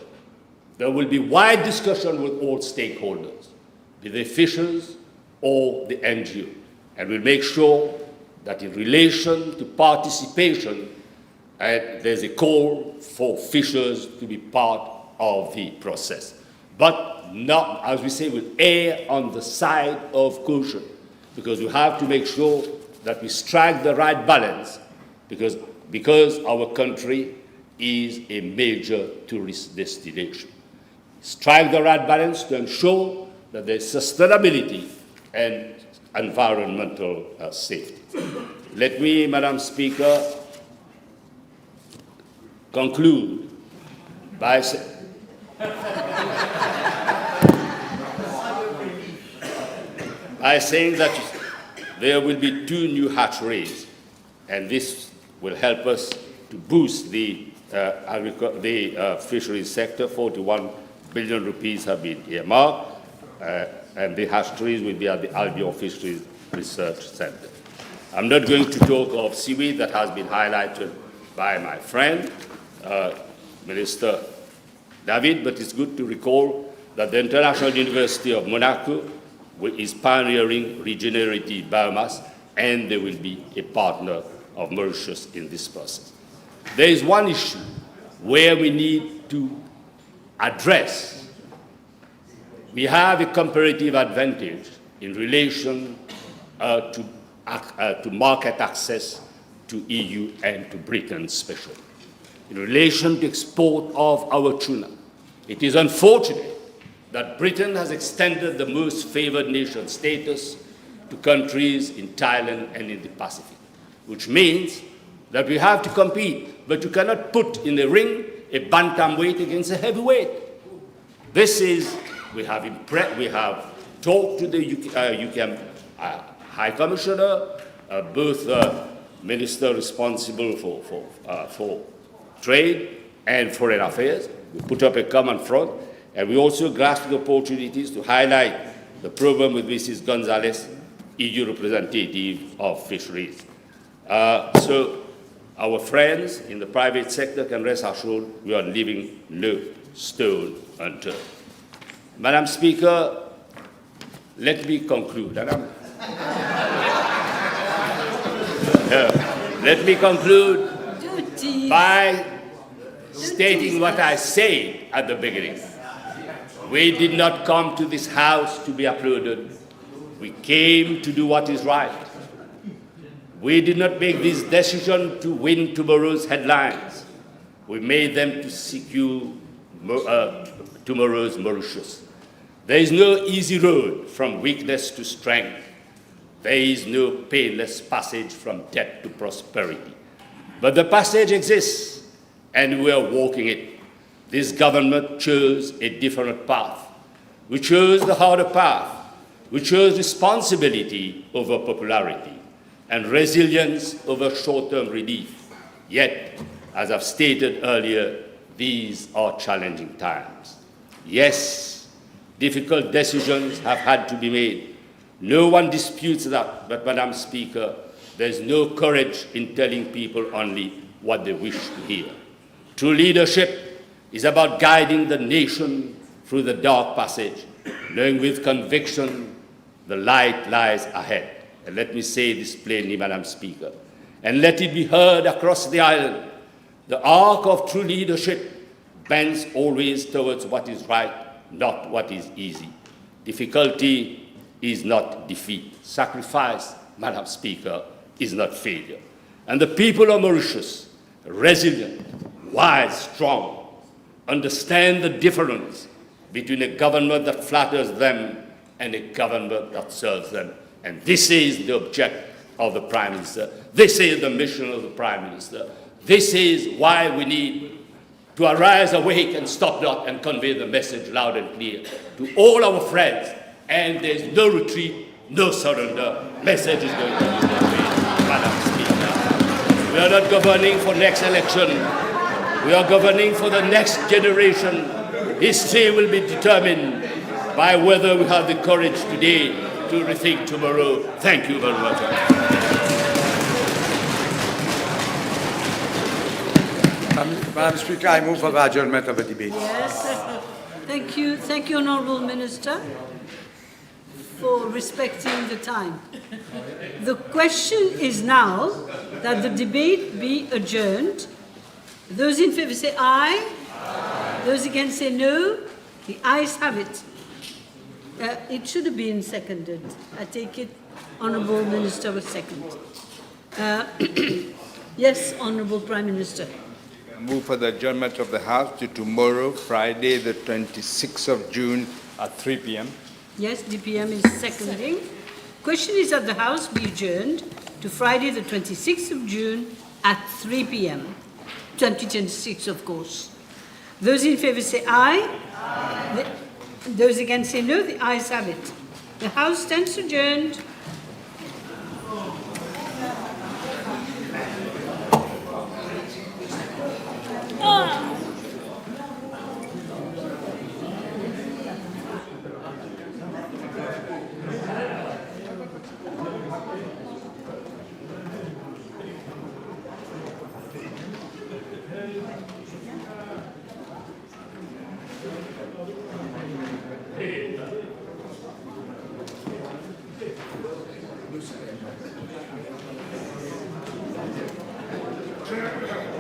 there will be wide discussion with all stakeholders, be they fishers or the NGO, and we'll make sure that in relation to participation, there's a call for fishers to be part of the process. But not, as we say, we'll err on the side of caution, because we have to make sure that we strike the right balance, because our country is a major tourist destination. Strike the right balance to ensure that there's sustainability and environmental safety. Let me, Madam Speaker, conclude by saying that there will be 2 new hatcheries, and this will help us to boost the fisheries sector. 41 billion rupees have been earmarked, and the hatcheries will be at the Albion Fisheries Research Center. I'm not going to talk of seaweed that has been highlighted by my friend, Minister David, but it's good to recall that the International University of Monaco is pioneering regenerative biomass, and they will be a partner of Mauritius in this process. There is one issue where we need to address. We have a comparative advantage in relation to market access to EU and to Britain especially. In relation to export of our tuna, it is unfortunate that Britain has extended the most favored nation status to countries in Thailand and in the Pacific, which means that we have to compete, but you cannot put in the ring a bantamweight against a heavyweight. This is, we have talked to the UK High Commissioner, both Minister responsible for trade and foreign affairs. We put up a common front, and we also grasped the opportunities to highlight the problem with Mrs. Gonzalez, EU representative of fisheries. So our friends in the private sector can rest assured we are leaving no stone unturned. Madam Speaker, let me conclude. Let me conclude by stating what I said at the beginning. We did not come to this house to be applauded. We came to do what is right. We did not make this decision to win tomorrow's headlines. We made them to secure tomorrow's Mauritius. There is no easy road from weakness to strength. There is no painless passage from death to prosperity. But the passage exists, and we are walking it. This government chose a different path. We chose the harder path. We chose responsibility over popularity and resilience over short-term relief. Yet, as I've stated earlier, these are challenging times. Yes, difficult decisions have had to be made. No one disputes that, but Madam Speaker, there's no courage in telling people only what they wish to hear. True leadership is about guiding the nation through the dark passage, knowing with conviction the light lies ahead. And let me say this plainly, Madam Speaker, and let it be heard across the island. The arc of true leadership bends always towards what is right, not what is easy. Difficulty is not defeat. Sacrifice, Madam Speaker, is not failure. And the people of Mauritius, resilient, wise, strong, understand the difference between a government that flatters them and a government that serves them. And this is the object of the Prime Minister. This is the mission of the Prime Minister. This is why we need to arise awake and stop not and convey the message loud and clear to all our friends and there's no retreat, no surrender. Message is going to be conveyed, Madam Speaker. We are not governing for next election. We are governing for the next generation. History will be determined by whether we have the courage today to rethink tomorrow. Thank you very much. Madam Speaker, I move for the adjournment of the debate. Yes. Thank you, Honourable Minister, for respecting the time. The question is now that the debate be adjourned. Those in favour say aye. Those against say no. The ayes have it. It should have been seconded. I take it Honourable Minister was second. Yes, Honourable Prime Minister. I move for the adjournment of the House to tomorrow, Friday, the 26th of June at 3 p.m. Yes, DPM is seconding. Question is that the House be adjourned to Friday, the 26th of June at 3 p.m. 2026, of course. Those in favour say aye. Those against say no. The ayes have it. The House stands adjourned. Chair.